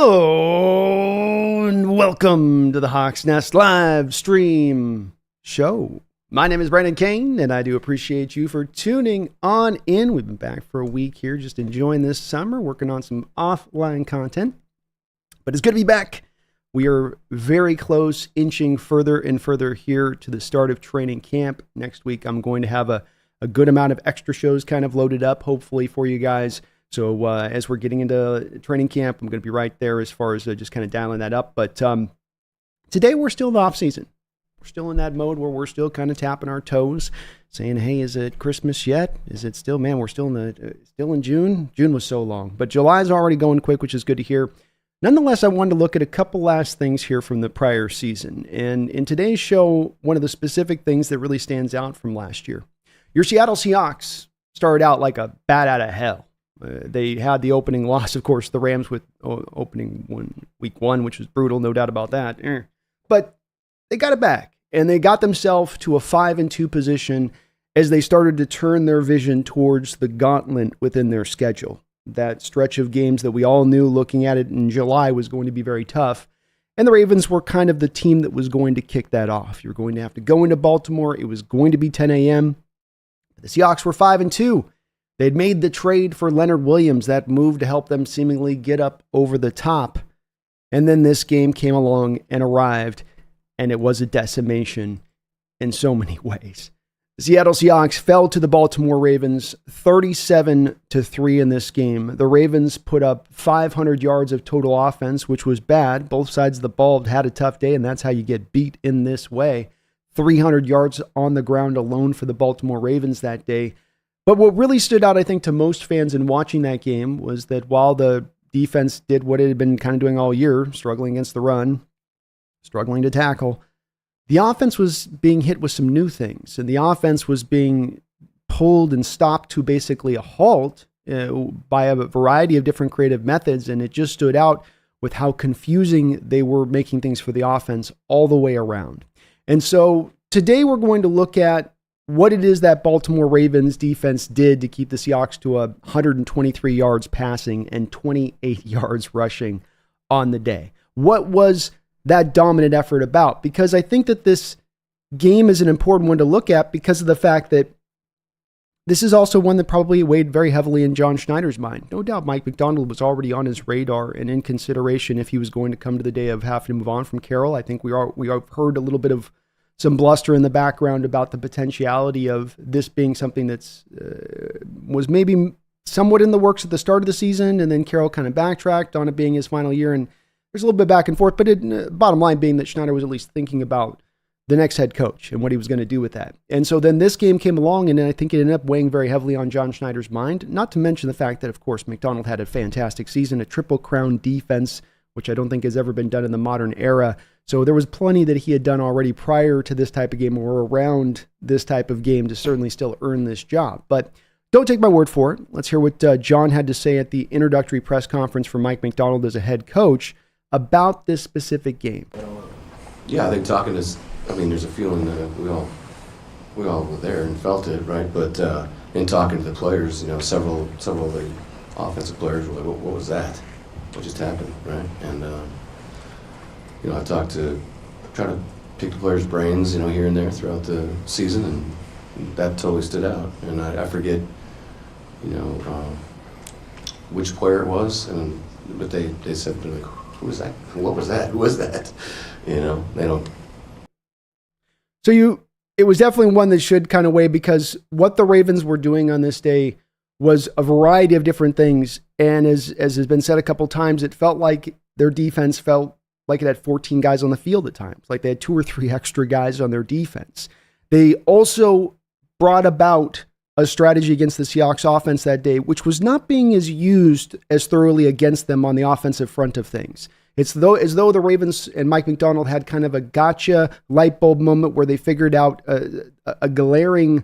Hello and welcome to the Hawks Nest live stream show. My name is Brandon Kane and I do appreciate you for tuning on in. We've been back for a week here, just enjoying this summer, working on some offline content. But it's good to be back. We are very close, inching further and further here to the start of training camp. Next week, I'm going to have a good amount of extra shows kind of loaded up, hopefully for you guys. So as we're getting into training camp, I'm going to be right there as far as just kind of dialing that up. But today we're still in the off season. We're still in that mode where we're still kind of tapping our toes, saying, "Hey, is it Christmas yet? Is it still? Man, we're still in June. June was so long, but July's already going quick, which is good to hear." Nonetheless, I wanted to look at a couple last things here from the prior season, and in today's show, one of the specific things that really stands out from last year, your Seattle Seahawks started out like a bat out of hell. They had the opening loss, of course, the Rams with week one, which was brutal, no doubt about that. But they got it back, and they got themselves to a 5-2 position as they started to turn their vision towards the gauntlet within their schedule. That stretch of games that we all knew looking at it in July was going to be very tough. And the Ravens were kind of the team that was going to kick that off. You're going to have to go into Baltimore. It was going to be 10 a.m. The Seahawks were 5-2. They'd made the trade for Leonard Williams, that move to help them seemingly get up over the top. And then this game came along and arrived, and it was a decimation in so many ways. The Seattle Seahawks fell to the Baltimore Ravens 37-3 in this game. The Ravens put up 500 yards of total offense, which was bad. Both sides of the ball had a tough day, and that's how you get beat in this way. 300 yards on the ground alone for the Baltimore Ravens that day. But what really stood out, I think, to most fans in watching that game was that while the defense did what it had been kind of doing all year, struggling against the run, struggling to tackle, the offense was being hit with some new things. And the offense was being pulled and stopped to basically a halt by a variety of different creative methods. And it just stood out with how confusing they were making things for the offense all the way around. And so today we're going to look at what it is that Baltimore Ravens defense did to keep the Seahawks to 123 yards passing and 28 yards rushing on the day. What was that dominant effort about? Because I think that this game is an important one to look at because of the fact that this is also one that probably weighed very heavily in John Schneider's mind. No doubt Mike Macdonald was already on his radar and in consideration if he was going to come to the day of having to move on from Carroll. I think we have heard a little bit of some bluster in the background about the potentiality of this being something that's was maybe somewhat in the works at the start of the season, and then Carroll kind of backtracked on it being his final year, and there's a little bit back and forth, but bottom line being that Schneider was at least thinking about the next head coach and what he was going to do with that. And so then this game came along, and I think it ended up weighing very heavily on John Schneider's mind, not to mention the fact that, of course, Macdonald had a fantastic season, a triple crown defense, which I don't think has ever been done in the modern era. So there was plenty that he had done already prior to this type of game or around this type of game to certainly still earn this job. But don't take my word for it. Let's hear what John had to say at the introductory press conference for Mike Macdonald as a head coach about this specific game. Yeah, I think there's a feeling that we all were there and felt it, right? But in talking to the players, several of the offensive players were like, what was that? What just happened, right? And I try to pick the players' brains, here and there throughout the season, and that totally stood out. And I forget, which player it was, but they said, like, who was that? What was that? Who was that? They don't. So it was definitely one that should kind of weigh, because what the Ravens were doing on this day was a variety of different things. And as has been said a couple times, it felt like their defense felt like it had 14 guys on the field at times, like they had 2 or 3 extra guys on their defense. They also brought about a strategy against the Seahawks offense that day, which was not being used as thoroughly against them on the offensive front of things. It's as though the Ravens and Mike Macdonald had kind of a gotcha light bulb moment where they figured out a glaring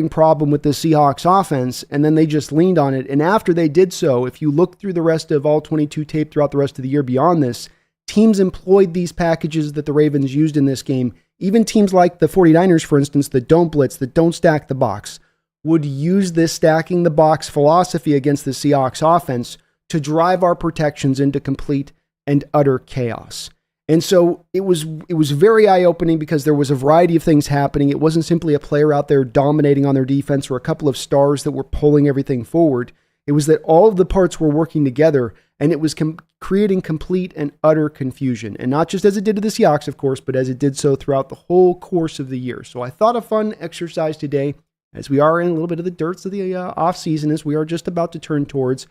problem with the Seahawks offense, and then they just leaned on it. And after they did so, if you look through the rest of all 22 tape throughout the rest of the year beyond this, teams employed these packages that the Ravens used in this game. Even teams like the 49ers, for instance, that don't blitz, that don't stack the box, would use this stacking the box philosophy against the Seahawks offense to drive our protections into complete and utter chaos. And so it was very eye-opening because there was a variety of things happening. It wasn't simply a player out there dominating on their defense or a couple of stars that were pulling everything forward. It was that all of the parts were working together, and it was creating complete and utter confusion. And not just as it did to the Seahawks, of course, but as it did so throughout the whole course of the year. So I thought a fun exercise today, as we are in a little bit of the dirts of the off-season, as we are just about to turn towards,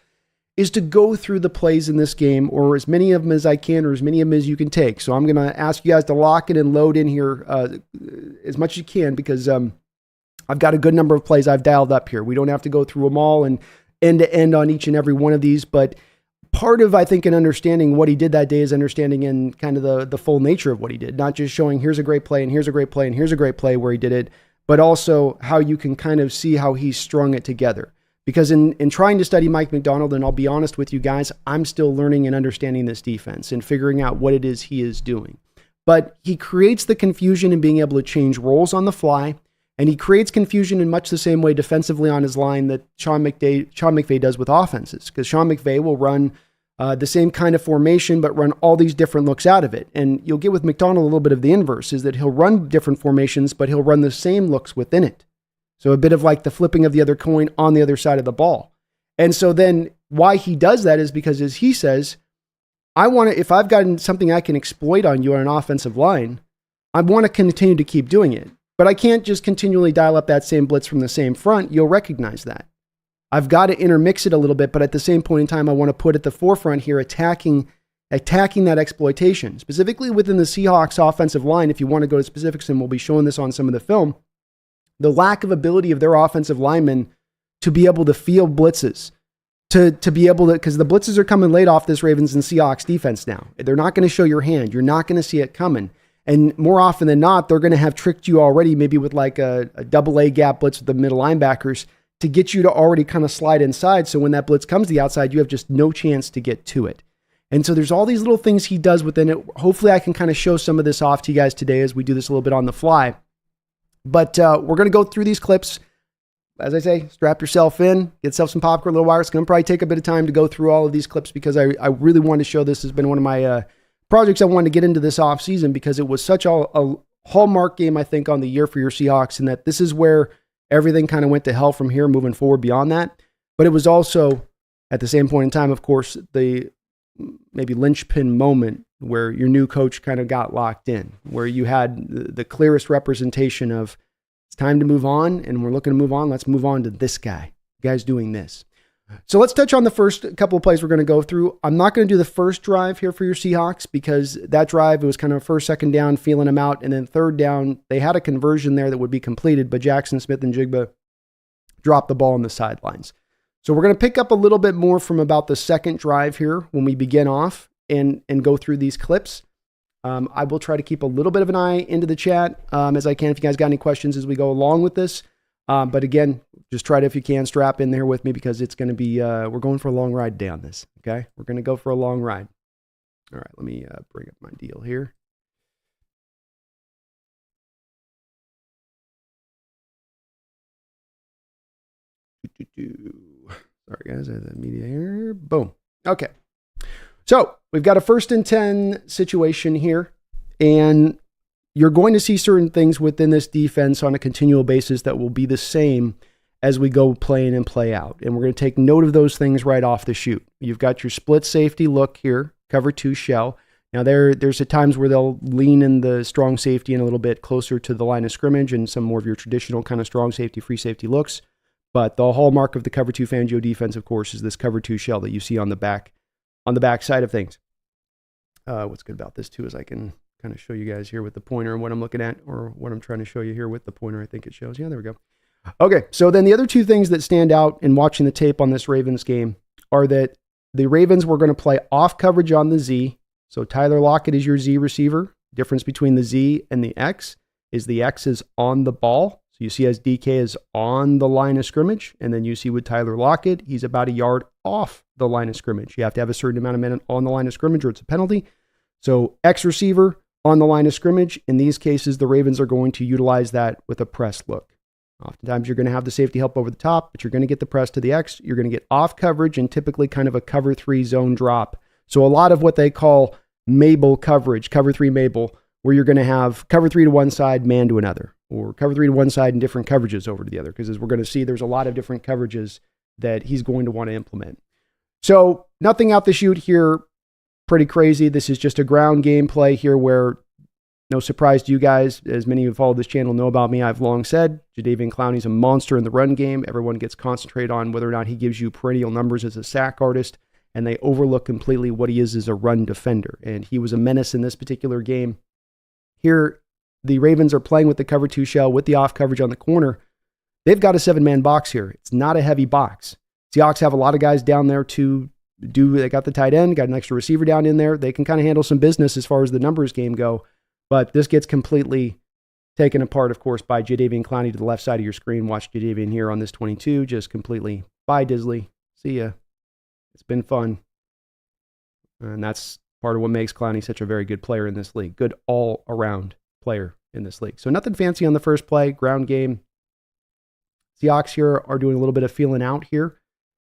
is to go through the plays in this game, or as many of them as I can, or as many of them as you can take. So I'm going to ask you guys to lock it and load in here as much as you can, because I've got a good number of plays I've dialed up here. We don't have to go through them all and end to end on each and every one of these, but part of, I think, in understanding what he did that day is understanding in kind of the full nature of what he did, not just showing here's a great play and here's a great play and here's a great play where he did it, but also how you can kind of see how he strung it together. Because in trying to study Mike Macdonald, and I'll be honest with you guys, I'm still learning and understanding this defense and figuring out what it is he is doing. But he creates the confusion in being able to change roles on the fly, and he creates confusion in much the same way defensively on his line that Sean McVay does with offenses. Because Sean McVay will run the same kind of formation, but run all these different looks out of it. And you'll get with Macdonald a little bit of the inverse, is that he'll run different formations, but he'll run the same looks within it. So a bit of like the flipping of the other coin on the other side of the ball. And so then why he does that is because, as he says, if I've gotten something I can exploit on you on an offensive line, I want to continue to keep doing it. But I can't just continually dial up that same blitz from the same front. You'll recognize that. I've got to intermix it a little bit, but at the same point in time, I want to put at the forefront here attacking that exploitation. Specifically within the Seahawks offensive line, if you want to go to specifics, and we'll be showing this on some of the film, the lack of ability of their offensive linemen to be able to field blitzes, to be able to, because the blitzes are coming late off this Ravens and Seahawks defense now. They're not going to show your hand. You're not going to see it coming. And more often than not, they're going to have tricked you already, maybe with like a double A gap blitz with the middle linebackers to get you to already kind of slide inside. So when that blitz comes to the outside, you have just no chance to get to it. And so there's all these little things he does within it. Hopefully I can kind of show some of this off to you guys today as we do this a little bit on the fly. But we're going to go through these clips. As I say, strap yourself in, get yourself some popcorn, a little wire. It's going to probably take a bit of time to go through all of these clips because I really wanted to show this. Has been one of my projects I wanted to get into this off season because it was such a hallmark game, I think, on the year for your Seahawks, and that this is where everything kind of went to hell from here moving forward beyond that. But it was also, at the same point in time, of course, the maybe linchpin moment where your new coach kind of got locked in, where you had the clearest representation of it's time to move on, and we're looking to move on. Let's move on to this guy. The guy's doing this. So let's touch on the first couple of plays we're going to go through. I'm not going to do the first drive here for your Seahawks because that drive, it was kind of first, second down, feeling them out. And then third down, they had a conversion there that would be completed, but Jackson Smith and Jigba dropped the ball on the sidelines. So we're going to pick up a little bit more from about the second drive here when we begin off and go through these clips. I will try to keep a little bit of an eye into the chat as I can if you guys got any questions as we go along with this. But again, just try to, if you can, strap in there with me because it's going to be, we're going for a long ride today on this, okay? We're going to go for a long ride. All right, let me bring up my deal here. Sorry, guys, I have the media here. Boom. Okay. So we've got a 1st and 10 situation here, and you're going to see certain things within this defense on a continual basis that will be the same as we go play in and play out. And we're going to take note of those things right off the shoot. You've got your split safety look here, cover 2 shell. Now there's at times where they'll lean in the strong safety in a little bit closer to the line of scrimmage and some more of your traditional kind of strong safety, free safety looks. But the hallmark of the cover 2 Fangio defense, of course, is this cover 2 shell that you see on the back side of things. What's good about this too is I can kind of show you guys here with the pointer and what I'm looking at, or what I'm trying to show you here with the pointer. I think it shows. Yeah, there we go. Okay, so then the other 2 things that stand out in watching the tape on this Ravens game are that the Ravens were going to play off coverage on the Z. So Tyler Lockett is your Z receiver. Difference between the Z and the X is the X is on the ball. So you see as DK is on the line of scrimmage, and then you see with Tyler Lockett, he's about a yard off the line of scrimmage. You have to have a certain amount of men on the line of scrimmage or it's a penalty. So X receiver on the line of scrimmage. In these cases, the Ravens are going to utilize that with a press look. Oftentimes you're going to have the safety help over the top, but you're going to get the press to the X. You're going to get off coverage and typically kind of a cover 3 zone drop. So a lot of what they call Mabel coverage, cover 3 Mabel, where you're going to have cover 3 to one side, man to another, or cover 3 to one side and different coverages over to the other. Because as we're going to see, there's a lot of different coverages that he's going to want to implement. So nothing out the chute here, pretty crazy. This is just a ground game play here where, no surprise to you guys, as many who follow this channel know about me, I've long said Jadeveon Clowney's a monster in the run game. Everyone gets concentrated on whether or not he gives you perennial numbers as a sack artist, and they overlook completely what he is as a run defender. And he was a menace in this particular game. Here, the Ravens are playing with the cover 2 shell with the off coverage on the corner. They've got a 7-man box here. It's not a heavy box. Seahawks have a lot of guys down there to do. They got the tight end, got an extra receiver down in there. They can kind of handle some business as far as the numbers game go. But this gets completely taken apart, of course, by Jadeveon Clowney to the left side of your screen. Watch Jadeveon here on this 22, just completely. Bye, Disley. See ya. It's been fun. And that's part of what makes Clowney such a very good player in this league. Good all-around player in this league. So nothing fancy on the first play, ground game. Seahawks here are doing a little bit of feeling out here,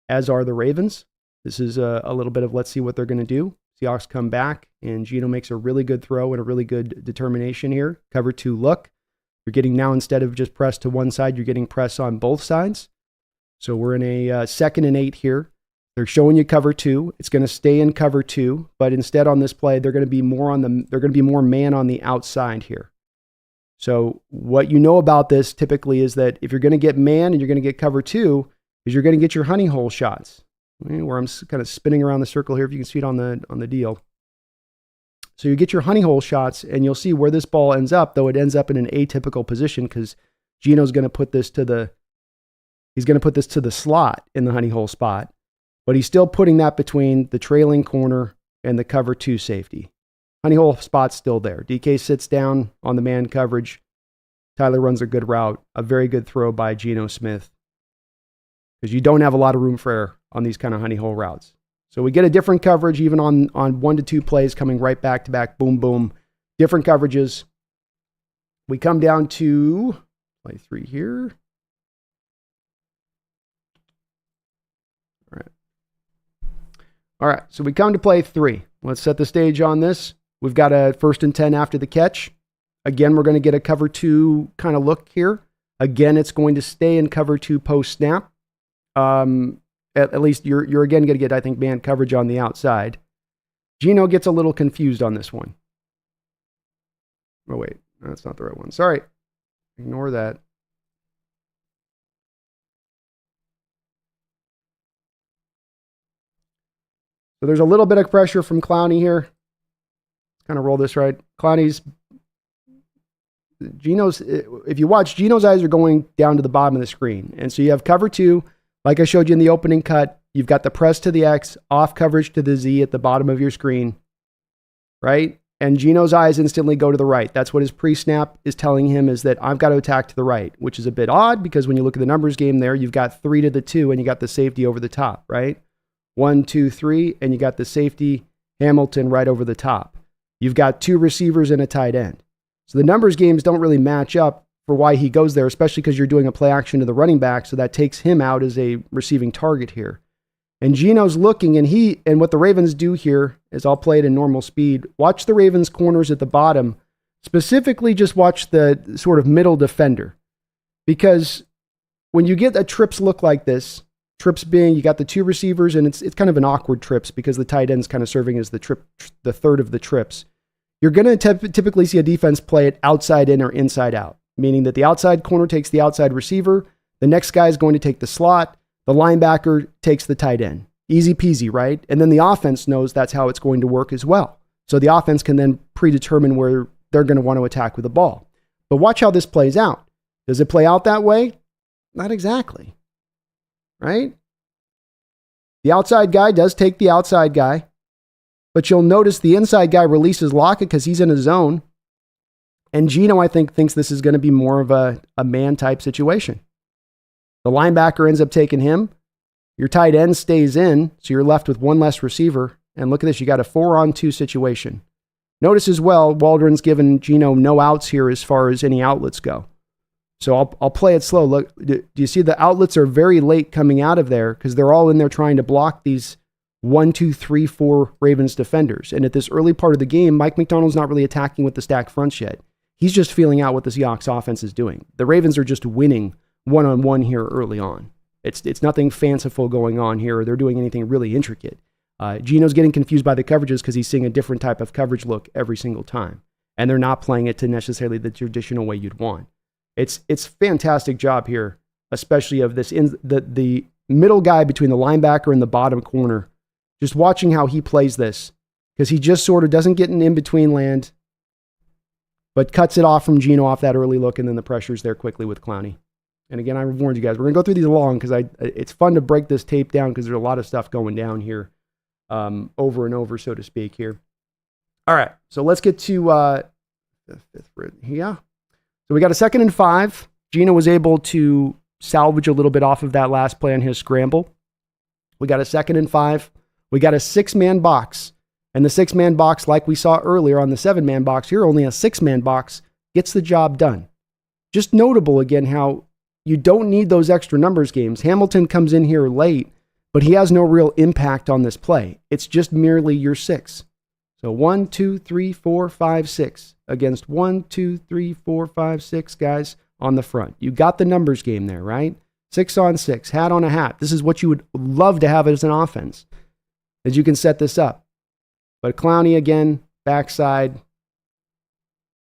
as are the Ravens. This is a little bit of let's see what they're going to do. Seahawks come back, and Geno makes a really good throw and a really good determination here. Cover 2 look. You're getting now, instead of just press to one side, you're getting press on both sides. So we're in a 2nd and 8 here. They're showing you cover 2. It's going to stay in cover 2, but instead on this play, they're going to be more man on the outside here. So what you know about this typically is that if you're going to get man and you're going to get cover 2, is you're going to get your honey hole shots. Where I'm kind of spinning around the circle here, if you can see it on the deal. So you get your honey hole shots, and you'll see where this ball ends up, though it ends up in an atypical position because Geno's going to put this to the slot in the honey hole spot, but he's still putting that between the trailing corner and the cover 2 safety. Honey hole spot's still there. DK sits down on the man coverage. Tyler runs a good route, a very good throw by Geno Smith, because you don't have a lot of room for error on these kind of honey hole routes. So we get a different coverage even on 1 to 2 plays coming right back to back, boom, boom. Different coverages. We come down to play 3 here. All right, so we come to play 3. Let's set the stage on this. We've got a 1st and 10 after the catch. Again, we're going to get a cover 2 kind of look here. Again, it's going to stay in cover 2 post snap. At least you're again going to get, I think, man coverage on the outside. Geno gets a little confused on this one. Oh, wait. That's not the right one. Sorry. Ignore that. So there's a little bit of pressure from Clowney here. Let's kind of roll this right. If you watch, Geno's eyes are going down to the bottom of the screen. And so you have cover 2. Like I showed you in the opening cut, you've got the press to the X, off coverage to the Z at the bottom of your screen, right? And Geno's eyes instantly go to the right. That's what his pre-snap is telling him, is that I've got to attack to the right, which is a bit odd because when you look at the numbers game there, you've got 3 to the 2 and you got the safety over the top, right? 1, 2, 3, and you got the safety Hamilton right over the top. You've got 2 receivers and a tight end. So the numbers games don't really match up for why he goes there, especially because you're doing a play action to the running back, so that takes him out as a receiving target here. And Geno's looking, and what the Ravens do here is, I'll play it in normal speed. Watch the Ravens corners at the bottom. Specifically, just watch the sort of middle defender. Because when you get a trips look like this, trips being you got the 2 receivers, and it's kind of an awkward trips because the tight end's kind of serving as the third of the trips. You're going to typically see a defense play it outside in or inside out, meaning that the outside corner takes the outside receiver, the next guy is going to take the slot, the linebacker takes the tight end. Easy peasy, right? And then the offense knows that's how it's going to work as well. So the offense can then predetermine where they're going to want to attack with the ball. But watch how this plays out. Does it play out that way? Not exactly, right? The outside guy does take the outside guy, but you'll notice the inside guy releases Lockett because he's in a zone. And Geno, I think, thinks this is going to be more of a man-type situation. The linebacker ends up taking him. Your tight end stays in, so you're left with 1 less receiver. And look at this, you got a 4-on-2 situation. Notice as well, Waldron's given Geno no outs here as far as any outlets go. So I'll play it slow. Look, do you see the outlets are very late coming out of there because they're all in there trying to block these 1, 2, 3, 4 Ravens defenders. And at this early part of the game, Mike Macdonald's not really attacking with the stack fronts yet. He's just feeling out what the Seahawks offense is doing. The Ravens are just winning one-on-one here early on. It's nothing fanciful going on here, or they're doing anything really intricate. Gino's getting confused by the coverages because he's seeing a different type of coverage look every single time. And they're not playing it to necessarily the traditional way you'd want. It's fantastic job here, especially of this the middle guy between the linebacker and the bottom corner. Just watching how he plays this, because he just sort of doesn't get an in-between land, but cuts it off from Gino off that early look, and then the pressure's there quickly with Clowney. And again, I warned you guys, we're going to go through these long because it's fun to break this tape down because there's a lot of stuff going down here over and over, so to speak here. All right, so let's get to the fifth. Yeah. So we got a 2nd and 5. Gino was able to salvage a little bit off of that last play on his scramble. We got a 2nd and 5. We got a 6-man box. And the 6-man box, like we saw earlier on the 7-man box, here only a 6-man box gets the job done. Just notable again how you don't need those extra numbers games. Hamilton comes in here late, but he has no real impact on this play. It's just merely your 6. So 1, 2, 3, 4, 5, 6 against 1, 2, 3, 4, 5, 6 guys on the front. You got the numbers game there, right? 6 on 6, hat on a hat. This is what you would love to have as an offense, as you can set this up. But Clowney again, backside,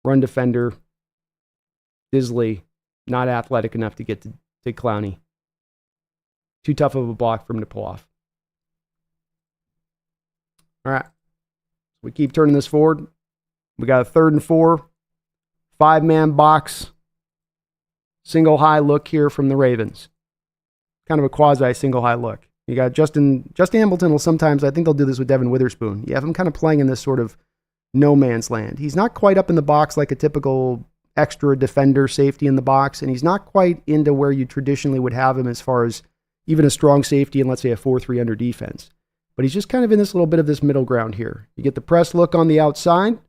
run defender, Disley, not athletic enough to get to Clowney. Too tough of a block for him to pull off. All right. We keep turning this forward. We got a 3rd and 4, 5-man box, single high look here from the Ravens. Kind of a quasi single high look. You got Justin Hamilton will sometimes, I think they'll do this with Devin Witherspoon. You have him kind of playing in this sort of no man's land. He's not quite up in the box like a typical extra defender safety in the box, and he's not quite into where you traditionally would have him as far as even a strong safety and let's say a 4-3 under defense. But he's just kind of in this little bit of this middle ground here. You get the press look on the outside.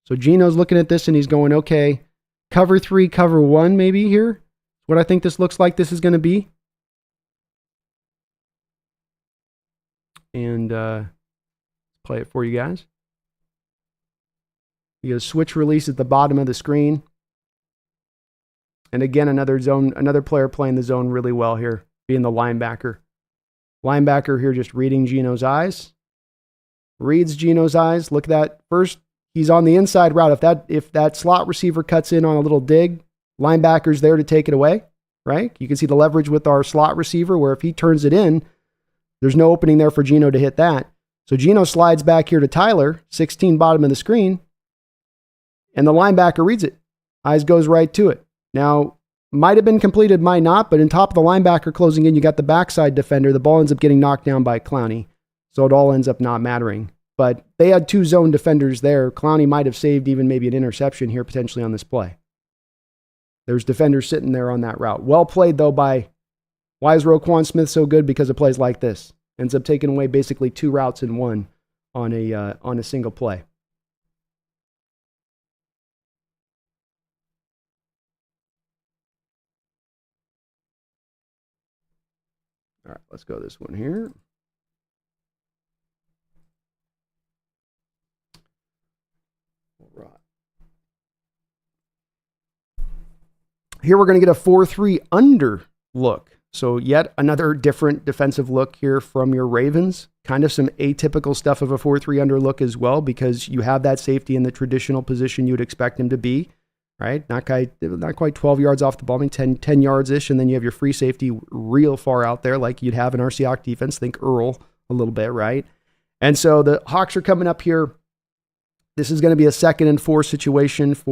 So Gino's looking at this and he's going, okay, cover 3, cover 1 maybe here. What I think this looks like this is going to be. And play it for you guys. You get a switch release at the bottom of the screen. And again, another player playing the zone really well here, being the linebacker. Linebacker here just reading Gino's eyes. Reads Gino's eyes. Look at that. First, he's on the inside route. If that slot receiver cuts in on a little dig, linebacker's there to take it away, right? You can see the leverage with our slot receiver where if he turns it in, there's no opening there for Gino to hit that. So Gino slides back here to Tyler, 16 bottom of the screen, and the linebacker reads it. Eyes goes right to it. Now, might have been completed, might not, but in top of the linebacker closing in, you got the backside defender. The ball ends up getting knocked down by Clowney, so it all ends up not mattering. But they had 2 zone defenders there. Clowney might have saved even maybe an interception here potentially on this play. There's defenders sitting there on that route. Well played, though, by why is Roquan Smith so good? Because of plays like this. Ends up taking away basically 2 routes in one on a single play. All right, let's go this one here. All right. Here we're going to get a 4-3 under look. So yet another different defensive look here from your Ravens. Kind of some atypical stuff of a 4-3 under look as well, because you have that safety in the traditional position you would expect him to be, right? Not quite 12 yards off the ball, I mean 10 yards-ish, and then you have your free safety real far out there like you'd have in our Seahawks defense. Think Earl a little bit, right? And so the Hawks are coming up here. This is going to be a 2nd and 4 situation it's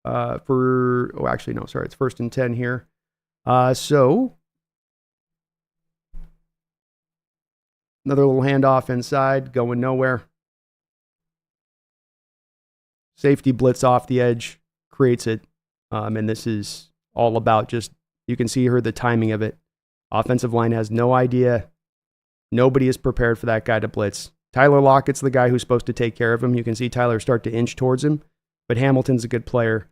1st and 10 here. So another little handoff inside, going nowhere. Safety blitz off the edge, creates it. And this is all about just, you can see here the timing of it. Offensive line has no idea. Nobody is prepared for that guy to blitz. Tyler Lockett's the guy who's supposed to take care of him. You can see Tyler start to inch towards him, but Hamilton's a good player,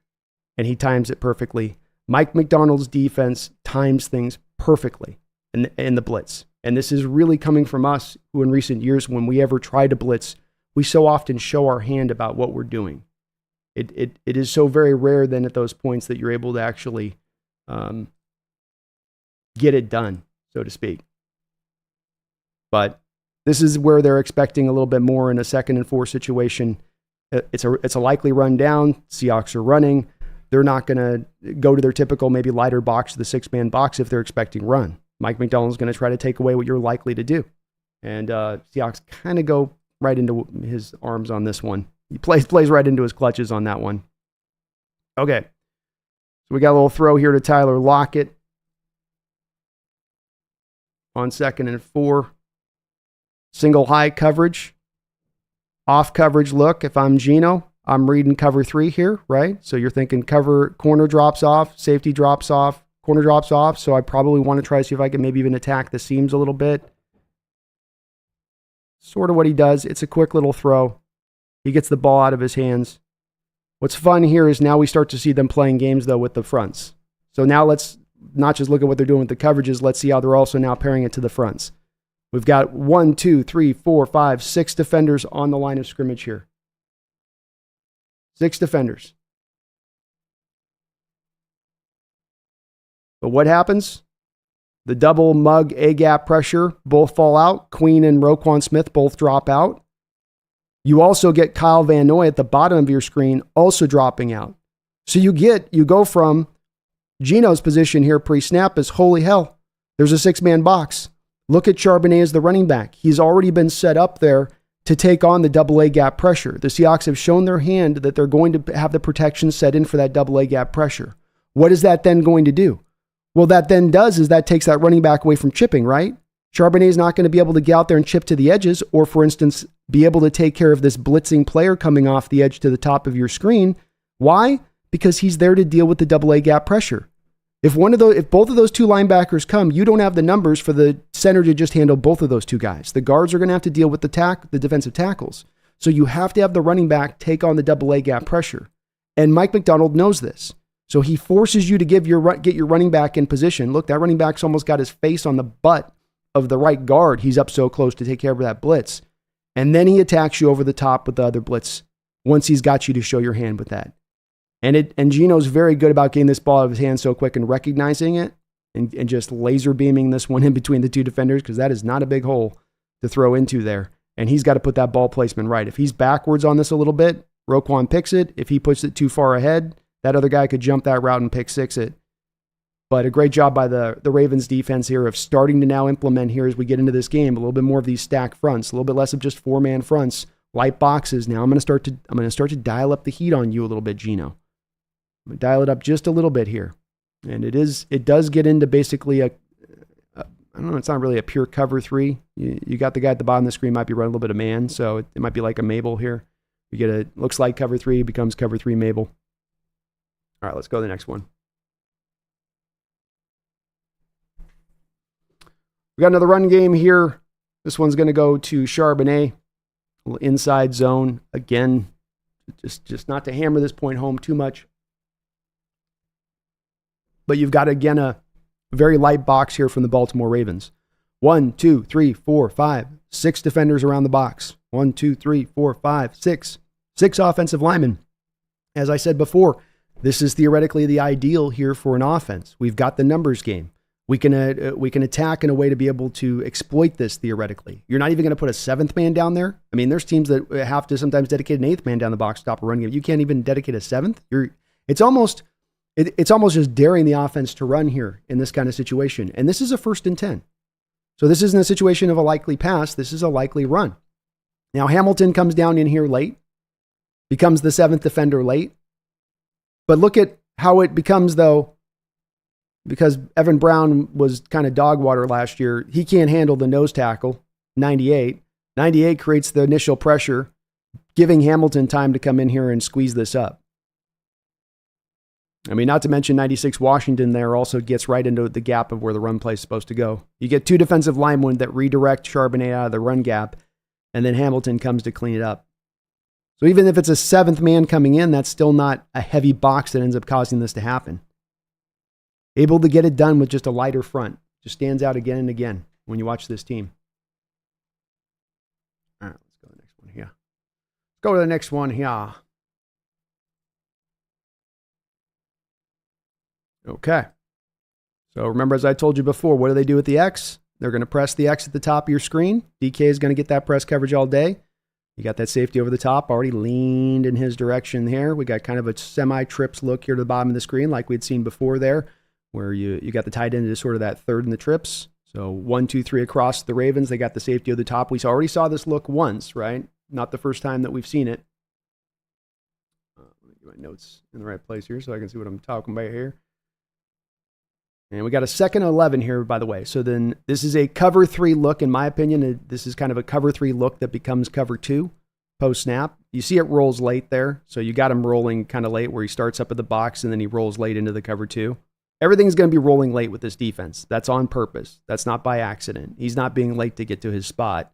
and he times it perfectly. Mike Macdonald's defense times things perfectly in the blitz. And this is really coming from us, who in recent years, when we ever try to blitz, we so often show our hand about what we're doing. It is so very rare then at those points that you're able to actually get it done, so to speak. But this is where they're expecting a little bit more in a 2nd and 4 situation. It's a likely run down. Seahawks are running. They're not going to go to their typical maybe lighter box, the 6-man box, if they're expecting run. Mike Macdonald's going to try to take away what you're likely to do. And Seahawks kind of go right into his arms on this one. He plays right into his clutches on that one. Okay. So we got a little throw here to Tyler Lockett on 2nd and 4. Single high coverage. Off coverage look. If I'm Geno, I'm reading cover 3 here, right? So you're thinking corner drops off, safety drops off, corner drops off. So I probably want to try to see if I can maybe even attack the seams a little bit. Sort of what he does. It's a quick little throw. He gets the ball out of his hands. What's fun here is now we start to see them playing games, though, with the fronts. So now let's not just look at what they're doing with the coverages. Let's see how they're also now pairing it to the fronts. We've got 1, 2, 3, 4, 5, 6 defenders on the line of scrimmage here. 6 defenders. But what happens? The double mug A-gap pressure, both fall out. Queen and Roquan Smith both drop out. You also get Kyle Van Noy at the bottom of your screen also dropping out. So you go from Geno's position here pre-snap is, holy hell, there's a 6-man box. Look at Charbonnet as the running back. He's already been set up there to take on the double A-gap pressure. The Seahawks have shown their hand that they're going to have the protection set in for that double A-gap pressure. What is that then going to do? Well, that then does is that takes that running back away from chipping, right? Charbonnet is not going to be able to get out there and chip to the edges, or for instance, be able to take care of this blitzing player coming off the edge to the top of your screen. Why? Because he's there to deal with the double A-gap pressure. If both of those 2 linebackers come, you don't have the numbers for the center to just handle both of those 2 guys. The guards are going to have to deal with the defensive tackles. So you have to have the running back take on the double A-gap pressure. And Mike Macdonald knows this. So he forces you to get your running back in position. Look, that running back's almost got his face on the butt of the right guard. He's up so close to take care of that blitz. And then he attacks you over the top with the other blitz once he's got you to show your hand with that. And Geno's very good about getting this ball out of his hand so quick and recognizing it and just laser beaming this one in between the 2 defenders, because that is not a big hole to throw into there. And he's got to put that ball placement right. If he's backwards on this a little bit, Roquan picks it. If he puts it too far ahead, that other guy could jump that route and pick 6 it. But a great job by the Ravens defense here of starting to now implement here as we get into this game a little bit more of these stack fronts, a little bit less of just 4-man fronts, light boxes. Now I'm going to start to dial up the heat on you a little bit, Geno. I'm going to dial it up just a little bit here. And it does get into basically I don't know, it's not really a pure cover 3. You got the guy at the bottom of the screen might be running a little bit of man, so it might be like a Mabel here. You get looks like cover 3, becomes cover 3 Mabel. All right, let's go to the next one. We got another run game here. This one's going to go to Charbonnet. A little inside zone. Again, just not to hammer this point home too much. But you've got, again, a very light box here from the Baltimore Ravens. 1, 2, 3, 4, 5, 6 defenders around the box. 1, 2, 3, 4, 5, 6. 6 offensive linemen. As I said before, this is theoretically the ideal here for an offense. We've got the numbers game. We can attack in a way to be able to exploit this theoretically. You're not even going to put a 7th man down there. I mean, there's teams that have to sometimes dedicate an 8th man down the box to stop a run game. You can't even dedicate a 7th. It's almost just daring the offense to run here in this kind of situation. And this is a 1st and 10. So this isn't a situation of a likely pass. This is a likely run. Now Hamilton comes down in here late, becomes the 7th defender late. But look at how it becomes, though, because Evan Brown was kind of dog water last year. He can't handle the nose tackle, 98. 98 creates the initial pressure, giving Hamilton time to come in here and squeeze this up. I mean, not to mention 96 Washington there also gets right into the gap of where the run play is supposed to go. You get 2 defensive linemen that redirect Charbonnet out of the run gap, and then Hamilton comes to clean it up. So even if it's a 7th man coming in, that's still not a heavy box that ends up causing this to happen. able to get it done with just a lighter front. Just stands out again and again when you watch this team. All right, let's go to the next one here. Let's go to the next one here. Okay. So remember, as I told you before, what do they do with the X? They're going to press the X at the top of your screen. DK is going to get that press coverage all day. You got that safety over the top, already leaned in his direction here. We got kind of a semi-trips look here to the bottom of the screen like we'd seen before there, where you got the tight end to sort of that third in the trips. So 1, 2, 3 across the Ravens. They got the safety over the top. We already saw this look once, right? Not the first time that we've seen it. Let me get my notes in the right place here so I can see what I'm talking about here. And we got a 2nd and 11 here, by the way. So then this is a cover 3 look, in my opinion. This is kind of a cover 3 look that becomes cover 2 post snap. You see it rolls late there. So you got him rolling kind of late where he starts up at the box and then he rolls late into the cover 2. Everything's going to be rolling late with this defense. That's on purpose. That's not by accident. He's not being late to get to his spot.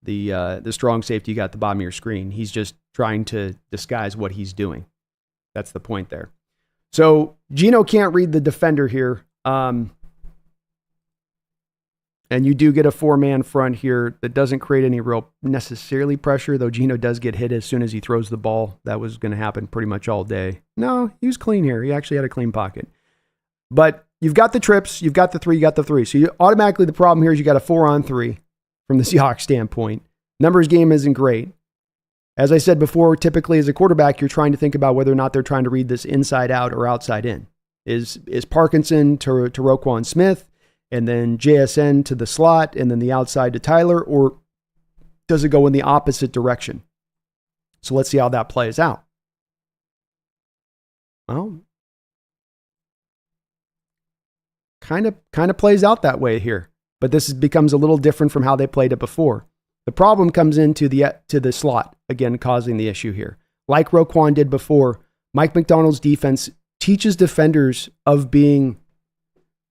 The strong safety you got at the bottom of your screen. He's just trying to disguise what he's doing. That's the point there. So Geno can't read the defender here. And you do get a 4-man front here that doesn't create any real necessarily pressure, though Geno does get hit as soon as he throws the ball. That was going to happen pretty much all day. No, he was clean here. He actually had a clean pocket. But you've got the trips, you've got the 3, you got the 3. So you automatically, the problem here is you got a 4-on-3 from the Seahawks standpoint. Numbers game isn't great. As I said before, typically as a quarterback, you're trying to think about whether or not they're trying to read this inside out or outside in. Is Parkinson to Roquan Smith, and then JSN to the slot, and then the outside to Tyler, or does it go in the opposite direction? So let's see how that plays out. Well, kind of plays out that way here, but this becomes a little different from how they played it before. The problem comes into the slot, again, causing the issue here. Like Roquan did before, Mike Macdonald's defense teaches defenders of being,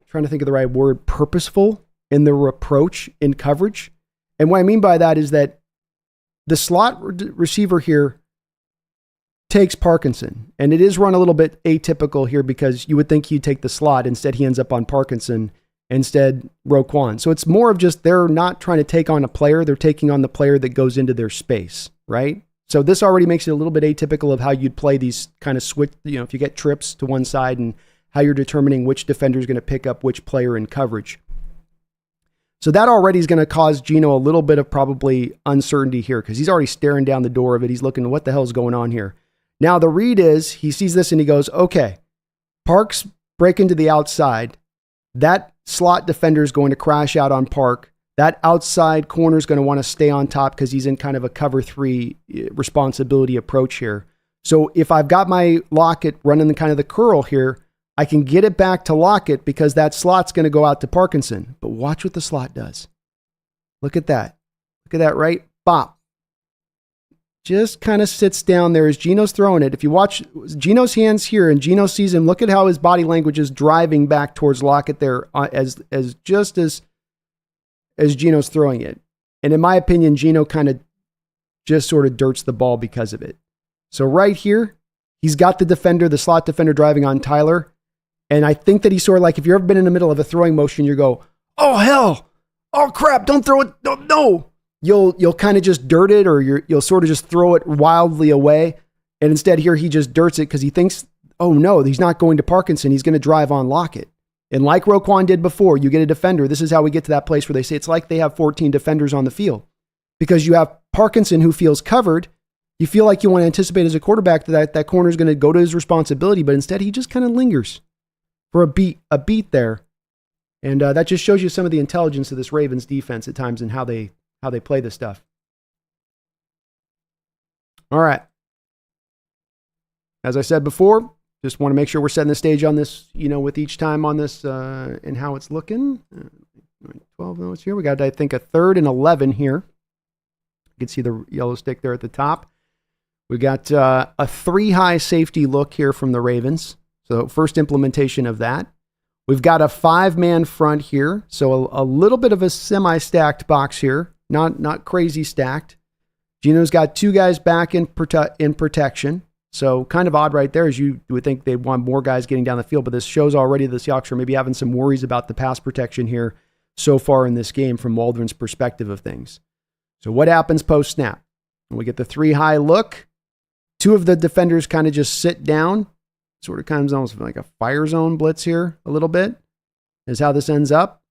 trying to think of the right word, purposeful in their approach in coverage. And what I mean by that is that the slot receiver here takes Parkinson, and it is run a little bit atypical here because you would think he'd take the slot. Instead, he ends up on Parkinson, instead Roquan. So it's more of just they're not trying to take on a player. They're taking on the player that goes into their space, right? So this already makes it a little bit atypical of how you'd play these kind of switch, if you get trips to one side and how you're determining which defender is going to pick up which player in coverage. So that already is going to cause Geno a little bit of probably uncertainty here because he's already staring down the door of it. He's looking, what the hell is going on here? Now the read is, he sees this and he goes, okay, Parks break into the outside. That slot defender is going to crash out on Park. That outside corner is going to want to stay on top because he's in kind of a cover 3 responsibility approach here. So if I've got my Lockett running the kind of the curl here, I can get it back to Lockett because that slot's going to go out to Parkinson. But watch what the slot does. Look at that. Look at that, right? Bop. Just kind of sits down there as Geno's throwing it. If you watch Geno's hands here and Geno sees him, look at how his body language is driving back towards Lockett there as Geno's throwing it. And in my opinion, Geno kind of just sort of dirts the ball because of it. So right here, he's got the defender, the slot defender driving on Tyler. And I think that he's sort of like, if you've ever been in the middle of a throwing motion, you go, oh, hell, oh, crap, don't throw it, no. You'll kind of just dirt it, or you'll sort of just throw it wildly away. And instead here, he just dirts it because he thinks, oh, no, he's not going to Parkinson. He's going to drive on Lockett. And like Roquan did before, you get a defender. This is how we get to that place where they say it's like they have 14 defenders on the field. Because you have Parkinson who feels covered. You feel like you want to anticipate as a quarterback that corner is going to go to his responsibility, but instead he just kind of lingers for a beat there. And that just shows you some of the intelligence of this Ravens defense at times and how they play this stuff. All right. As I said before, just want to make sure we're setting the stage on this, with each time on this and how it's looking. 12 notes here. We got, I think, a 3rd and 11 here. You can see the yellow stick there at the top. We got a 3-high safety look here from the Ravens. So first implementation of that. We've got a 5-man front here. So a little bit of a semi-stacked box here. Not crazy stacked. Geno's got 2 guys back in protection. So kind of odd right there, as you would think they want more guys getting down the field, but this shows already the Seahawks are maybe having some worries about the pass protection here so far in this game from Waldron's perspective of things. So what happens post-snap? We get the 3-high look. 2 of the defenders kind of just sit down. Sort of comes almost like a fire zone blitz here a little bit is how this ends up.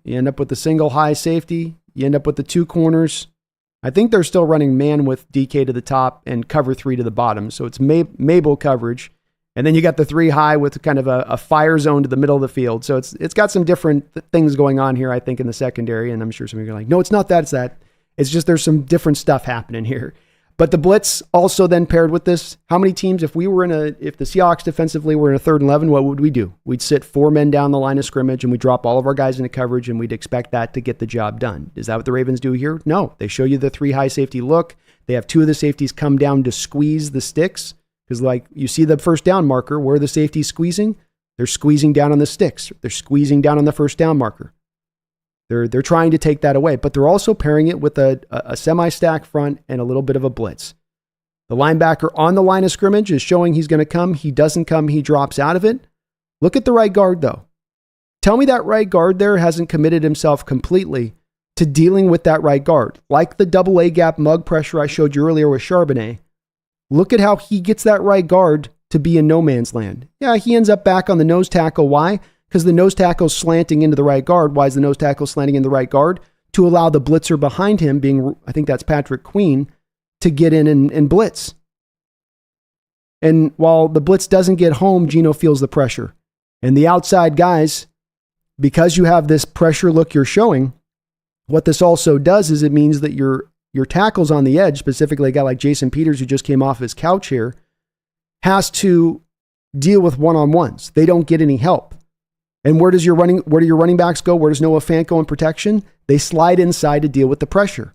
You end up with the single high safety. You end up with the 2 corners. I think they're still running man with DK to the top and cover 3 to the bottom. So it's Mabel coverage. And then you got the 3 high with kind of a fire zone to the middle of the field. So it's got some different things going on here, I think, in the secondary. And I'm sure some of you are like, no, it's not that, it's that. It's just there's some different stuff happening here. But the blitz also then paired with this. How many teams, if the Seahawks defensively were in a 3rd and 11, what would we do? We'd sit 4 men down the line of scrimmage and we drop all of our guys into coverage and we'd expect that to get the job done. Is that what the Ravens do here? No. They show you the 3 high safety look. They have 2 of the safeties come down to squeeze the sticks because like you see the first down marker where the safety's squeezing. They're squeezing down on the sticks. They're squeezing down on the first down marker. They're trying to take that away, but they're also pairing it with a semi-stack front and a little bit of a blitz. The linebacker on the line of scrimmage is showing he's going to come. He doesn't come. He drops out of it. Look at the right guard, though. Tell me that right guard there hasn't committed himself completely to dealing with that right guard. Like the double A gap mug pressure I showed you earlier with Charbonnet. Look at how he gets that right guard to be in no man's land. Yeah, he ends up back on the nose tackle. Why? Because the nose tackle's slanting into the right guard. Why is the nose tackle slanting in the right guard? To allow the blitzer behind him, being, I think that's Patrick Queen, to get in and blitz. And while the blitz doesn't get home, Geno feels the pressure. And the outside guys, because you have this pressure look you're showing, what this also does is it means that your tackles on the edge, specifically a guy like Jason Peters, who just came off his couch here, has to deal with one-on-ones. They don't get any help. And where do your running backs go? Where does Noah Fant go in protection? They slide inside to deal with the pressure.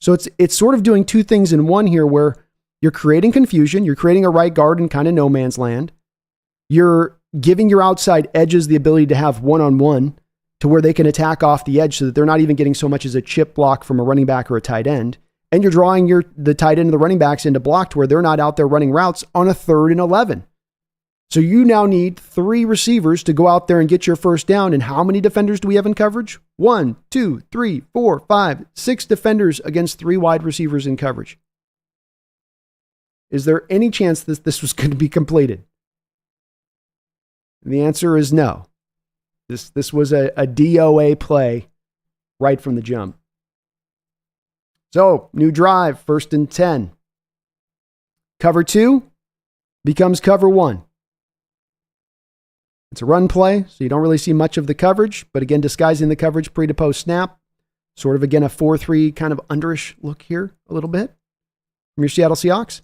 So it's sort of doing 2 things in one here where you're creating confusion. You're creating a right guard in kind of no man's land. You're giving your outside edges the ability to have one-on-one to where they can attack off the edge so that they're not even getting so much as a chip block from a running back or a tight end. And you're drawing the tight end and the running backs into block to where they're not out there running routes on a 3rd and 11. So you now need 3 receivers to go out there and get your first down. And how many defenders do we have in coverage? 1, 2, 3, 4, 5, 6 defenders against 3 wide receivers in coverage. Is there any chance that this was going to be completed? And the answer is no. This was a DOA play right from the jump. So, new drive, 1st and 10. Cover 2 becomes cover 1. It's a run play, so you don't really see much of the coverage, but again, disguising the coverage pre to post snap. Sort of, again, a 4-3 kind of underish look here a little bit from your Seattle Seahawks.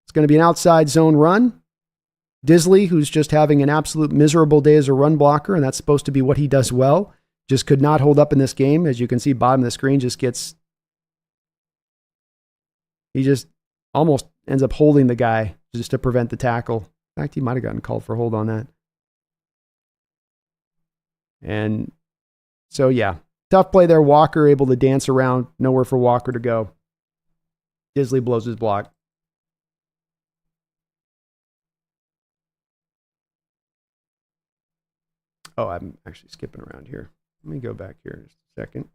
It's going to be an outside zone run. Disley, who's just having an absolute miserable day as a run blocker, and that's supposed to be what he does well, just could not hold up in this game. As you can see, bottom of the screen he just almost ends up holding the guy just to prevent the tackle. In fact, he might have gotten called for hold on that. And so, yeah, tough play there. Walker able to dance around. Nowhere for Walker to go. Disley blows his block. Oh, I'm actually skipping around here. Let me go back here just a second.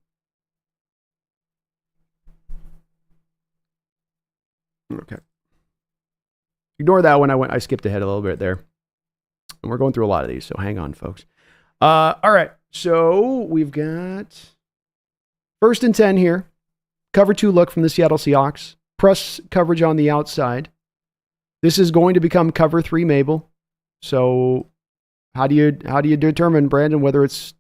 Okay. Ignore that one. I skipped ahead a little bit there. And we're going through a lot of these, so hang on, folks. All right. So we've got 1st and 10 here. Cover 2 look from the Seattle Seahawks. Press coverage on the outside. This is going to become cover 3 Mabel. So how do you determine, Brandon, whether it's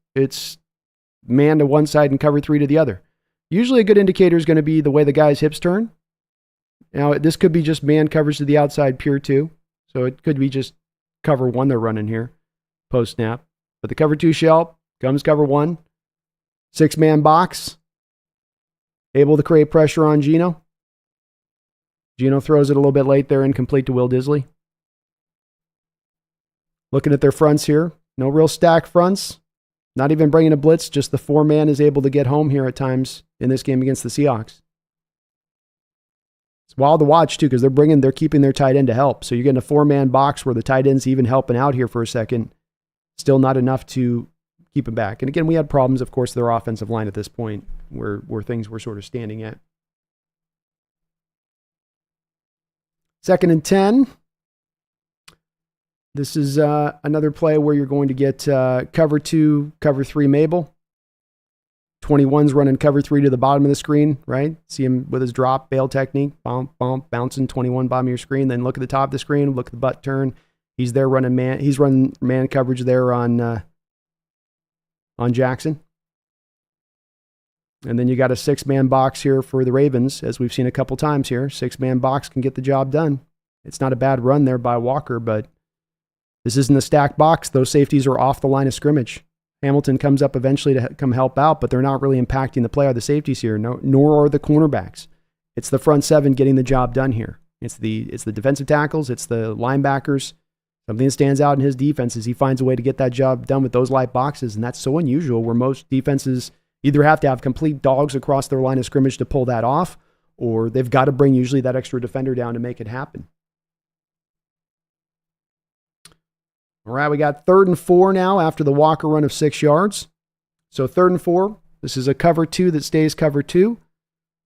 man to one side and cover 3 to the other? Usually a good indicator is going to be the way the guy's hips turn. Now, this could be just man coverage to the outside, pure 2. So it could be just cover 1 they're running here, post snap. But the cover 2 shell comes cover 1. 6-man box. Able to create pressure on Geno. Geno throws it a little bit late there, incomplete to Will Disley. Looking at their fronts here. No real stack fronts. Not even bringing a blitz. Just the 4-man is able to get home here at times in this game against the Seahawks. It's wild to watch too, because they're keeping their tight end to help. So you're getting a 4-man box where the tight end's even helping out here for a second. Still not enough to keep him back. And again, we had problems, of course, their offensive line at this point where things were sort of standing at. 2nd and 10. This is another play where you're going to get cover 2, cover 3 Mabel. 21's running cover 3 to the bottom of the screen, right? See him with his drop, bail technique, bump, bouncing 21 bottom of your screen. Then look at the top of the screen, look at the butt turn. He's there running man. He's running man coverage there on Jackson. And then you got a 6-man box here for the Ravens, as we've seen a couple times here. 6-man box can get the job done. It's not a bad run there by Walker, but this isn't a stacked box. Those safeties are off the line of scrimmage. Hamilton comes up eventually to come help out, but they're not really impacting the play of the safeties here, nor are the cornerbacks. It's the front 7 getting the job done here. It's the defensive tackles, it's the linebackers. Something that stands out in his defense is he finds a way to get that job done with those light boxes, and that's so unusual where most defenses either have to have complete dogs across their line of scrimmage to pull that off, or they've got to bring usually that extra defender down to make it happen. All right, we got 3rd and 4 now after the Walker run of 6 yards. So 3rd and 4, this is a cover 2 that stays cover 2.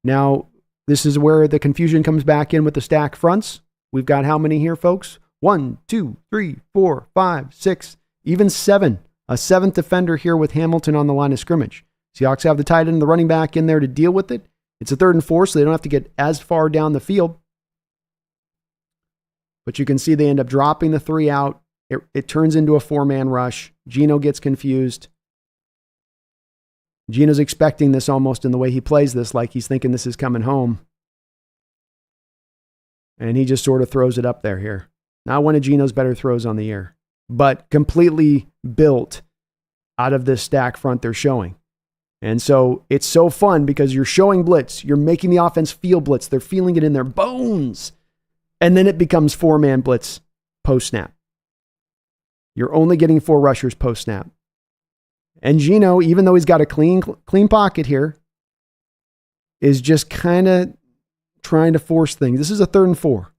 Now, this is where the confusion comes back in with the stack fronts. We've got how many here, folks? 1, 2, 3, 4, 5, 6, even 7. A 7th defender here with Hamilton on the line of scrimmage. Seahawks have the tight end and the running back in there to deal with it. It's a 3rd and 4, so they don't have to get as far down the field. But you can see they end up dropping the 3 out. It turns into a 4-man rush. Geno gets confused. Geno's expecting this almost in the way he plays this, like he's thinking this is coming home. And he just sort of throws it up there here. Not one of Geno's better throws on the year, but completely built out of this stack front they're showing. And so it's so fun because you're showing blitz. You're making the offense feel blitz. They're feeling it in their bones. And then it becomes 4-man blitz post-snap. You're only getting 4 rushers post-snap. And Geno, even though he's got a clean pocket here, is just kind of trying to force things. This is a 3rd and 4.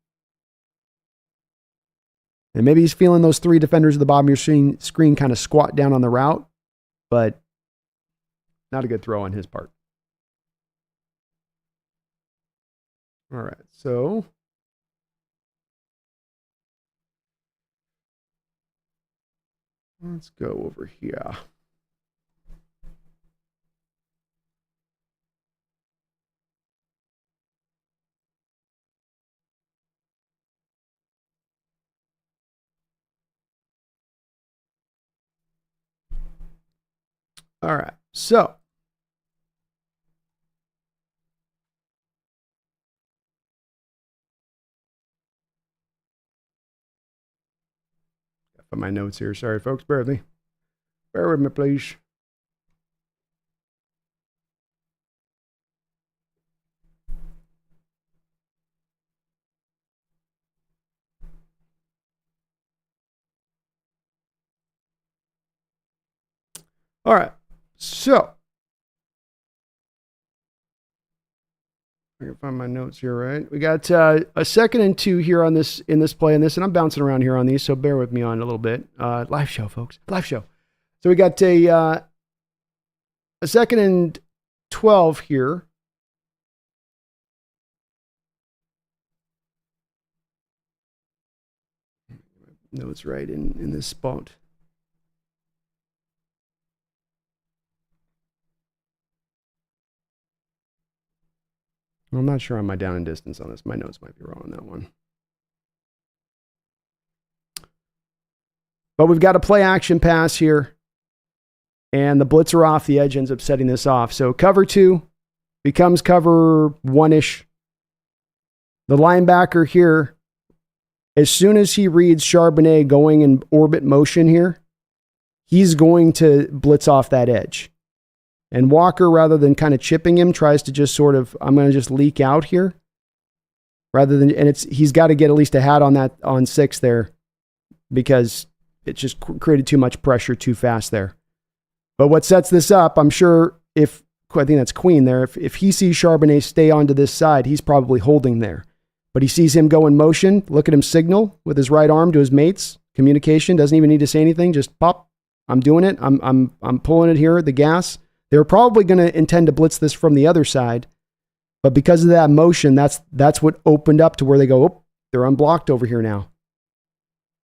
And maybe he's feeling those 3 defenders at the bottom of your screen kind of squat down on the route, but not a good throw on his part. All right, so let's go over here. All right, so got my notes here. Sorry, folks. Bear with me. Bear with me, please. All right, so I can find my notes here, right? We got a 2nd and 2 here on this in this play, and I'm bouncing around here on these, so bear with me on a little bit. Live show, folks, live show. So we got a 2nd and 12 here. Notes right in this spot. I'm not sure on my down and distance on this. My notes might be wrong on that one. But we've got a play action pass here. And the blitzer off the edge ends up setting this off. So cover 2 becomes cover 1-ish. The linebacker here, as soon as he reads Charbonnet going in orbit motion here, he's going to blitz off that edge. And Walker, rather than kind of chipping him, tries to just sort of, I'm going to just leak out here. Rather than, and he's got to get at least a hat on that, on 6 there, because it just created too much pressure too fast there. But what sets this up, I'm sure I think that's Queen there, if he sees Charbonnet stay onto this side, he's probably holding there. But he sees him go in motion. Look at him signal with his right arm to his mates. Communication, doesn't even need to say anything. Just pop. I'm doing it. I'm pulling it here, the gas. They're probably going to intend to blitz this from the other side. But because of that motion, that's what opened up to where they go, oh, they're unblocked over here now.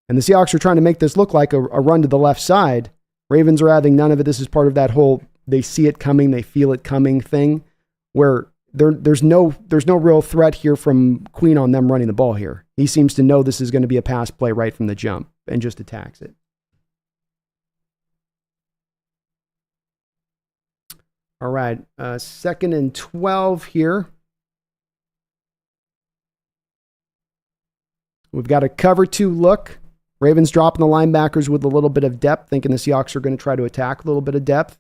And the Seahawks are trying to make this look like a run to the left side. Ravens are having none of it. This is part of that whole they see it coming, they feel it coming thing, where there's no real threat here from Queen on them running the ball here. He seems to know this is going to be a pass play right from the jump and just attacks it. All right, 2nd and 12 here. We've got a cover 2 look. Ravens dropping the linebackers with a little bit of depth, thinking the Seahawks are going to try to attack a little bit of depth.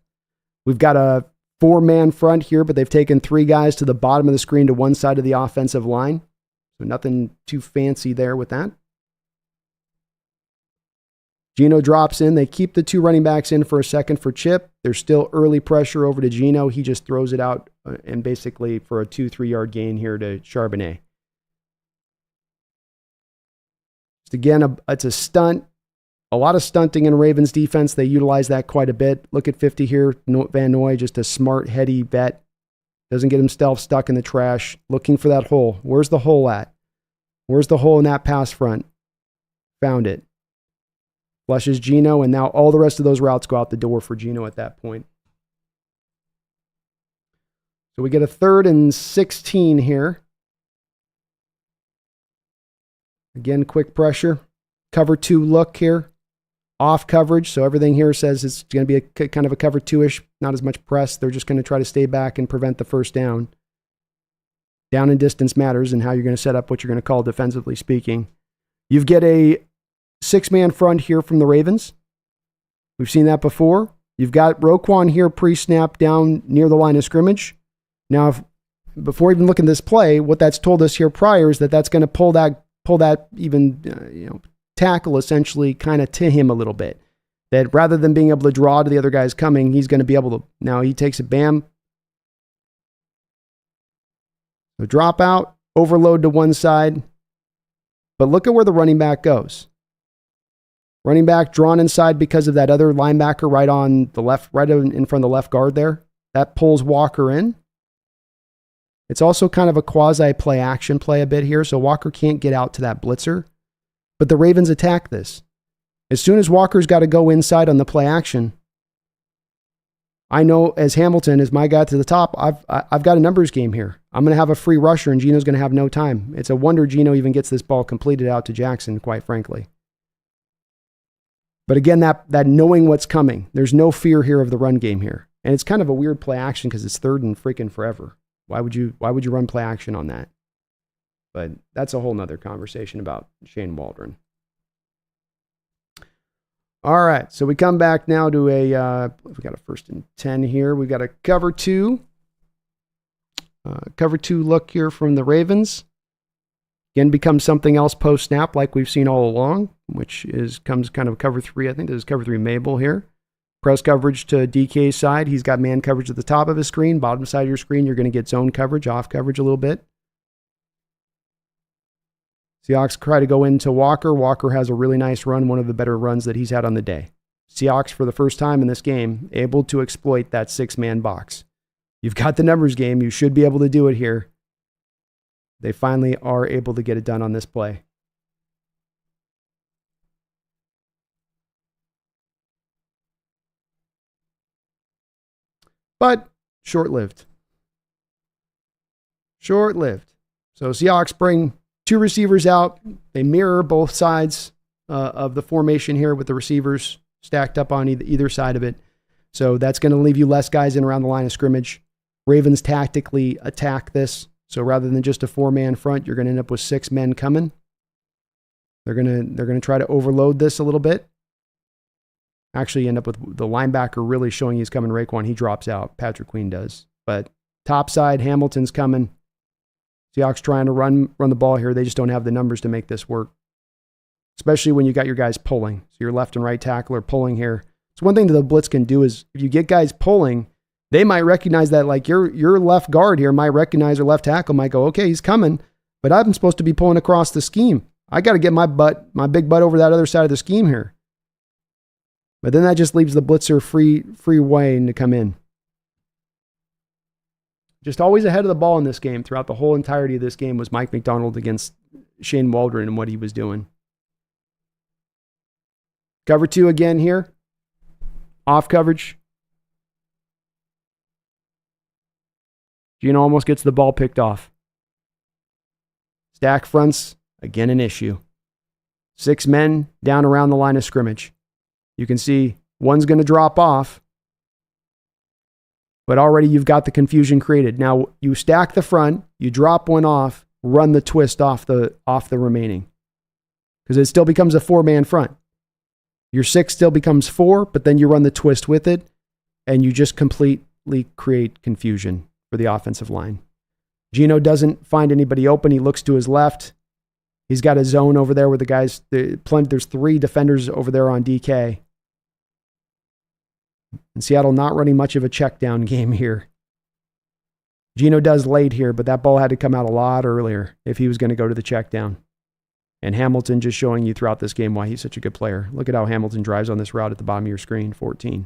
We've got a 4-man front here, but they've taken 3 guys to the bottom of the screen to one side of the offensive line. So nothing too fancy there with that. Geno drops in. They keep the 2 running backs in for a second for Chip. There's still early pressure over to Geno. He just throws it out and basically for a 2-3 yard gain here to Charbonnet. Just again, it's a stunt. A lot of stunting in Ravens defense. They utilize that quite a bit. Look at 50 here. Van Noy, just a smart, heady vet. Doesn't get himself stuck in the trash. Looking for that hole. Where's the hole at? Where's the hole in that pass front? Found it. Flushes Geno, and now all the rest of those routes go out the door for Geno at that point. So we get a 3rd and 16 here. Again, quick pressure. Cover 2 look here. Off coverage, so everything here says it's going to be a kind of a cover 2-ish, not as much press. They're just going to try to stay back and prevent the first down. Down and distance matters and how you're going to set up what you're going to call defensively speaking. You get a 6-man front here from the Ravens. We've seen that before. You've got Roquan here pre-snap down near the line of scrimmage. Now, before even looking at this play, what that's told us here prior is that that's going to pull that even tackle essentially kind of to him a little bit. That rather than being able to draw to the other guys coming, he's going to be able to, now he takes it, bam. So drop out, overload to one side. But look at where the running back goes. Running back drawn inside because of that other linebacker right on the left, right in front of the left guard there. That pulls Walker in. It's also kind of a quasi-play action play a bit here, so Walker can't get out to that blitzer. But the Ravens attack this. As soon as Walker's got to go inside on the play action, I know as Hamilton, as my guy to the top, I've got a numbers game here. I'm going to have a free rusher, and Geno's going to have no time. It's a wonder Geno even gets this ball completed out to Jackson, quite frankly. But again, that knowing what's coming, there's no fear here of the run game here. And it's kind of a weird play action because it's 3rd and freaking forever. Why would you run play action on that? But that's a whole nother conversation about Shane Waldron. All right, so we come back now to we got a 1st and 10 here. We got a cover 2. Cover 2 look here from the Ravens. Again, becomes something else post-snap like we've seen all along, which comes kind of cover 3. I think this is cover 3 Mabel here. Press coverage to DK's side. He's got man coverage at the top of his screen. Bottom side of your screen, you're going to get zone coverage, off coverage a little bit. Seahawks try to go into Walker. Walker has a really nice run, one of the better runs that he's had on the day. Seahawks, for the first time in this game, able to exploit that 6-man box. You've got the numbers game. You should be able to do it here. They finally are able to get it done on this play. But short-lived. Short-lived. So Seahawks bring 2 receivers out. They mirror both sides of the formation here with the receivers stacked up on either side of it. So that's going to leave you less guys in around the line of scrimmage. Ravens tactically attack this. So rather than just a 4-man front, you're going to end up with 6 men coming. They're going to try to overload this a little bit. Actually end up with the linebacker really showing he's coming. Raekwon, he drops out. Patrick Queen does. But top side, Hamilton's coming. Seahawks trying to run the ball here. They just don't have the numbers to make this work. Especially when you got your guys pulling. So your left and right tackle are pulling here. So one thing that the blitz can do is if you get guys pulling, they might recognize that like your left guard here might recognize, or left tackle might go, okay, he's coming. but I'm supposed to be pulling across the scheme. I got to get my big butt over that other side of the scheme here. But then that just leaves the blitzer free way to come in. Just always ahead of the ball in this game throughout the whole entirety of this game was Mike Macdonald against Shane Waldron and what he was doing. Cover 2 again here. Off coverage. Geno almost gets the ball picked off. Stack fronts, again an issue. 6 men down around the line of scrimmage. You can see one's going to drop off, but already you've got the confusion created. Now you stack the front, you drop one off, run the twist off the remaining. Because it still becomes a 4-man front. Your 6 still becomes 4, but then you run the twist with it, and you just completely create confusion for the offensive line. Geno doesn't find anybody open. He looks to his left. He's got a zone over there where the guys, there's 3 defenders over there on DK. And Seattle not running much of a check down game here. Geno does late here, but that ball had to come out a lot earlier if he was going to go to the check down. And Hamilton just showing you throughout this game why he's such a good player. Look at how Hamilton drives on this route at the bottom of your screen, 14.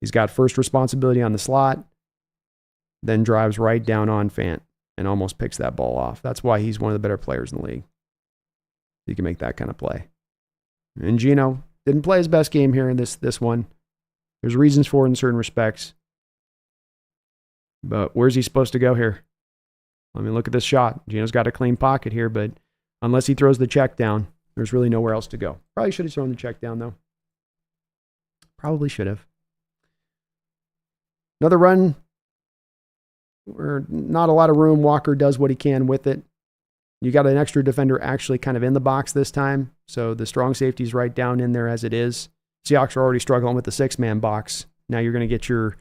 He's got first responsibility on the slot, then drives right down on Fant and almost picks that ball off. That's why he's one of the better players in the league. He can make that kind of play. And Geno didn't play his best game here in this one. There's reasons for it in certain respects. But where's he supposed to go here? I mean, look at this shot. Geno's got a clean pocket here, but unless he throws the check down, there's really nowhere else to go. Probably should have thrown the check down, though. Probably should have. Another run where not a lot of room. Walker does what he can with it. You got an extra defender actually kind of in the box this time, so the strong safety's right down in there as it is. Seahawks are already struggling with the 6-man box. Now you're going to get your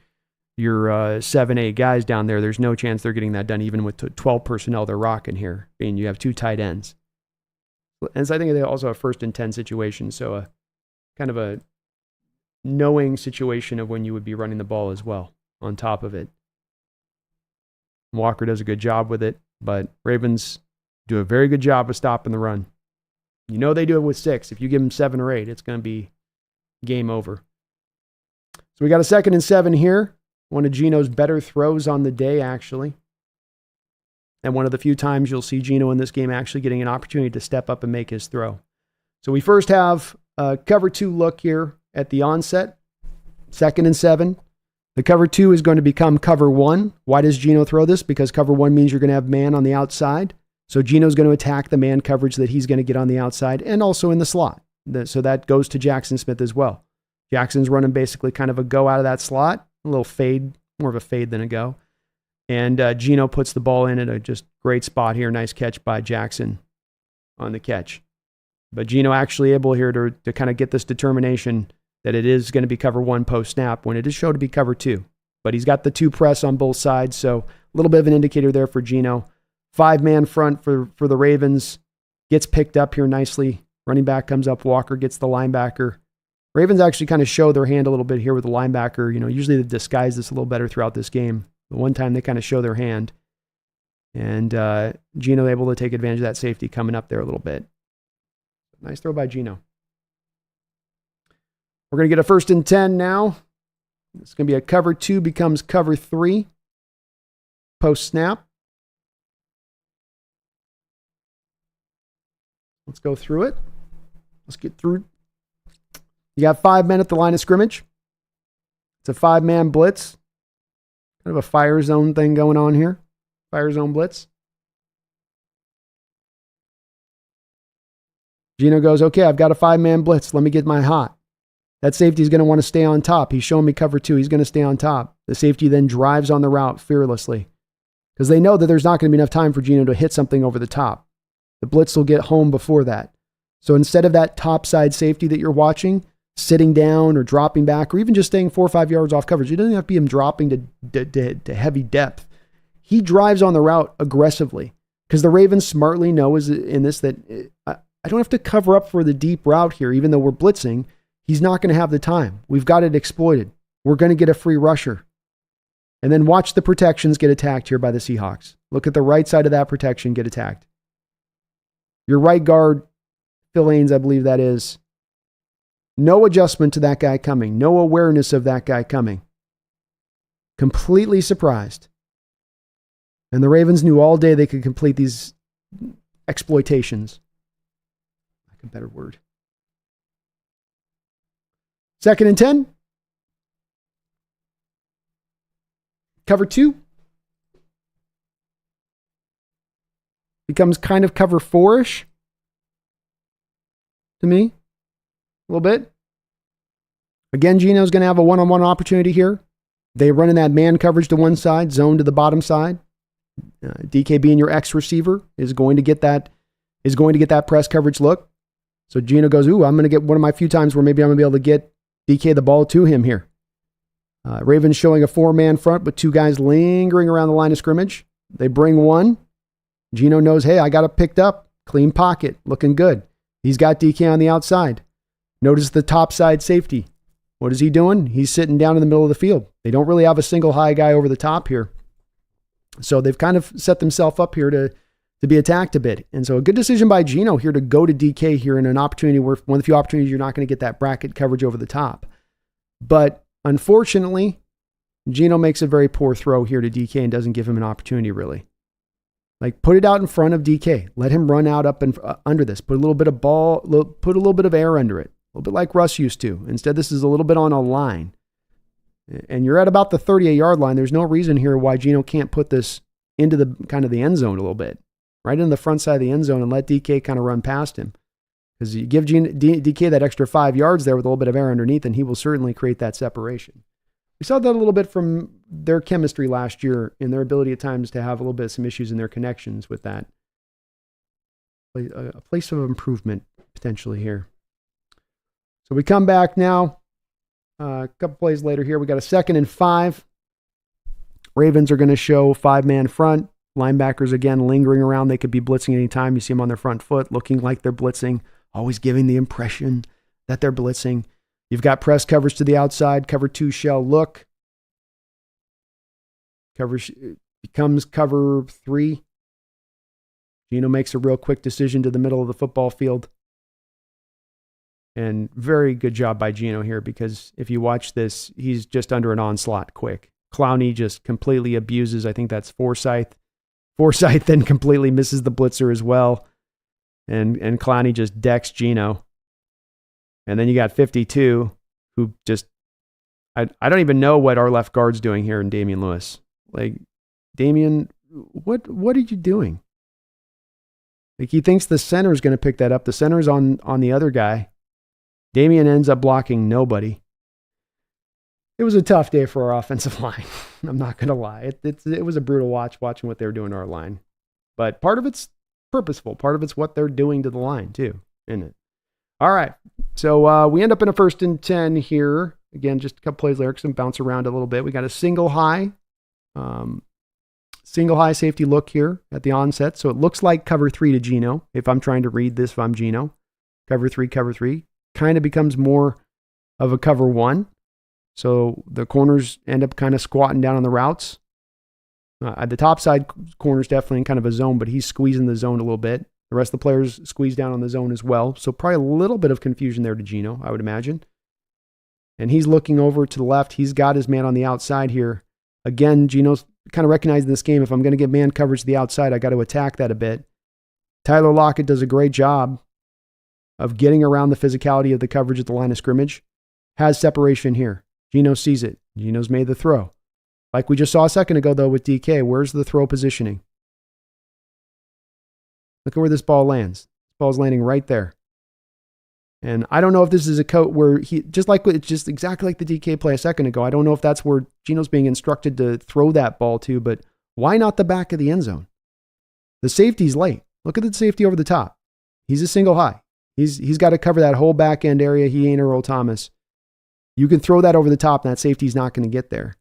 7-8 guys down there. There's no chance they're getting that done, even with 12 personnel they're rocking here, being you have 2 tight ends. And so I think they also have 1st and 10 situations, so a kind of a knowing situation of when you would be running the ball as well on top of it. Walker does a good job with it, but Ravens do a very good job of stopping the run. You know they do it with 6. If you give them 7 or 8, it's going to be game over. So we got a 2nd and 7 here. One of Geno's better throws on the day, actually. And one of the few times you'll see Geno in this game actually getting an opportunity to step up and make his throw. So we first have a cover 2 look here at the onset. 2nd and 7. The cover 2 is going to become cover 1. Why does Geno throw this? Because cover 1 means you're going to have man on the outside. So Geno's going to attack the man coverage that he's going to get on the outside and also in the slot. So that goes to Jackson Smith as well. Jackson's running basically kind of a go out of that slot, a little fade, more of a fade than a go. And Geno puts the ball in at a just great spot here. Nice catch by Jackson on the catch. But Geno actually able here to kind of get this determination that it is going to be cover 1 post snap when it is shown to be cover 2. But he's got the 2 press on both sides, so a little bit of an indicator there for Geno. 5-man front for the Ravens. Gets picked up here nicely. Running back comes up. Walker gets the linebacker. Ravens actually kind of show their hand a little bit here with the linebacker. You know, usually they disguise this a little better throughout this game. The one time they kind of show their hand. And Geno able to take advantage of that safety coming up there a little bit. Nice throw by Geno. We're going to get a 1st and 10 now. It's going to be a cover 2 becomes cover 3. Post snap. Let's go through it. Let's get through. You got 5 men at the line of scrimmage. It's a 5-man blitz. Kind of a fire zone thing going on here. Fire zone blitz. Geno goes, okay, I've got a 5-man blitz. Let me get my hot. That safety is going to want to stay on top. He's showing me cover 2. He's going to stay on top. The safety then drives on the route fearlessly because they know that there's not going to be enough time for Geno to hit something over the top. The blitz will get home before that. So instead of that top side safety that you're watching, sitting down or dropping back or even just staying 4 or 5 yards off coverage, it doesn't have to be him dropping to heavy depth. He drives on the route aggressively because the Ravens smartly know in this that I don't have to cover up for the deep route here, even though we're blitzing. He's not going to have the time. We've got it exploited. We're going to get a free rusher. And then watch the protections get attacked here by the Seahawks. Look at the right side of that protection get attacked. Your right guard, Phil Haynes, I believe that is. No adjustment to that guy coming. No awareness of that guy coming. Completely surprised. And the Ravens knew all day they could complete these exploitations. Like a better word. 2nd and 10. Cover 2. Becomes kind of cover 4-ish. To me. A little bit. Again, Geno's going to have a one-on-one opportunity here. They run in that man coverage to one side, zone to the bottom side. DK being your X receiver is going to get that press coverage look. So Geno goes, ooh, I'm going to get one of my few times where maybe I'm going to be able to get DK the ball to him here. Ravens showing a 4-man front with 2 guys lingering around the line of scrimmage. They bring one. Geno knows, hey, I got it picked up. Clean pocket, looking good. He's got DK on the outside. Notice the top side safety. What is he doing? He's sitting down in the middle of the field. They don't really have a single high guy over the top here. So they've kind of set themselves up here to be attacked a bit. And so a good decision by Geno here to go to DK here in an opportunity where one of the few opportunities you're not going to get that bracket coverage over the top. But unfortunately, Geno makes a very poor throw here to DK and doesn't give him an opportunity really. Like put it out in front of DK. Let him run out up and under this. Put a little bit of put a little bit of air under it. A little bit like Russ used to. Instead, this is a little bit on a line. And you're at about the 38-yard line. There's no reason here why Geno can't put this into the kind of the end zone a little bit. Right in the front side of the end zone and let DK kind of run past him. Because you give DK that extra 5 yards there with a little bit of air underneath, and he will certainly create that separation. We saw that a little bit from their chemistry last year in their ability at times to have a little bit of some issues in their connections with that. A place of improvement potentially here. So we come back now. A couple plays later here, we got a 2nd and 5. Ravens are going to show 5-man front. Linebackers, again, lingering around. They could be blitzing anytime. You see them on their front foot, looking like they're blitzing, always giving the impression that they're blitzing. You've got press coverage to the outside, cover 2 shell look. Coverage becomes cover 3. Geno makes a real quick decision to the middle of the football field. And very good job by Geno here, because if you watch this, he's just under an onslaught quick. Clowney just completely abuses, I think that's Forsythe. Forsythe then completely misses the blitzer as well. And Clowney just decks Geno. And then you got 52, who just, I don't even know what our left guard's doing here in Damian Lewis. Like, Damian, what are you doing? Like, he thinks the center's going to pick that up. The center's on the other guy. Damian ends up blocking nobody. It was a tough day for our offensive line. I'm not going to lie. It was a brutal watching what they were doing to our line. But part of it's purposeful. Part of it's what they're doing to the line too, isn't it? All right. So we end up in a 1st and 10 here. Again, just a couple plays later, some bounce around a little bit. We got a single high safety look here at the onset. So it looks like cover 3 to Geno. If I'm trying to read this, if I'm Geno, cover 3. Kind of becomes more of a cover 1. So the corners end up kind of squatting down on the routes. At the top side, corner's definitely in kind of a zone, but he's squeezing the zone a little bit. The rest of the players squeeze down on the zone as well. So probably a little bit of confusion there to Geno, I would imagine. And he's looking over to the left. He's got his man on the outside here. Again, Geno's kind of recognizing this game. If I'm going to get man coverage to the outside, I got to attack that a bit. Tyler Lockett does a great job of getting around the physicality of the coverage at the line of scrimmage. Has separation here. Geno sees it. Geno's made the throw. Like we just saw a second ago, though, with DK, where's the throw positioning? Look at where this ball lands. This ball's landing right there. And I don't know if this is a coat where he, just exactly like the DK play a second ago, I don't know if that's where Geno's being instructed to throw that ball to, but why not the back of the end zone? The safety's late. Look at the safety over the top. He's a single high. He's got to cover that whole back end area. He ain't Earl Thomas. You can throw that over the top, and that safety's not going to get there.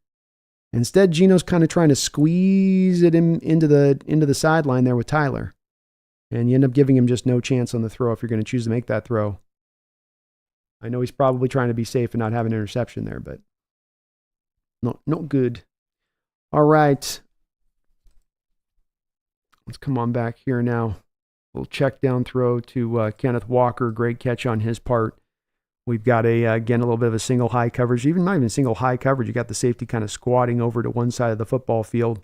Instead, Geno's kind of trying to squeeze it into the sideline there with Tyler. And you end up giving him just no chance on the throw if you're going to choose to make that throw. I know he's probably trying to be safe and not have an interception there, but no good. All right. Let's come on back here now. Little check down throw to Kenneth Walker. Great catch on his part. We've got again, a little bit of a single high coverage, even not even single high coverage. You got the safety kind of squatting over to one side of the football field.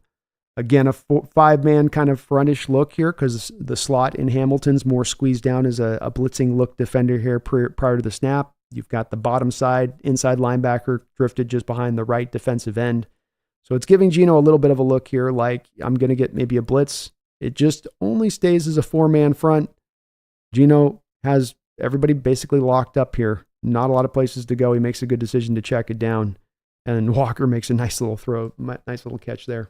Again, a 5-man kind of frontish look here because the slot in Hamilton's more squeezed down as a blitzing look defender here prior to the snap. You've got the bottom side inside linebacker drifted just behind the right defensive end. So it's giving Geno a little bit of a look here like I'm going to get maybe a blitz. It just only stays as a 4-man front. Geno has everybody basically locked up here. Not a lot of places to go. He makes a good decision to check it down. And Walker makes a nice little throw, nice little catch there.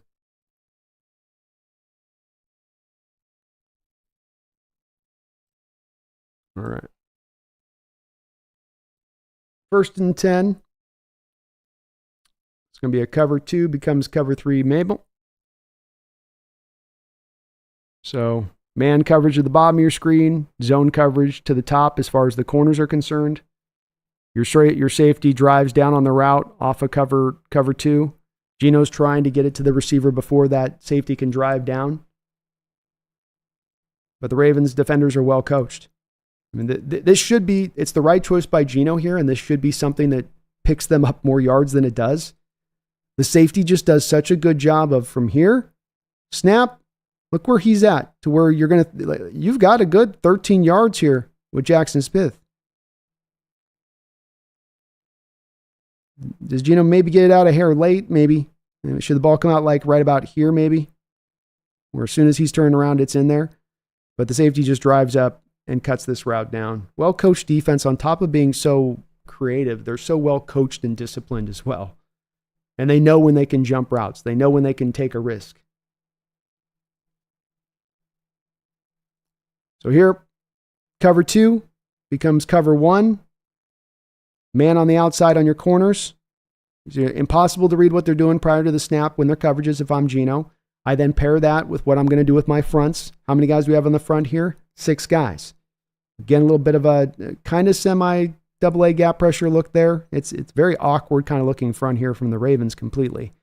All right. 1st and 10. It's going to be a cover 2, becomes cover 3 Mabel. So man coverage at the bottom of your screen, zone coverage to the top as far as the corners are concerned. Your safety drives down on the route off of cover 2. Geno's trying to get it to the receiver before that safety can drive down. But the Ravens defenders are well coached. I mean, this should be, it's the right choice by Geno here, and this should be something that picks them up more yards than it does. The safety just does such a good job of from here, snap, look where he's at, to where you've got a good 13 yards here with Jackson Smith. Does Geno maybe get it out a hair late? Maybe. Should the ball come out like right about here, maybe? Where as soon as he's turned around, it's in there. But the safety just drives up and cuts this route down. Well-coached defense on top of being so creative. They're so well-coached and disciplined as well. And they know when they can jump routes. They know when they can take a risk. So here, cover 2 becomes cover 1. Man on the outside on your corners. It's impossible to read what they're doing prior to the snap when their coverages if I'm Geno. I then pair that with what I'm going to do with my fronts. How many guys do we have on the front here? 6 guys. Again, a little bit of a kind of semi-double-A gap pressure look there. It's very awkward kind of looking front here from the Ravens completely.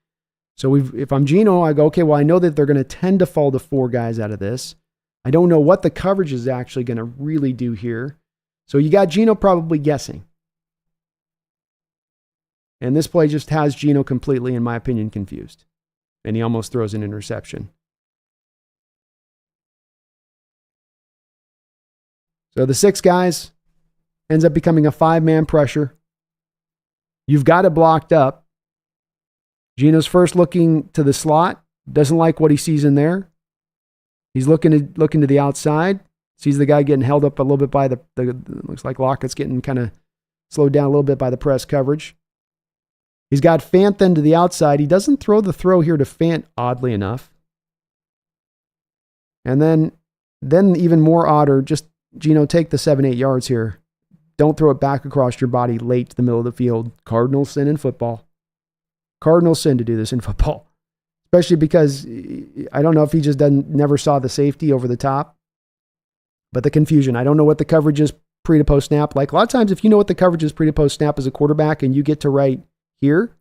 So if I'm Geno, I go, okay, well, I know that they're going to tend to fall to 4 guys out of this. I don't know what the coverage is actually going to really do here. So you got Geno probably guessing. And this play just has Geno completely, in my opinion, confused. And he almost throws an interception. So the 6 guys ends up becoming a 5-man pressure. You've got it blocked up. Geno's first looking to the slot. Doesn't like what he sees in there. He's looking to the outside. Sees the guy getting held up a little bit by the looks like Lockett's getting kind of slowed down a little bit by the press coverage. He's got Fant then to the outside. He doesn't throw the throw here to Fant, oddly enough. And then even more odder, just, Geno, take the 7-8 yards here. Don't throw it back across your body late to the middle of the field. Cardinal sin in football. Cardinal sin to do this in football. Especially because I don't know if he just never saw the safety over the top. But the confusion. I don't know what the coverage is pre to post snap. Like a lot of times, if you know what the coverage is pre to post snap as a quarterback and you get to right here,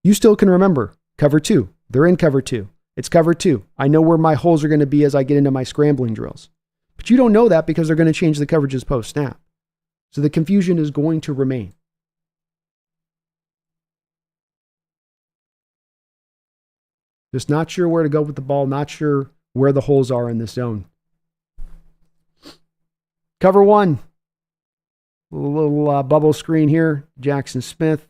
you still can remember cover 2. They're in cover 2. It's cover 2. I know where my holes are going to be as I get into my scrambling drills. But you don't know that because they're going to change the coverages post snap. So the confusion is going to remain. Just not sure where to go with the ball, not sure where the holes are in this zone. Cover 1. A little bubble screen here. Jackson Smith.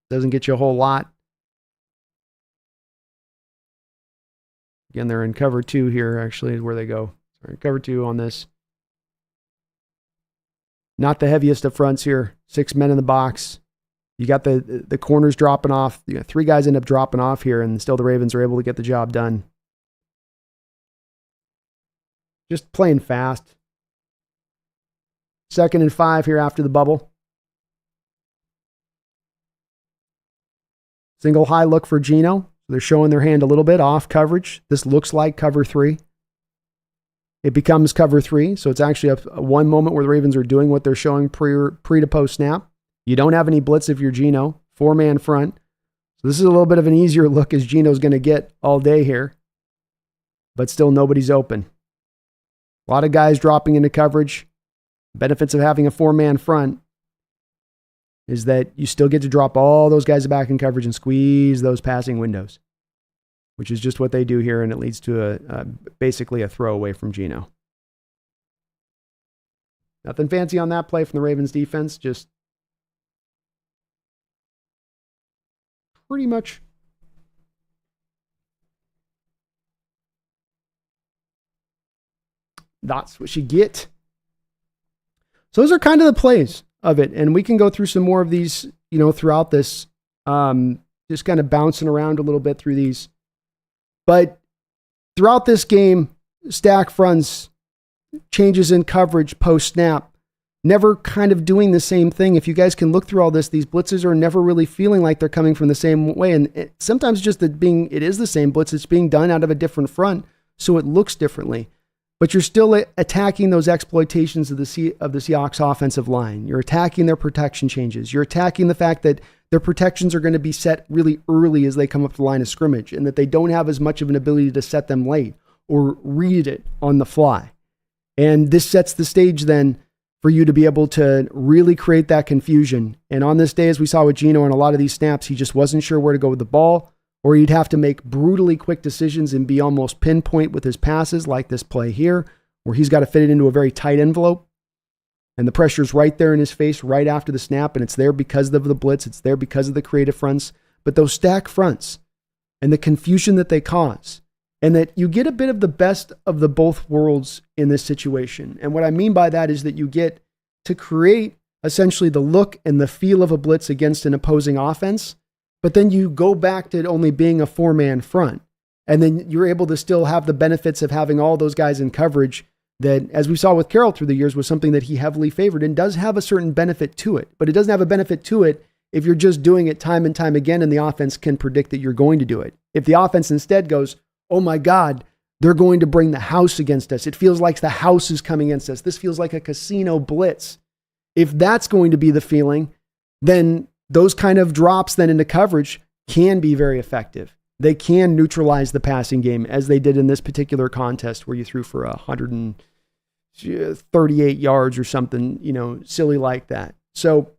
Doesn't get you a whole lot. Again, they're in cover 2 here, actually, is where they go. Sorry, cover 2 on this. Not the heaviest of fronts here. 6 men in the box. You got the corners dropping off. You got 3 guys end up dropping off here, and still the Ravens are able to get the job done. Just playing fast. 2nd and 5 here after the bubble. Single high look for Geno. They're showing their hand a little bit off coverage. This looks like cover 3. It becomes cover 3. So it's actually a one moment where the Ravens are doing what they're showing pre to post snap. You don't have any blitz if you're Geno. 4-man front. So So this is a little bit of an easier look as Geno's going to get all day here, but still nobody's open. A lot of guys dropping into coverage. Benefits of having a 4-man front is that you still get to drop all those guys back in coverage and squeeze those passing windows, which is just what they do here, and it leads to basically a throwaway from Geno. Nothing fancy on that play from the Ravens defense, just pretty much that's what you get. So those are kind of the plays of it, and we can go through some more of these, throughout this, just kind of bouncing around a little bit through these. But throughout this game, stack fronts, changes in coverage post-snap, never kind of doing the same thing. If you guys can look through all this, these blitzes are never really feeling like they're coming from the same way. And sometimes just it is the same blitz. It's being done out of a different front, so it looks differently. But you're still attacking those exploitations of the Seahawks offensive line. You're attacking their protection changes. You're attacking the fact that their protections are going to be set really early as they come up to the line of scrimmage, and that they don't have as much of an ability to set them late or read it on the fly. And this sets the stage then for you to be able to really create that confusion. And on this day, as we saw with Geno, on a lot of these snaps, he just wasn't sure where to go with the ball, or he'd have to make brutally quick decisions and be almost pinpoint with his passes, like this play here, where he's got to fit it into a very tight envelope. And the pressure's right there in his face right after the snap, and it's there because of the blitz. It's there because of the creative fronts. But those stack fronts and the confusion that they cause, and that you get a bit of the best of the both worlds in this situation. And what I mean by that is that you get to create essentially the look and the feel of a blitz against an opposing offense, but then you go back to it only being a 4-man front. And then you're able to still have the benefits of having all those guys in coverage that, as we saw with Carroll through the years, was something that he heavily favored and does have a certain benefit to it. But it doesn't have a benefit to it if you're just doing it time and time again and the offense can predict that you're going to do it. If the offense instead goes, oh my God, they're going to bring the house against us. It feels like the house is coming against us. This feels like a casino blitz. If that's going to be the feeling, then those kind of drops then into coverage can be very effective. They can neutralize the passing game, as they did in this particular contest where you threw for 138 yards or something, silly like that. So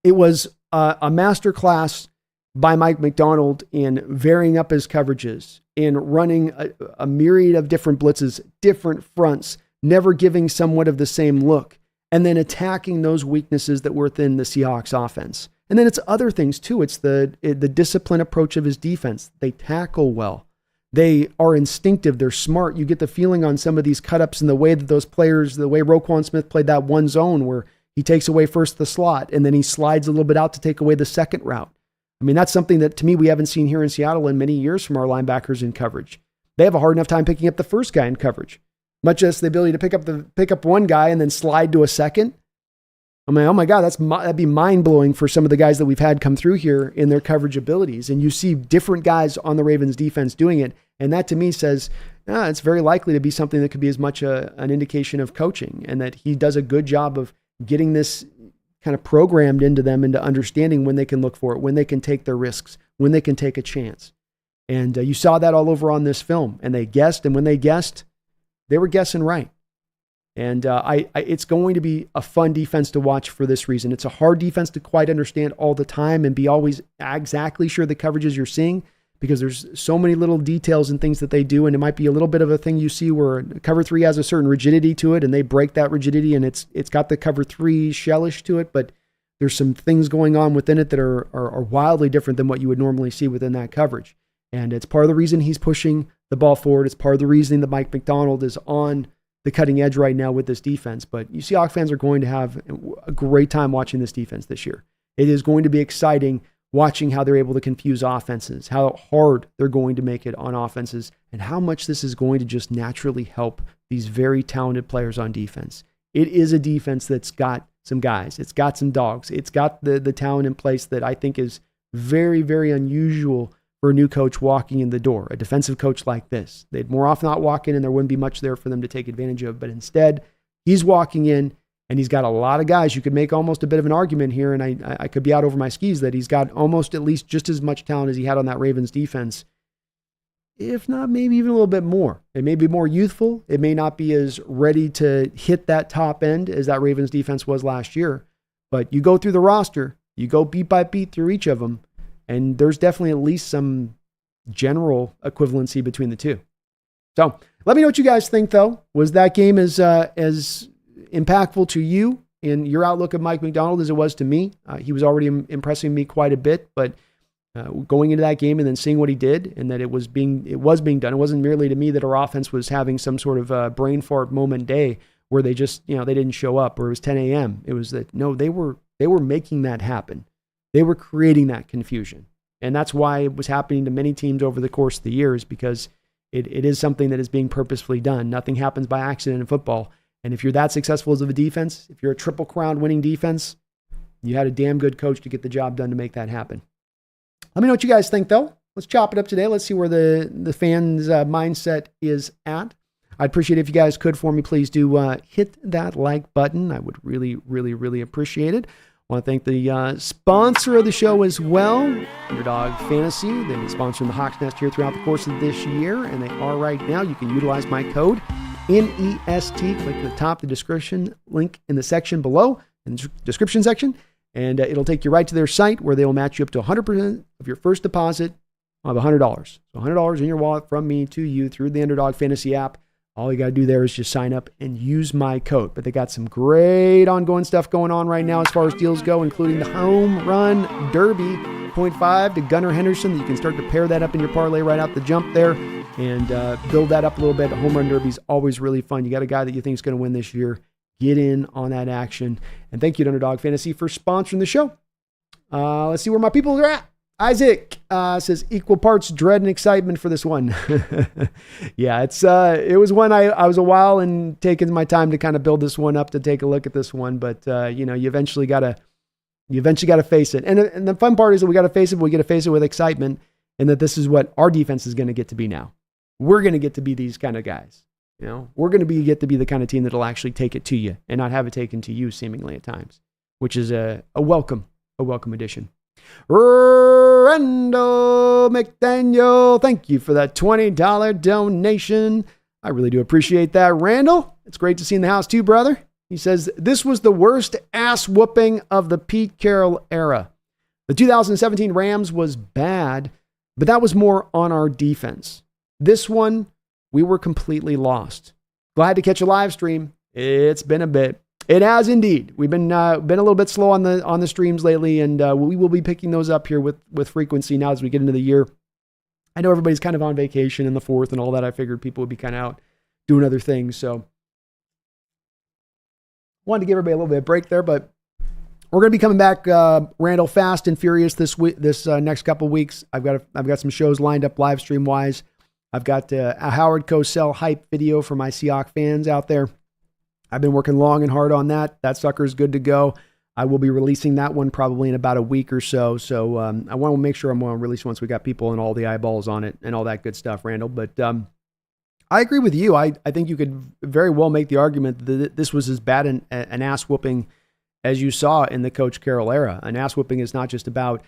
it was a masterclass by Mike Macdonald in varying up his coverages, in running a myriad of different blitzes, different fronts, never giving somewhat of the same look, and then attacking those weaknesses that were within the Seahawks offense. And then it's other things too. It's the disciplined approach of his defense. They tackle well. They are instinctive. They're smart. You get the feeling on some of these cut-ups and the way that those players, the way Roquan Smith played that one zone where he takes away first the slot and then he slides a little bit out to take away the second route. I mean, that's something that to me we haven't seen here in Seattle in many years from our linebackers in coverage. They have a hard enough time picking up the first guy in coverage, much as the ability to pick up one guy and then slide to a second. I mean, oh my God, that'd be mind-blowing for some of the guys that we've had come through here in their coverage abilities. And you see different guys on the Ravens defense doing it. And that to me says, it's very likely to be something that could be as much an indication of coaching, and that he does a good job of getting this kind of programmed into them, into understanding when they can look for it, when they can take their risks, when they can take a chance. And you saw that all over on this film. And they guessed, and when they guessed, they were guessing right. And it's going to be a fun defense to watch for this reason. It's a hard defense to quite understand all the time and be always exactly sure the coverages you're seeing, because there's so many little details and things that they do. And it might be a little bit of a thing you see where cover 3 has a certain rigidity to it and they break that rigidity and it's got the cover 3 shellish to it, but there's some things going on within it that are wildly different than what you would normally see within that coverage. And it's part of the reason he's pushing the ball forward. It's part of the reason that Mike Macdonald is on the cutting edge right now with this defense. But you Seahawks fans are going to have a great time watching this defense this year. It is going to be exciting watching how they're able to confuse offenses, how hard they're going to make it on offenses, and how much this is going to just naturally help these very talented players on defense. It is a defense that's got some guys. It's got some dogs. It's got the talent in place that I think is very, very unusual for a new coach walking in the door, a defensive coach like this. They'd more often not walk in and there wouldn't be much there for them to take advantage of. But instead, he's walking in And he's got a lot of guys. You could make almost a bit of an argument here, and I could be out over my skis, that he's got almost at least just as much talent as he had on that Ravens defense, if not maybe even a little bit more. It may be more youthful. It may not be as ready to hit that top end as that Ravens defense was last year. But you go through the roster, you go beat by beat through each of them, and there's definitely at least some general equivalency between the two. So let me know what you guys think, though. Was that game as impactful to you in your outlook of Mike Macdonald as it was to me? He was already impressing me quite a bit, but going into that game and then seeing what he did, and that it was being done. It wasn't merely to me that our offense was having some sort of brain fart moment day where they just, they didn't show up, or it was 10 a.m. It was that, no, they were making that happen. They were creating that confusion. And that's why it was happening to many teams over the course of the years, because it is something that is being purposefully done. Nothing happens by accident in football. And if you're that successful as a defense, if you're a Triple Crown winning defense, you had a damn good coach to get the job done to make that happen. Let me know what you guys think, though. Let's chop it up today. Let's see where the fans' mindset is at. I'd appreciate it if you guys could, for me, please do hit that like button. I would really, really, really appreciate it. I want to thank the sponsor of the show as well, Underdog Fantasy. They've been sponsoring the Hawks Nest here throughout the course of this year, and they are right now. You can utilize my code, NEST. Click at the top, the description link in the section below, in the description section, and it'll take you right to their site where they will match you up to 100% of your first deposit of $100. So $100 in your wallet from me to you through the Underdog Fantasy app. All you got to do there is just sign up and use my code. But they got some great ongoing stuff going on right now as far as deals go, including the Home Run Derby, 0.5 to Gunnar Henderson. That you can start to pair that up in your parlay right out the jump there and build that up a little bit. The Home Run Derby is always really fun. You got a guy that you think is going to win this year. Get in on that action. And thank you to Underdog Fantasy for sponsoring the show. Let's see where my people are at. Isaac says equal parts dread and excitement for this one. Yeah, it was one I was a while and taking my time to kind of build this one up to take a look at this one, but you eventually got to face it. And the fun part is that we got to face it, but we get to face it with excitement, and that this is what our defense is going to get to be now. We're going to get to be these kind of guys. We're going to get to be the kind of team that'll actually take it to you and not have it taken to you seemingly at times, which is a welcome addition. Randall McDaniel, thank you for that $20 donation. I really do appreciate that, Randall. It's great to see you in the house too, brother. He says, this was the worst ass whooping of the Pete Carroll era. The 2017 Rams was bad, but that was more on our defense. This one, we were completely lost. Glad to catch a live stream. It's been a bit. It has indeed. We've been a little bit slow on the streams lately, and we will be picking those up here with frequency now as we get into the year. I know everybody's kind of on vacation in the 4th and all that. I figured people would be kind of out doing other things, so wanted to give everybody a little bit of break there. But we're going to be coming back, Randall, fast and furious this next couple weeks. I've got some shows lined up live stream wise. I've got a Howard Cosell hype video for my Seahawks fans out there. I've been working long and hard on that. That sucker is good to go. I will be releasing that one probably in about a week or so. So I want to make sure I'm going to release once we got people and all the eyeballs on it and all that good stuff, Randall. But I agree with you. I think you could very well make the argument that this was as bad an ass whooping as you saw in the Coach Carroll era. An ass whooping is not just about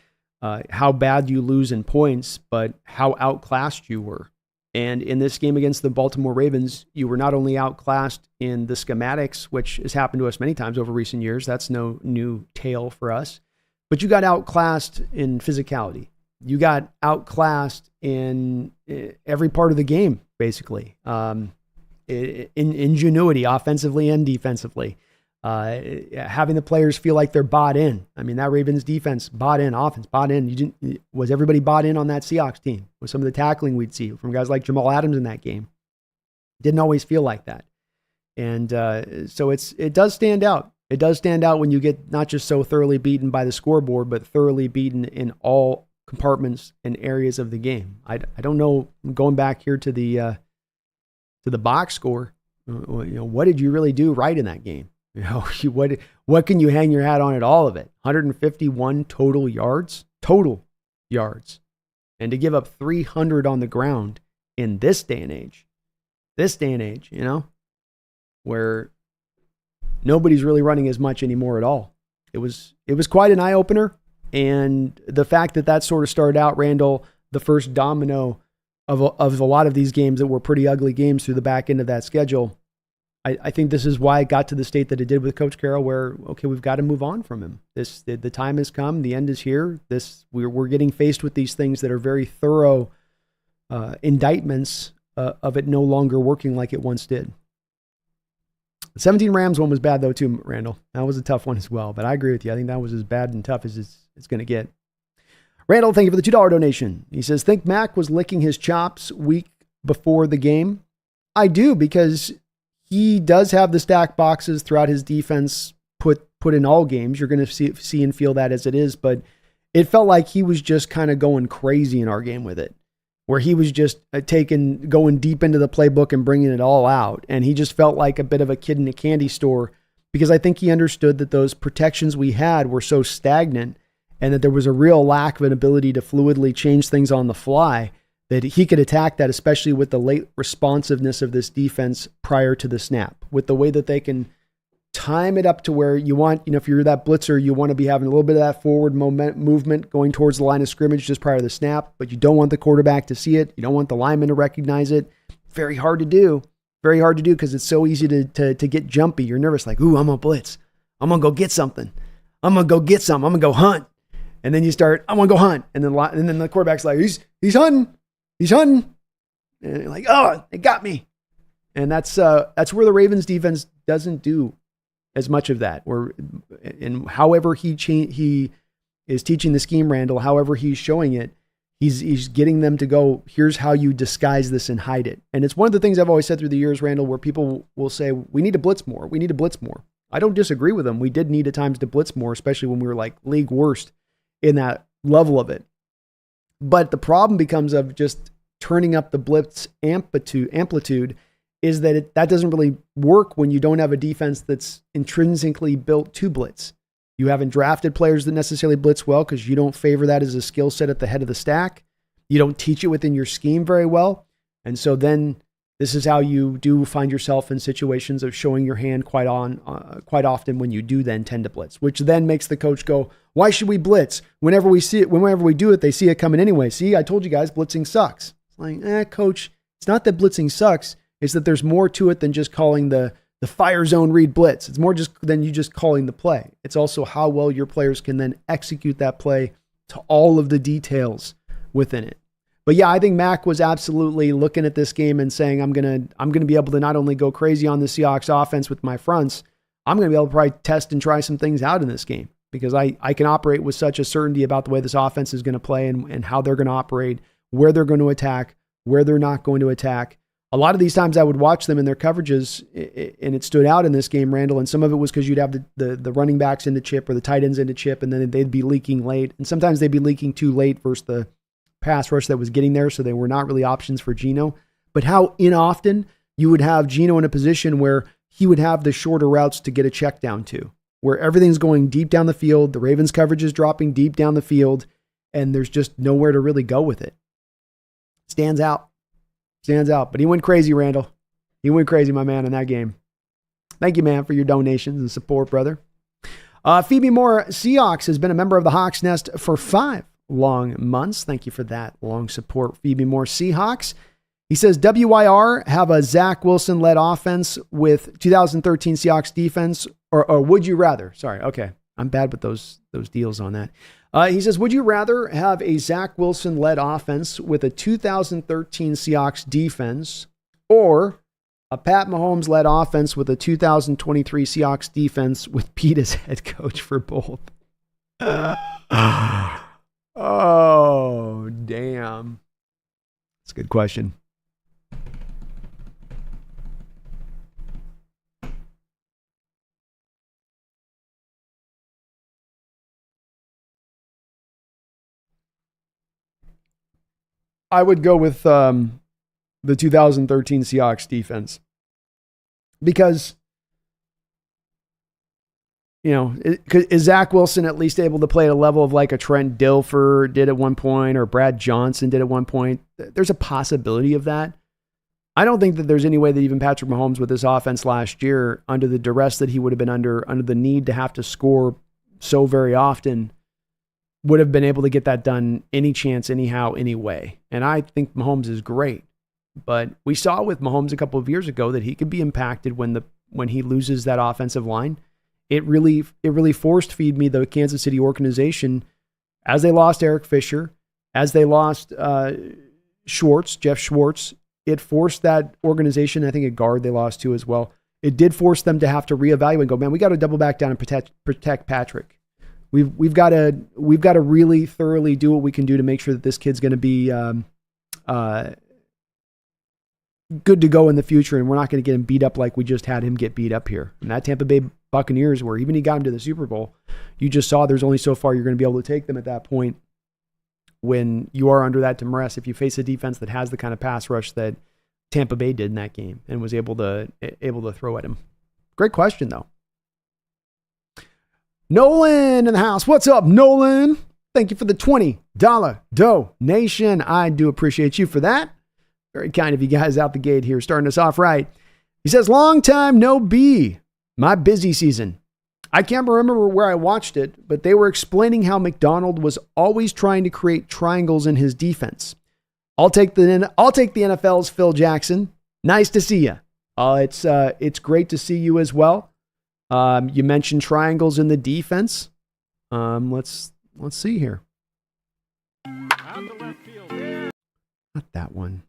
how bad you lose in points, but how outclassed you were. And in this game against the Baltimore Ravens, you were not only outclassed in the schematics, which has happened to us many times over recent years. That's no new tale for us. But you got outclassed in physicality. You got outclassed in every part of the game, basically. In ingenuity, offensively and defensively. Having the players feel like they're bought in. I mean, that Ravens defense bought in, offense bought in. Was everybody bought in on that Seahawks team? With some of the tackling we'd see from guys like Jamal Adams in that game? Didn't always feel like that. And so it does stand out. It does stand out when you get not just so thoroughly beaten by the scoreboard, but thoroughly beaten in all compartments and areas of the game. I don't know, going back here to the box score, what did you really do right in that game? What can you hang your hat on at all of it? 151 total yards, and to give up 300 on the ground in this day and age, where Nobody's really running as much anymore at all. It was quite an eye opener. And the fact that sort of started out, Randall, the first domino of a lot of these games that were pretty ugly games through the back end of that schedule. I think this is why it got to the state that it did with Coach Carroll, where, okay, we've got to move on from him. The time has come. The end is here. We're getting faced with these things that are very thorough indictments of it no longer working like it once did. The 17 Rams one was bad though too, Randall. That was a tough one as well, but I agree with you. I think that was as bad and tough as it's going to get. Randall, thank you for the $2 donation. He says, think Mac was licking his chops week before the game? I do, because he does have the stack boxes throughout his defense put in all games. You're going to see and feel that as it is, but it felt like he was just kind of going crazy in our game with it, where he was just going deep into the playbook and bringing it all out. And he just felt like a bit of a kid in a candy store, because I think he understood that those protections we had were so stagnant and that there was a real lack of an ability to fluidly change things on the fly, that he could attack that, especially with the late responsiveness of this defense prior to the snap, with the way that they can time it up to where you want, if you're that blitzer, you want to be having a little bit of that forward movement going towards the line of scrimmage just prior to the snap, but you don't want the quarterback to see it. You don't want the lineman to recognize it. Very hard to do. Very hard to do, because it's so easy to get jumpy. You're nervous, like, ooh, I'm going to blitz. I'm going to go get something. I'm going to go get something. I'm going to go hunt. And then you start, I want to go hunt. And then the quarterback's like, he's hunting. He's hunting. And you're like, oh, it got me. And that's where the Ravens defense doesn't do as much of that. And however he is teaching the scheme, Randall, however he's showing it, he's getting them to go, here's how you disguise this and hide it. And it's one of the things I've always said through the years, Randall, where people will say, we need to blitz more. We need to blitz more. I don't disagree with them. We did need at times to blitz more, especially when we were like league worst in that level of it. But the problem becomes of just turning up the blitz amplitude is that that doesn't really work when you don't have a defense that's intrinsically built to blitz. You haven't drafted players that necessarily blitz well, because you don't favor that as a skill set at the head of the stack. You don't teach it within your scheme very well. And so then this is how you do find yourself in situations of showing your hand quite often when you do then tend to blitz, which then makes the coach go, why should we blitz? Whenever we do it, they see it coming anyway. See, I told you guys, blitzing sucks. It's like, coach, it's not that blitzing sucks. It's that there's more to it than just calling the fire zone read blitz. It's more just than you just calling the play. It's also how well your players can then execute that play to all of the details within it. But yeah, I think Mac was absolutely looking at this game and saying, I'm gonna be able to not only go crazy on the Seahawks offense with my fronts, I'm gonna be able to probably test and try some things out in this game, because I can operate with such a certainty about the way this offense is going to play and how they're going to operate, where they're going to attack, where they're not going to attack. A lot of these times I would watch them in their coverages, and it stood out in this game, Randall, and some of it was because you'd have the running backs into chip or the tight ends into chip, and then they'd be leaking late. And sometimes they'd be leaking too late versus the pass rush that was getting there, so they were not really options for Geno. But how inoften you would have Geno in a position where he would have the shorter routes to get a check down to, where everything's going deep down the field, the Ravens coverage is dropping deep down the field, and there's just nowhere to really go with it. Stands out. But he went crazy, Randall. He went crazy, my man, in that game. Thank you, man, for your donations and support, brother. Phoebe Moore Seahawks has been a member of the Hawks Nest for 5 long months. Thank you for that long support, Phoebe Moore Seahawks. He says, WYR have a Zach Wilson-led offense with 2013 Seahawks defense, or would you rather? Sorry, okay. I'm bad with those deals on that. He says, would you rather have a Zach Wilson-led offense with a 2013 Seahawks defense, or a Pat Mahomes-led offense with a 2023 Seahawks defense with Pete as head coach for both? Oh, damn. That's a good question. I would go with the 2013 Seahawks defense, because, is Zach Wilson at least able to play at a level of like a Trent Dilfer did at one point, or Brad Johnson did at one point? There's a possibility of that. I don't think that there's any way that even Patrick Mahomes with this offense last year, under the duress that he would have been under the need to have to score so very often, would have been able to get that done any chance, anyhow, anyway. And I think Mahomes is great. But we saw with Mahomes a couple of years ago that he could be impacted when he loses that offensive line. It really forced feed me the Kansas City organization as they lost Eric Fisher, as they lost Jeff Schwartz. It forced that organization, I think a guard they lost to as well. It did force them to have to reevaluate and go, man, we got to double back down and protect Patrick. We've got to really thoroughly do what we can do to make sure that this kid's going to be good to go in the future, and we're not going to get him beat up like we just had him get beat up here. And that Tampa Bay Buccaneers, where even he got him to the Super Bowl, you just saw there's only so far you're going to be able to take them at that point when you are under that duress. If you face a defense that has the kind of pass rush that Tampa Bay did in that game and was able to throw at him. Great question, though. Nolan in the house. What's up, Nolan? Thank you for the $20 donation. I do appreciate you for that. Very kind of you guys out the gate here, starting us off right. He says, long time no be. My busy season. I can't remember where I watched it, but they were explaining how Macdonald was always trying to create triangles in his defense. I'll take the NFL's Phil Jackson. Nice to see you. It's great to see you as well. You mentioned triangles in the defense. Let's see here. Not that one.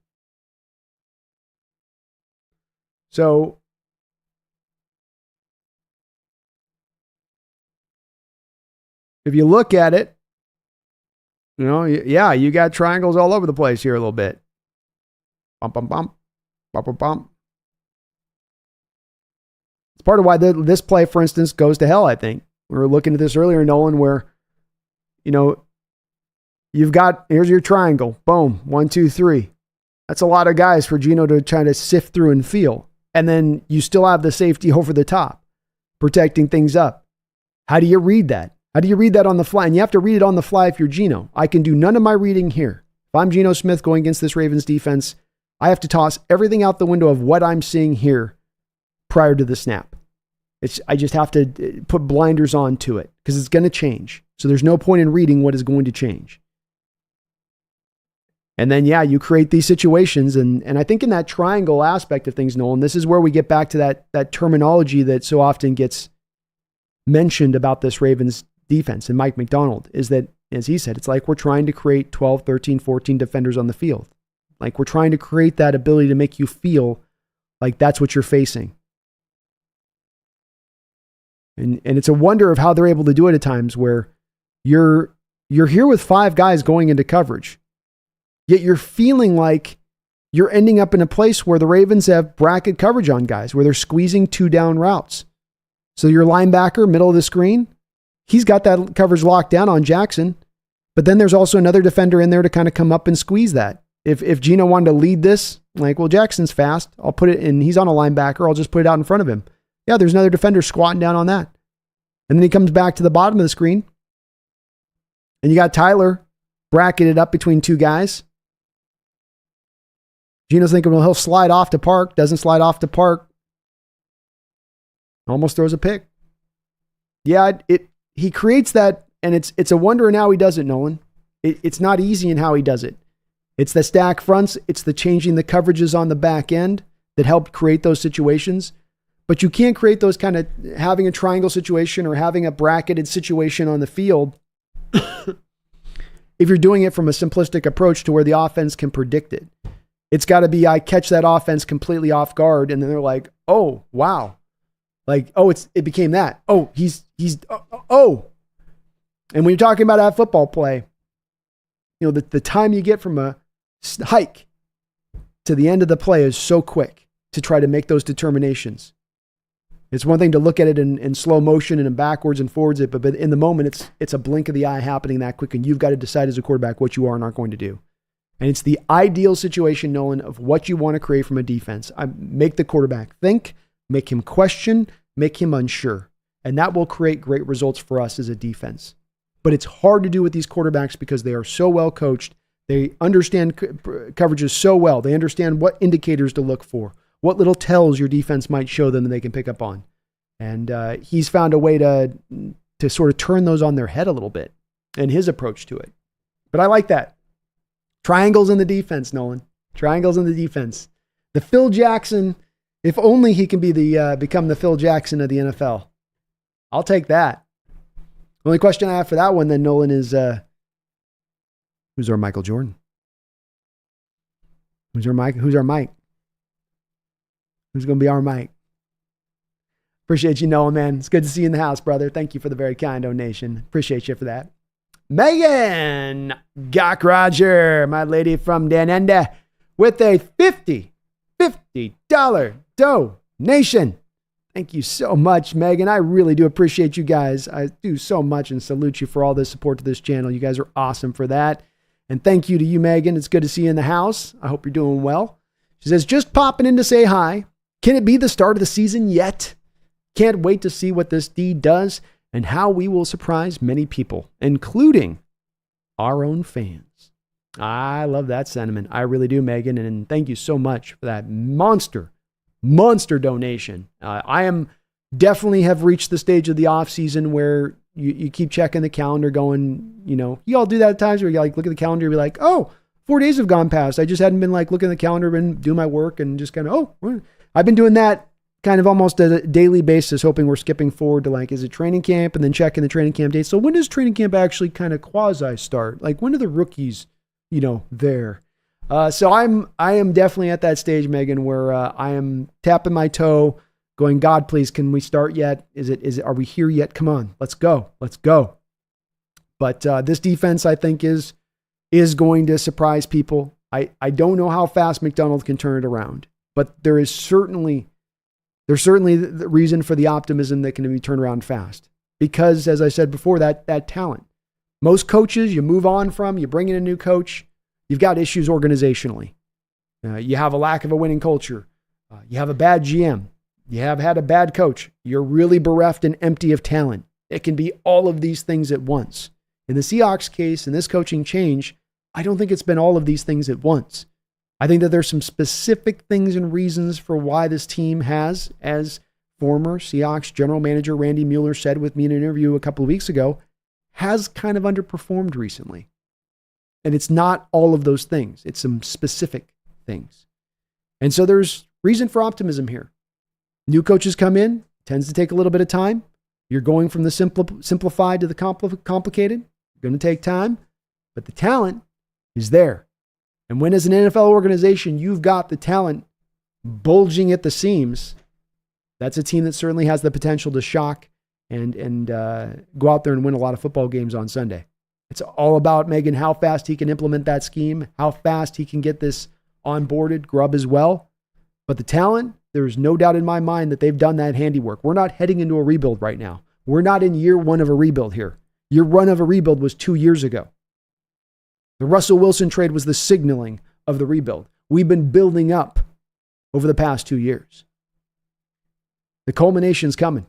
So if you look at it, yeah, you got triangles all over the place here a little bit. Bump, bump, bump, bump, bump, bump. It's part of why this play, for instance, goes to hell, I think. We were looking at this earlier, Nolan, where, here's your triangle. Boom. 1, 2, 3. That's a lot of guys for Geno to try to sift through and feel. And then you still have the safety over the top, protecting things up. How do you read that? How do you read that on the fly? And you have to read it on the fly if you're Geno. I can do none of my reading here. If I'm Geno Smith going against this Ravens defense, I have to toss everything out the window of what I'm seeing here prior to the snap. I just have to put blinders on to it because it's going to change. So there's no point in reading what is going to change. And then, yeah, you create these situations. And I think in that triangle aspect of things, Nolan, this is where we get back to that terminology that so often gets mentioned about this Ravens defense and Mike Macdonald, is that, as he said, it's like we're trying to create 12, 13, 14 defenders on the field. Like we're trying to create that ability to make you feel like that's what you're facing. And it's a wonder of how they're able to do it at times where you're here with 5 guys going into coverage, yet you're feeling like you're ending up in a place where the Ravens have bracket coverage on guys, where they're squeezing 2 down routes. So your linebacker, middle of the screen, he's got that coverage locked down on Jackson, but then there's also another defender in there to kind of come up and squeeze that. If Geno wanted to lead this, like, well, Jackson's fast, I'll put it in, he's on a linebacker, I'll just put it out in front of him. Yeah, there's another defender squatting down on that. And then he comes back to the bottom of the screen, and you got Tyler bracketed up between 2 guys. Geno's thinking, well, he'll slide off to Park, doesn't slide off to Park. Almost throws a pick. Yeah, he creates that, and it's a wonder in how he does it, Nolan. It's not easy in how he does it. It's the stack fronts, it's the changing the coverages on the back end that help create those situations. But you can't create those kind of having a triangle situation or having a bracketed situation on the field if you're doing it from a simplistic approach to where the offense can predict it. It's got to be, I catch that offense completely off guard, and then they're like, oh, wow. Like, oh, it became that. Oh, oh. And when you're talking about that football play, the time you get from a hike to the end of the play is so quick to try to make those determinations. It's one thing to look at it in slow motion and in backwards and forwards it, but in the moment, it's a blink of the eye happening that quick, and you've got to decide as a quarterback what you are and aren't going to do. And it's the ideal situation, Nolan, of what you want to create from a defense. Make the quarterback think, make him question, make him unsure. And that will create great results for us as a defense. But it's hard to do with these quarterbacks because they are so well coached. They understand coverages so well. They understand what indicators to look for, what little tells your defense might show them that they can pick up on. And he's found a way to sort of turn those on their head a little bit in his approach to it. But I like that. Triangles in the defense, Nolan. Triangles in the defense. The Phil Jackson, if only he can be become the Phil Jackson of the NFL. I'll take that. The only question I have for that one then, Nolan, is who's our Michael Jordan? Who's our Mike? Who's our Mike? Who's going to be our Mike? Appreciate you, Nolan, man. It's good to see you in the house, brother. Thank you for the very kind donation. Appreciate you for that. Megan Gockroger, my lady from Danenda, with a $50 donation. Thank you so much, Megan. I really do appreciate you guys. I do so much and salute you for all the support to this channel. You guys are awesome for that. And thank you to you, Megan. It's good to see you in the house. I hope you're doing well. She says, just popping in to say hi. Can it be the start of the season yet? Can't wait to see what this D does and how we will surprise many people, including our own fans. I love that sentiment. I really do, Megan. And thank you so much for that monster donation. I am definitely have reached the stage of the off season where you keep checking the calendar going, you all do that at times where you like look at the calendar and be like, oh, 4 days have gone past. I just hadn't been like looking at the calendar, been doing my work and just kind of, I've been doing that kind of almost at a daily basis, hoping we're skipping forward to like, is it training camp, and then checking the training camp dates. So when does training camp actually kind of quasi start? Like when are the rookies, there? So I am definitely at that stage, Megan, where I am tapping my toe, going, God, please, can we start yet? Are we here yet? Come on, let's go. But this defense, I think, is going to surprise people. I don't know how fast Macdonald can turn it around, but there's certainly the reason for the optimism that can be turned around fast. Because, as I said before, that talent. Most coaches you move on from, you bring in a new coach, you've got issues organizationally. You have a lack of a winning culture. You have a bad GM. You have had a bad coach. You're really bereft and empty of talent. It can be all of these things at once. In the Seahawks case, in this coaching change, I don't think it's been all of these things at once. I think that there's some specific things and reasons for why this team has, as former Seahawks general manager Randy Mueller said with me in an interview a couple of weeks ago, has kind of underperformed recently. And it's not all of those things. It's some specific things. And so there's reason for optimism here. New coaches come in, tends to take a little bit of time. You're going from the simplified to the complicated. Going to take time, but the talent is there. And when as an NFL organization, you've got the talent bulging at the seams, that's a team that certainly has the potential to shock and go out there and win a lot of football games on Sunday. It's all about, Megan, how fast he can implement that scheme, how fast he can get this onboarded, Grubb as well. But the talent, there is no doubt in my mind that they've done that handiwork. We're not heading into a rebuild right now. We're not in year one of a rebuild here. Year one of a rebuild was 2 years ago. The Russell Wilson trade was the signaling of the rebuild. We've been building up over the past 2 years. The culmination's coming,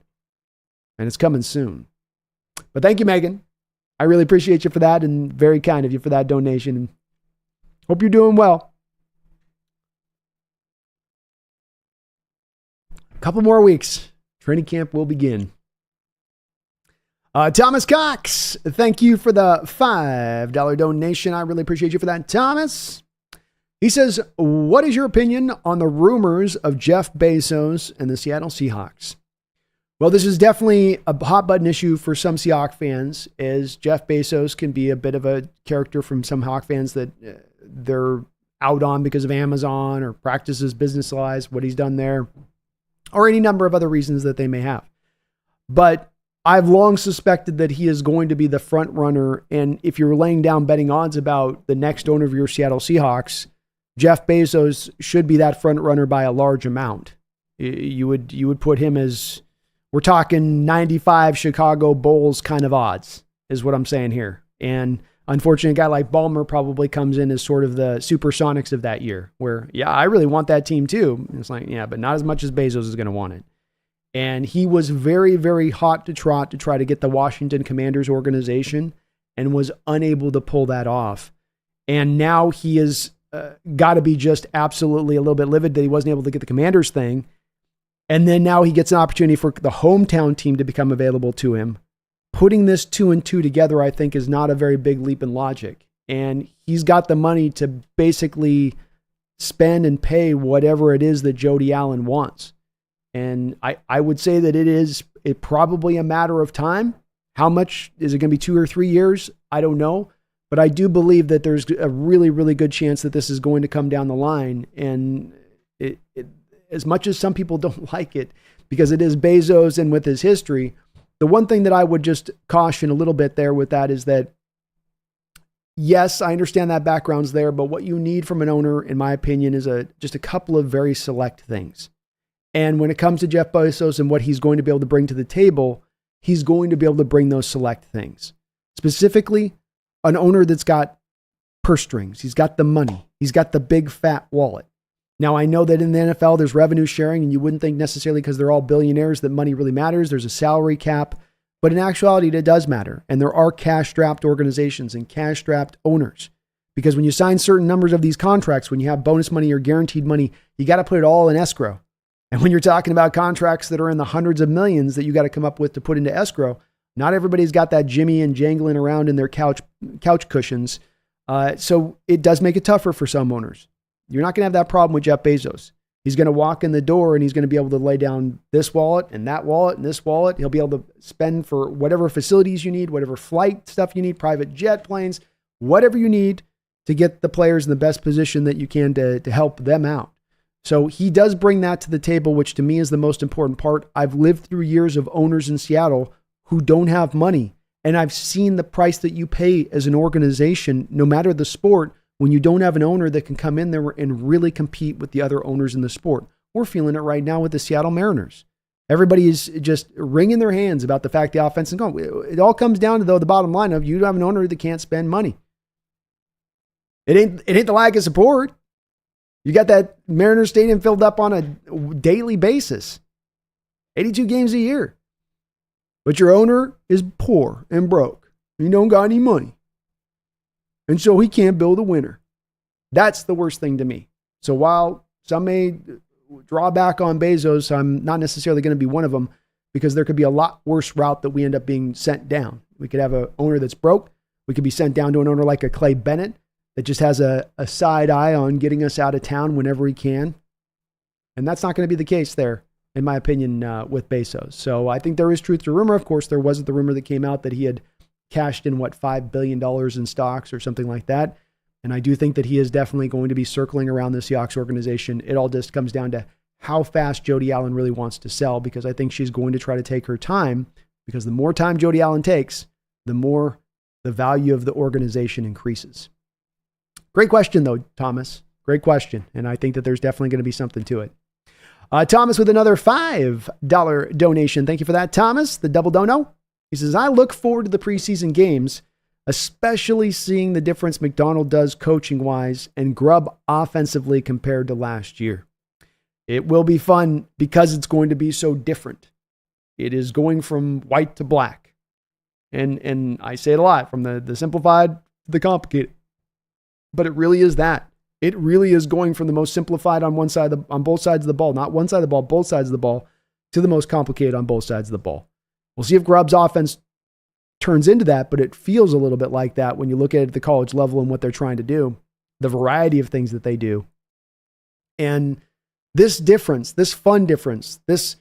and it's coming soon. But thank you, Megan. I really appreciate you for that, and very kind of you for that donation. Hope you're doing well. A couple more weeks. Training camp will begin. Thomas Cox, thank you for the $5 donation. I really appreciate you for that, Thomas. He says, what is your opinion on the rumors of Jeff Bezos and the Seattle Seahawks? Well, this is definitely a hot button issue for some Seahawks fans, as Jeff Bezos can be a bit of a character from some Hawk fans that they're out on because of Amazon or practices business-wise, what he's done there, or any number of other reasons that they may have. But I've long suspected that he is going to be the front runner. And if you're laying down betting odds about the next owner of your Seattle Seahawks, Jeff Bezos should be that front runner by a large amount. You would put him as, we're talking 95 Chicago Bulls kind of odds is what I'm saying here. And unfortunately, a guy like Ballmer probably comes in as sort of the Supersonics of that year where, yeah, I really want that team too. And it's like, yeah, but not as much as Bezos is going to want it. And he was very, very hot to trot to try to get the Washington Commanders organization and was unable to pull that off. And now he is got to be just absolutely a little bit livid that he wasn't able to get the Commanders thing. And then now he gets an opportunity for the hometown team to become available to him. Putting this 2 and 2 together, I think, is not a very big leap in logic. And he's got the money to basically spend and pay whatever it is that Jody Allen wants. And I would say that it probably a matter of time. How much is it going to be, 2 or 3 years? I don't know. But I do believe that there's a really, really good chance that this is going to come down the line. And as much as some people don't like it, because it is Bezos and with his history, the one thing that I would just caution a little bit there with that is that, yes, I understand that background's there, but what you need from an owner, in my opinion, is just a couple of very select things. And when it comes to Jeff Bezos and what he's going to be able to bring to the table, he's going to be able to bring those select things. Specifically, an owner that's got purse strings. He's got the money. He's got the big fat wallet. Now, I know that in the NFL, there's revenue sharing, and you wouldn't think necessarily because they're all billionaires that money really matters. There's a salary cap, but in actuality, it does matter. And there are cash-strapped organizations and cash-strapped owners. Because when you sign certain numbers of these contracts, when you have bonus money or guaranteed money, you got to put it all in escrow. And when you're talking about contracts that are in the hundreds of millions that you got to come up with to put into escrow, not everybody's got that Jimmy and jangling around in their couch cushions. So it does make it tougher for some owners. You're not going to have that problem with Jeff Bezos. He's going to walk in the door and he's going to be able to lay down this wallet and that wallet and this wallet. He'll be able to spend for whatever facilities you need, whatever flight stuff you need, private jet planes, whatever you need to get the players in the best position that you can to help them out. So he does bring that to the table, which to me is the most important part. I've lived through years of owners in Seattle who don't have money. And I've seen the price that you pay as an organization, no matter the sport, when you don't have an owner that can come in there and really compete with the other owners in the sport. We're feeling it right now with the Seattle Mariners. Everybody is just wringing their hands about the fact the offense is going. It all comes down to, though, the bottom line of you have an owner that can't spend money. It ain't the lack of support. You got that Mariners Stadium filled up on a daily basis, 82 games a year. But your owner is poor and broke. He don't got any money. And so he can't build a winner. That's the worst thing to me. So while some may draw back on Bezos, I'm not necessarily going to be one of them, because there could be a lot worse route that we end up being sent down. We could have an owner that's broke. We could be sent down to an owner like a Clay Bennett that just has a side eye on getting us out of town whenever he can. And that's not going to be the case there, in my opinion, with Bezos. So I think there is truth to rumor. Of course, there wasn't the rumor that came out that he had cashed in, $5 billion in stocks or something like that. And I do think that he is definitely going to be circling around the Seahawks organization. It all just comes down to how fast Jody Allen really wants to sell, because I think she's going to try to take her time, because the more time Jody Allen takes, the more the value of the organization increases. Great question, though, Thomas. Great question. And I think that there's definitely going to be something to it. Thomas with another $5 donation. Thank you for that, Thomas. The double dono. He says, I look forward to the preseason games, especially seeing the difference Macdonald does coaching-wise and Grubb offensively compared to last year. It will be fun because it's going to be so different. It is going from white to black. And I say it a lot, from the simplified to the complicated. But it really is that. It really is going from the most simplified on both sides of the ball, not one side of the ball, both sides of the ball, to the most complicated on both sides of the ball. We'll see if Grubb's offense turns into that, but it feels a little bit like that when you look at it at the college level and what they're trying to do, the variety of things that they do. And this difference, this fun difference, this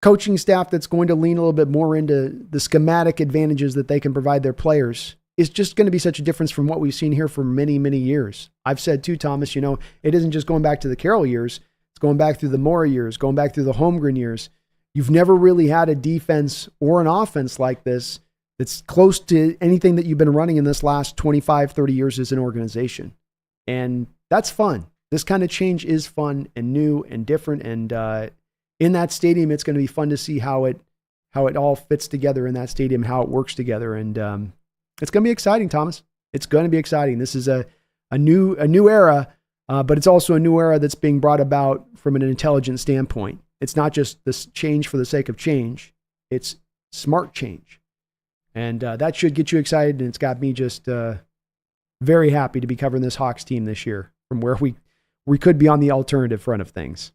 coaching staff that's going to lean a little bit more into the schematic advantages that they can provide their players is just going to be such a difference from what we've seen here for many, many years. I've said too, Thomas, it isn't just going back to the Carroll years. It's going back through the Mora years, going back through the Holmgren years. You've never really had a defense or an offense like this that's close to anything that you've been running in this last 25, 30 years as an organization. And that's fun. This kind of change is fun and new and different. And in that stadium, it's going to be fun to see how it all fits together in that stadium, how it works together. And it's going to be exciting, Thomas. It's going to be exciting. This is a new era, but it's also a new era that's being brought about from an intelligent standpoint. It's not just this change for the sake of change. It's smart change. And that should get you excited. And it's got me just very happy to be covering this Hawks team this year from where we could be on the alternative front of things.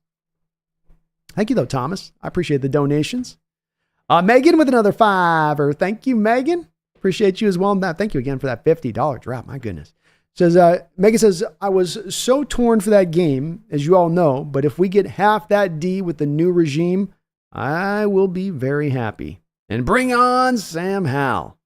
Thank you, though, Thomas. I appreciate the donations. Megan with another $5. Thank you, Megan. Appreciate you as well. Thank you again for that $50 drop. My goodness. Megan says, I was so torn for that game, as you all know, but if we get half that D with the new regime, I will be very happy. And bring on Sam Howell.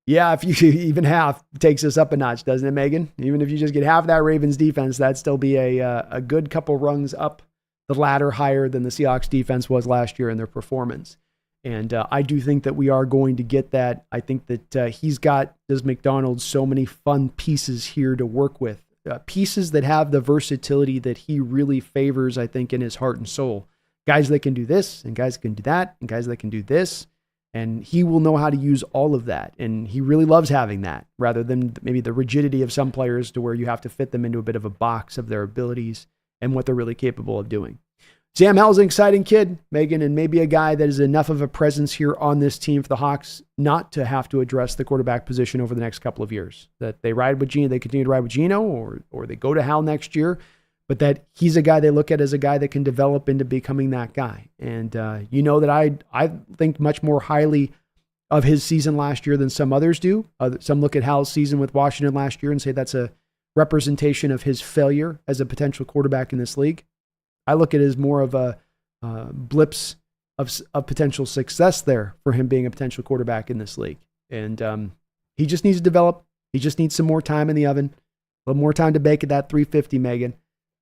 Yeah, if you even half takes us up a notch, doesn't it, Megan? Even if you just get half that Ravens defense, that'd still be a good couple rungs up the ladder higher than the Seahawks defense was last year in their performance. And I do think that we are going to get that. I think that he's got, does Macdonald, so many fun pieces here to work with. Pieces that have the versatility that he really favors, I think, in his heart and soul. Guys that can do this, and guys that can do that, and guys that can do this. And he will know how to use all of that. And he really loves having that, rather than maybe the rigidity of some players to where you have to fit them into a bit of a box of their abilities and what they're really capable of doing. Sam Howell's an exciting kid, Megan, and maybe a guy that is enough of a presence here on this team for the Hawks not to have to address the quarterback position over the next couple of years. That they ride with Gino, they continue to ride with Gino, or they go to Hal next year, but that he's a guy they look at as a guy that can develop into becoming that guy. And you know that I think much more highly of his season last year than some others do. Some look at Hal's season with Washington last year and say that's a representation of his failure as a potential quarterback in this league. I look at it as more of a blips of potential success there for him being a potential quarterback in this league. And he just needs to develop. He just needs some more time in the oven, a little more time to bake at that 350, Megan.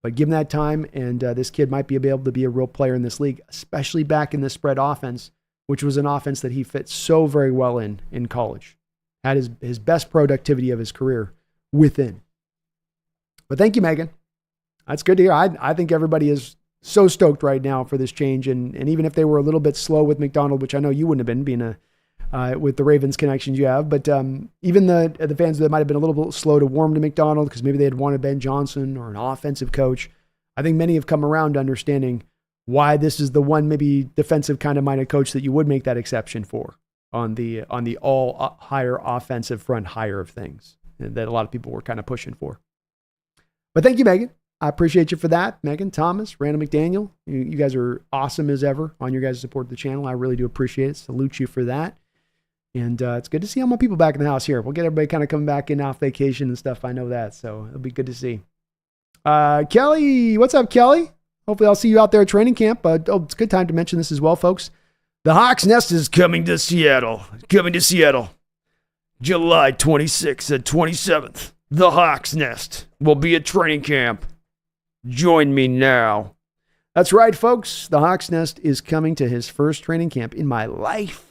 But give him that time, and this kid might be able to be a real player in this league, especially back in the spread offense, which was an offense that he fit so very well in college. Had his best productivity of his career within. But thank you, Megan. That's good to hear. I think everybody is so stoked right now for this change. And even if they were a little bit slow with Macdonald, which I know you wouldn't have been, being with the Ravens connections you have, but even the fans that might have been a little bit slow to warm to Macdonald because maybe they had wanted Ben Johnson or an offensive coach, I think many have come around to understanding why this is the one maybe defensive kind of minded coach that you would make that exception for on the all higher offensive front hire of things that a lot of people were kind of pushing for. But thank you, Megan. I appreciate you for that. Megan, Thomas, Randall McDaniel, you guys are awesome as ever on your guys' support of the channel. I really do appreciate it. Salute you for that. And it's good to see all my people back in the house here. We'll get everybody kind of coming back in off vacation and stuff. I know that. So it'll be good to see. Kelly, what's up, Kelly? Hopefully I'll see you out there at training camp. It's a good time to mention this as well, folks. The Hawks Nest is coming to Seattle. July 26th and 27th. The Hawks Nest will be at training camp. Join me now. That's right, folks. The Hawks Nest is coming to his first training camp in my life.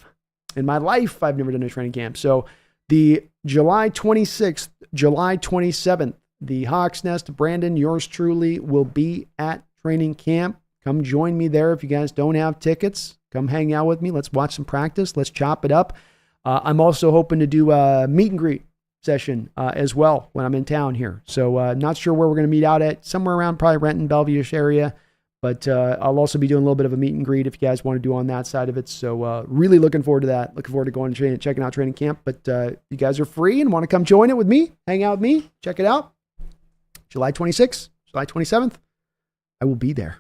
I've never done a training camp. So the July 26th, July 27th, the Hawks Nest, Brandon, yours truly, will be at training camp. Come join me there if you guys don't have tickets. Come hang out with me. Let's watch some practice. Let's chop it up. I'm also hoping to do a meet and greet session as well when I'm in town here. So not sure where we're going to meet out at, somewhere around probably Renton, Bellevue-ish area. But I'll also be doing a little bit of a meet and greet if you guys want to do on that side of it. So really looking forward to that. Looking forward to going and checking out training camp. But if you guys are free and want to come join it with me, hang out with me, check it out. July 26th, July 27th, I will be there.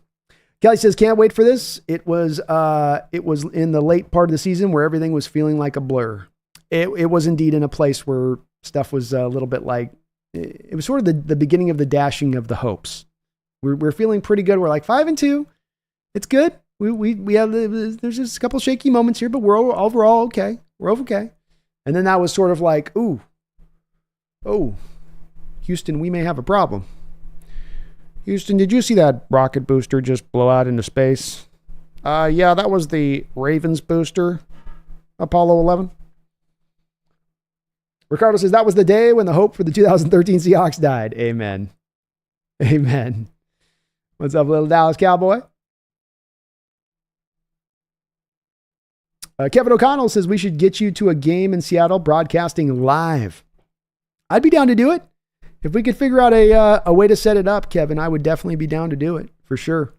Kelly says, can't wait for this. It was in the late part of the season where everything was feeling like a blur. It was indeed in a place where stuff was a little bit like, it was sort of the beginning of the dashing of the hopes. We're feeling pretty good. We're like 5-2. It's good. We have, there's just a couple shaky moments here, but we're overall okay. We're okay. And then that was sort of like, oh, Houston, we may have a problem. Houston, did you see that rocket booster just blow out into space? Yeah, that was the Ravens booster, Apollo 11. Ricardo says, that was the day when the hope for the 2013 Seahawks died. Amen. Amen. What's up, little Dallas Cowboy? Kevin O'Connell says, we should get you to a game in Seattle broadcasting live. I'd be down to do it. If we could figure out a way to set it up, Kevin, I would definitely be down to do it for sure.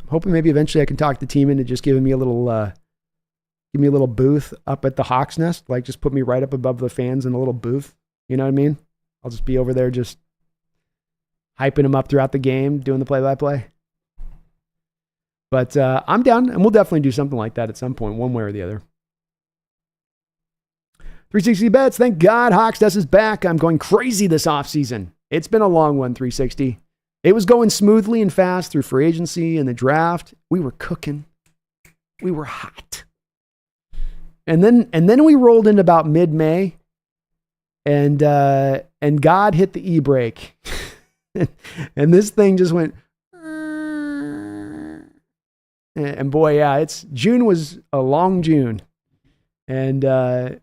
I'm hoping maybe eventually I can talk the team into just giving me a little, give me a little booth up at the Hawks Nest. Like just put me right up above the fans in a little booth. You know what I mean? I'll just be over there just hyping them up throughout the game, doing the play-by-play. But I'm down, and we'll definitely do something like that at some point, one way or the other. 360 Bets, thank God HawksNest is back. I'm going crazy this offseason. It's been a long one, 360. It was going smoothly and fast through free agency and the draft. We were cooking. We were hot. And then we rolled into about mid-May, and God hit the e-brake. And this thing just went, and boy, yeah, June was a long June. And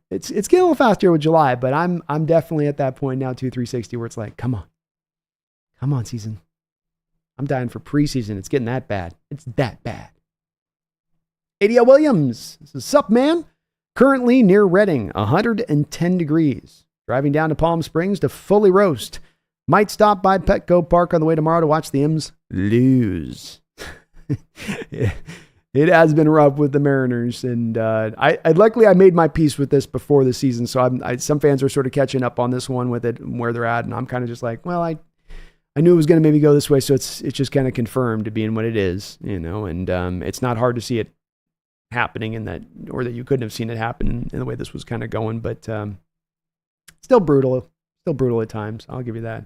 it's getting a little faster with July, but I'm definitely at that point now, 360, where it's like, come on, season. I'm dying for preseason. It's getting that bad. It's that bad. ADL Williams, this is sup, man. Currently near Reading, 110 degrees. Driving down to Palm Springs to fully roast. Might stop by Petco Park on the way tomorrow to watch the M's lose. It has been rough with the Mariners, and luckily I made my peace with this before the season, so some fans are sort of catching up on this one with it and where they're at, and I'm kind of just like, well, I knew it was going to maybe go this way, so it's just kind of confirmed to being what it is, and it's not hard to see it happening in that, or that you couldn't have seen it happen in the way this was kind of going, but still brutal at times. I'll give you that.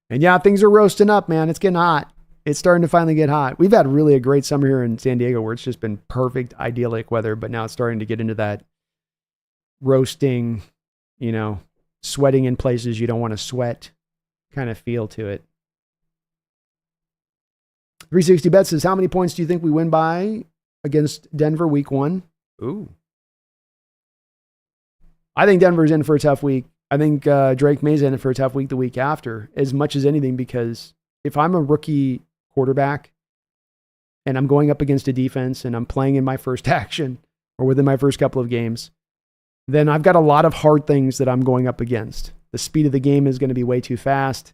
And yeah, things are roasting up, man. It's getting hot. It's starting to finally get hot. We've had really a great summer here in San Diego where it's just been perfect, idyllic weather, but now it's starting to get into that roasting, sweating in places you don't want to sweat kind of feel to it. 360 Bet says, how many points do you think we win by against Denver week 1? Ooh. I think Denver's in for a tough week. I think Drake May's in for a tough week the week after, as much as anything, because if I'm a rookie quarterback and I'm going up against a defense and I'm playing in my first action or within my first couple of games, then I've got a lot of hard things that I'm going up against. The speed of the game is going to be way too fast.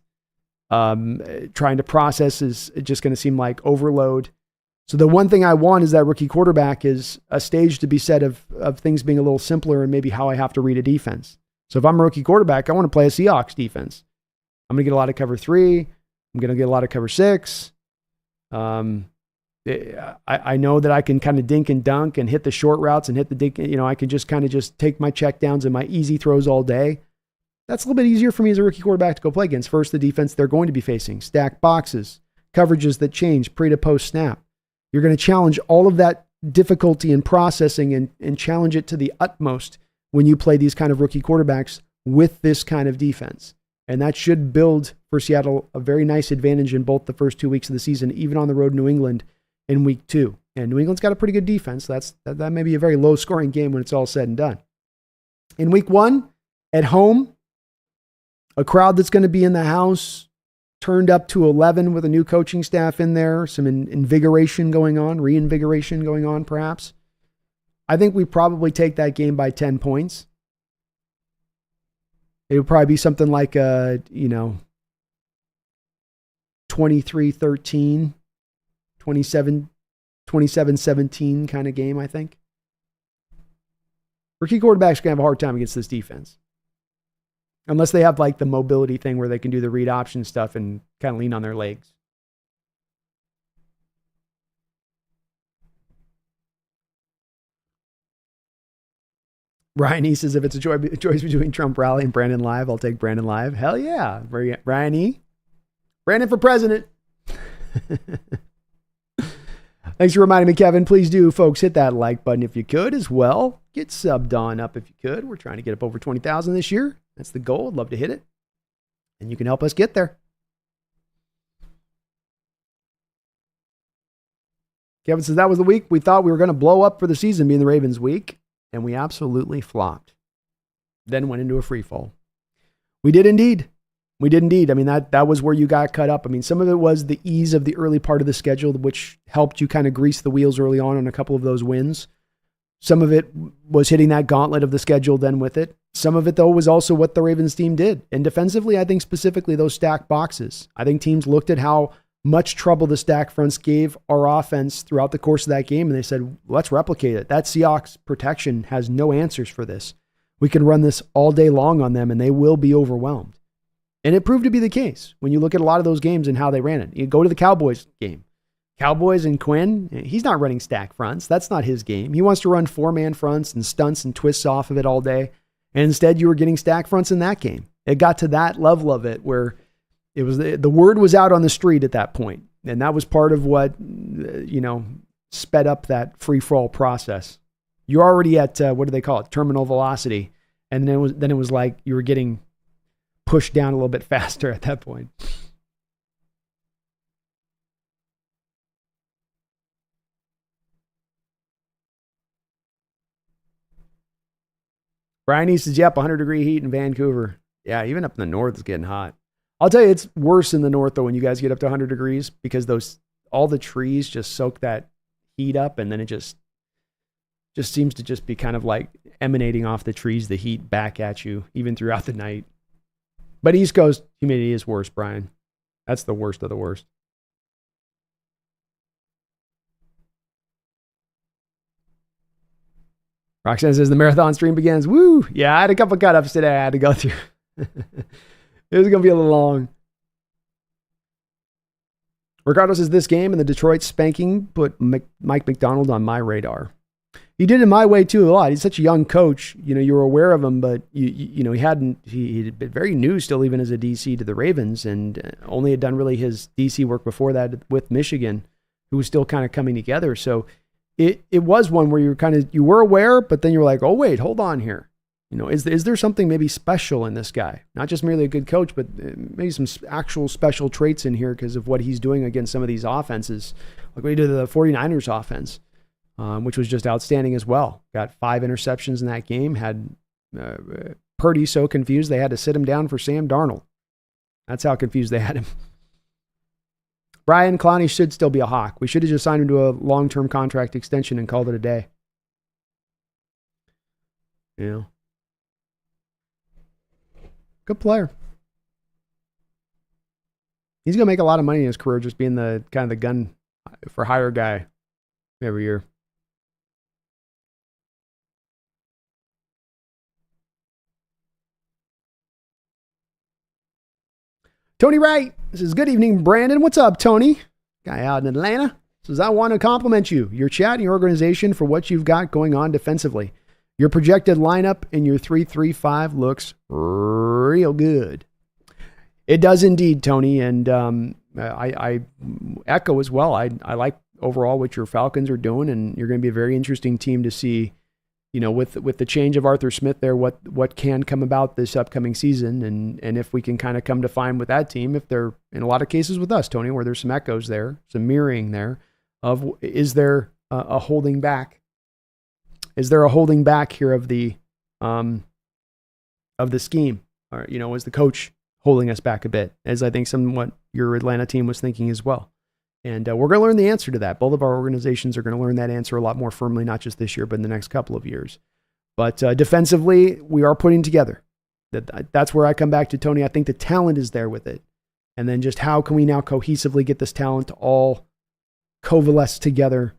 Trying to process is just going to seem like overload. So the one thing I want is that rookie quarterback is a stage to be set of things being a little simpler and maybe how I have to read a defense. So if I'm a rookie quarterback, I want to play a Seahawks defense. I'm going to get a lot of cover 3. I'm going to get a lot of cover 6. I know that I can kind of dink and dunk and hit the short routes and hit the dink. I can just kind of just take my check downs and my easy throws all day. That's a little bit easier for me as a rookie quarterback to go play against. First, the defense they're going to be facing, stacked boxes, coverages that change pre to post snap. You're going to challenge all of that difficulty in processing and challenge it to the utmost when you play these kind of rookie quarterbacks with this kind of defense. And that should build for Seattle a very nice advantage in both the first 2 weeks of the season, even on the road in New England in week 2. And New England's got a pretty good defense. That may be a very low scoring game when it's all said and done. In week 1, at home, a crowd that's going to be in the house turned up to 11 with a new coaching staff in there, some reinvigoration going on perhaps. I think we probably take that game by 10 points. It would probably be something like 23-13, 27-17 kind of game, I think. Rookie quarterbacks going to have a hard time against this defense. Unless they have like the mobility thing where they can do the read option stuff and kind of lean on their legs. Ryan E says, if it's a choice between Trump rally and Brandon Live, I'll take Brandon Live. Hell yeah. Ryan E. Brandon for president. Thanks for reminding me, Kevin. Please do, folks, hit that like button if you could as well. Get subbed on up if you could. We're trying to get up over 20,000 this year. That's the goal. I'd love to hit it. And you can help us get there. Kevin says, that was the week we thought we were going to blow up for the season, being the Ravens week. And we absolutely flopped. Then went into a free fall. We did indeed. I mean, that was where you got cut up. I mean, some of it was the ease of the early part of the schedule, which helped you kind of grease the wheels early on a couple of those wins. Some of it was hitting that gauntlet of the schedule then with it. Some of it, though, was also what the Ravens team did. And defensively, I think specifically those stacked boxes. I think teams looked at how much trouble the stack fronts gave our offense throughout the course of that game, and they said, let's replicate it. That Seahawks protection has no answers for this. we can run this all day long on them and they will be overwhelmed. And it proved to be the case when you look at a lot of those games and how they ran it. You go to the Cowboys game. Cowboys and Quinn, he's not running stack fronts. That's not his game. He wants to run 4-man fronts and stunts and twists off of it all day. And instead, you were getting stack fronts in that game. It got to that level of it where it was the word was out on the street at that point. And that was part of what, sped up that free-for-all process. You're already at, what do they call it? Terminal velocity. And then it was like you were getting pushed down a little bit faster at that point. Brian says, yep, 100-degree heat in Vancouver. Yeah, even up in the north it's getting hot. I'll tell you, it's worse in the north, though, when you guys get up to 100 degrees because all the trees just soak that heat up, and then it just seems to just be kind of like emanating off the trees, the heat back at you, even throughout the night. But East Coast humidity is worse, Brian. That's the worst of the worst. Roxanne says the marathon stream begins. Woo! Yeah, I had a couple cut-ups today I had to go through. It was going to be a little long. Ricardo says this game and the Detroit spanking put Mike Macdonald on my radar. He did it my way too a lot. He's such a young coach. You were aware of him, but he'd been very new still, even as a DC to the Ravens, and only had done really his DC work before that with Michigan, who was still kind of coming together. So it was one where you were aware, but then you were like, oh wait, hold on here. Is there something maybe special in this guy? Not just merely a good coach, but maybe some actual special traits in here because of what he's doing against some of these offenses, like what he did to the 49ers offense. Which was just outstanding as well. Got 5 interceptions in that game. Had Purdy so confused they had to sit him down for Sam Darnold. That's how confused they had him. Brian Clowney should still be a Hawk. We should have just signed him to a long-term contract extension and called it a day. Good player. He's going to make a lot of money in his career just being the kind of the gun for hire guy every year. Tony Wright says, good evening, Brandon. What's up, Tony? Guy out in Atlanta says, I want to compliment you, your chat and your organization for what you've got going on defensively. Your projected lineup in your 3-3-5 looks real good. It does indeed, Tony. And I echo as well. I like overall what your Falcons are doing, and you're going to be a very interesting team to see, with the change of Arthur Smith there, what can come about this upcoming season, and if we can kind of come to find with that team, if they're in a lot of cases with us, Tony, where there's some echoes there, some mirroring there of, is there a holding back? Is there a holding back here of the scheme? Or, is the coach holding us back a bit, as I think somewhat your Atlanta team was thinking as well? And we're going to learn the answer to that. Both of our organizations are going to learn that answer a lot more firmly, not just this year, but in the next couple of years. But defensively, we are putting together. That's where I come back to, Tony. I think the talent is there with it. And then just how can we now cohesively get this talent to all coalesce together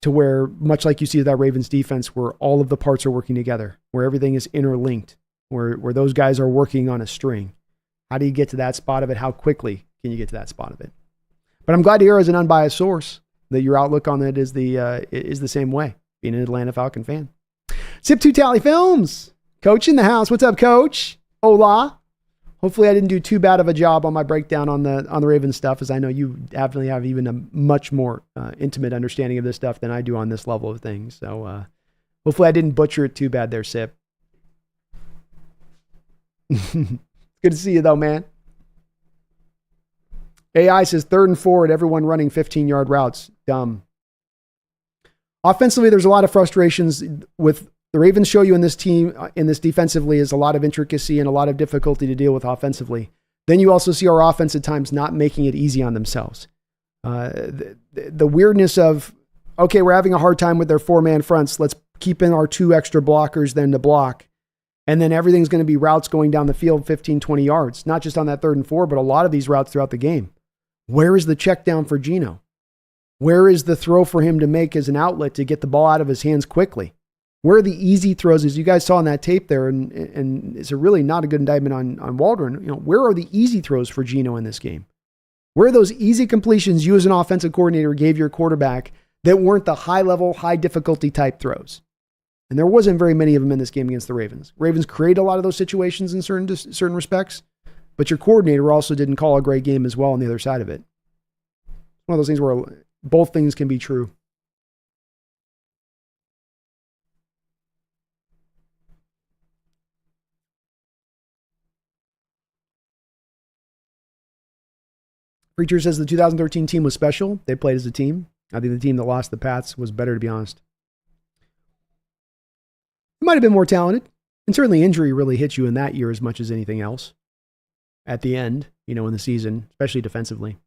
to where, much like you see that Ravens defense, where all of the parts are working together, where everything is interlinked, where those guys are working on a string. How do you get to that spot of it? How quickly can you get to that spot of it? But I'm glad to hear, as an unbiased source, that your outlook on it is the same way, being an Atlanta Falcon fan. Sip2 Tally Films. Coach in the house. What's up, Coach? Hola. Hopefully I didn't do too bad of a job on my breakdown on the Ravens stuff, as I know you definitely have even a much more intimate understanding of this stuff than I do on this level of things. So hopefully I didn't butcher it too bad there, Sip. Good to see you, though, man. AI says 3rd and 4 everyone running 15-yard routes. Dumb. Offensively, there's a lot of frustrations with the Ravens show you in this team, in this defensively, is a lot of intricacy and a lot of difficulty to deal with offensively. Then you also see our offense at times not making it easy on themselves. The weirdness of, okay, we're having a hard time with their 4-man fronts. Let's keep in our 2 extra blockers then to block. And then everything's going to be routes going down the field 15, 20 yards, not just on that 3rd and 4, but a lot of these routes throughout the game. Where is the check down for Geno? Where is the throw for him to make as an outlet to get the ball out of his hands quickly? Where are the easy throws, as you guys saw in that tape there, and it's a really not a good indictment on Waldron. Where are the easy throws for Geno in this game? Where are those easy completions you as an offensive coordinator gave your quarterback that weren't the high-level, high-difficulty type throws? And there wasn't very many of them in this game against the Ravens. Ravens create a lot of those situations in certain respects, but your coordinator also didn't call a great game as well on the other side of it. One of those things where both things can be true. Preacher says the 2013 team was special. They played as a team. I think the team that lost the Pats was better, to be honest. It might have been more talented. And certainly injury really hit you in that year as much as anything else. At the end, in the season, especially defensively.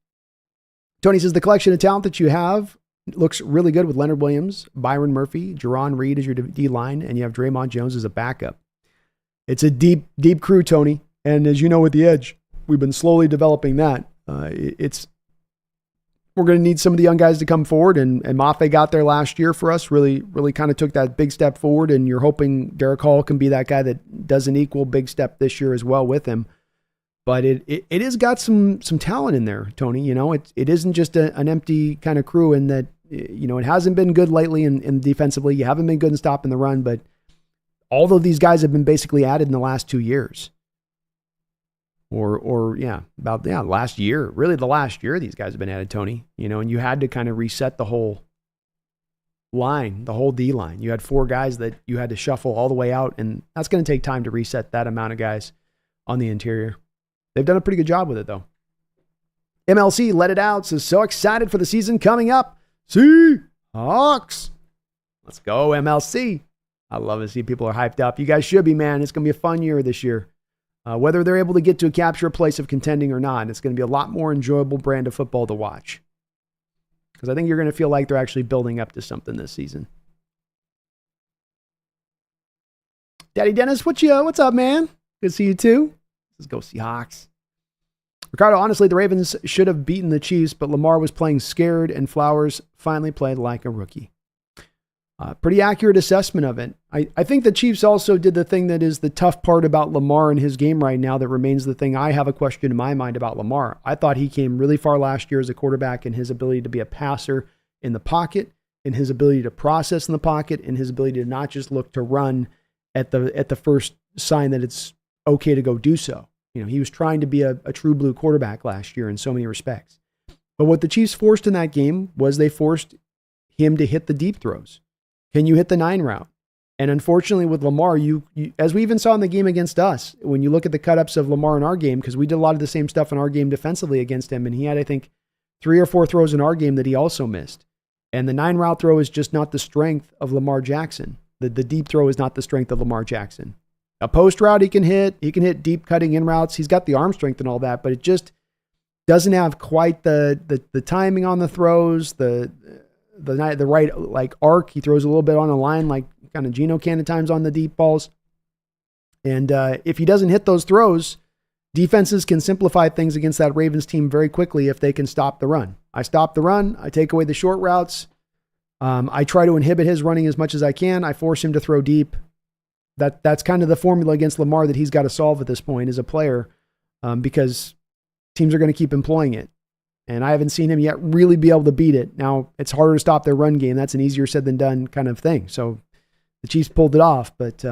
Tony says the collection of talent that you have looks really good with Leonard Williams, Byron Murphy, Jerron Reed as your D-line, and you have Draymond Jones as a backup. It's a deep, deep crew, Tony. And as you know, with the edge, we've been slowly developing that. We're going to need some of the young guys to come forward, and Mafe got there last year for us, really kind of took that big step forward, and you're hoping Derek Hall can be that guy that does an equal big step this year as well with him. But it has got some talent in there, Tony. It isn't just an empty kind of crew in that, it hasn't been good lately in defensively. You haven't been good in stopping the run, but all of these guys have been basically added in the last 2 years. Last year. Really, the last year these guys have been added, Tony. And you had to kind of reset the whole line, the whole D line. You had 4 guys that you had to shuffle all the way out, and that's going to take time to reset that amount of guys on the interior. They've done a pretty good job with it, though. MLC let it out, so excited for the season coming up. Seahawks. Let's go, MLC. I love to see people are hyped up. You guys should be, man. It's going to be a fun year this year. Whether they're able to get to capture a place of contending or not, it's going to be a lot more enjoyable brand of football to watch. Because I think you're going to feel like they're actually building up to something this season. Daddy Dennis, what's up, man? Good to see you too. Let's go Seahawks. Ricardo, honestly, the Ravens should have beaten the Chiefs, but Lamar was playing scared and Flowers finally played like a rookie. Pretty accurate assessment of it. I think the Chiefs also did the thing that is the tough part about Lamar and his game right now that remains the thing I have a question in my mind about Lamar. I thought he came really far last year as a quarterback in his ability to be a passer in the pocket, in his ability to process in the pocket, in his ability to not just look to run at the first sign that it's okay to go do so. He was trying to be a true blue quarterback last year in so many respects. But what the Chiefs forced in that game was they forced him to hit the deep throws. Can you hit the 9 route? And unfortunately with Lamar, you as we even saw in the game against us, when you look at the cut-ups of Lamar in our game, because we did a lot of the same stuff in our game defensively against him, and he had, I think, 3 or 4 throws in our game that he also missed. And the 9 route throw is just not the strength of Lamar Jackson. The deep throw is not the strength of Lamar Jackson. A post route he can hit deep cutting in routes. He's got the arm strength and all that, but it just doesn't have quite the timing on the throws, the right like arc. He throws a little bit on a line like kind of Geno can at times on the deep balls. And if he doesn't hit those throws, defenses can simplify things against that Ravens team very quickly if they can stop the run. I stop the run. I take away the short routes. I try to inhibit his running as much as I can. I force him to throw deep. That's kind of the formula against Lamar that he's got to solve at this point as a player, because teams are going to keep employing it. And I haven't seen him yet really be able to beat it. Now, it's harder to stop their run game. That's an easier said than done kind of thing. So the Chiefs pulled it off. But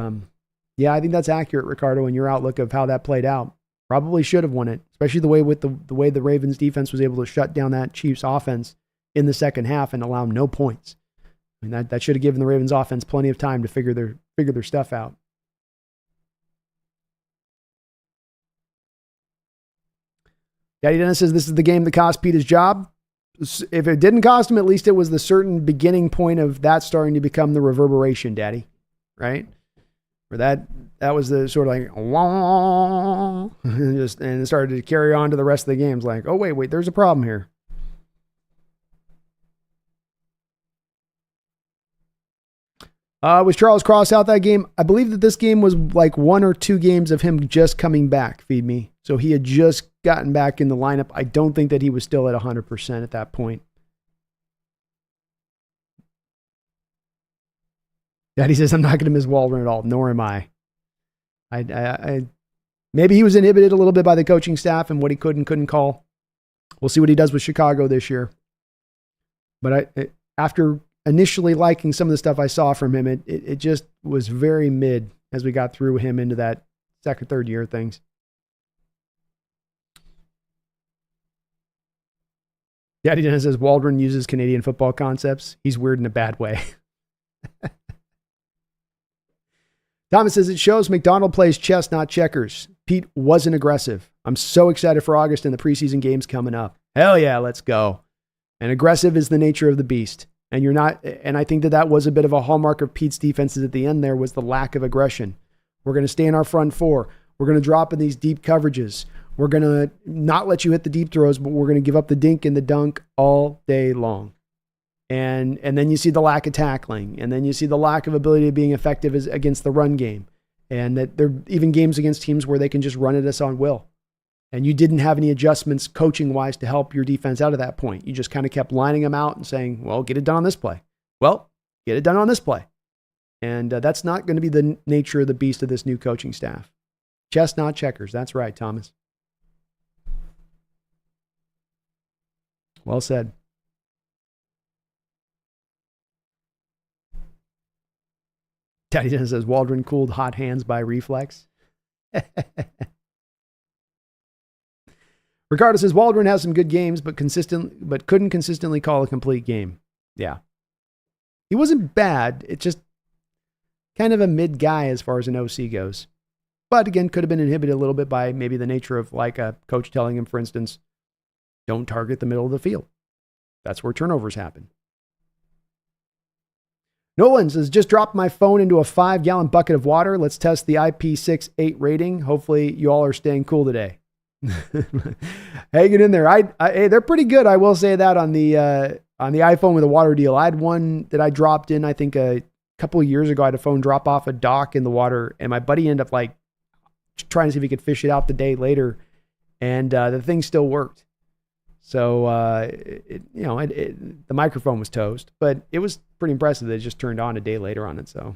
yeah, I think that's accurate, Ricardo, in your outlook of how that played out. Probably should have won it, especially the way the Ravens defense was able to shut down that Chiefs offense in the second half and allow no points. I mean, that should have given the Ravens offense plenty of time to figure their stuff out. Daddy Dennis says this is the game that cost Pete his job. If it didn't cost him, at least it was the certain beginning point of that starting to become the reverberation, Daddy. Right? Where that was the sort of like, wah, and it started to carry on to the rest of the games. Like, oh, wait, there's a problem here. Was Charles Cross out that game? I believe that this game was like 1 or 2 games of him just coming back, feed me. So he had just gotten back in the lineup. I don't think that he was still at 100% at that point. Daddy says, I'm not going to miss Waldron at all, nor am I. Maybe he was inhibited a little bit by the coaching staff and what he could and couldn't call. We'll see what he does with Chicago this year. But after initially liking some of the stuff I saw from him, it just was very mid as we got through him into that second, third year of things. Daddy Dennis says Waldron uses Canadian football concepts. He's weird in a bad way. Thomas says it shows Macdonald plays chess, not checkers. Pete wasn't aggressive. I'm so excited for August and the preseason games coming up. Hell yeah, let's go. And aggressive is the nature of the beast. And you're not, and I think that was a bit of a hallmark of Pete's defenses at the end there was the lack of aggression. We're going to stay in our front four. We're going to drop in these deep coverages. We're going to not let you hit the deep throws, but we're going to give up the dink and the dunk all day long. And then you see the lack of tackling. And then you see the lack of ability of being effective against the run game. And that there are even games against teams where they can just run at us on will. And you didn't have any adjustments coaching-wise to help your defense out of that point. You just kind of kept lining them out and saying, well, get it done on this play. Well, get it done on this play. And that's not going to be the nature of the beast of this new coaching staff. Chess, not checkers. That's right, Thomas. Well said. Daddy Dennis says Waldron cooled hot hands by reflex. Ricardo says Waldron has some good games, but couldn't consistently call a complete game. Yeah. He wasn't bad. It's just kind of a mid guy as far as an OC goes. But again, could have been inhibited a little bit by maybe the nature of like a coach telling him, for instance, don't target the middle of the field. That's where turnovers happen. Nolan says, just dropped my phone into a 5-gallon bucket of water. Let's test the IP68 rating. Hopefully you all are staying cool today. Hanging in there. Hey, they're pretty good. I will say that on the iPhone with a water deal. I had one that I dropped in, I think a couple of years ago. I had a phone drop off a dock in the water, and my buddy ended up like trying to see if he could fish it out the day later. And the thing still worked. So, the microphone was toast, but it was pretty impressive that it just turned on a day later on it. So,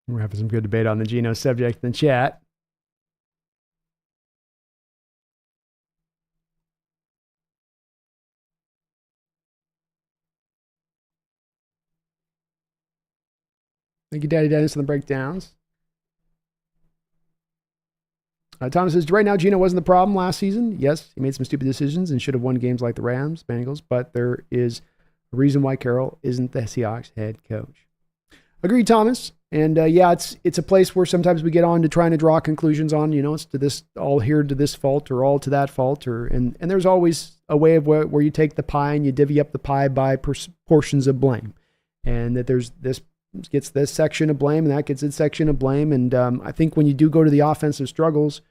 we're having some good debate on the Geno subject in the chat. Thank you, Daddy Dennis, on the breakdowns. Thomas says, right now, Geno wasn't the problem last season. Yes, he made some stupid decisions and should have won games like the Rams, Bengals, but there is a reason why Carroll isn't the Seahawks head coach. Agreed, Thomas. And it's a place where sometimes we get on to trying to draw conclusions on, it's to this, all here to this fault or all to that fault. And there's always a way of where you take the pie and you divvy up the pie by portions of blame. And that there's this gets this section of blame and that gets its section of blame. And I think when you do go to the offensive struggles,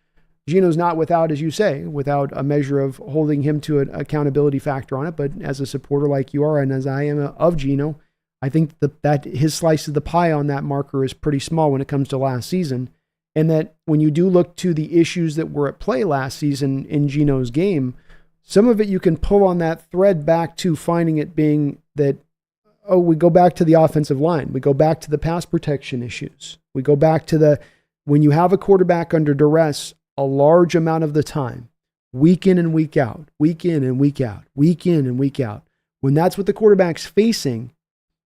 Geno's not without, as you say, without a measure of holding him to an accountability factor on it. But as a supporter like you are and as I am of Geno, I think that his slice of the pie on that marker is pretty small when it comes to last season. And that when you do look to the issues that were at play last season in Geno's game, some of it you can pull on that thread back to finding it being that, we go back to the offensive line. We go back to the pass protection issues. We go back to when you have a quarterback under duress a large amount of the time, week in and week out, week in and week out, week in and week out, when that's what the quarterback's facing,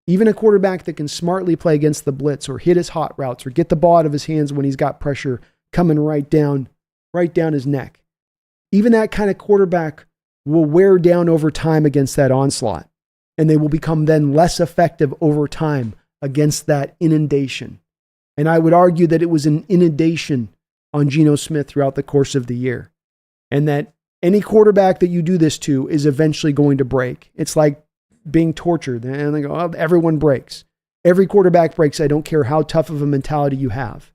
even a quarterback that can smartly play against the blitz or hit his hot routes or get the ball out of his hands when he's got pressure coming right down his neck. Even that kind of quarterback will wear down over time against that onslaught, and they will become then less effective over time against that inundation. And I would argue that it was an inundation on Geno Smith throughout the course of the year. And that any quarterback that you do this to is eventually going to break. It's like being tortured. And they go, oh, everyone breaks. Every quarterback breaks. I don't care how tough of a mentality you have.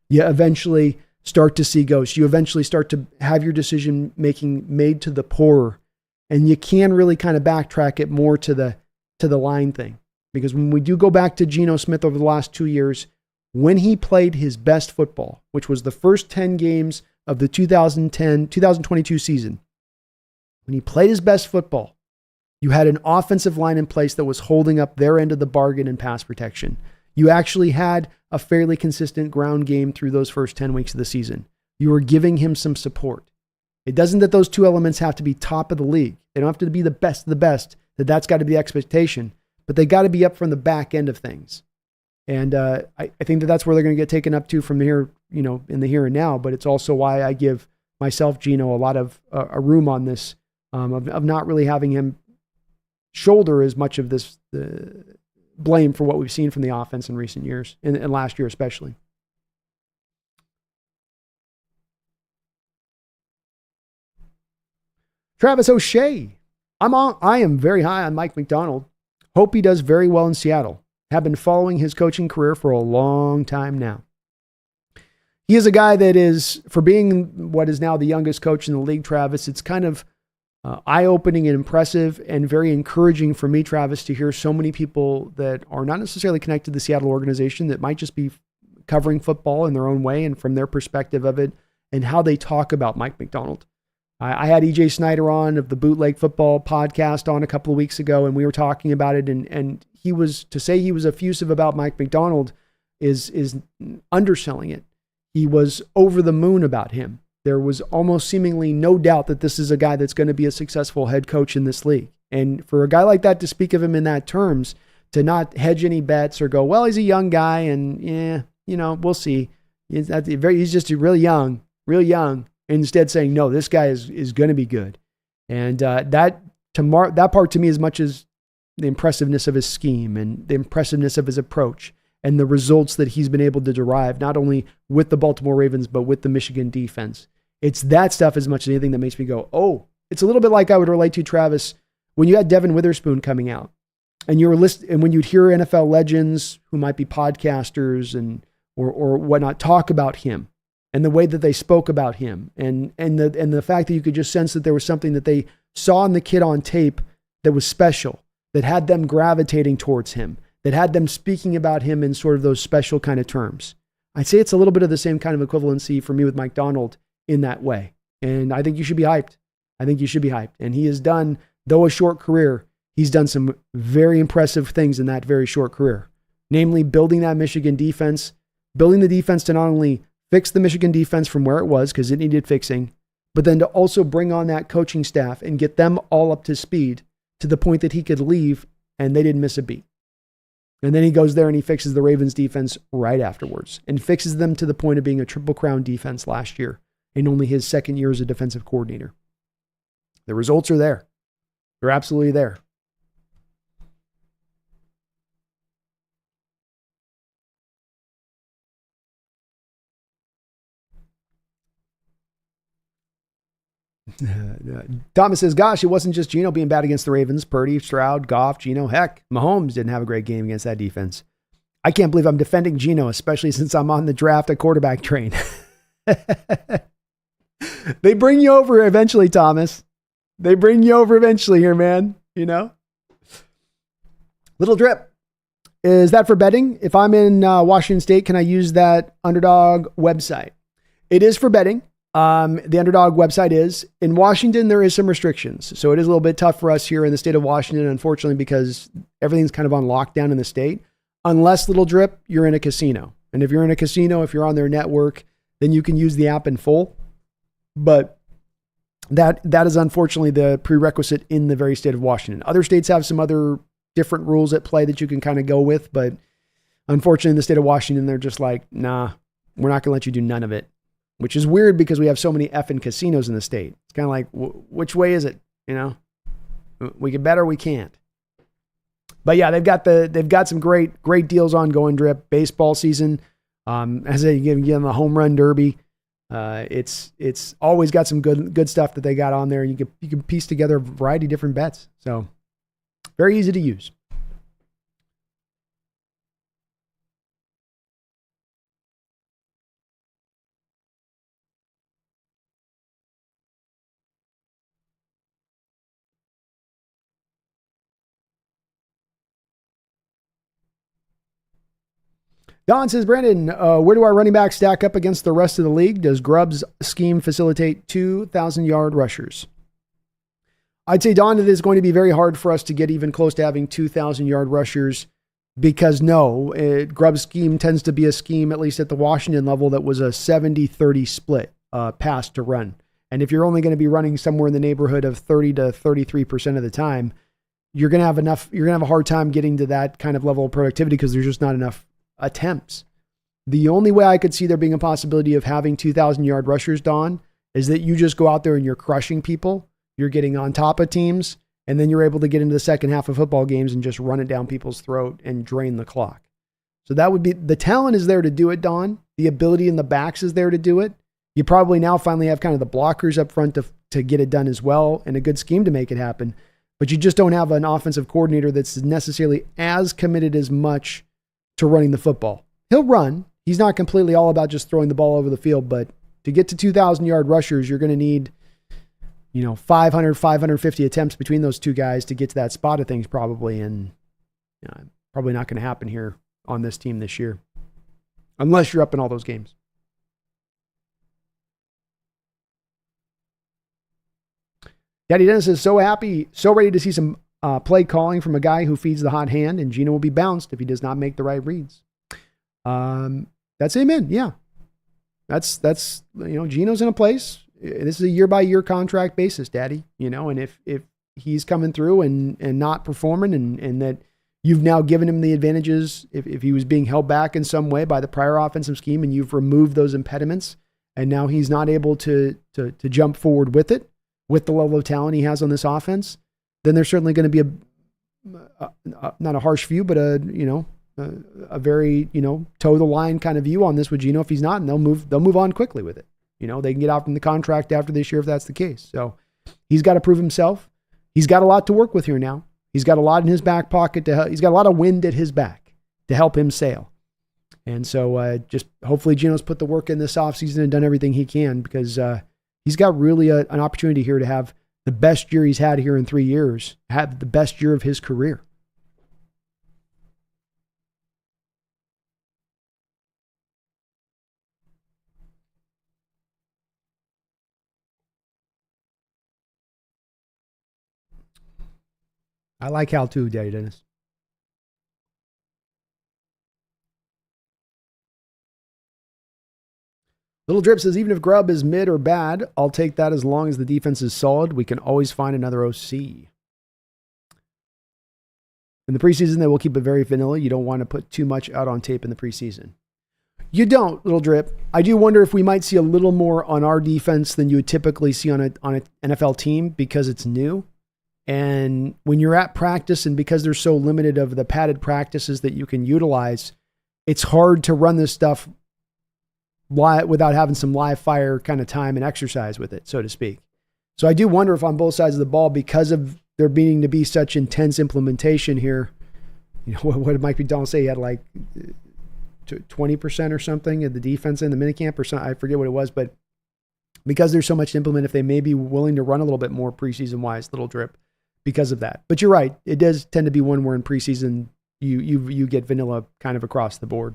You eventually start to see ghosts. You eventually start to have your decision making made to the poorer. And you can really kind of backtrack it more to the line thing. Because when we do go back to Geno Smith over the last 2 years, when he played his best football, which was the first 10 games of the 2022 season, when he played his best football, you had an offensive line in place that was holding up their end of the bargain in pass protection. You actually had a fairly consistent ground game through those first 10 weeks of the season. You were giving him some support. It doesn't that those two elements have to be top of the league. They don't have to be the best of the best. That's got to be the expectation. But they got to be up from the back end of things. And I think that's where they're going to get taken up to from here, in the here and now. But it's also why I give myself, Geno, a lot of a room on this, of not really having him shoulder as much of this blame for what we've seen from the offense in recent years, and last year especially. Travis O'Shea. I am very high on Mike Macdonald. Hope he does very well in Seattle. Have been following his coaching career for a long time now. He is a guy that is, for being what is now the youngest coach in the league, Travis, it's kind of eye-opening and impressive and very encouraging for me, Travis, to hear so many people that are not necessarily connected to the Seattle organization that might just be covering football in their own way and from their perspective of it and how they talk about Mike Macdonald. I had EJ Snyder on of the Bootleg Football podcast on a couple of weeks ago, and we were talking about it, and he was, to say he was effusive about Mike Macdonald is underselling it. He was over the moon about him. There was almost seemingly no doubt that this is a guy that's going to be a successful head coach in this league. And for a guy like that to speak of him in that terms, to not hedge any bets or go, well, he's a young guy and we'll see. He's just really young. Instead saying, no, this guy is going to be good. And that part to me, as much as the impressiveness of his scheme and the impressiveness of his approach and the results that he's been able to derive, not only with the Baltimore Ravens, but with the Michigan defense. It's that stuff as much as anything that makes me go, oh, it's a little bit like I would relate to, Travis, when you had Devin Witherspoon coming out and and when you'd hear NFL legends who might be podcasters and or whatnot talk about him and the way that they spoke about him and the fact that you could just sense that there was something that they saw in the kid on tape that was special, that had them gravitating towards him, that had them speaking about him in sort of those special kind of terms. I'd say it's a little bit of the same kind of equivalency for me with Mike Macdonald in that way. And I think you should be hyped. And he has done, though a short career, he's done some very impressive things in that very short career. Namely, building that Michigan defense, building the defense to not only fix the Michigan defense from where it was, because it needed fixing, but then to also bring on that coaching staff and get them all up to speed to the point that he could leave and they didn't miss a beat. And then he goes there and he fixes the Ravens defense right afterwards and fixes them to the point of being a Triple Crown defense last year in only his second year as a defensive coordinator. The results are there. They're absolutely there. Thomas says, gosh, it wasn't just Geno being bad against the Ravens. Purdy, Stroud, Goff, Geno. Heck, Mahomes didn't have a great game against that defense. I can't believe I'm defending Geno, especially since I'm on the draft a quarterback train. They bring you over eventually, Thomas. They bring you over eventually here, man. Little drip. Is that for betting? If I'm in Washington State, can I use that Underdog website? It is for betting. The Underdog website is. In Washington, there is some restrictions. So it is a little bit tough for us here in the state of Washington, unfortunately, because everything's kind of on lockdown in the state. Unless, little drip, you're in a casino. And if you're in a casino, if you're on their network, then you can use the app in full. But that is unfortunately the prerequisite in the very state of Washington. Other states have some other different rules at play that you can kind of go with. But unfortunately, in the state of Washington, they're just like, nah, we're not going to let you do none of it. Which is weird because we have so many effing casinos in the state. It's kind of like, which way is it? We can bet or we can't. But yeah, they've got some great deals ongoing, drip. Baseball season As they give them a home run derby, it's always got some good stuff that they got on there. You can piece together a variety of different bets. So very easy to use. Don says, Brandon, where do our running backs stack up against the rest of the league? Does Grubb's scheme facilitate 2,000-yard rushers? I'd say, Don, it is going to be very hard for us to get even close to having 2,000-yard rushers because, Grubb's scheme tends to be a scheme, at least at the Washington level, that was a 70-30 split pass to run. And if you're only going to be running somewhere in the neighborhood of 30 to 33% of the time, you're going to have a hard time getting to that kind of level of productivity because there's just not enough attempts. The only way I could see there being a possibility of having 2,000-yard rushers, Don, is that you just go out there and you're crushing people. You're getting on top of teams, and then you're able to get into the second half of football games and just run it down people's throat and drain the clock. So that would be, the talent is there to do it, Don. The ability in the backs is there to do it. You probably now finally have kind of the blockers up front to get it done as well, and a good scheme to make it happen. But you just don't have an offensive coordinator that's necessarily as committed as much to running the football. He'll run. He's not completely all about just throwing the ball over the field, but to get to 2,000-yard rushers, you're going to need 500, 550 attempts between those two guys to get to that spot of things probably. And probably not going to happen here on this team this year, unless you're up in all those games. Daddy Dennis is so happy, so ready to see some play calling from a guy who feeds the hot hand, and Geno will be bounced if he does not make the right reads. That's amen. Yeah. That's Geno's in a place. This is a year-by-year contract basis, Daddy. And if he's coming through and not performing and that you've now given him the advantages, if he was being held back in some way by the prior offensive scheme and you've removed those impediments and now he's not able to jump forward with it, with the level of talent he has on this offense, then there's certainly going to be not a harsh view, but a very, toe the line kind of view on this with Geno if he's not, and they'll move on quickly with it. They can get out from the contract after this year if that's the case. So he's got to prove himself. He's got a lot to work with here now. He's got a lot in his back pocket he's got a lot of wind at his back to help him sail. And so just hopefully Geno's put the work in this offseason and done everything he can because he's got really an opportunity here to have the best year he's had here in 3 years, have the best year of his career. I like Hal too, Daddy Dennis. Little Drip says, even if Grubb is mid or bad, I'll take that as long as the defense is solid. We can always find another OC. In the preseason, they will keep it very vanilla. You don't want to put too much out on tape in the preseason. You don't, Little Drip. I do wonder if we might see a little more on our defense than you would typically see on an NFL team because it's new. And when you're at practice and because they're so limited of the padded practices that you can utilize, it's hard to run this stuff without having some live fire kind of time and exercise with it, so to speak. So I do wonder if on both sides of the ball, because of there being to be such intense implementation here, what did Mike McDonald say? He had like 20% or something of the defense in the minicamp or something. I forget what it was, but because there's so much to implement, if they may be willing to run a little bit more preseason wise, Little Drip, because of that. But you're right. It does tend to be one where in preseason you get vanilla kind of across the board.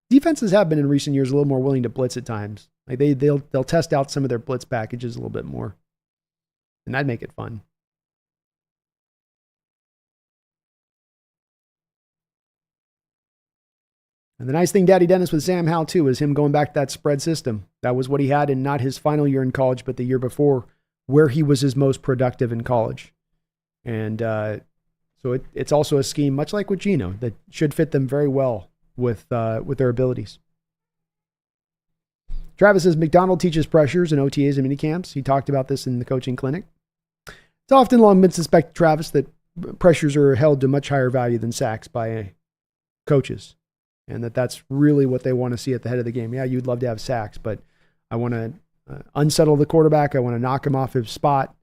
Defenses have been in recent years a little more willing to blitz at times. Like they'll test out some of their blitz packages a little bit more, and that'd make it fun. And the nice thing, Daddy Dennis, with Sam Howell too, is him going back to that spread system. That was what he had in not his final year in college, but the year before, where he was his most productive in college. And so it's also a scheme, much like with Geno, that should fit them very well with their abilities. Travis says, Macdonald teaches pressures in OTAs and minicamps. He talked about this in the coaching clinic. It's often long been suspected, Travis, that pressures are held to much higher value than sacks by coaches. and that's really what they want to see at the head of the game. Yeah, you'd love to have sacks, but I want to unsettle the quarterback. I want to knock him off his spot.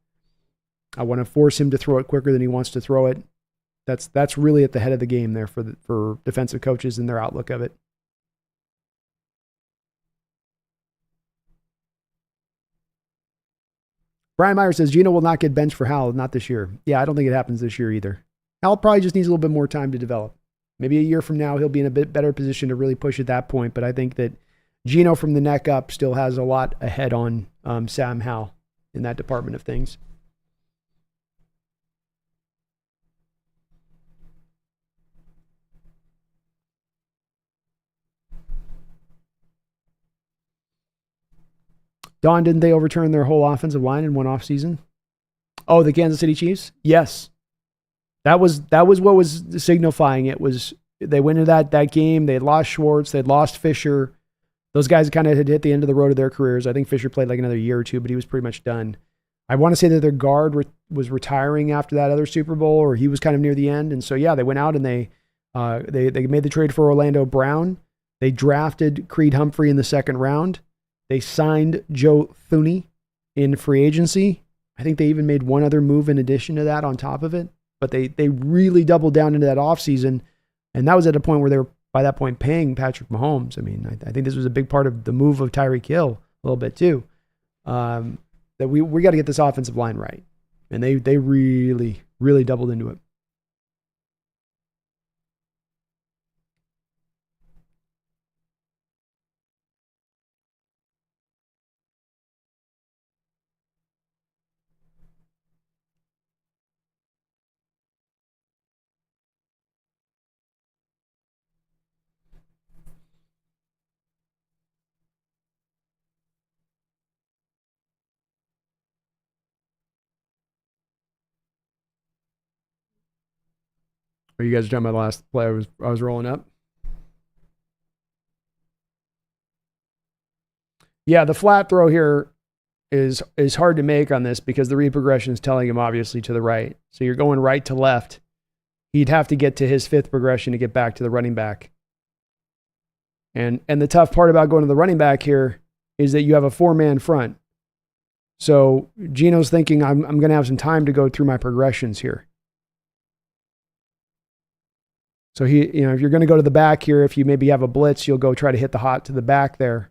I want to force him to throw it quicker than he wants to throw it. That's really at the head of the game there for defensive coaches and their outlook of it. Brian Meyer says, Geno will not get benched for Howell, not this year. Yeah, I don't think it happens this year either. Howell probably just needs a little bit more time to develop. Maybe a year from now, he'll be in a bit better position to really push at that point, but I think that Geno from the neck up still has a lot ahead on Sam Howell in that department of things. Don, didn't they overturn their whole offensive line in one offseason? Oh, the Kansas City Chiefs? Yes. That was what was signifying it. Was they went into that game, they had lost Schwartz, they'd lost Fisher. Those guys kind of had hit the end of the road of their careers. I think Fisher played like another year or two, but he was pretty much done. I want to say that their guard was retiring after that other Super Bowl, or he was kind of near the end. And so, yeah, they went out and they made the trade for Orlando Brown. They drafted Creed Humphrey in the second round. They signed Joe Thuney in free agency. I think they even made one other move in addition to that on top of it. But they really doubled down into that offseason. And that was at a point where they were, by that point, paying Patrick Mahomes. I mean, I think this was a big part of the move of Tyreek Hill a little bit too. That we got to get this offensive line right. And they really, really doubled into it. Are you guys talking about the last play I was rolling up? Yeah, the flat throw here is hard to make on this because the read progression is telling him obviously to the right. So you're going right to left. He'd have to get to his fifth progression to get back to the running back. And the tough part about going to the running back here is that you have a 4-man front. So Geno's thinking, I'm going to have some time to go through my progressions here. So if you're going to go to the back here, if you maybe have a blitz, you'll go try to hit the hot to the back there.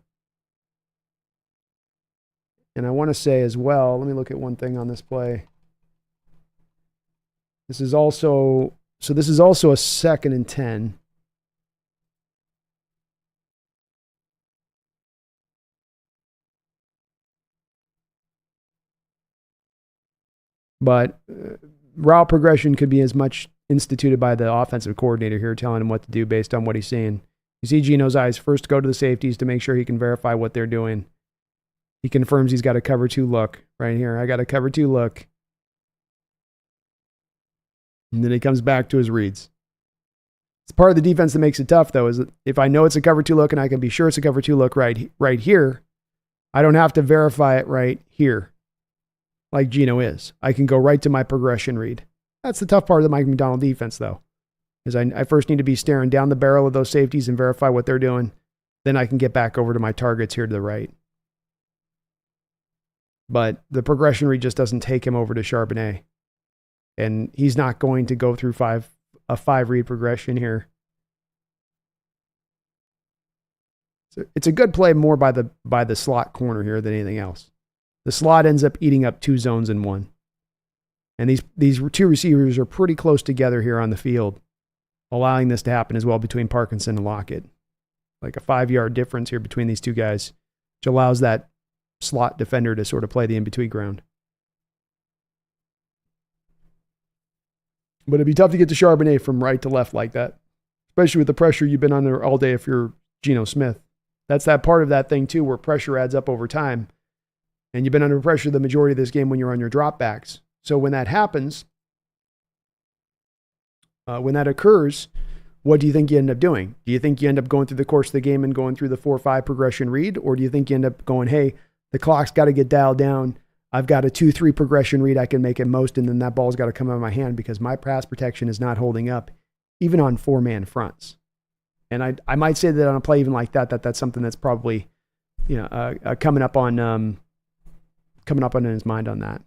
And I want to say as well, let me look at one thing on this play. This is also a 2nd and 10. But route progression could be as much instituted by the offensive coordinator here, telling him what to do based on what he's seeing. You see Geno's eyes first go to the safeties to make sure he can verify what they're doing. He confirms he's got a cover 2 look right here. I got a cover 2 look. And then he comes back to his reads. It's part of the defense that makes it tough, though, is that if I know it's a cover 2 look and I can be sure it's a cover 2 look right here, I don't have to verify it right here like Geno is. I can go right to my progression read. That's the tough part of the Mike Macdonald defense, though, is I first need to be staring down the barrel of those safeties and verify what they're doing. Then I can get back over to my targets here to the right. But the progression read just doesn't take him over to Charbonnet. And he's not going to go through a 5 read progression here. So it's a good play more by the slot corner here than anything else. The slot ends up eating up 2 zones in one. And these 2 receivers are pretty close together here on the field, allowing this to happen as well between Parkinson and Lockett. Like a 5-yard difference here between these 2 guys, which allows that slot defender to sort of play the in-between ground. But it'd be tough to get to Charbonnet from right to left like that, especially with the pressure you've been under all day if you're Geno Smith. That's that part of that thing, too, where pressure adds up over time. And you've been under pressure the majority of this game when you're on your dropbacks. So when that happens, when that occurs, what do you think you end up doing? Do you think you end up going through the course of the game and going through the 4-5 progression read? Or do you think you end up going, hey, the clock's got to get dialed down. I've got a 2-3 progression read I can make at most, and then that ball's got to come out of my hand because my pass protection is not holding up, even on 4-man fronts. And I might say that on a play even like that's something that's probably, coming up on his mind on that.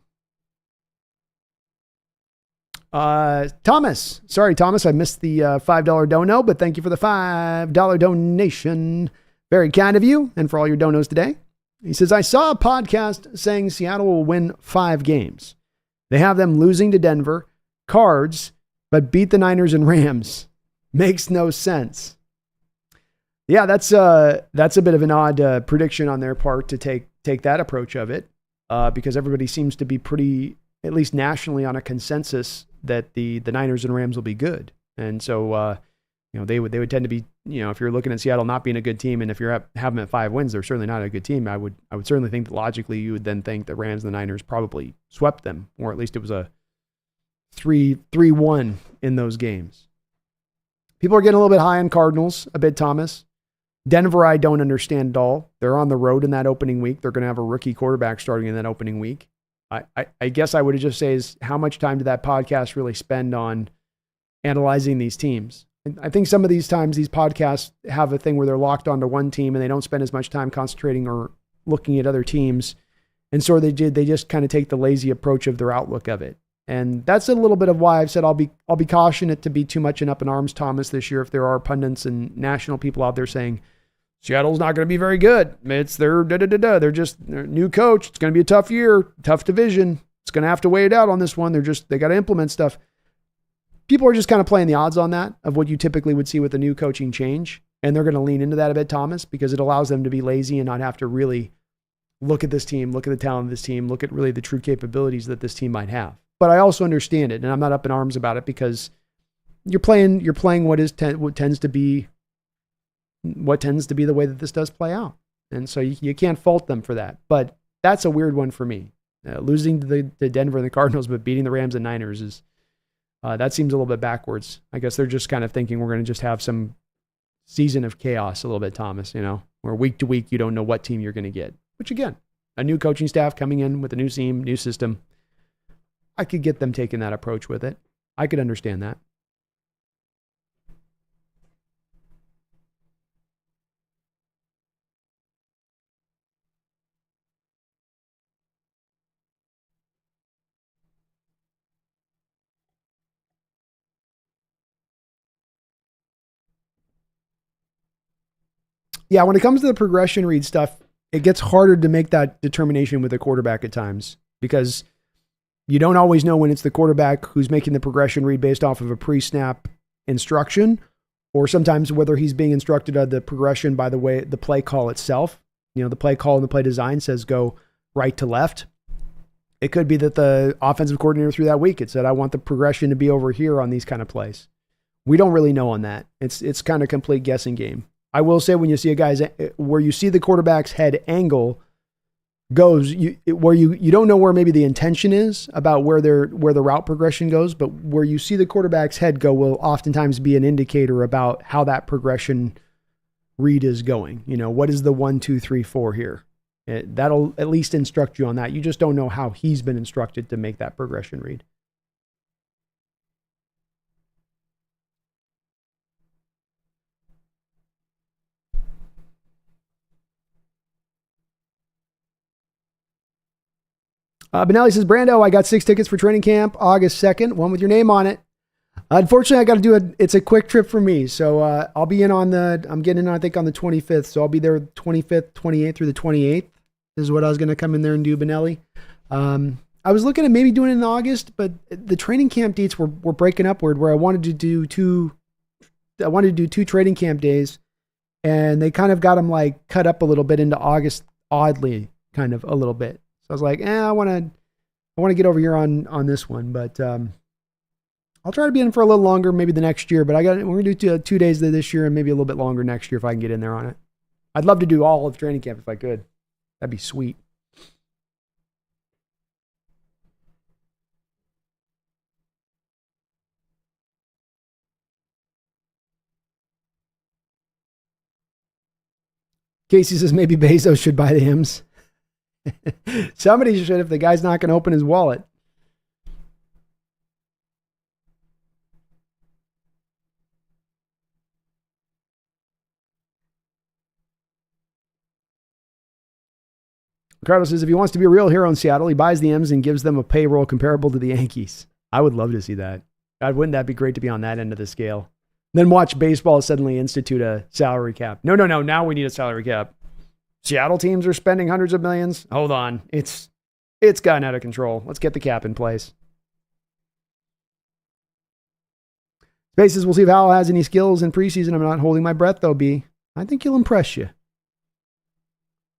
Thomas. Sorry, Thomas, I missed the $5 dono, but thank you for the $5 donation. Very kind of you, and for all your donos today. He says, I saw a podcast saying Seattle will win 5 games. They have them losing to Denver, Cards, but beat the Niners and Rams. Makes no sense. Yeah, that's a bit of an odd prediction on their part to take that approach of it, because everybody seems to be pretty, at least nationally, on a consensus that the Niners and Rams will be good. And so, they would tend to be, if you're looking at Seattle not being a good team, and if you're have them at 5 wins, they're certainly not a good team. I would certainly think that logically you would then think the Rams and the Niners probably swept them, or at least it was a 3-1 in those games. People are getting a little bit high on Cardinals, a bit, Thomas. Denver, I don't understand at all. They're on the road in that opening week. They're going to have a rookie quarterback starting in that opening week. I guess I would just say is how much time did that podcast really spend on analyzing these teams? And I think some of these times these podcasts have a thing where they're locked onto one team and they don't spend as much time concentrating or looking at other teams. And so they just kind of take the lazy approach of their outlook of it. And that's a little bit of why I've said I'll be cautioned to be too much in up in arms, Thomas, this year if there are pundits and national people out there saying Seattle's not going to be very good. It's their They're just their new coach. It's going to be a tough year, tough division. It's going to have to wait it out on this one. They got to implement stuff. People are just kind of playing the odds on that of what you typically would see with a new coaching change. And they're going to lean into that a bit, Thomas, because it allows them to be lazy and not have to really look at this team, look at the talent of this team, look at really the true capabilities that this team might have. But I also understand it, and I'm not up in arms about it because you're playing what tends to be the way that this does play out. And so you can't fault them for that. But that's a weird one for me. Losing to the Denver and the Cardinals, but beating the Rams and Niners is that seems a little bit backwards. I guess they're just kind of thinking we're going to just have some season of chaos a little bit, Thomas, where week to week you don't know what team you're going to get. Which again, a new coaching staff coming in with a new team, new system. I could get them taking that approach with it. I could understand that. Yeah, when it comes to the progression read stuff, it gets harder to make that determination with a quarterback at times because you don't always know when it's the quarterback who's making the progression read based off of a pre-snap instruction, or sometimes whether he's being instructed on the progression by the way the play call itself. The play call and the play design says go right to left. It could be that the offensive coordinator through that week, it said, I want the progression to be over here on these kind of plays. We don't really know on that. It's kind of complete guessing game. I will say when you see where you see the quarterback's head angle goes, where you don't know where maybe the intention is about where the route progression goes, but where you see the quarterback's head go will oftentimes be an indicator about how that progression read is going. What is the 1, 2, 3, 4 here? That'll at least instruct you on that. You just don't know how he's been instructed to make that progression read. Benelli says, Brando, I got 6 tickets for training camp, August 2nd, one with your name on it. Unfortunately, I got to do it's a quick trip for me. So I'll be in I'm getting in, I think, on the 25th. So I'll be there 25th, 28th through the 28th is what I was going to come in there and do, Benelli. I was looking at maybe doing it in August, but the training camp dates were breaking upward where I wanted to do two training camp days, and they kind of got them like cut up a little bit into August, oddly, kind of a little bit. So I was like, I want to get over here on this one, but I'll try to be in for a little longer, maybe the next year. But we're gonna do 2 days this year and maybe a little bit longer next year if I can get in there on it. I'd love to do all of training camp if I could. That'd be sweet. Casey says maybe Bezos should buy the hymns. Somebody should if the guy's not going to open his wallet. Ricardo says if he wants to be a real hero in Seattle, he buys the M's and gives them a payroll comparable to the Yankees. I would love to see that. God, wouldn't that be great to be on that end of the scale? Then watch baseball suddenly institute a salary cap. No. Now we need a salary cap. Seattle teams are spending hundreds of millions. Hold on. It's gotten out of control. Let's get the cap in place. Spaces, we'll see if Howell has any skills in preseason. I'm not holding my breath, though, B. I think he'll impress you.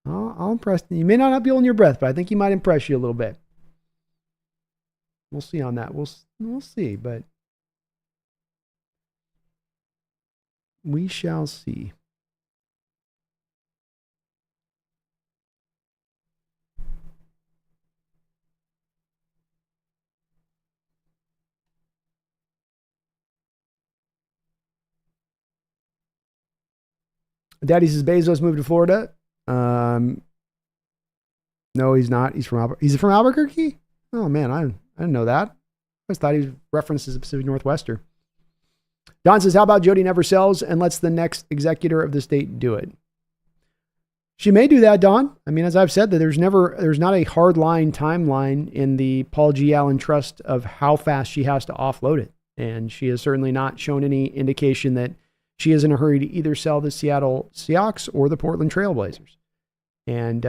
I'll impress you. You may not be holding your breath, but I think he might impress you a little bit. We'll see on that. We'll see, but we shall see. Daddy says Bezos moved to Florida. No, he's not. He's from Albuquerque. Oh man, I didn't know that. I just thought he referenced as a Pacific Northwester. Don says, how about Jody never sells and lets the next executor of the state do it? She may do that, Don. I mean, as I've said, that there's not a hard line timeline in the Paul G. Allen Trust of how fast she has to offload it. And she has certainly not shown any indication that she is in a hurry to either sell the Seattle Seahawks or the Portland Trailblazers. And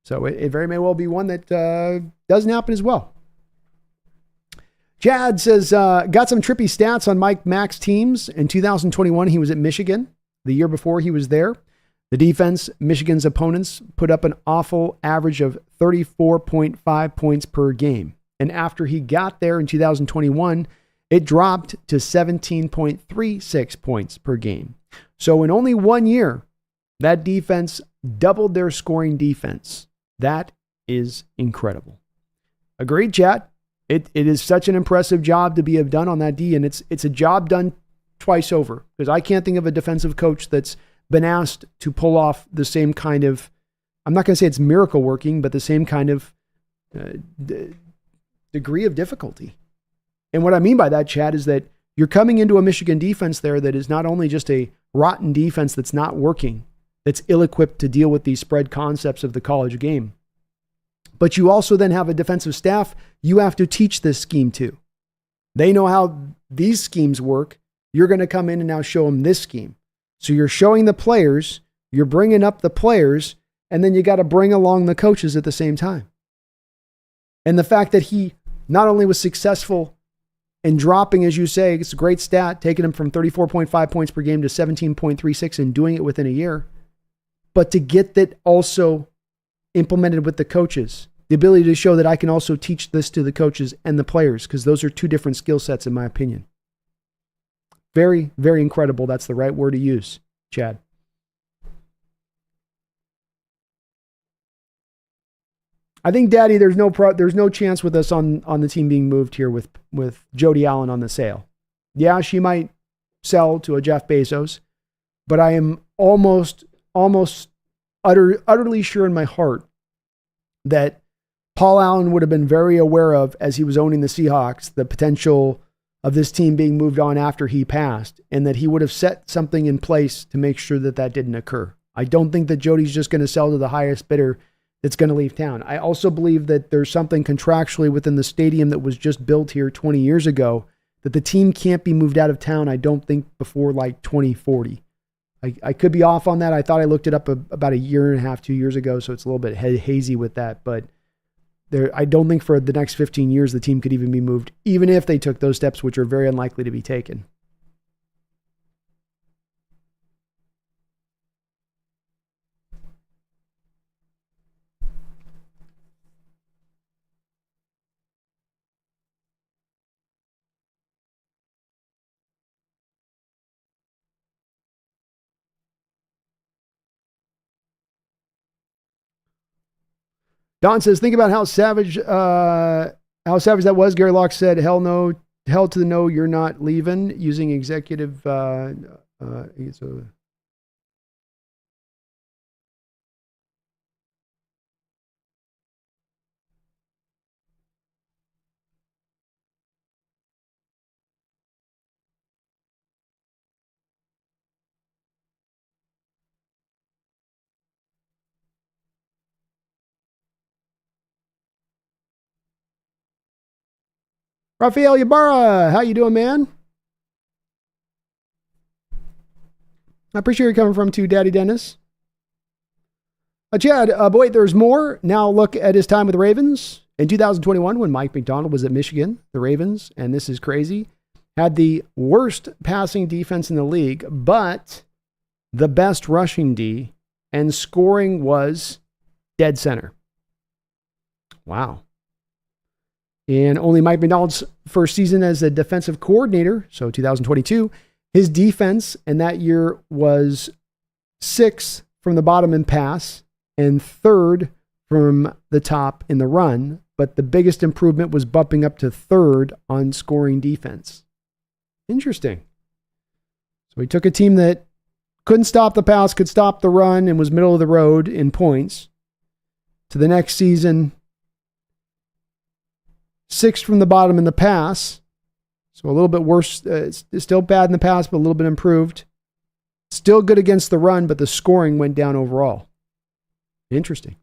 so it very may well be one that doesn't happen as well. Chad says, got some trippy stats on Mike Mack's teams. In 2021, he was at Michigan. The year before he was there, the defense, Michigan's opponents, put up an awful average of 34.5 points per game. And after he got there in 2021, it dropped to 17.36 points per game. So in only 1 year, that defense doubled their scoring defense. That is incredible. Agreed, chat. It is such an impressive job to be done on that D, and it's a job done twice over, because I can't think of a defensive coach that's been asked to pull off the same kind of, I'm not going to say it's miracle working, but the same kind of degree of difficulty. And what I mean by that, Chad, is that you're coming into a Michigan defense there that is not only just a rotten defense that's not working, that's ill-equipped to deal with these spread concepts of the college game, but you also then have a defensive staff you have to teach this scheme to. They know how these schemes work. You're going to come in and now show them this scheme. So you're showing the players, you're bringing up the players, and then you got to bring along the coaches at the same time. And the fact that he not only was successful in dropping, as you say, it's a great stat, taking him from 34.5 points per game to 17.36 and doing it within a year, but to get that also implemented with the coaches, the ability to show that I can also teach this to the coaches and the players, because those are two different skill sets in my opinion. Very, very incredible. That's the right word to use, Chad. I think, Daddy, there's no chance with us on the team being moved here with Jody Allen on the sale. Yeah, she might sell to a Jeff Bezos, but I am almost utterly sure in my heart that Paul Allen would have been very aware of, as he was owning the Seahawks, the potential of this team being moved on after he passed, and that he would have set something in place to make sure that that didn't occur. I don't think that Jody's just going to sell to the highest bidder that's going to leave town. I also believe that there's something contractually within the stadium that was just built here 20 years ago that the team can't be moved out of town, I don't think, before like 2040. I could be off on that. I thought I looked it up about a year and a half, 2 years ago, so it's a little bit hazy with that. But I don't think for the next 15 years the team could even be moved, even if they took those steps, which are very unlikely to be taken. Don says, think about how savage that was. Gary Locke said, hell no, hell to the no, you're not leaving, using executive, Rafael Ybarra, how you doing, man? I appreciate you coming from to Daddy Dennis. Chad, but wait, there's more. Now look at his time with the Ravens. In 2021, when Mike Macdonald was at Michigan, the Ravens, and this is crazy, had the worst passing defense in the league, but the best rushing D, and scoring was dead center. Wow. And only Mike Macdonald's first season as a defensive coordinator, so 2022, his defense in that year was 6th from the bottom in pass and 3rd from the top in the run, but the biggest improvement was bumping up to 3rd on scoring defense. Interesting. So he took a team that couldn't stop the pass, could stop the run, and was middle of the road in points, to the next season, 6th from the bottom in the pass. So a little bit worse. It's still bad in the pass, but a little bit improved. Still good against the run, but the scoring went down overall. Interesting.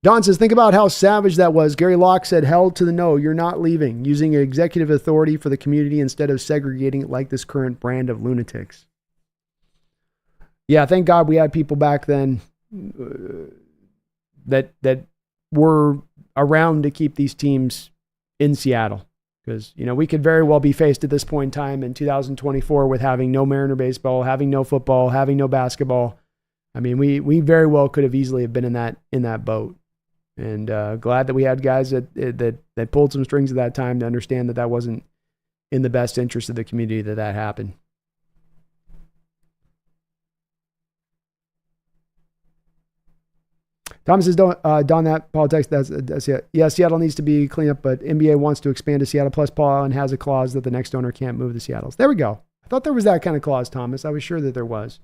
Don says, think about how savage that was. Gary Locke said, hell to the no, you're not leaving, using executive authority for the community instead of segregating it like this current brand of lunatics. Yeah, thank God we had people back then that were around to keep these teams in Seattle. Because, we could very well be faced at this point in time in 2024 with having no Mariner baseball, having no football, having no basketball. I mean, we very well could have easily have been in that boat. And glad that we had guys that pulled some strings at that time to understand that wasn't in the best interest of the community that happened. Thomas says, Don, that politics, that's it. Yeah, Seattle needs to be cleaned up, but NBA wants to expand to Seattle plus Paul and has a clause that the next owner can't move the Seattles. There we go. I thought there was that kind of clause, Thomas. I was sure that there was.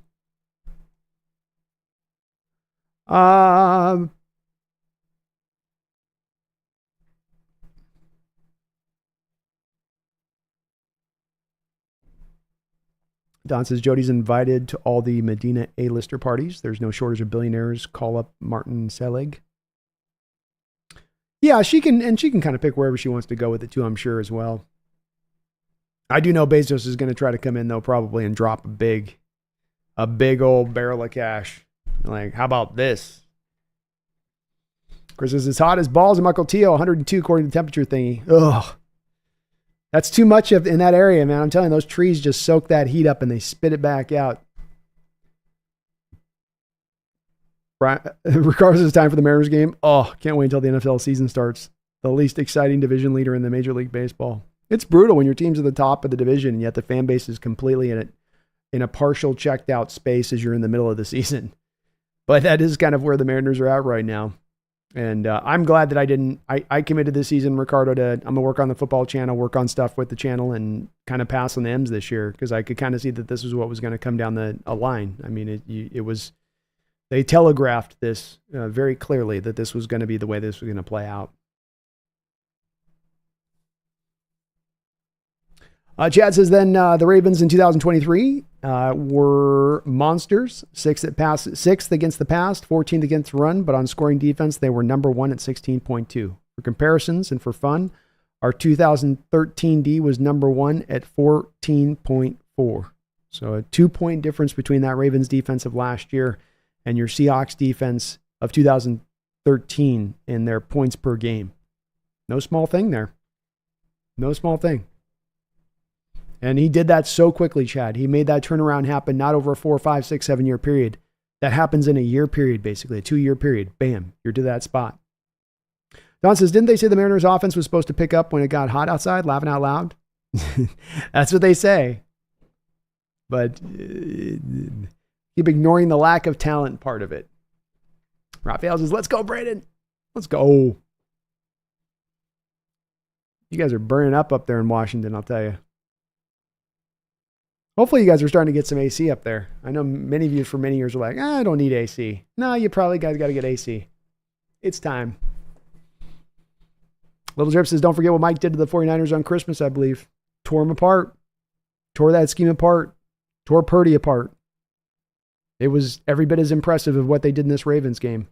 Don says, Jody's invited to all the Medina A-lister parties. There's no shortage of billionaires. Call up Martin Selig. Yeah, she can kind of pick wherever she wants to go with it too, I'm sure, as well. I do know Bezos is going to try to come in, though, probably, and drop a big old barrel of cash. Like, how about this? Chris says, it's hot as balls in Michael Teo, 102 according to the temperature thingy. Ugh. That's too much in that area, man. I'm telling you, those trees just soak that heat up and they spit it back out. Regardless, it's time for the Mariners game. Oh, can't wait until the NFL season starts. The least exciting division leader in the Major League Baseball. It's brutal when your team's at the top of the division and yet the fan base is completely in a partial checked out space as you're in the middle of the season. But that is kind of where the Mariners are at right now. And I'm glad that I committed this season, Ricardo, I'm going to work on the football channel, work on stuff with the channel, and kind of pass on the M's this year because I could kind of see that this was what was going to come down a line. I mean, it was, they telegraphed this very clearly that this was going to be the way this was going to play out. Chad says, then the Ravens in 2023 were monsters. Sixth against the pass, 14th against the run, but on scoring defense, they were number 1 at 16.2. For comparisons and for fun, our 2013 D was number 1 at 14.4. So a 2-point difference between that Ravens defense of last year and your Seahawks defense of 2013 in their points per game. No small thing there. No small thing. And he did that so quickly, Chad. He made that turnaround happen not over a 4, 5, 6, 7 year period. That happens in a year period, basically, a 2-year period. Bam, you're to that spot. Don says, didn't they say the Mariners offense was supposed to pick up when it got hot outside? Laughing out loud. That's what they say. But keep ignoring the lack of talent part of it. Raphael says, let's go, Brandon. Let's go. You guys are burning up there in Washington, I'll tell you. Hopefully you guys are starting to get some AC up there. I know many of you for many years were like, I don't need AC. No, you probably guys got to get AC. It's time. Little Drip says, don't forget what Mike did to the 49ers on Christmas, I believe. Tore them apart. Tore that scheme apart. Tore Purdy apart. It was every bit as impressive of what they did in this Ravens game.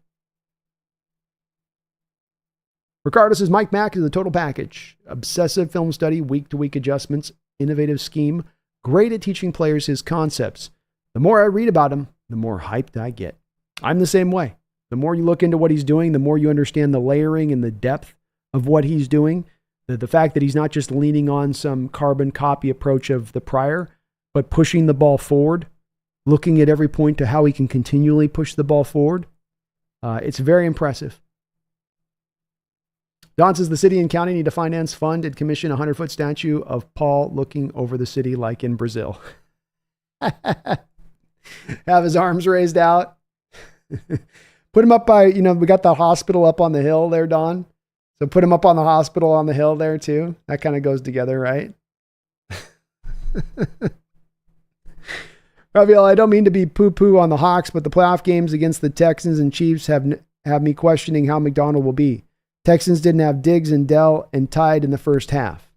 Regardless, is Mike Mack is the total package. Obsessive film study, week-to-week adjustments, innovative scheme, great at teaching players his concepts. The more I read about him, the more hyped I get. I'm the same way. The more you look into what he's doing, the more you understand the layering and the depth of what he's doing. The fact that he's not just leaning on some carbon copy approach of the prior, but pushing the ball forward, looking at every point to how he can continually push the ball forward. It's very impressive. Don says the city and county need to finance, fund, and commission a 100-foot statue of Paul looking over the city like in Brazil. Have his arms raised out. Put him up by, we got the hospital up on the hill there, Don. So put him up on the hospital on the hill there too. That kind of goes together, right? Raviel, I don't mean to be poo-poo on the Hawks, but the playoff games against the Texans and Chiefs have me questioning how Macdonald will be. Texans didn't have Diggs and Dell and tied in the first half.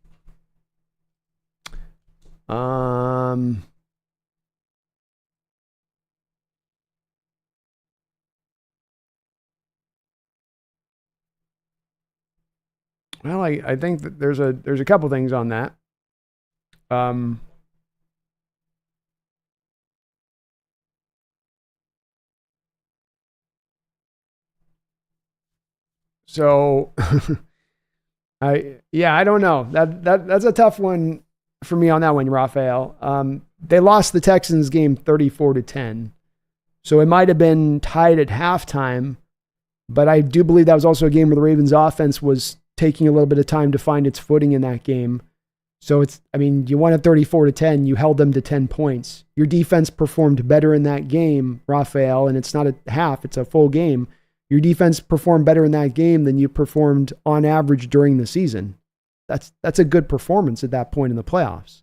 Well, I think that there's a couple things on that. So I don't know. That's a tough one for me on that one, Raphael. They lost the Texans game 34-10. So it might have been tied at halftime, but I do believe that was also a game where the Ravens offense was taking a little bit of time to find its footing in that game. So you won at 34-10, you held them to 10 points. Your defense performed better in that game, Raphael, and it's not a half, it's a full game. Your defense performed better in that game than you performed on average during the season. That's a good performance at that point in the playoffs.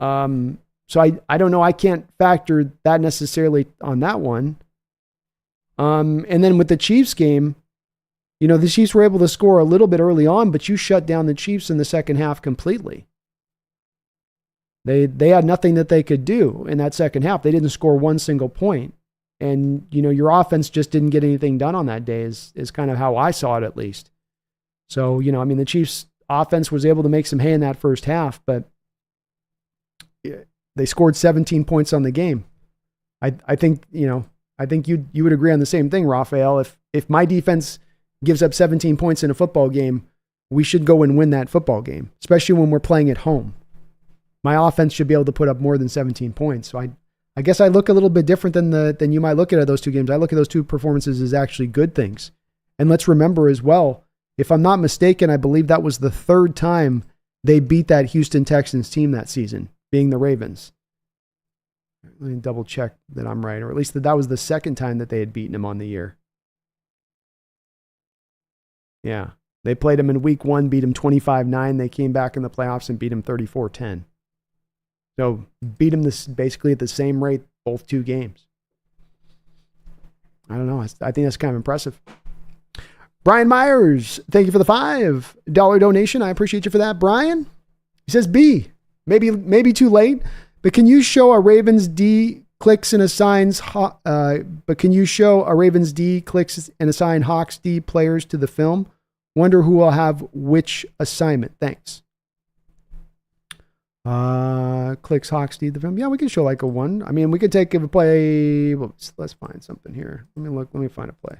So I don't know. I can't factor that necessarily on that one. And then with the Chiefs game, the Chiefs were able to score a little bit early on, but you shut down the Chiefs in the second half completely. They had nothing that they could do in that second half. They didn't score one single point. And, your offense just didn't get anything done on that day is kind of how I saw it, at least. So, the Chiefs offense was able to make some hay in that first half, but they scored 17 points on the game. I think you would agree on the same thing, Raphael. If my defense gives up 17 points in a football game, we should go and win that football game, especially when we're playing at home. My offense should be able to put up more than 17 points. So I guess I look a little bit different than you might look at those two games. I look at those two performances as actually good things. And let's remember as well, if I'm not mistaken, I believe that was the third time they beat that Houston Texans team that season, being the Ravens. Let me double check that I'm right, or at least that was the second time that they had beaten them on the year. Yeah. They played them in week 1, beat them 25-9. They came back in the playoffs and beat them 34-10. So beat them basically at the same rate, both two games. I don't know. I think that's kind of impressive. Brian Myers, thank you for the $5 donation. I appreciate you for that, Brian. He says, B, maybe too late, but can you show a Ravens D clicks and assign Hawks D players to the film? Wonder who will have which assignment. Thanks. Clicks Hawks D the film. Yeah, we can show like a one. I mean, we could take a play. Well, let's find something here. Let me find a play.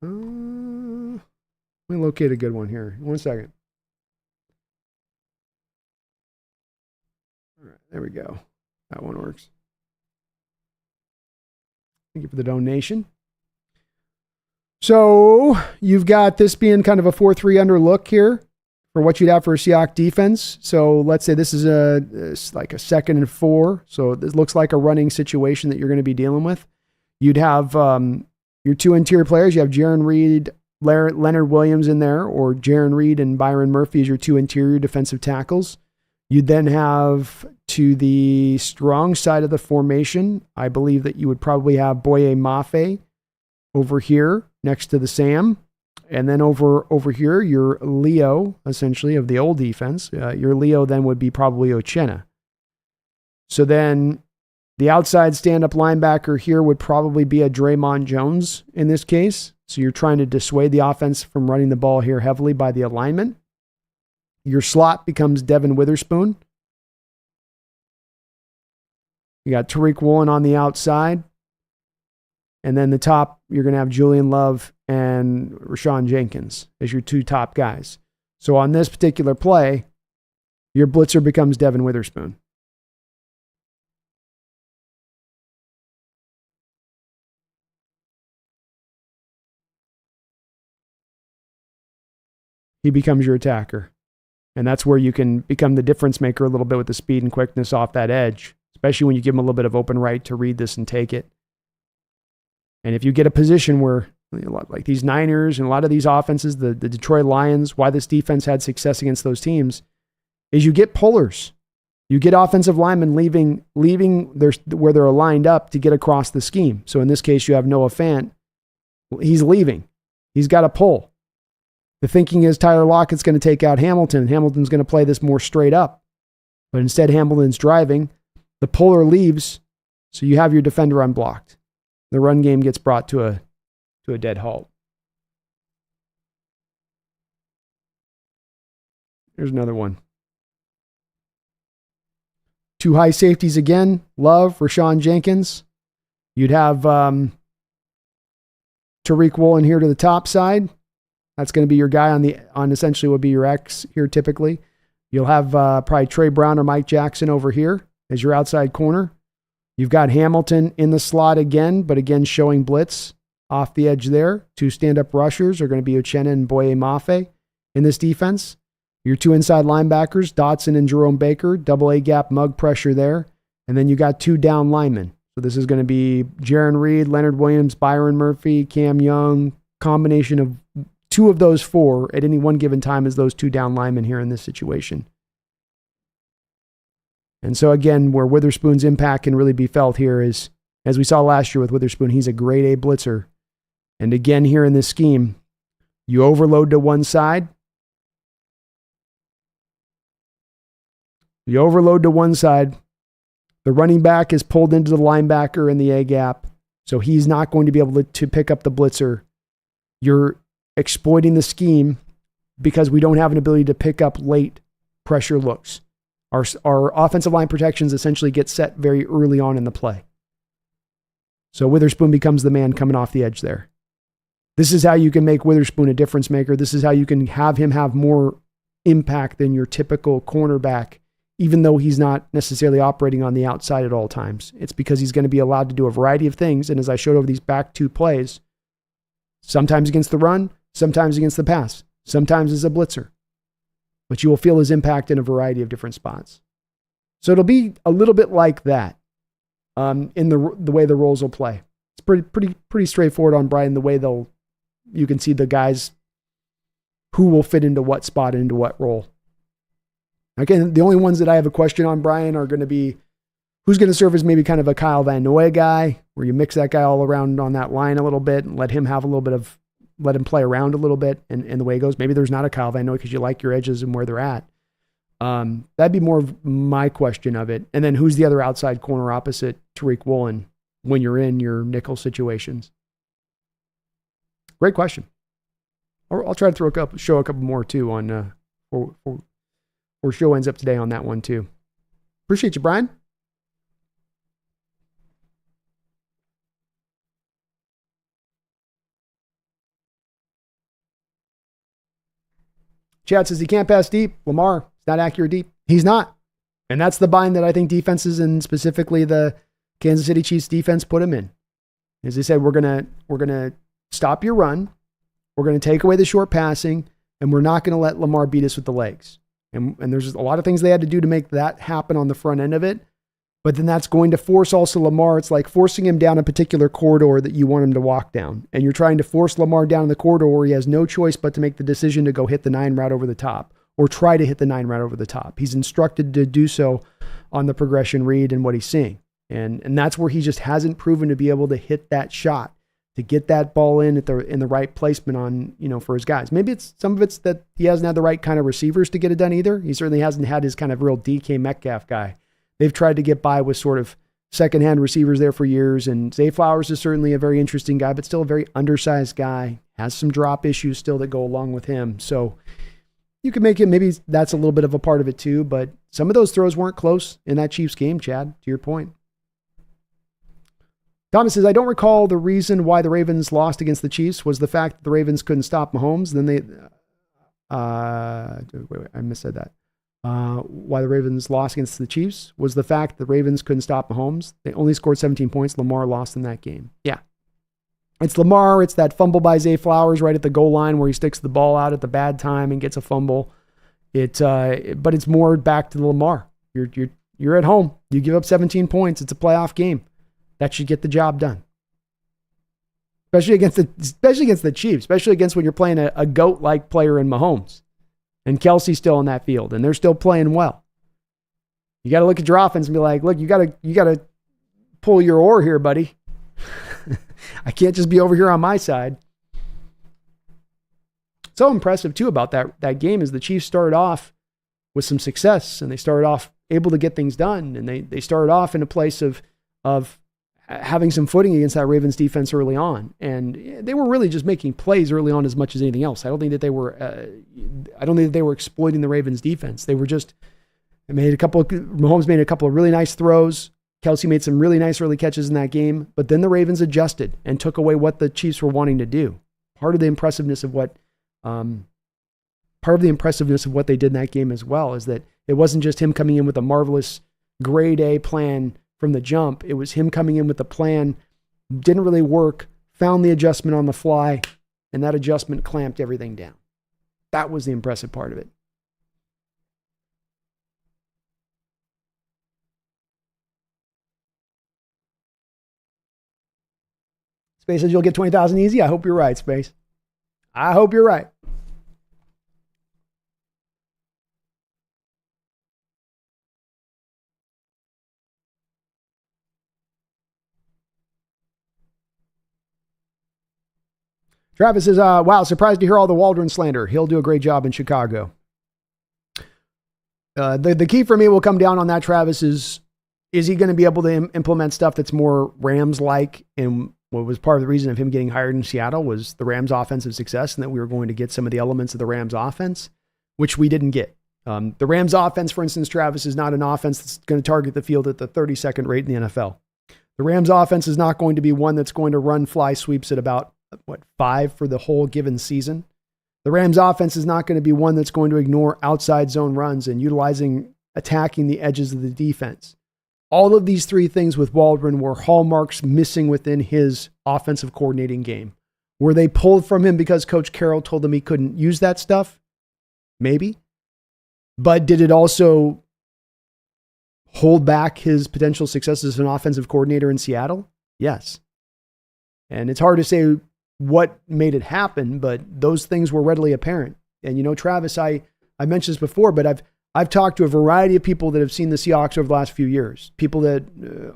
Let me locate a good one here. 1 second. All right, there we go. That one works. Thank you for the donation. So you've got this being kind of a 4-3 under look here for what you'd have for a Seahawks defense. So let's say this is like a 2nd and 4. So this looks like a running situation that you're going to be dealing with. You'd have your two interior players. You have Jaron Reed, Leonard Williams in there, or Jaron Reed and Byron Murphy as your two interior defensive tackles. You'd then have to the strong side of the formation, I believe that you would probably have Boye Mafe over here next to the Sam. And then over here, your Leo, essentially, of the old defense. Your Leo then would be probably Uchenna. So then The outside stand-up linebacker here would probably be a Draymond Jones in this case. So you're trying to dissuade the offense from running the ball here heavily by the alignment. Your slot becomes Devin Witherspoon. You got Tariq Woolen on the outside. And then the top, you're going to have Julian Love and Rashawn Jenkins as your two top guys. So on this particular play, your blitzer becomes Devin Witherspoon. He becomes your attacker. And that's where you can become the difference maker a little bit with the speed and quickness off that edge, especially when you give him a little bit of open right to read this and take it. And if you get a position where, like these Niners and a lot of these offenses, the Detroit Lions, why this defense had success against those teams, is you get pullers. You get offensive linemen leaving where they're lined up to get across the scheme. So in this case, you have Noah Fant. He's leaving. He's got a pull. The thinking is Tyler Lockett's going to take out Hamilton. Hamilton's going to play this more straight up. But instead, Hamilton's driving. The puller leaves, so you have your defender unblocked. The run game gets brought to a dead halt. Here's another one. Two high safeties again. Love, Rashawn Jenkins. You'd have Tariq Woolen here to the top side. That's going to be your guy on essentially would be your X here typically. You'll have probably Trey Brown or Mike Jackson over here as your outside corner. You've got Hamilton in the slot again, but again showing blitz off the edge there. Two stand-up rushers are going to be Uchenna and Boye Mafe in this defense. Your two inside linebackers, Dotson and Jerome Baker, double A gap mug pressure there. And then you got two down linemen. So this is going to be Jaron Reed, Leonard Williams, Byron Murphy, Cam Young, combination of two of those four at any one given time as those two down linemen here in this situation. And so again, where Witherspoon's impact can really be felt here is, as we saw last year with Witherspoon, he's a grade A blitzer. And again, here in this scheme, you overload to one side. You overload to one side. The running back is pulled into the linebacker in the A gap, so he's not going to be able to pick up the blitzer. You're exploiting the scheme because we don't have an ability to pick up late pressure looks. Our offensive line protections essentially get set very early on in the play. So Witherspoon becomes the man coming off the edge there. This is how you can make Witherspoon a difference maker. This is how you can have him have more impact than your typical cornerback, even though he's not necessarily operating on the outside at all times. It's because he's going to be allowed to do a variety of things. And as I showed over these back two plays, sometimes against the run, sometimes against the pass, sometimes as a blitzer. But you will feel his impact in a variety of different spots. So it'll be a little bit like that in the way the roles will play. It's pretty straightforward on Brian, the way you can see the guys who will fit into what spot and into what role. Again, the only ones that I have a question on, Brian, are going to be who's going to serve as maybe kind of a Kyle Van Noy guy, where you mix that guy all around on that line a little bit and let him play around a little bit and the way it goes. Maybe there's not a Kyle Van Noy because you like your edges and where they're at. That'd be more of my question of it. And then who's the other outside corner opposite Tariq Woolen when you're in your nickel situations? Great question. I'll try to show a couple more too on or show ends up today on that one too. Appreciate you, Brian. Chad says he can't pass deep. Lamar, it's not accurate deep. He's not. And that's the bind that I think defenses and specifically the Kansas City Chiefs defense put him in. As they said, we're gonna stop your run. We're going to take away the short passing, and we're not going to let Lamar beat us with the legs. And there's a lot of things they had to do to make that happen on the front end of it. But then that's going to force also Lamar. It's like forcing him down a particular corridor that you want him to walk down. And you're trying to force Lamar down the corridor where he has no choice but to make the decision to go hit the 9 route over the top or try to hit the 9 route over the top. He's instructed to do so on the progression read and what he's seeing. And that's where he just hasn't proven to be able to hit that shot, to get that ball in the right placement on, for his guys. Maybe some of it's that he hasn't had the right kind of receivers to get it done either. He certainly hasn't had his kind of real DK Metcalf guy. They've tried to get by with sort of secondhand receivers there for years. And Zay Flowers is certainly a very interesting guy, but still a very undersized guy. Has some drop issues still that go along with him. So you could make it, maybe that's a little bit of a part of it too, but some of those throws weren't close in that Chiefs game, Chad, to your point. Thomas says, I don't recall the reason why the Ravens lost against the Chiefs was the fact that the Ravens couldn't stop Mahomes. Then they, wait, I missaid that. Why the Ravens lost against the Chiefs was the fact the Ravens couldn't stop Mahomes. They only scored 17 points. Lamar lost in that game. Yeah. It's Lamar. It's that fumble by Zay Flowers right at the goal line where he sticks the ball out at the bad time and gets a fumble. But it's more back to the Lamar. You're at home. You give up 17 points. It's a playoff game. That should get the job done. Especially against the Chiefs, especially against when you're playing a GOAT-like player in Mahomes. And Kelsey's still on that field, and they're still playing well. You got to look at your offense and be like, look, you got to pull your oar here, buddy. I can't just be over here on my side. So impressive, too, about that game is the Chiefs started off with some success, and they started off able to get things done, and they started off in a place of having some footing against that Ravens defense early on. And they were really just making plays early on as much as anything else. I don't think that they were exploiting the Ravens defense. They were just, Mahomes made a couple of really nice throws. Kelsey made some really nice early catches in that game, but then the Ravens adjusted and took away what the Chiefs were wanting to do. Part of the impressiveness of what they did in that game as well is that it wasn't just him coming in with a marvelous grade A plan from the jump. It was him coming in with a plan, didn't really work, found the adjustment on the fly, and that adjustment clamped everything down. That was the impressive part of it. Space says you'll get 20,000 easy. I hope you're right, Space. I hope you're right. Travis says, wow, surprised to hear all the Waldron slander. He'll do a great job in Chicago. The key for me will come down on that, Travis, is he going to be able to implement stuff that's more Rams-like? And what was part of the reason of him getting hired in Seattle was the Rams' offensive success and that we were going to get some of the elements of the Rams' offense, which we didn't get. The Rams' offense, for instance, Travis, is not an offense that's going to target the field at the 32nd rate in the NFL. The Rams' offense is not going to be one that's going to run fly sweeps at about 5 for the whole given season. The Rams offense is not going to be one that's going to ignore outside zone runs and attacking the edges of the defense. All of these three things with Waldron were hallmarks missing within his offensive coordinating game. Were they pulled from him because Coach Carroll told him he couldn't use that stuff? Maybe. But did it also hold back his potential success as an offensive coordinator in Seattle? Yes. And it's hard to say what made it happen, but those things were readily apparent. And Travis, I mentioned this before, but I've talked to a variety of people that have seen the Seahawks over the last few years. People that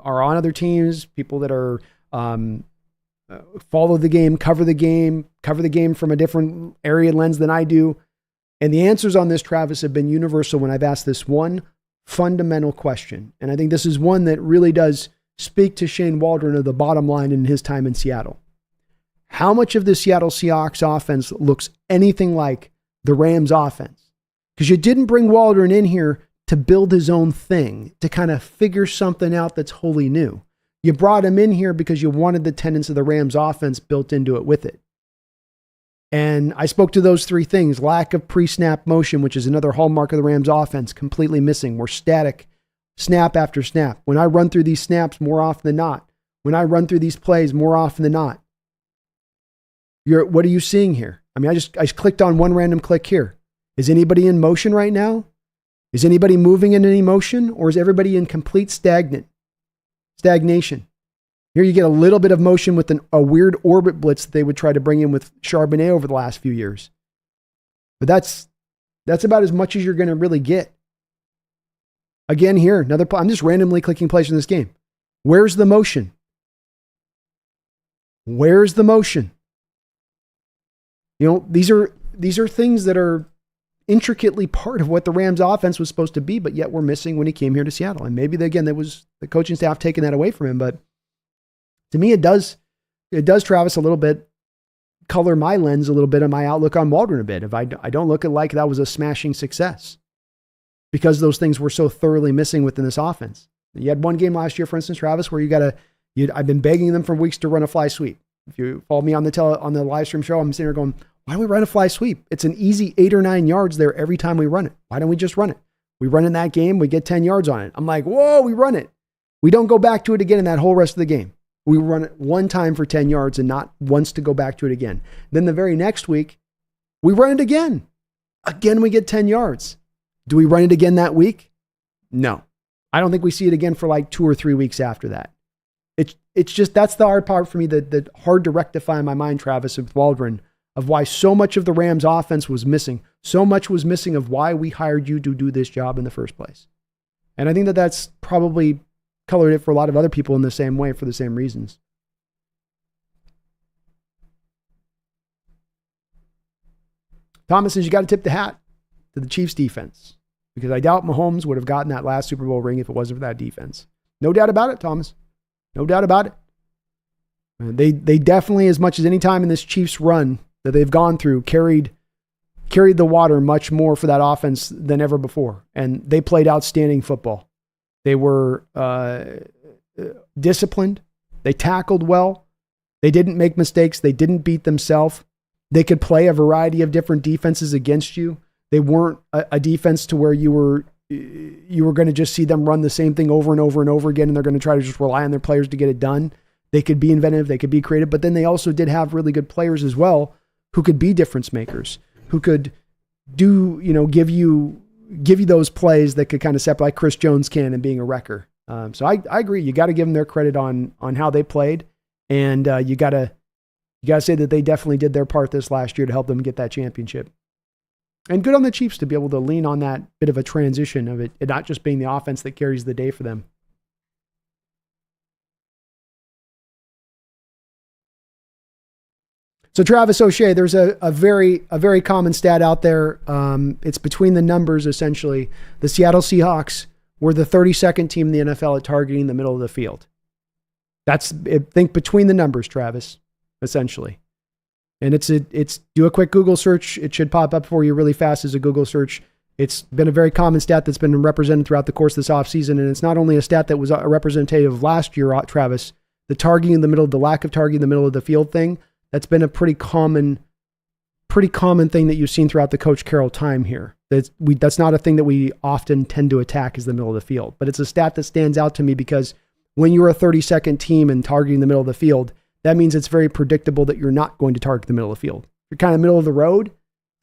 are on other teams, people that are follow the game, cover the game from a different area lens than I do. And the answers on this, Travis, have been universal when I've asked this one fundamental question. And I think this is one that really does speak to Shane Waldron of the bottom line in his time in Seattle. How much of the Seattle Seahawks offense looks anything like the Rams offense? Because you didn't bring Waldron in here to build his own thing, to kind of figure something out that's wholly new. You brought him in here because you wanted the tenets of the Rams offense built into it with it. And I spoke to those three things: lack of pre-snap motion, which is another hallmark of the Rams offense, completely missing. We're static, snap after snap. When I run through these snaps more often than not, when I run through these plays more often than not, what are you seeing here? I mean, I clicked on one random click here. Is anybody in motion right now? Is anybody moving in any motion? Or is everybody in complete stagnation? Here you get a little bit of motion with a weird orbit blitz that they would try to bring in with Charbonnet over the last few years. But that's about as much as you're going to really get. Again, here, I'm just randomly clicking plays in this game. Where's the motion? Where's the motion? These are things that are intricately part of what the Rams offense was supposed to be, but yet we're missing when he came here to Seattle. And maybe again, that was the coaching staff taking that away from him. But to me, it does, Travis, a little bit color my lens a little bit and my outlook on Waldron a bit. If I don't look at like that was a smashing success because those things were so thoroughly missing within this offense. You had one game last year, for instance, Travis, where I've been begging them for weeks to run a fly sweep. If you follow me on the live stream show, I'm sitting here going, why don't we run a fly sweep? It's an easy 8 or 9 yards there every time we run it. Why don't we just run it? We run in that game, we get 10 yards on it. I'm like, whoa, we run it. We don't go back to it again in that whole rest of the game. We run it one time for 10 yards and not once to go back to it again. Then the very next week, we run it again. Again, we get 10 yards. Do we run it again that week? No. I don't think we see it again for like 2 or 3 weeks after that. It's just, that's the hard part for me, that hard to rectify in my mind, Travis, with Waldron, of why so much of the Rams offense was missing. So much was missing of why we hired you to do this job in the first place. And I think that's probably colored it for a lot of other people in the same way for the same reasons. Thomas says you got to tip the hat to the Chiefs defense because I doubt Mahomes would have gotten that last Super Bowl ring if it wasn't for that defense. No doubt about it, Thomas. No doubt about it. They definitely, as much as any time in this Chiefs run that they've gone through, carried the water much more for that offense than ever before. And they played outstanding football. They were disciplined. They tackled well. They didn't make mistakes. They didn't beat themselves. They could play a variety of different defenses against you. They weren't a defense to where you were going to just see them run the same thing over and over and over again, and they're going to try to just rely on their players to get it done. They could be inventive. They could be creative. But then they also did have really good players as well who could be difference makers, who could give you those plays that could kind of separate, like Chris Jones can in being a wrecker. So I agree. You got to give them their credit on how they played. And you got to say that they definitely did their part this last year to help them get that championship. And good on the Chiefs to be able to lean on that bit of a transition of it not just being the offense that carries the day for them. So Travis O'Shea, there's a very common stat out there. It's between the numbers, essentially. The Seattle Seahawks were the 32nd team in the NFL at targeting the middle of the field. Think between the numbers, Travis, essentially. And it's do a quick Google search. It should pop up for you really fast as a Google search. It's been a very common stat that's been represented throughout the course of this offseason. And it's not only a stat that was a representative of last year, Travis, the lack of targeting in the middle of the field thing. That's been a pretty common thing that you've seen throughout the Coach Carroll time here. That's not a thing that we often tend to attack as the middle of the field. But it's a stat that stands out to me because when you're a 32nd team and targeting the middle of the field, that means it's very predictable that you're not going to target the middle of the field. If you're kind of middle of the road,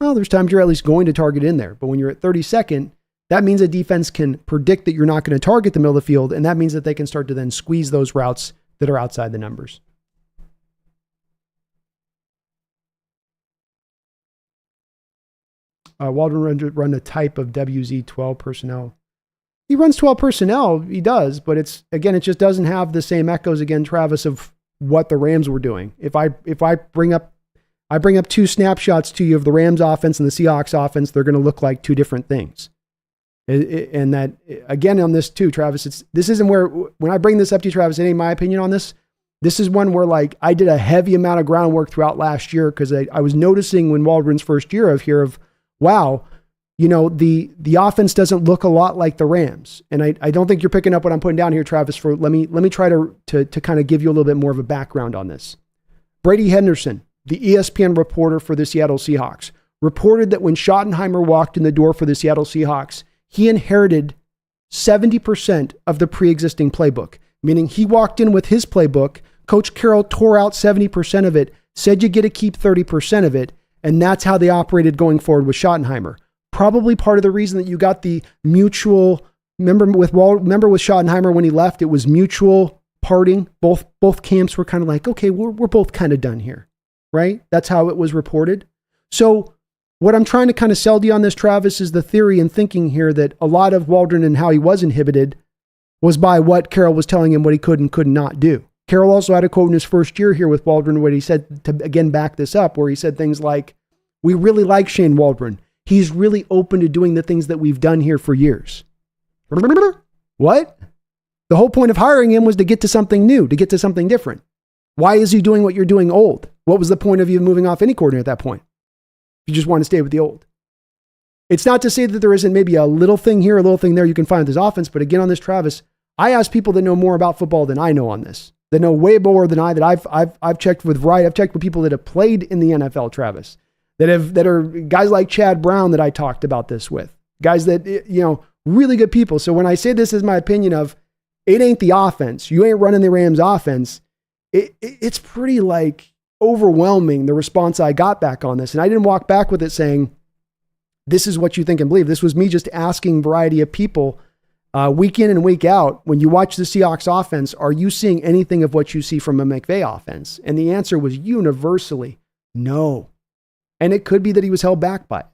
well, there's times you're at least going to target in there. But when you're at 32nd, that means a defense can predict that you're not going to target the middle of the field, and that means that they can start to then squeeze those routes that are outside the numbers. Waldron run a type of WZ 12 personnel. He runs 12 personnel, he does, but it just doesn't have the same echoes again, Travis, of what the Rams were doing. If I bring up 2 snapshots to you of the Rams offense and the Seahawks offense, they're going to look like 2 different things. And that, again, on this too, Travis, this isn't where, when I bring this up to you, Travis, it ain't my opinion on this. This is one where like I did a heavy amount of groundwork throughout last year because I was noticing when Waldron's first year of wow, the offense doesn't look a lot like the Rams. And I don't think you're picking up what I'm putting down here, Travis. Let me try to kind of give you a little bit more of a background on this. Brady Henderson, the ESPN reporter for the Seattle Seahawks, reported that when Schottenheimer walked in the door for the Seattle Seahawks, he inherited 70% of the pre-existing playbook, meaning he walked in with his playbook. Coach Carroll tore out 70% of it, said you get to keep 30% of it, and that's how they operated going forward with Schottenheimer. Probably part of the reason that you got the mutual, remember with Schottenheimer when he left, it was mutual parting. Both camps were kind of like, okay, we're both kind of done here, right? That's how it was reported. So what I'm trying to kind of sell to you on this, Travis, is the theory and thinking here that a lot of Waldron and how he was inhibited was by what Carroll was telling him what he could and could not do. Carroll also had a quote in his first year here with Waldron where he said, to again back this up, where he said things like, we really like Shane Waldron. he's really open to doing the things that we've done here for years. What? The whole point of hiring him was to get to something new, to get to something different. Why is he doing what you're doing old? What was the point of you moving off any coordinator at that point? You just want to stay with the old. It's not to say that there isn't maybe a little thing here, a little thing there you can find with this offense, but again, on this, Travis, I ask people that know more about football than I know on this, that know way more than I, that I've checked with I've checked with people that have played in the NFL, Travis, that are guys like Chad Brown that I talked about this with, guys that, really good people. So when I say this is my opinion of, it ain't the offense, you ain't running the Rams offense, it's pretty like overwhelming, the response I got back on this. And I didn't walk back with it saying, this is what you think and believe. This was me just asking a variety of people week in and week out, when you watch the Seahawks offense, are you seeing anything of what you see from a McVay offense? And the answer was universally no. And it could be that he was held back by it.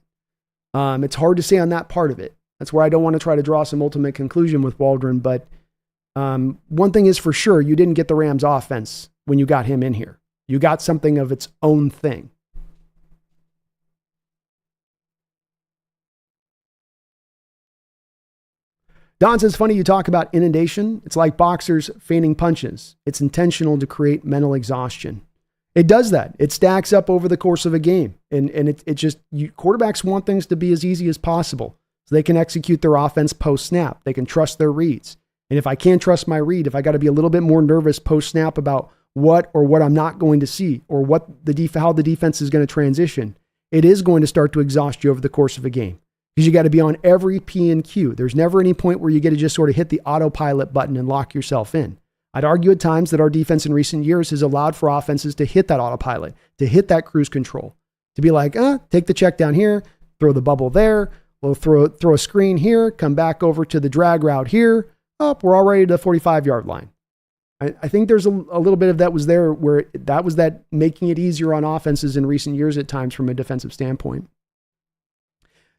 It's hard to say on that part of it. That's where I don't want to try to draw some ultimate conclusion with Waldron. But one thing is for sure, you didn't get the Rams offense when you got him in here. You got something of its own thing. Don says, funny you talk about inundation. It's like boxers feigning punches. It's intentional to create mental exhaustion. It does that. It stacks up over the course of a game. And it just, quarterbacks want things to be as easy as possible so they can execute their offense post-snap. They can trust their reads. And if I can't trust my read, if I got to be a little bit more nervous post-snap about what I'm not going to see or how the defense is going to transition, it is going to start to exhaust you over the course of a game. Because you got to be on every P and Q. There's never any point where you get to just sort of hit the autopilot button and lock yourself in. I'd argue at times that our defense in recent years has allowed for offenses to hit that autopilot, to hit that cruise control, to be like, take the check down here, throw the bubble there, we'll throw a screen here, come back over to the drag route here. We're already to the 45-yard line. I think there's a little bit of that was there where that was that making it easier on offenses in recent years at times from a defensive standpoint.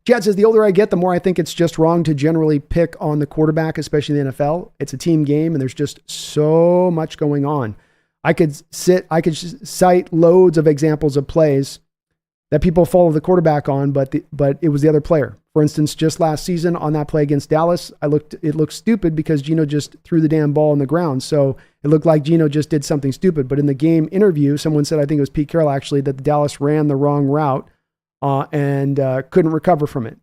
Chad says, the older I get, the more I think it's just wrong to generally pick on the quarterback, especially in the NFL. It's a team game and there's just so much going on. I could cite loads of examples of plays that people follow the quarterback on, but it was the other player. For instance, just last season on that play against Dallas, it looked stupid because Geno just threw the damn ball on the ground. So it looked like Geno just did something stupid. But in the game interview, someone said, I think it was Pete Carroll actually, that the Dallas ran the wrong route and couldn't recover from it.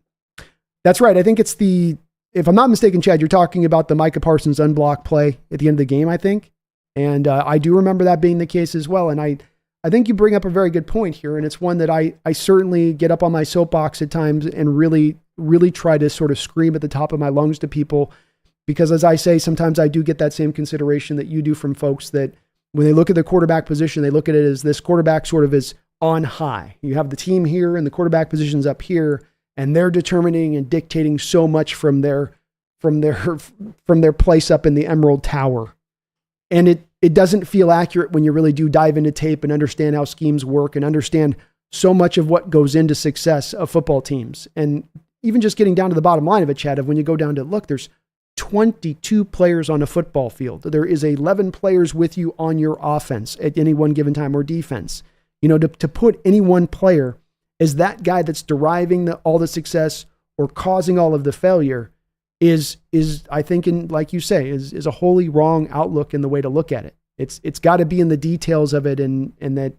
That's right. I think it's if I'm not mistaken, Chad, you're talking about the Micah Parsons unblocked play at the end of the game, I think. And I do remember that being the case as well. And I think you bring up a very good point here. And it's one that I certainly get up on my soapbox at times and really, really try to sort of scream at the top of my lungs to people. Because as I say, sometimes I do get that same consideration that you do from folks that when they look at the quarterback position, they look at it as this quarterback sort of is on high. You have the team here and the quarterback position's up here, and they're determining and dictating so much from their place up in the Emerald Tower. And it doesn't feel accurate when you really do dive into tape and understand how schemes work and understand so much of what goes into success of football teams. And even just getting down to the bottom line of it, Chad, of when you go down to look, there's 22 players on a football field. There is 11 players with you on your offense at any one given time or defense. To put any one player as that guy that's deriving all the success or causing all of the failure is I think, like you say, is a wholly wrong outlook in the way to look at it. It's got to be in the details of it, and that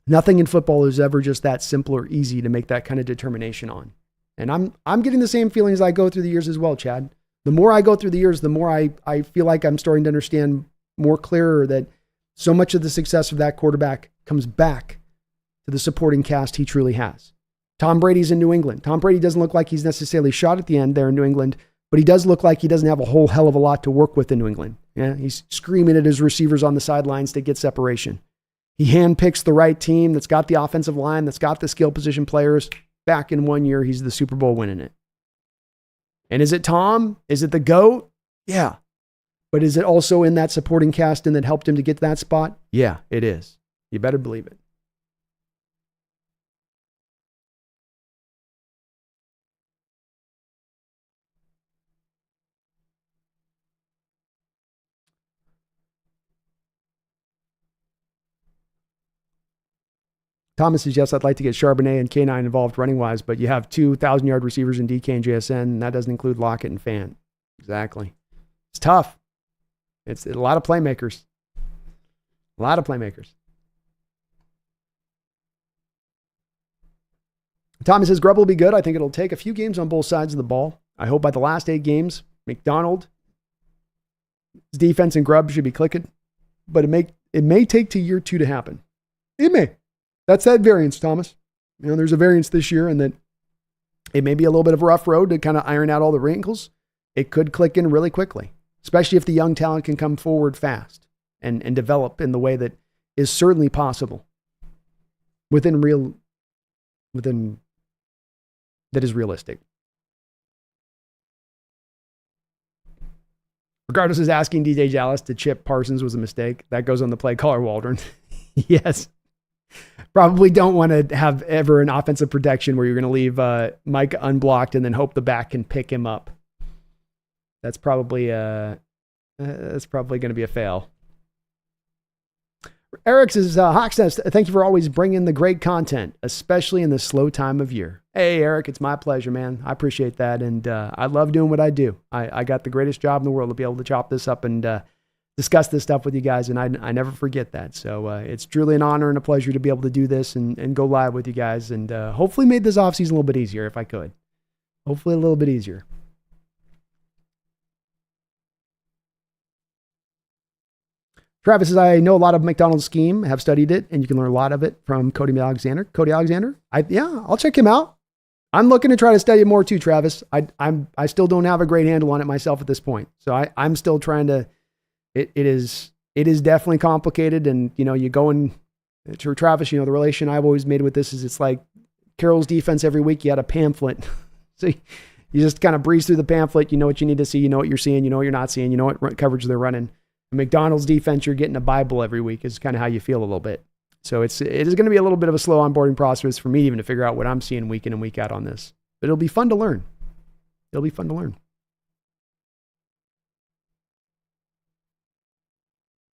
nothing in football is ever just that simple or easy to make that kind of determination on. And I'm getting the same feelings I go through the years as well, Chad. The more I go through the years, the more I feel like I'm starting to understand more clearer that so much of the success of that quarterback comes back to the supporting cast he truly has. Tom Brady's in New England. Tom Brady doesn't look like he's necessarily shot at the end there in New England, but he does look like he doesn't have a whole hell of a lot to work with in New England. Yeah, he's screaming at his receivers on the sidelines to get separation. He handpicks the right team that's got the offensive line, that's got the skill position players. Back in 1 year, he's the Super Bowl winning it. And is it Tom? Is it the GOAT? Yeah. But is it also in that supporting cast and that helped him to get to that spot? Yeah, it is. You better believe it. Thomas says, yes, I'd like to get Charbonnet and K9 involved running-wise, but you have 2,000-yard receivers in DK and JSN, and that doesn't include Lockett and Fant. Exactly. It's tough. It's a lot of playmakers. A lot of playmakers. Thomas says, Grubb will be good. I think it'll take a few games on both sides of the ball. I hope by the last 8 games, McDonald, his defense and Grubb should be clicking, but it may take to year 2 to happen. It may. That's that variance, Thomas. There's a variance this year, and that it may be a little bit of a rough road to kind of iron out all the wrinkles. It could click in really quickly, especially if the young talent can come forward fast and develop in the way that is certainly possible that is realistic. Regardless is asking DJ Dallas to chip Parsons was a mistake. That goes on the play caller, Waldron. Yes. Probably don't want to have ever an offensive protection where you're going to leave Mike unblocked and then hope the back can pick him up. That's probably going to be a fail. Eric says, HawksNest, thank you for always bringing the great content, especially in this slow time of year. Hey, Eric, it's my pleasure, man. I appreciate that, and I love doing what I do. I got the greatest job in the world to be able to chop this up and discuss this stuff with you guys, and I never forget that. So it's truly an honor and a pleasure to be able to do this and go live with you guys, and hopefully made this offseason a little bit easier if I could. Hopefully a little bit easier. Travis says, I know a lot of McDonald's scheme, have studied it, and you can learn a lot of it from Cody Alexander. Cody Alexander? I'll check him out. I'm looking to try to study it more too, Travis. I still don't have a great handle on it myself at this point. So I'm still trying to, it is definitely complicated. And, you go in to Travis, the relation I've always made with this is it's like Carroll's defense every week. You had a pamphlet. So you just kind of breeze through the pamphlet. You know what you need to see. You know what you're seeing. You know what you're not seeing. You know what coverage they're running. McDonald's defense, you're getting a Bible every week is kind of how you feel a little bit. So it is going to be a little bit of a slow onboarding process for me even to figure out what I'm seeing week in and week out on this. But it'll be fun to learn. It'll be fun to learn.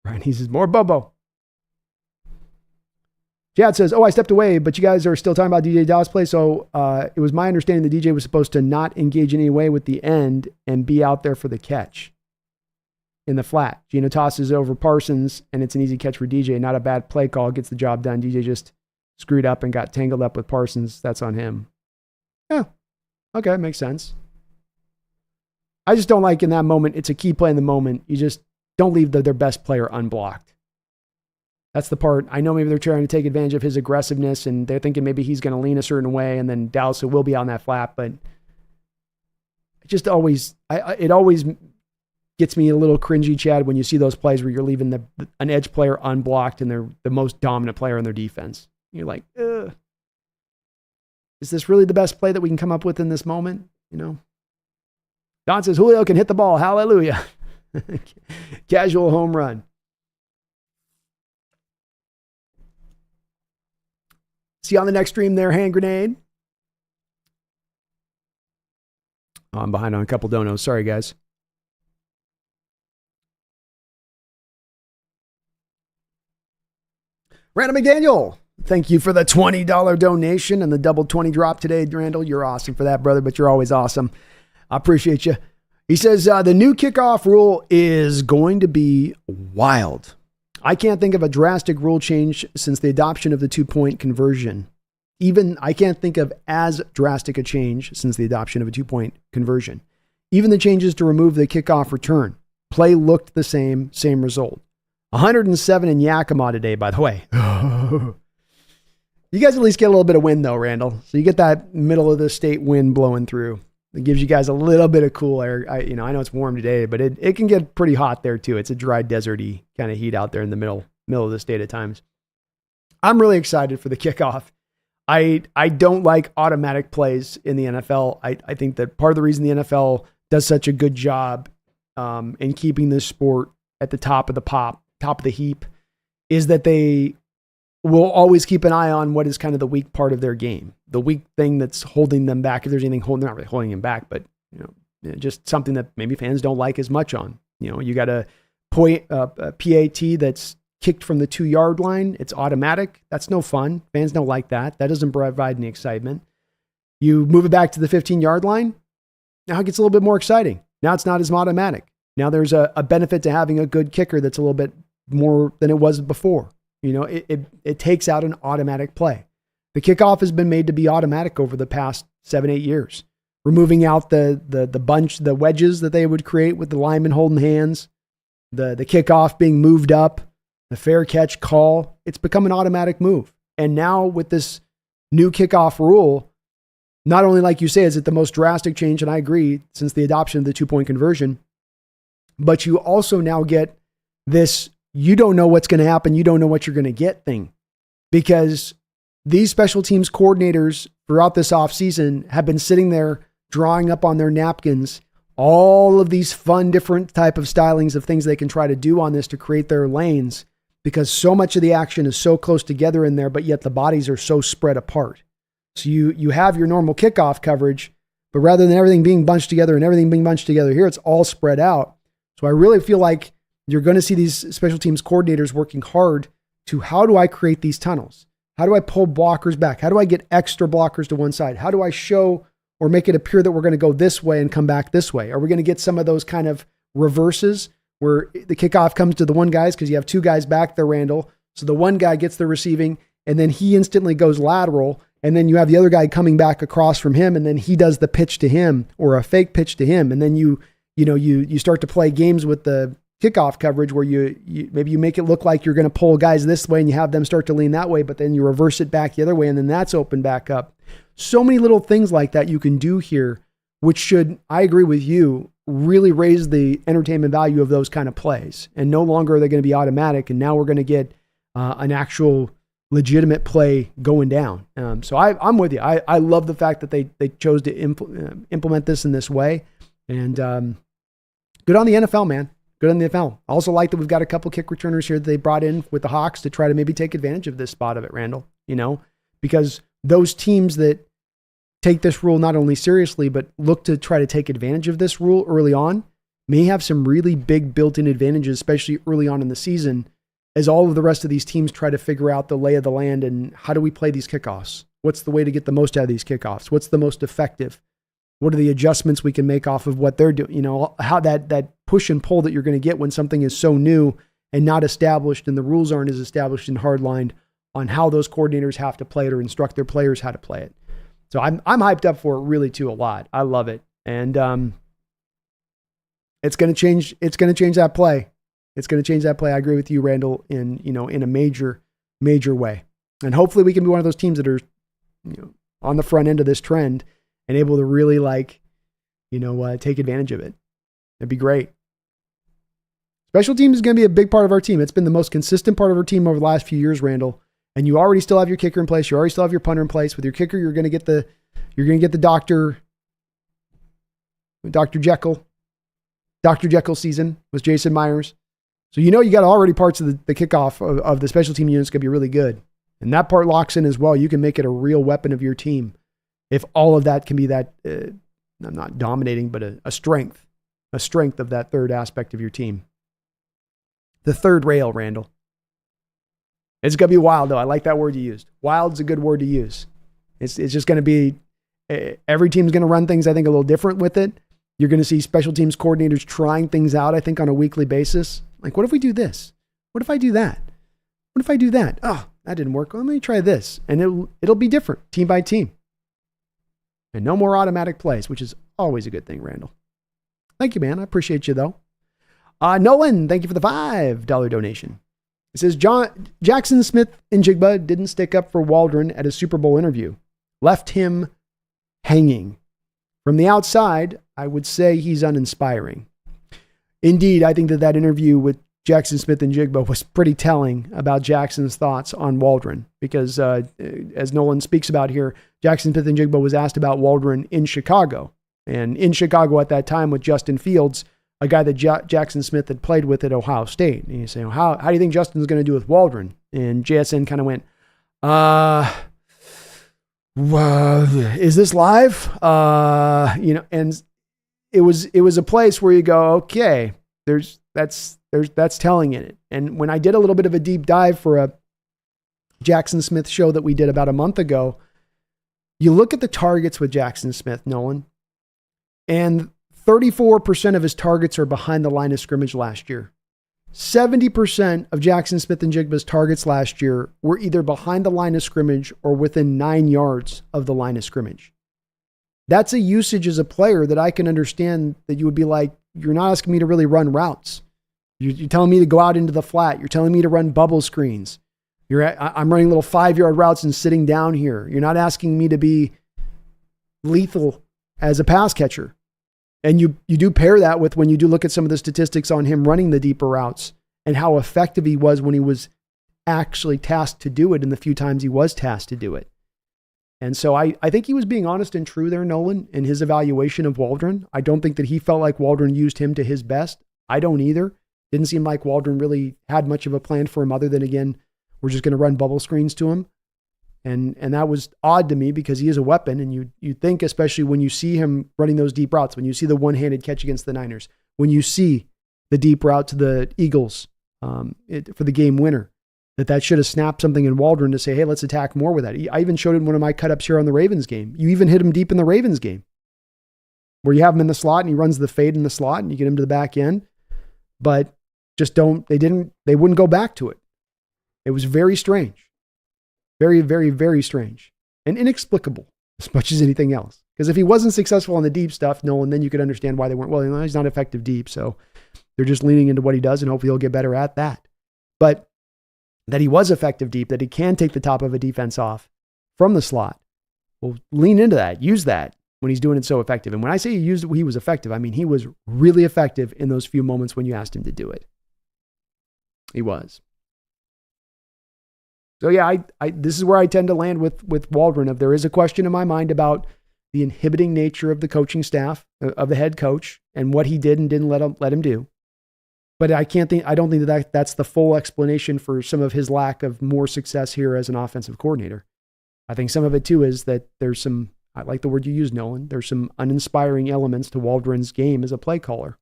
Right, he says, more Bobo. Chad says, I stepped away, but you guys are still talking about DJ Dallas play. So it was my understanding the DJ was supposed to not engage in any way with the end and be out there for the catch. In the flat, Gino tosses over Parsons, and it's an easy catch for DJ. Not a bad play call. Gets the job done. DJ just screwed up and got tangled up with Parsons. That's on him. Yeah. Okay, makes sense. I just don't like in that moment. It's a key play in the moment. You just don't leave their best player unblocked. That's the part. I know maybe they're trying to take advantage of his aggressiveness, and they're thinking maybe he's going to lean a certain way, and then Dallas will be on that flat. But it always gets me a little cringy, Chad, when you see those plays where you're leaving an edge player unblocked and they're the most dominant player in their defense. You're like, ugh. Is this really the best play that we can come up with in this moment? Don says, Julio can hit the ball. Hallelujah. Casual home run. See you on the next stream there, hand grenade. Oh, I'm behind on a couple donos. Sorry, guys. Randall McDaniel, thank you for the $20 donation and the double 20 drop today, Randall. You're awesome for that, brother, but you're always awesome. I appreciate you. He says, the new kickoff rule is going to be wild. I can't think of a drastic rule change since the adoption of the 2-point conversion. Even I can't think of as drastic a change since the adoption of a 2-point conversion. Even the changes to remove the kickoff return. Play looked the same result. 107 in Yakima today, by the way. You guys at least get a little bit of wind, though, Randall. So you get that middle of the state wind blowing through. It gives you guys a little bit of cool air. I know it's warm today, but it can get pretty hot there, too. It's a dry, deserty kind of heat out there in the middle of the state at times. I'm really excited for the kickoff. I don't like automatic plays in the NFL. I think that part of the reason the NFL does such a good job in keeping this sport at the top of the heap is that they will always keep an eye on what is kind of the weak part of their game, the weak thing that's holding them back. If there's anything not really holding them back, but just something that maybe fans don't like as much on. You got a PAT that's kicked from the 2-yard line, it's automatic. That's no fun. Fans don't like that. That doesn't provide any excitement. You move it back to the 15-yard line, now it gets a little bit more exciting. Now it's not as automatic. Now there's a benefit to having a good kicker that's a little bit more than it was before. It takes out an automatic play. The kickoff has been made to be automatic over the past 7-8 years. Removing out the wedges that they would create with the linemen holding hands, the kickoff being moved up, the fair catch call, it's become an automatic move. And now with this new kickoff rule, not only, like you say, is it the most drastic change, and I agree, since the adoption of the 2-point conversion, but you also now get this, you don't know what's going to happen, you don't know what you're going to get thing. Because these special teams coordinators throughout this offseason have been sitting there drawing up on their napkins all of these fun, different type of stylings of things they can try to do on this to create their lanes, because so much of the action is so close together in there, but yet the bodies are so spread apart. So you have your normal kickoff coverage, but rather than everything being bunched together and everything being bunched together here, it's all spread out. So I really feel like you're going to see these special teams coordinators working hard to, how do I create these tunnels? How do I pull blockers back? How do I get extra blockers to one side? How do I show or make it appear that we're going to go this way and come back this way? Are we going to get some of those kind of reverses where the kickoff comes to the one guys because you have 2 guys back there, Randall? So the one guy gets the receiving and then he instantly goes lateral. And then you have the other guy coming back across from him, and then he does the pitch to him or a fake pitch to him. And then you start to play games with the kickoff coverage where you maybe you make it look like you're going to pull guys this way and you have them start to lean that way, but then you reverse it back the other way and then that's open back up. So many little things like that you can do here, which should, I agree with you, really raise the entertainment value of those kind of plays. And no longer are they going to be automatic. And now we're going to get an actual legitimate play going down. So I'm with you. I love the fact that they chose to implement this in this way. And good on the NFL, man. Good on the NFL. I also like that we've got a couple kick returners here that they brought in with the Hawks to try to maybe take advantage of this spot of it, Randall. Because those teams that take this rule not only seriously, but look to try to take advantage of this rule early on, may have some really big built-in advantages, especially early on in the season, as all of the rest of these teams try to figure out the lay of the land and how do we play these kickoffs? What's the way to get the most out of these kickoffs? What's the most effective? What are the adjustments we can make off of what they're doing? How that push and pull that you're going to get when something is so new and not established and the rules aren't as established and hardlined on how those coordinators have to play it or instruct their players how to play it. So I'm hyped up for it really too a lot. I love it. And it's going to change. It's going to change that play. It's going to change that play. I agree with you, Randall, in a major, major way. And hopefully we can be one of those teams that are, on the front end of this trend and able to really take advantage of it. It'd be great. Special teams is going to be a big part of our team. It's been the most consistent part of our team over the last few years, Randall. And you already still have your kicker in place. You already still have your punter in place. With your kicker, you're going to get the Dr. Jekyll season with Jason Myers. So you got already parts of the kickoff of the special team units going to be really good. And that part locks in as well. You can make it a real weapon of your team if all of that can be that, I'm not dominating, but a strength of that third aspect of your team. The third rail, Randall. It's going to be wild, though. I like that word you used. Wild's a good word to use. It's just going to be, every team's going to run things, I think, a little different with it. You're going to see special teams coordinators trying things out, I think, on a weekly basis. Like, what if we do this? What if I do that? What if I do that? Oh, that didn't work. Well, let me try this. And it'll be different, team by team. And no more automatic plays, which is always a good thing, Randall. Thank you, man. I appreciate you, though. Nolan, thank you for the $5 donation. It says, Jackson Smith-Njigba didn't stick up for Waldron at a Super Bowl interview. Left him hanging. From the outside, I would say he's uninspiring. Indeed, I think that interview with Jackson Smith-Njigba was pretty telling about Jackson's thoughts on Waldron. Because as Nolan speaks about here, Jackson Smith-Njigba was asked about Waldron in Chicago. And in Chicago at that time with Justin Fields, a guy that Jackson Smith had played with at Ohio State. And you say, how do you think Justin's going to do with Waldron? And JSN kind of went, is this live? And it was a place where you go, okay, there's that's telling in it. And when I did a little bit of a deep dive for a Jackson Smith show that we did about a month ago, you look at the targets with Jackson Smith, Nolan, and 34% of his targets are behind the line of scrimmage last year. 70% of Jackson Smith and Jigba's targets last year were either behind the line of scrimmage or within 9 yards of the line of scrimmage. That's a usage as a player that I can understand, that you would be like, you're not asking me to really run routes. You're telling me to go out into the flat. You're telling me to run bubble screens. I'm running little 5-yard routes and sitting down here. You're not asking me to be lethal as a pass catcher. And you do pair that with when you do look at some of the statistics on him running the deeper routes and how effective he was when he was actually tasked to do it and the few times he was tasked to do it. And so I think he was being honest and true there, Nolan, in his evaluation of Waldron. I don't think that he felt like Waldron used him to his best. I don't either. Didn't seem like Waldron really had much of a plan for him other than, again, we're just going to run bubble screens to him. And that was odd to me because he is a weapon. And you think, especially when you see him running those deep routes, when you see the one-handed catch against the Niners, when you see the deep route to the Eagles for the game winner, that should have snapped something in Waldron to say, hey, let's attack more with that. I even showed it in one of my cut-ups here on the Ravens game. You even hit him deep in the Ravens game where you have him in the slot and he runs the fade in the slot and you get him to the back end, but just they wouldn't go back to it. It was very strange. Very, very, very strange and inexplicable as much as anything else. Because if he wasn't successful on the deep stuff, Nolan, then you could understand why they weren't. Well, he's not effective deep, so they're just leaning into what he does and hopefully he'll get better at that. But that he was effective deep, that he can take the top of a defense off from the slot, well, lean into that, use that when he's doing it so effective. And when I say he was effective, I mean he was really effective in those few moments when you asked him to do it. He was. So yeah, this is where I tend to land with Waldron. If there is a question in my mind about the inhibiting nature of the coaching staff, of the head coach, and what he did and didn't let him do. But I don't think that's the full explanation for some of his lack of more success here as an offensive coordinator. I think some of it too is that there's some, I like the word you use, Nolan, there's some uninspiring elements to Waldron's game as a play caller.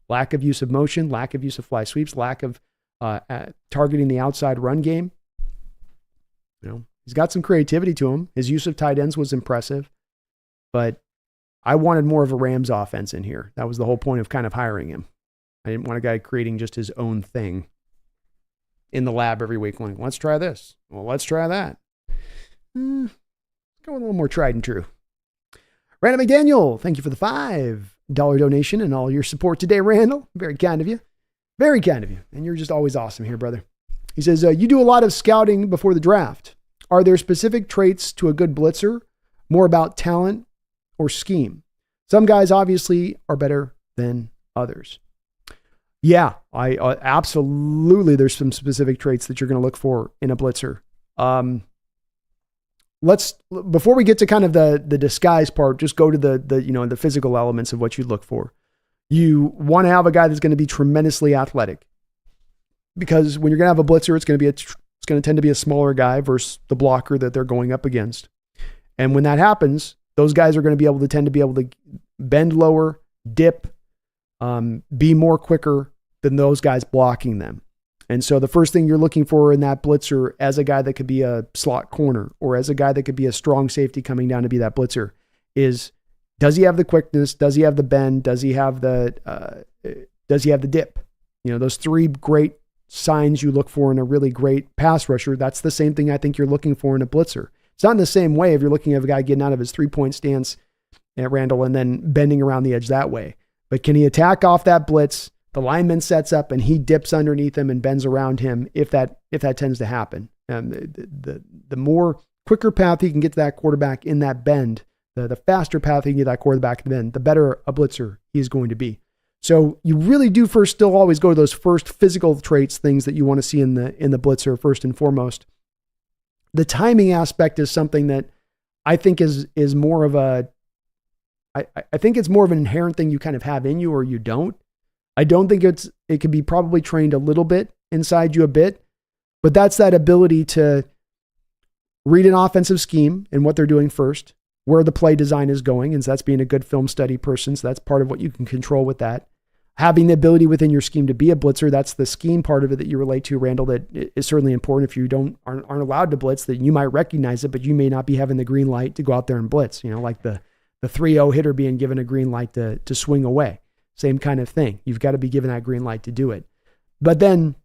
Lack of use of motion, lack of use of fly sweeps, lack of targeting the outside run game. He's got some creativity to him. His use of tight ends was impressive, but I wanted more of a Rams offense in here. That was the whole point of kind of hiring him. I didn't want a guy creating just his own thing in the lab every week. Like, let's try this. Well, let's try that. Go with a little more tried and true. Randall McDaniel, thank you for the $5 donation and all your support today, Randall. Very kind of you. Very kind of you. And you're just always awesome here, brother. He says, you do a lot of scouting before the draft. Are there specific traits to a good blitzer? More about talent or scheme? Some guys obviously are better than others. Yeah, I absolutely. There's some specific traits that you're going to look for in a blitzer. Before we get to kind of the disguise part, just go to the physical elements of what you look for. You want to have a guy that's going to be tremendously athletic. Because when you're going to have a blitzer, it's going to tend to be a smaller guy versus the blocker that they're going up against. And when that happens, those guys are going to tend to be able to bend lower, dip, be more quicker than those guys blocking them. And so the first thing you're looking for in that blitzer as a guy that could be a slot corner or as a guy that could be a strong safety coming down to be that blitzer is, does he have the quickness? Does he have the bend? Does he have the dip? Those three great signs you look for in a really great pass rusher. That's the same thing I think you're looking for in a blitzer. It's not in the same way if you're looking at a guy getting out of his 3-point stance at Randall and then bending around the edge that way. But can he attack off that blitz? The lineman sets up and he dips underneath him and bends around him if that tends to happen. The more quicker path he can get to that quarterback in that bend, the faster path he can get that quarterback in the bend, the better a blitzer he is going to be. So you really do first still always go to those first physical traits, things that you want to see in the blitzer first and foremost. The timing aspect is something that I think is more of I think it's more of an inherent thing you kind of have in you or you don't. I don't think it can be probably trained a little bit inside you a bit, but that's that ability to read an offensive scheme and what they're doing first, where the play design is going. And so that's being a good film study person. So that's part of what you can control with that. having the ability within your scheme to be a blitzer. That's the scheme part of it that you relate to, Randall, that is certainly important. If you aren't allowed to blitz, that you might recognize it, but you may not be having the green light to go out there and blitz, like the 3-0 hitter being given a green light to swing away. Same kind of thing. You've got to be given that green light to do it. But then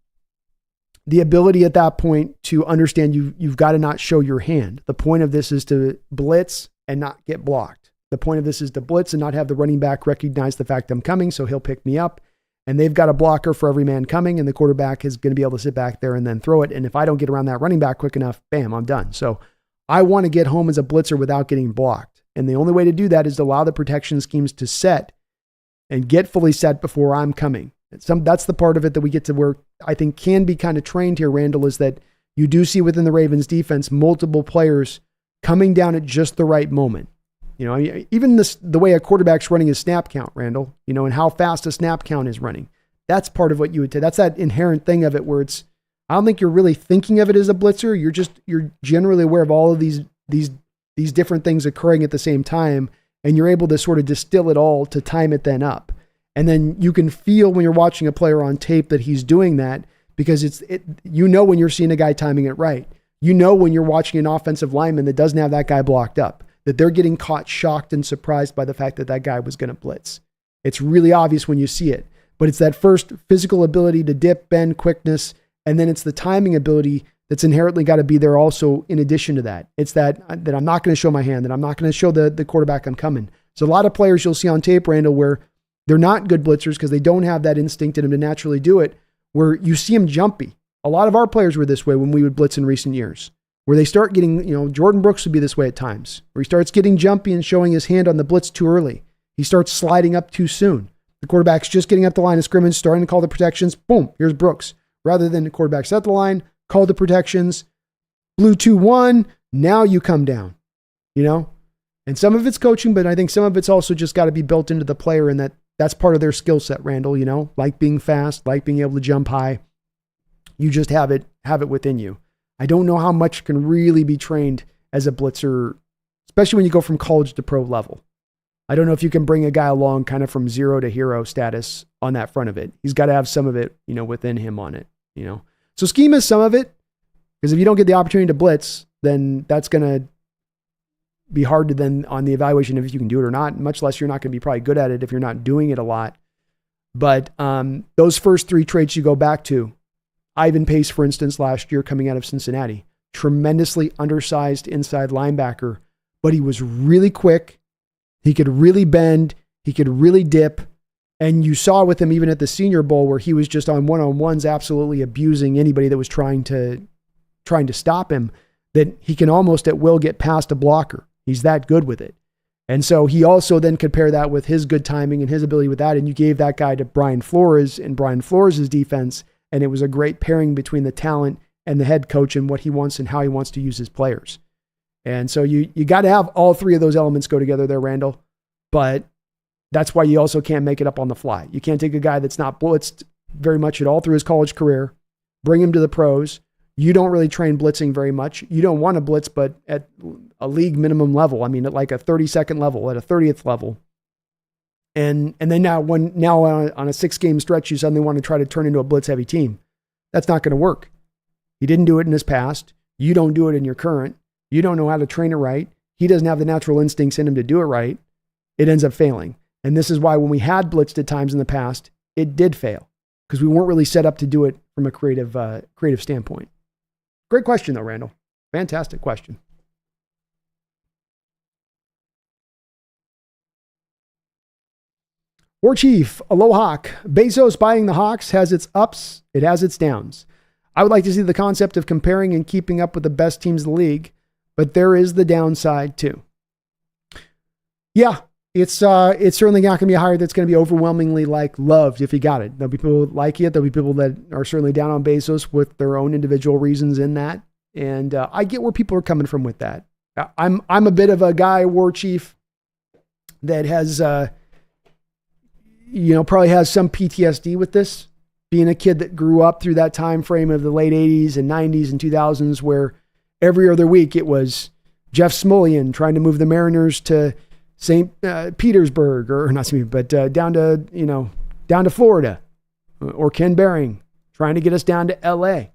the ability at that point to understand you've got to not show your hand. The point of this is to blitz and not get blocked. The point of this is to blitz and not have the running back recognize the fact I'm coming, so he'll pick me up. And they've got a blocker for every man coming, and the quarterback is going to be able to sit back there and then throw it. And if I don't get around that running back quick enough, bam, I'm done. So I want to get home as a blitzer without getting blocked. And the only way to do that is to allow the protection schemes to set and get fully set before I'm coming. That's the part of it that we get to where I think can be kind of trained here, Randall, is that you do see within the Ravens defense multiple players coming down at just the right moment. Even the way a quarterback's running his snap count, Randall, and how fast a snap count is running. That's part of what you would take. That's that inherent thing of it where I don't think you're really thinking of it as a blitzer. You're generally aware of all of these different things occurring at the same time, and you're able to sort of distill it all to time it then up. And then you can feel when you're watching a player on tape that he's doing that, because when you're seeing a guy timing it right. When you're watching an offensive lineman that doesn't have that guy blocked up, that they're getting caught shocked and surprised by the fact that that guy was going to blitz. It's really obvious when you see it, but it's that first physical ability to dip, bend, quickness, and then it's the timing ability that's inherently got to be there also in addition to that. It's that I'm not going to show my hand, that I'm not going to show the quarterback I'm coming. So a lot of players you'll see on tape, Randall, where they're not good blitzers because they don't have that instinct in them to naturally do it, where you see them jumpy. A lot of our players were this way when we would blitz in recent years, where they start getting, Jordan Brooks would be this way at times, where he starts getting jumpy and showing his hand on the blitz too early. He starts sliding up too soon. The quarterback's just getting up the line of scrimmage, starting to call the protections. Boom, here's Brooks. Rather than the quarterback's at the line, call the protections, blue 2-1, now you come down, And some of it's coaching, but I think some of it's also just got to be built into the player, and that's part of their skill set, Randall, like being fast, like being able to jump high. You just have it within you. I don't know how much can really be trained as a blitzer, especially when you go from college to pro level. I don't know if you can bring a guy along kind of from zero to hero status on that front of it. He's got to have some of it, within him on it, So scheme is some of it, because if you don't get the opportunity to blitz, then that's going to be hard to then on the evaluation of if you can do it or not, much less you're not going to be probably good at it if you're not doing it a lot. But those first three traits you go back to, Ivan Pace, for instance, last year coming out of Cincinnati, tremendously undersized inside linebacker, but he was really quick. He could really bend. He could really dip. And you saw with him even at the Senior Bowl where he was just on one-on-ones absolutely abusing anybody that was trying to stop him, that he can almost at will get past a blocker. He's that good with it. And so he also then compare that with his good timing and his ability with that. And you gave that guy to Brian Flores and Brian Flores' defense. And it was a great pairing between the talent and the head coach and what he wants and how he wants to use his players. And so you got to have all three of those elements go together there, Randall. But that's why you also can't make it up on the fly. You can't take a guy that's not blitzed very much at all through his college career, bring him to the pros. You don't really train blitzing very much. You don't want to blitz, but at a league minimum level. I mean, at like a 32nd level, at a 30th level. And then now on a 6-game stretch, you suddenly want to try to turn into a blitz heavy team. That's not going to work. He didn't do it in his past. You don't do it in your current. You don't know how to train it right. He doesn't have the natural instincts in him to do it right. It ends up failing. And this is why when we had blitzed at times in the past, it did fail because we weren't really set up to do it from a creative standpoint. Great question though, Randall. Fantastic question. War Chief, Aloha. Bezos buying the Hawks has its ups, it has its downs. I would like to see the concept of comparing and keeping up with the best teams in the league, but there is the downside too. Yeah, it's certainly not going to be a hire that's going to be overwhelmingly loved if you got it. There'll be people that like it. There'll be people that are certainly down on Bezos with their own individual reasons in that. And I get where people are coming from with that. I'm a bit of a guy, War Chief, that has, probably has some PTSD with this. Being a kid that grew up through that time frame of the late 80s and 90s and 2000s where every other week it was Jeff Smullian trying to move the Mariners to St. Petersburg, or not St. but down to, down to Florida, or Ken Behring trying to get us down to LA.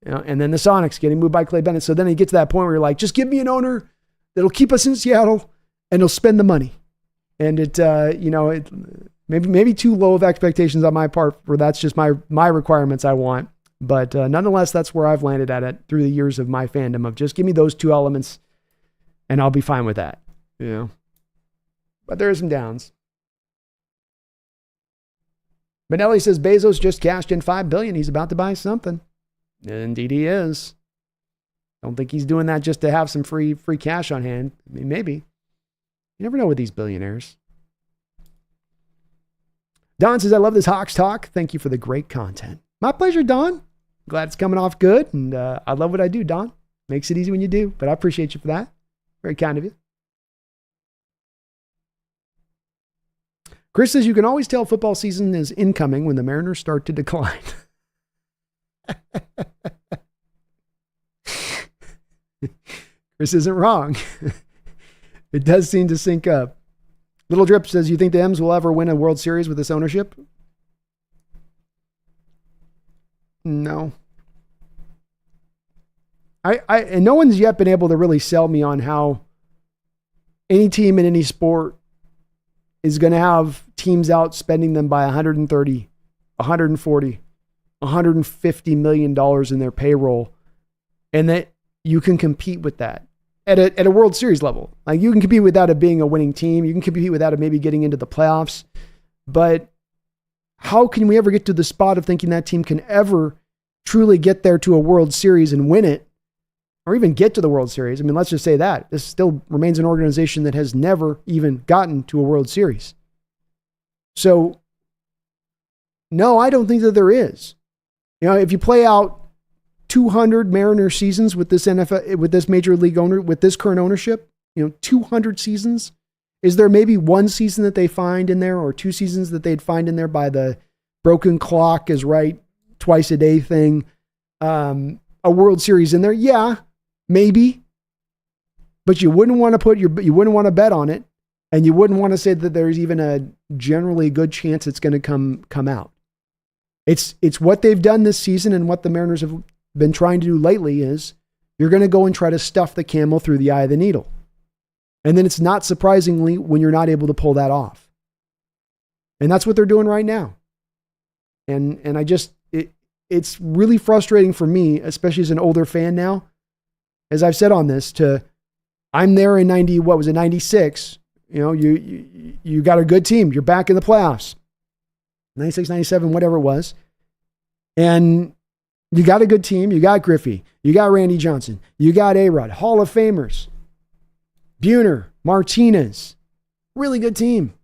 And then the Sonics getting moved by Clay Bennett. So then you get to that point where you're like, just give me an owner that'll keep us in Seattle and he'll spend the money. And maybe too low of expectations on my part, for that's just my requirements I want. But nonetheless, that's where I've landed at it through the years of my fandom of just give me those two elements and I'll be fine with that. But there are some downs. Benelli says Bezos just cashed in $5 billion. He's about to buy something. Indeed he is. Don't think he's doing that just to have some free cash on hand. I mean, maybe. You never know with these billionaires. Don says, I love this Hawks talk. Thank you for the great content. My pleasure, Don. Glad it's coming off good. And I love what I do, Don. Makes it easy when you do. But I appreciate you for that. Very kind of you. Chris says, you can always tell football season is incoming when the Mariners start to decline. Chris isn't wrong. It does seem to sync up. Little Drip says, you think the M's will ever win a World Series with this ownership? No. And no one's yet been able to really sell me on how any team in any sport is going to have teams out spending them by 130, 140, 150 million dollars in their payroll, and that you can compete with that at a World Series level. Like, you can compete without it being a winning team. You can compete without it maybe getting into the playoffs. But how can we ever get to the spot of thinking that team can ever truly get there to a World Series and win it, or even get to the World Series? I mean, let's just say that this still remains an organization that has never even gotten to a World Series. So, no, I don't think that there is. If you play out 200 Mariner seasons with this NFL, with this major league owner, with this current ownership, 200 seasons, is there maybe one season that they find in there, or two seasons that they'd find in there by the broken clock is right twice a day thing, a World Series in there? Yeah, maybe. But you wouldn't want to bet on it, and you wouldn't want to say that there's even a generally good chance it's going to come out. It's what they've done this season, and what the Mariners have been trying to do lately is you're going to go and try to stuff the camel through the eye of the needle. And then it's not surprisingly when you're not able to pull that off. And that's what they're doing right now. And it's really frustrating for me, especially as an older fan now, as I've said on this, I'm there in 96. You got a good team. You're back in the playoffs. 96, 97, whatever it was. And you got a good team. You got Griffey. You got Randy Johnson. You got A-Rod. Hall of Famers. Buhner. Martinez. Really good team.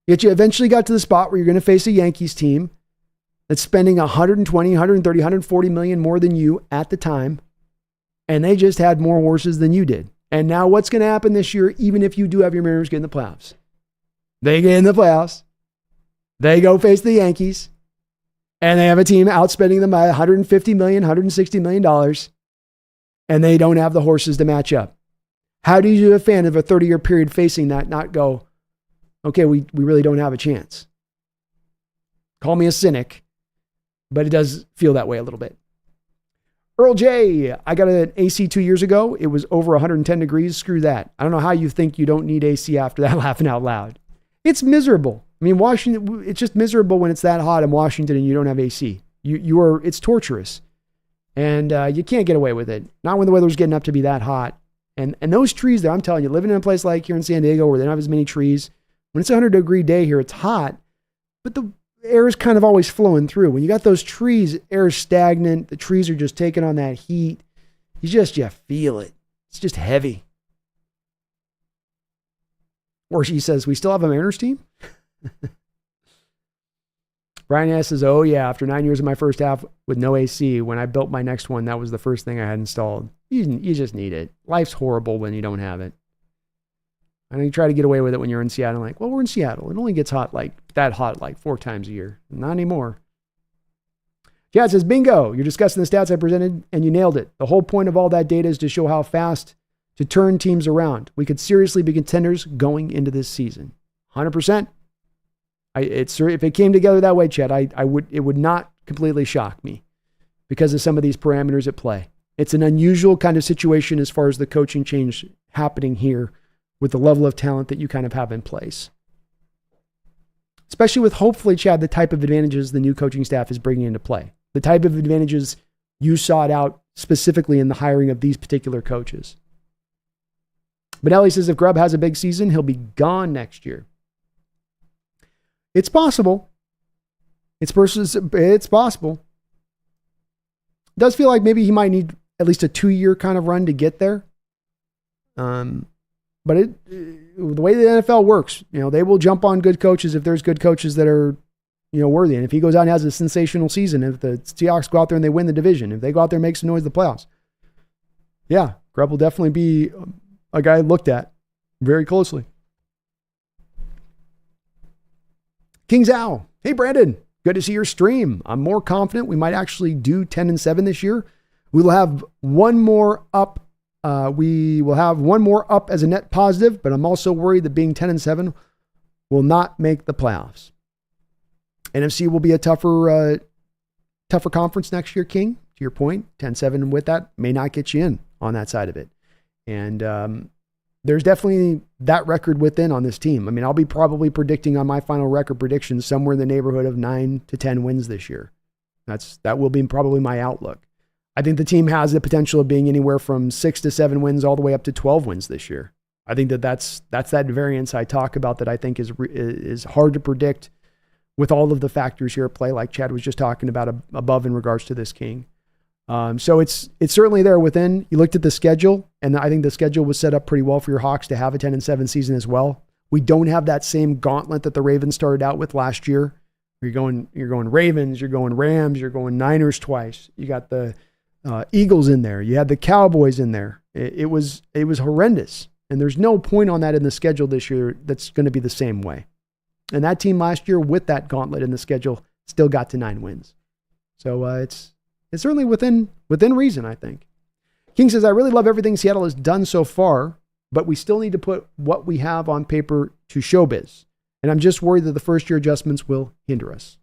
Yet you eventually got to the spot where you're going to face a Yankees team that's spending 120, 130, 140 million more than you at the time. And they just had more horses than you did. And now what's going to happen this year, even if you do have your Mariners get in the playoffs? They get in the playoffs. They go face the Yankees. And they have a team outspending them by $150 million, $160 million. And they don't have the horses to match up. How do you, a fan of a 30-year period facing that, not go, okay, we really don't have a chance? Call me a cynic, but it does feel that way a little bit. Earl J, I got an AC 2 years ago. It was over 110 degrees. Screw that. I don't know how you think you don't need AC after that, laughing out loud. It's miserable. I mean, Washington, it's just miserable when it's that hot in Washington and you don't have AC. It's torturous. And you can't get away with it. Not when the weather's getting up to be that hot. And those trees there, I'm telling you, living in a place like here in San Diego where they don't have as many trees, when it's a 100-degree day here, it's hot, but the air is kind of always flowing through. When you got those trees, air is stagnant. The trees are just taking on that heat. You feel it. It's just heavy. Or she says, we still have a Mariners team? Brian S says, oh yeah, after 9 years of my first half with no AC, when I built my next one, that was the first thing I had installed. You just need it. Life's horrible when you don't have it. I know you try to get away with it when you're in Seattle. Like, well, we're in Seattle. It only gets hot like 4 times a year. Not anymore. Yeah, it says, bingo. You're discussing the stats I presented and you nailed it. The whole point of all that data is to show how fast to turn teams around. We could seriously be contenders going into this season. 100%. If it came together that way, Chad, it would not completely shock me because of some of these parameters at play. It's an unusual kind of situation as far as the coaching change happening here with the level of talent that you kind of have in place. Especially with, hopefully, Chad, the type of advantages the new coaching staff is bringing into play. The type of advantages you sought out specifically in the hiring of these particular coaches. Benelli says if Grubb has a big season, he'll be gone next year. It's possible. It's possible. It does feel like maybe he might need at least a 2-year kind of run to get there. But the way the NFL works, they will jump on good coaches if there's good coaches that are, worthy. And if he goes out and has a sensational season, if the Seahawks go out there and they win the division, if they go out there and make some noise in the playoffs, yeah, Grubb will definitely be a guy looked at very closely. King Zhao. Hey, Brandon. Good to see your stream. I'm more confident we might actually do 10-7 this year. We will have one more up. We will have one more up as a net positive, but I'm also worried that being 10-7 will not make the playoffs. NFC will be a tougher conference next year, King. To your point, 10-7 with that may not get you in on that side of it. And there's definitely that record within on this team. I mean, I'll be probably predicting on my final record predictions somewhere in the neighborhood of 9-10 wins this year. That will be probably my outlook. I think the team has the potential of being anywhere from 6-7 wins all the way up to 12 wins this year. I think that's that variance I talk about that I think is hard to predict with all of the factors here at play, like Chad was just talking about above in regards to this King. So it's certainly there within. You looked at the schedule, and I think the schedule was set up pretty well for your Hawks to have a 10-7 season as well. We don't have that same gauntlet that the Ravens started out with last year. You're going Ravens, you're going Rams, you're going Niners twice. You got the Eagles in there. You had the Cowboys in there. It was horrendous, and there's no point on that in the schedule this year that's going to be the same way. And that team last year with that gauntlet in the schedule still got to 9 wins. So it's certainly within reason, I think. King says, I really love everything Seattle has done so far, but we still need to put what we have on paper to showbiz. And I'm just worried that the first-year adjustments will hinder us.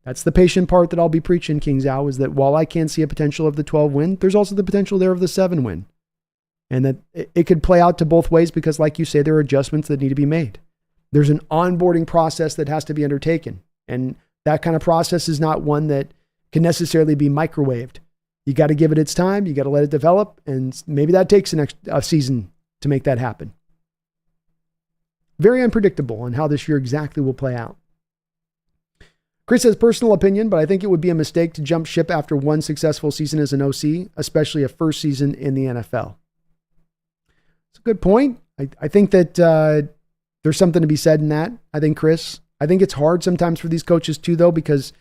That's the patient part that I'll be preaching, King Zhao, is that while I can see a potential of the 12 win, there's also the potential there of the 7 win. And that it could play out to both ways because, like you say, there are adjustments that need to be made. There's an onboarding process that has to be undertaken. And that kind of process is not one that can necessarily be microwaved. You got to give it its time. You got to let it develop. And maybe that takes a season to make that happen. Very unpredictable on how this year exactly will play out. Chris has personal opinion, but I think it would be a mistake to jump ship after one successful season as an OC, especially a first season in the NFL. It's a good point. I think that there's something to be said in that. I think, Chris, it's hard sometimes for these coaches too, though, because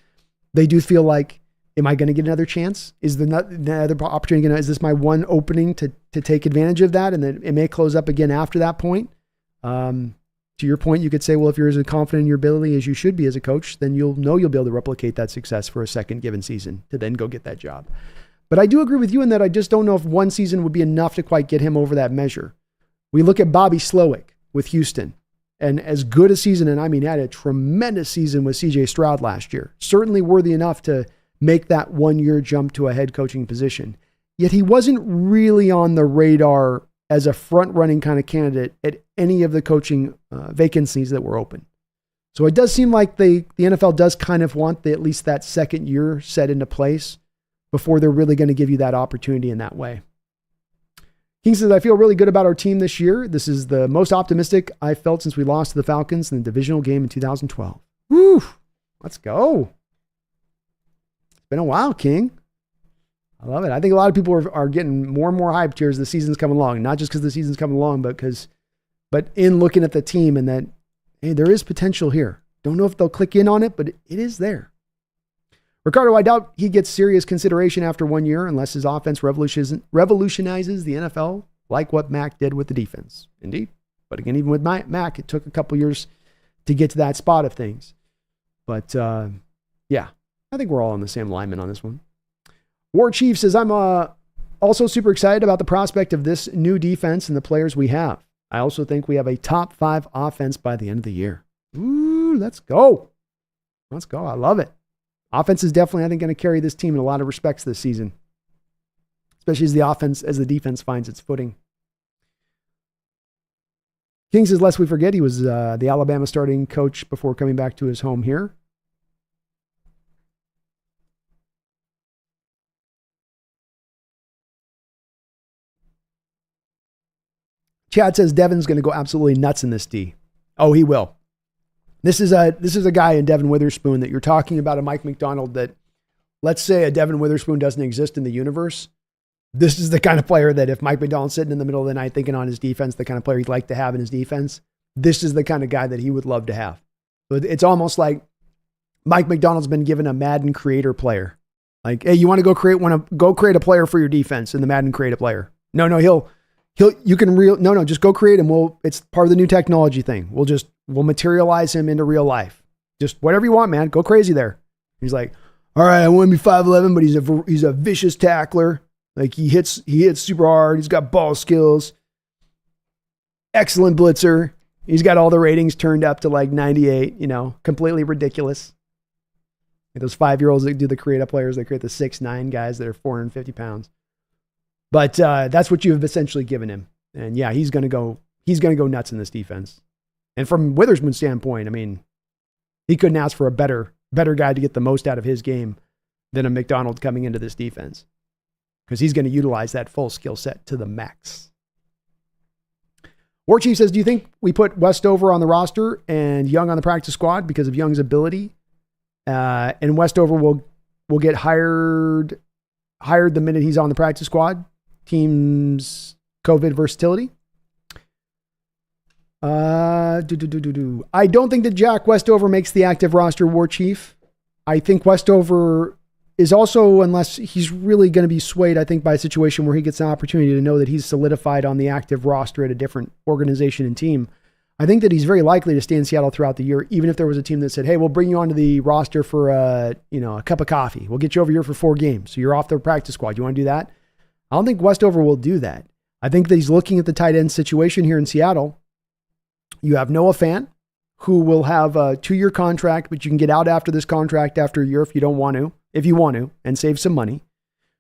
they do feel like, am I going to get another chance? Is the other opportunity is this my one opening to take advantage of that? And then it may close up again after that point. To your point, you could say, well, if you're as confident in your ability as you should be as a coach, then you'll be able to replicate that success for a second given season to then go get that job. But I do agree with you in that I just don't know if one season would be enough to quite get him over that measure. We look at Bobby Slowick with Houston, and as good a season, and I mean, had a tremendous season with CJ Stroud last year, certainly worthy enough to make that 1-year jump to a head coaching position. Yet he wasn't really on the radar as a front-running kind of candidate at any of the coaching vacancies that were open. So it does seem like the NFL does kind of want at least that second year set into place before they're really going to give you that opportunity in that way. King says, I feel really good about our team this year. This is the most optimistic I've felt since we lost to the Falcons in the divisional game in 2012. Woo! Let's go. It's been a while, King. I love it. I think a lot of people are getting more and more hyped here as the season's coming along. Not just because the season's coming along, but in looking at the team and that, hey, there is potential here. Don't know if they'll click in on it, but it is there. Ricardo, I doubt he gets serious consideration after 1 year unless his offense revolutionizes the NFL like what Mac did with the defense. Indeed. But again, even with Mac, it took a couple years to get to that spot of things. But yeah, I think we're all on the same alignment on this one. War Chief says, I'm also super excited about the prospect of this new defense and the players we have. I also think we have a top 5 offense by the end of the year. Ooh. Woo, let's go. Let's go. I love it. Offense is definitely, I think, going to carry this team in a lot of respects this season, especially as the defense finds its footing. King says, lest we forget, he was the Alabama starting coach before coming back to his home here. Chad says Devin's going to go absolutely nuts in this D. Oh, he will. This is a guy in Devin Witherspoon that you're talking about, a Mike Macdonald, that let's say a Devin Witherspoon doesn't exist in the universe. This is the kind of player that if Mike Macdonald's sitting in the middle of the night thinking on his defense, the kind of player he'd like to have in his defense, this is the kind of guy that he would love to have. It's almost like Mike Macdonald's been given a Madden creator player. Like, hey, you want to go create a player for your defense in the Madden create a player. No, just go create him. It's part of the new technology thing. We'll materialize him into real life. Just whatever you want, man. Go crazy there. He's like, all right, I want to be 5'11", but he's a vicious tackler. Like he hits super hard. He's got ball skills. Excellent blitzer. He's got all the ratings turned up to like 98, completely ridiculous. Like those 5-year-olds that do the create up players, they create the 6'9" guys that are 450 pounds. But that's what you've essentially given him. And yeah, he's going to go nuts in this defense. And from Witherspoon's standpoint, I mean, he couldn't ask for a better guy to get the most out of his game than a McDonald coming into this defense, because he's going to utilize that full skill set to the max. War Chief says, do you think we put Westover on the roster and Young on the practice squad because of Young's ability? And Westover will get hired the minute he's on the practice squad? Team's COVID versatility? I don't think that Jack Westover makes the active roster, War Chief. I think Westover is also, unless he's really going to be swayed, I think, by a situation where he gets an opportunity to know that he's solidified on the active roster at a different organization and team. I think that he's very likely to stay in Seattle throughout the year, even if there was a team that said, hey, we'll bring you onto the roster for a cup of coffee. We'll get you over here for 4 games. So you're off the practice squad. You want to do that? I don't think Westover will do that. I think that he's looking at the tight end situation here in Seattle. You have Noah Fant, who will have a 2-year contract, but you can get out after this contract after a year if you want to, and save some money.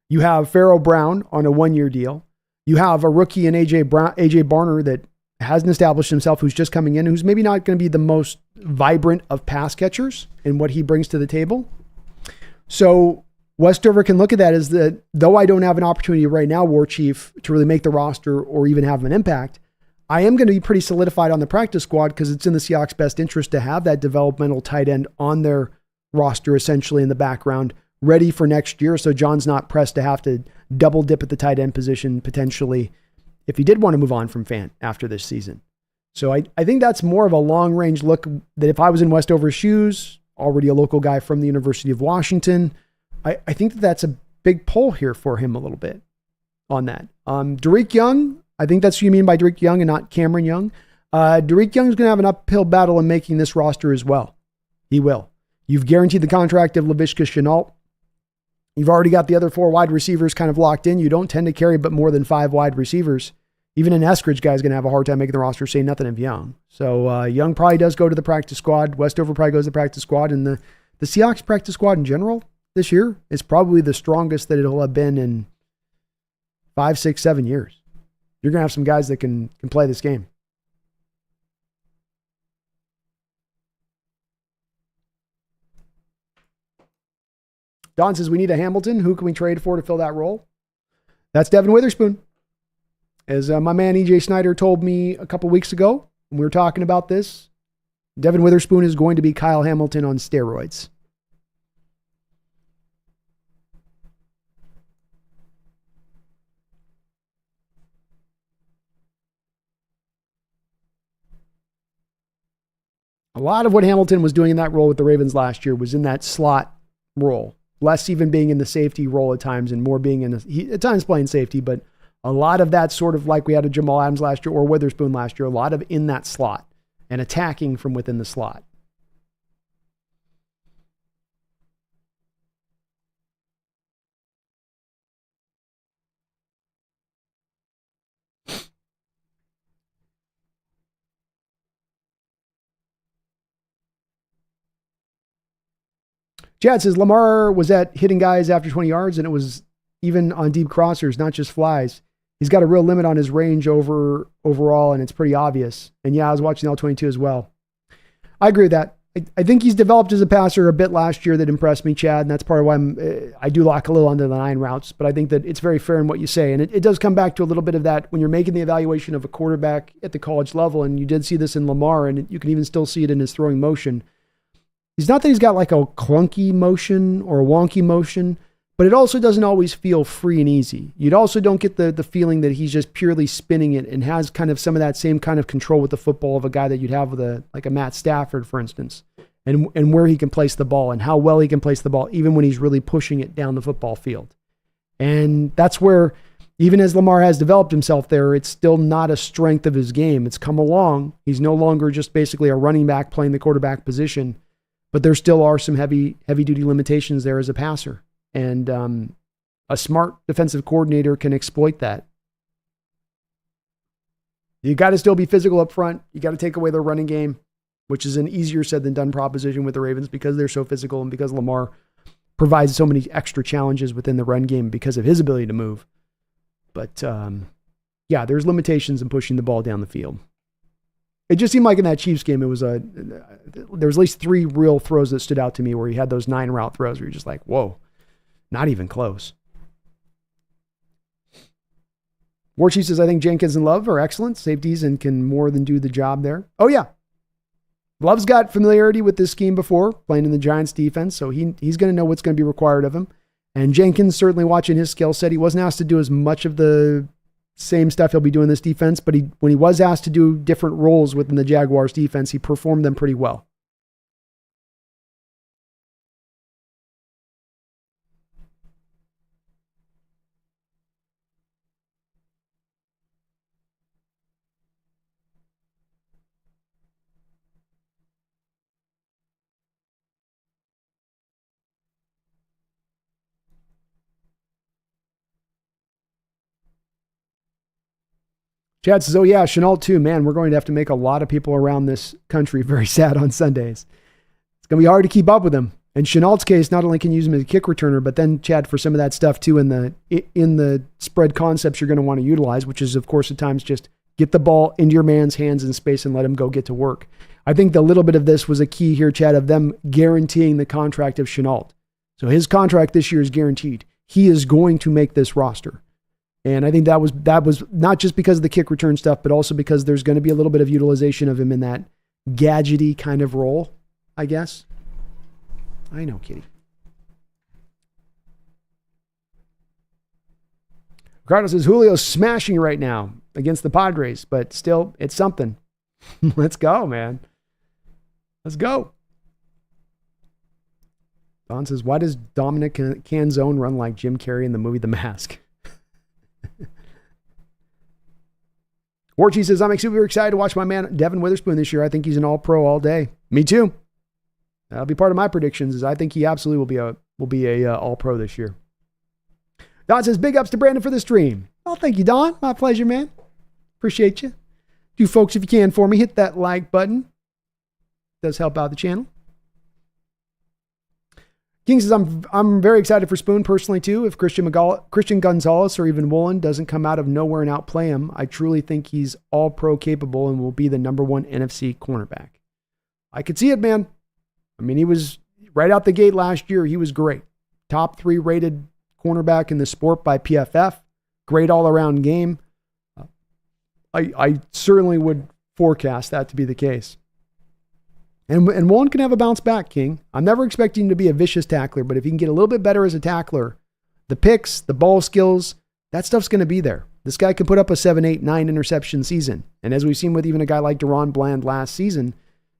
You have Pharaoh Brown on a 1-year deal. You have a rookie in AJ Barner that hasn't established himself, who's just coming in, who's maybe not going to be the most vibrant of pass catchers in what he brings to the table. So Westover can look at that as that, though I don't have an opportunity right now, War Chief, to really make the roster or even have an impact, I am going to be pretty solidified on the practice squad because it's in the Seahawks' best interest to have that developmental tight end on their roster, essentially in the background, ready for next year. So John's not pressed to have to double dip at the tight end position potentially if he did want to move on from Fant after this season. So I think that's more of a long range look that if I was in Westover's shoes, already a local guy from the University of Washington, I think that's a big pull here for him a little bit on that. Derek Young, I think that's what you mean by Derek Young and not Cameron Young. Derek Young is going to have an uphill battle in making this roster as well. He will. You've guaranteed the contract of Laviska Shenault. You've already got the other 4 wide receivers kind of locked in. You don't tend to carry but more than 5 wide receivers. Even an Eskridge guy is going to have a hard time making the roster, say nothing of Young. So Young probably does go to the practice squad. Westover probably goes to the practice squad. And the Seahawks practice squad in general this year is probably the strongest that it'll have been in 5, 6, 7 years. You're going to have some guys that can play this game. Don says we need a Hamilton. Who can we trade for to fill that role? That's Devin Witherspoon. As my man EJ Snyder told me a couple weeks ago when we were talking about this, Devin Witherspoon is going to be Kyle Hamilton on steroids. A lot of what Hamilton was doing in that role with the Ravens last year was in that slot role. Less even being in the safety role at times and more being at times playing safety, but a lot of that sort of like we had a Jamal Adams last year or Witherspoon last year, a lot of in that slot and attacking from within the slot. Chad says Lamar was at hitting guys after 20 yards, and it was even on deep crossers, not just flies. He's got a real limit on his range overall, and it's pretty obvious. And yeah, I was watching L22 as well. I agree with that. I think he's developed as a passer a bit last year that impressed me, Chad, and that's part of why I do lock a little under the 9 routes, but I think that it's very fair in what you say. And it does come back to a little bit of that when you're making the evaluation of a quarterback at the college level, and you did see this in Lamar, and you can even still see it in his throwing motion. He's not that he's got like a clunky motion or a wonky motion, but it also doesn't always feel free and easy. You also don't get the feeling that he's just purely spinning it and has kind of some of that same kind of control with the football of a guy that you'd have with a Matt Stafford, for instance, and where he can place the ball and how well he can place the ball, even when he's really pushing it down the football field. And that's where, even as Lamar has developed himself there, it's still not a strength of his game. It's come along. He's no longer just basically a running back playing the quarterback position, but there still are some heavy duty limitations there as a passer. And a smart defensive coordinator can exploit that. You got to still be physical up front. You got to take away their running game, which is an easier said than done proposition with the Ravens because they're so physical and because Lamar provides so many extra challenges within the run game because of his ability to move. But yeah, there's limitations in pushing the ball down the field. It just seemed like in that Chiefs game, there was at least 3 real throws that stood out to me where he had those 9 route throws where you're just like, whoa. Not even close. Warchief says, I think Jenkins and Love are excellent safeties and can more than do the job there. Oh, yeah. Love's got familiarity with this scheme before, playing in the Giants defense, so he's going to know what's going to be required of him. And Jenkins, certainly watching his skill set, he wasn't asked to do as much of the same stuff he'll be doing this defense, but when he was asked to do different roles within the Jaguars defense, he performed them pretty well. Chad says, oh yeah, Chenault too. Man, we're going to have to make a lot of people around this country very sad on Sundays. It's going to be hard to keep up with him. In Chenault's case, not only can you use him as a kick returner, but then Chad, for some of that stuff too in the spread concepts you're going to want to utilize, which is of course at times just get the ball into your man's hands in space and let him go get to work. I think the little bit of this was a key here, Chad, of them guaranteeing the contract of Chenault. So his contract this year is guaranteed. He is going to make this roster. And I think that was not just because of the kick return stuff, but also because there's going to be a little bit of utilization of him in that gadgety kind of role, I guess. I know, Kitty. Ricardo says, Julio's smashing right now against the Padres, but still, it's something. Let's go, man. Let's go. Don says, why does Dominic Canzone run like Jim Carrey in the movie The Mask? Warchi says, I'm super excited to watch my man Devin Witherspoon this year. I think he's an all-pro all day. Me too. That'll be part of my predictions. Is I think he absolutely will be a all-pro this year. Don says, big ups to Brandon for the stream. Oh, thank you, Don. My pleasure, man. Appreciate you. Do folks, if you can for me, hit that like button. It does help out the channel. King says, I'm very excited for Spoon personally too. If Christian Gonzalez or even Woolen doesn't come out of nowhere and outplay him, I truly think he's all pro capable and will be the number 1 NFC cornerback. I could see it, man. I mean, he was right out the gate last year. He was great. Top 3 rated cornerback in the sport by PFF. Great all around game. I certainly would forecast that to be the case. And Woolen can have a bounce back, King. I'm never expecting him to be a vicious tackler, but if he can get a little bit better as a tackler, the picks, the ball skills, that stuff's going to be there. This guy can put up a 7, 8, 9 interception season. And as we've seen with even a guy like Deron Bland last season,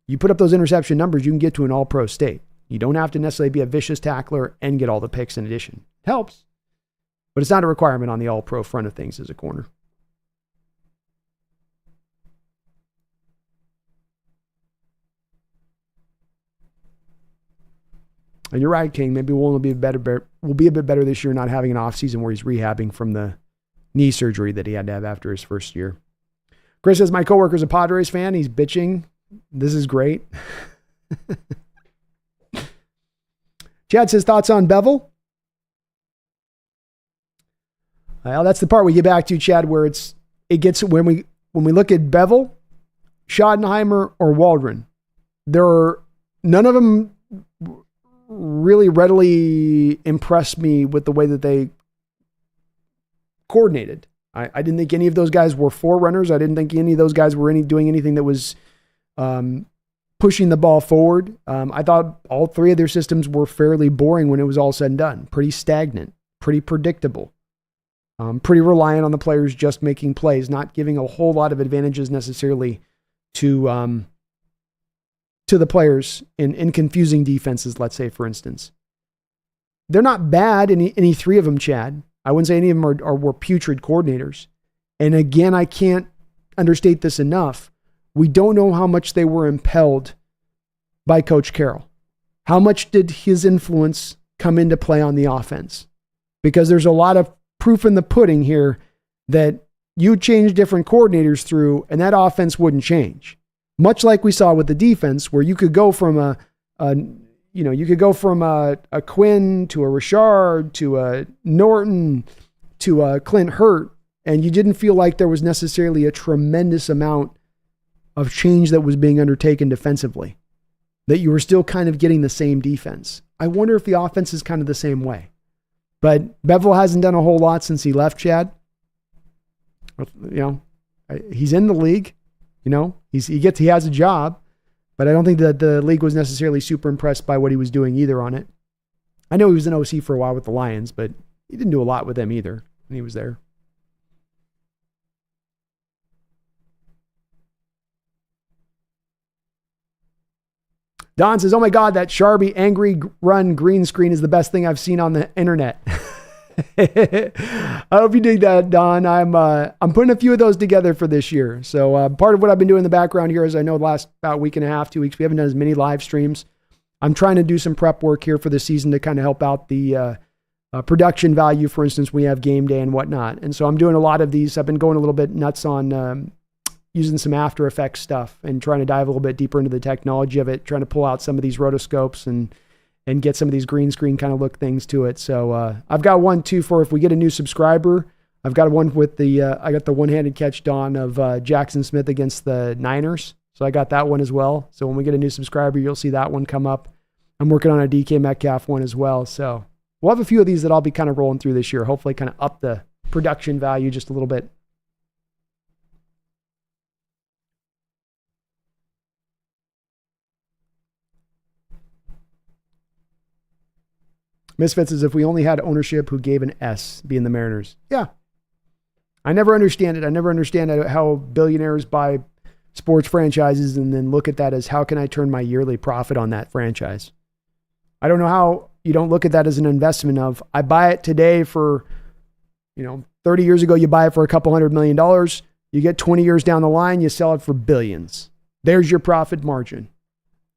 you put up those interception numbers, you can get to an all-pro state. You don't have to necessarily be a vicious tackler and get all the picks in addition. It helps, but it's not a requirement on the all-pro front of things as a corner. And you're right, King. Maybe Woolen will be a bit better this year, not having an off season where he's rehabbing from the knee surgery that he had to have after his first year. Chris says, my coworker's a Padres fan. He's bitching. This is great. Chad says thoughts on Bevel. Well, that's the part we get back to, Chad, where it gets when we look at Bevel, Schottenheimer, or Waldron, none of them really readily impressed me with the way that they coordinated. I didn't think any of those guys were forerunners. I didn't think any of those guys were doing anything that was pushing the ball forward. I thought all three of their systems were fairly boring when it was all said and done. Pretty stagnant, pretty predictable, pretty reliant on the players just making plays, not giving a whole lot of advantages necessarily to the players in confusing defenses, let's say, for instance. They're not bad, any three of them, Chad. I wouldn't say any of them were putrid coordinators. And again, I can't understate this enough. We don't know how much they were impelled by Coach Carroll. How much did his influence come into play on the offense? Because there's a lot of proof in the pudding here that you change different coordinators through and that offense wouldn't change. Much like we saw with the defense, where you could go from a Quinn to a Richard to a Norton to a Clint Hurt, and you didn't feel like there was necessarily a tremendous amount of change that was being undertaken defensively, that you were still kind of getting the same defense. I wonder if the offense is kind of the same way. But Bevel hasn't done a whole lot since he left, Chad. He's in the league. He has a job. But I don't think that the league was necessarily super impressed by what he was doing either on it. I know he was an OC for a while with the Lions, but he didn't do a lot with them either when he was there. Don says, oh my God, that Sharby angry run green screen is the best thing I've seen on the internet. I hope you dig that, Don. I'm putting a few of those together for this year. So part of what I've been doing in the background here is, I know the last about week and a half, 2 weeks, we haven't done as many live streams. I'm trying to do some prep work here for the season to kind of help out the production value. For instance, we have game day and whatnot. And so I'm doing a lot of these. I've been going a little bit nuts on using some After Effects stuff and trying to dive a little bit deeper into the technology of it, trying to pull out some of these rotoscopes and get some of these green screen kind of look things to it. So I've got one too for if we get a new subscriber. I've got one with I got the one-handed catch, Don, of Jackson Smith against the Niners. So I got that one as well. So when we get a new subscriber, you'll see that one come up. I'm working on a DK Metcalf one as well. So we'll have a few of these that I'll be kind of rolling through this year, hopefully kind of up the production value just a little bit. Misfits is if we only had ownership who gave an S, being the Mariners. Yeah. I never understand it. I never understand how billionaires buy sports franchises and then look at that as, how can I turn my yearly profit on that franchise? I don't know how you don't look at that as an investment of, I buy it today for, 30 years ago, you buy it for a couple $100 million. You get 20 years down the line, you sell it for billions. There's your profit margin.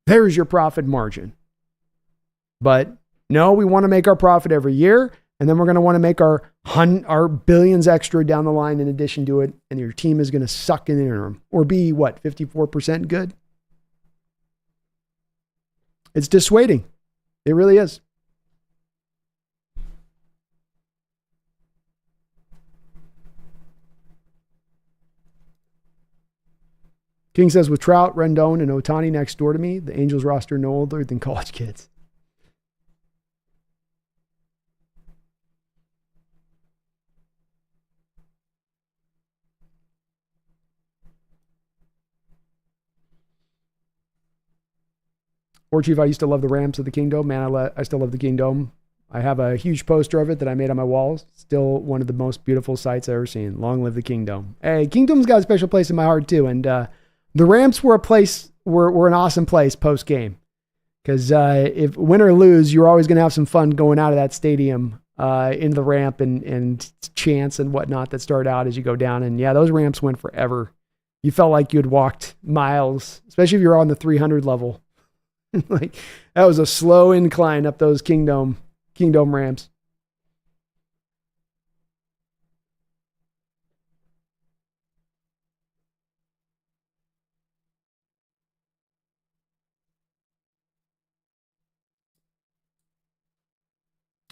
There's your profit margin. But no, we want to make our profit every year, and then we're going to want to make our billions extra down the line in addition to it, and your team is going to suck in the interim. Or be, 54% good? It's dissuading. It really is. King says, with Trout, Rendon, and Ohtani next door to me, the Angels roster no older than college kids. Or Chief, I used to love the Ramps of the Kingdom. Man, I still love the Kingdom. I have a huge poster of it that I made on my walls. Still one of the most beautiful sights I've ever seen. Long live the Kingdom. Hey, Kingdom's got a special place in my heart too. And the Ramps were an awesome place post-game. Because if win or lose, you're always going to have some fun going out of that stadium into the ramp and chants and whatnot that start out as you go down. And yeah, those ramps went forever. You felt like you had walked miles, especially if you're on the 300 level. Like that was a slow incline up those Kingdom ramps.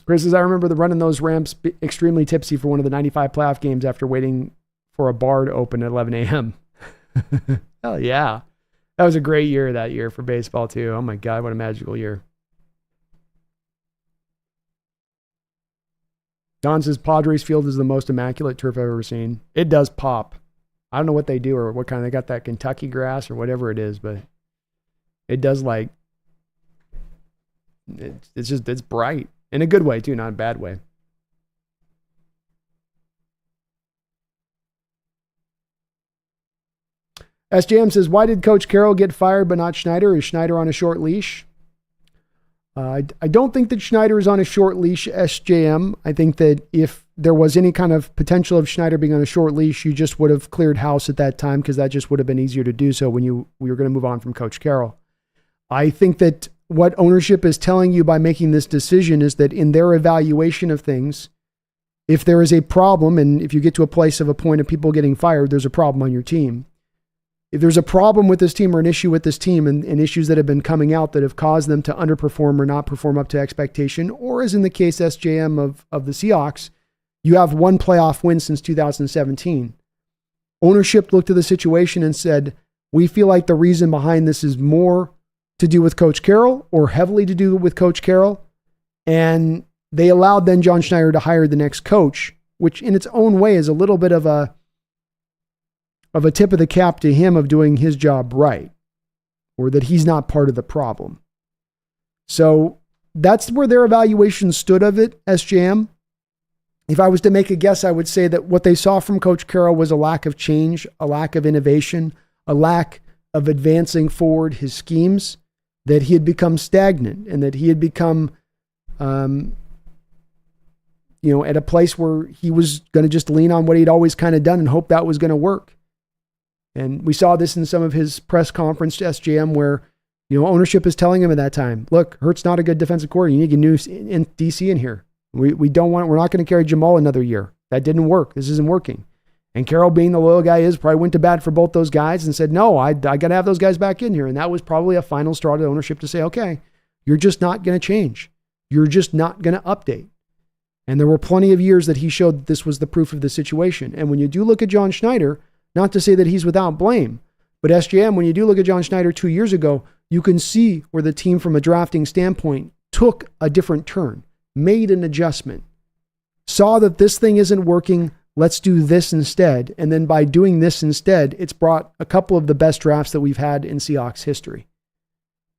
Chris says, I remember running those ramps extremely tipsy for one of the 95 playoff games after waiting for a bar to open at 11 a.m. Hell yeah. That was a great year that year for baseball too. Oh my God, what a magical year. Don says, Padres Field is the most immaculate turf I've ever seen. It does pop. I don't know what they do or what kind. They got that Kentucky grass or whatever it is, but it does it's bright. In a good way too, not a bad way. SJM says, why did Coach Carroll get fired but not Schneider? Is Schneider on a short leash? I don't think that Schneider is on a short leash, SJM. I think that if there was any kind of potential of Schneider being on a short leash, you just would have cleared house at that time because that just would have been easier to do so when we were going to move on from Coach Carroll. I think that what ownership is telling you by making this decision is that in their evaluation of things, if there is a problem, and if you get to a place of a point of people getting fired, there's a problem on your team. If there's a problem with this team or an issue with this team and issues that have been coming out that have caused them to underperform or not perform up to expectation, or as in the case SJM of the Seahawks, you have one playoff win since 2017. Ownership looked at the situation and said, we feel like the reason behind this is more to do with Coach Carroll or heavily to do with Coach Carroll. And they allowed then John Schneider to hire the next coach, which in its own way is a little bit of a tip of the cap to him of doing his job right, or that he's not part of the problem. So that's where their evaluation stood of it, SJM. If I was to make a guess, I would say that what they saw from Coach Carroll was a lack of change, a lack of innovation, a lack of advancing forward his schemes, that he had become stagnant and that he had become, at a place where he was going to just lean on what he'd always kind of done and hope that was going to work. And we saw this in some of his press conference to SJM where, ownership is telling him at that time, look, Hurt's not a good defensive coordinator. You need a new DC in here. We're not going to carry Jamal another year. That didn't work. This isn't working. And Carroll, being the loyal guy is, probably went to bat for both those guys and said, no, I got to have those guys back in here. And that was probably a final straw to ownership to say, okay, you're just not going to change. You're just not going to update. And there were plenty of years that he showed that this was the proof of the situation. And when you do look at John Schneider, not to say that he's without blame, but SJM, when you do look at John Schneider 2 years ago, you can see where the team from a drafting standpoint took a different turn, made an adjustment, saw that this thing isn't working, let's do this instead. And then by doing this instead, it's brought a couple of the best drafts that we've had in Seahawks history.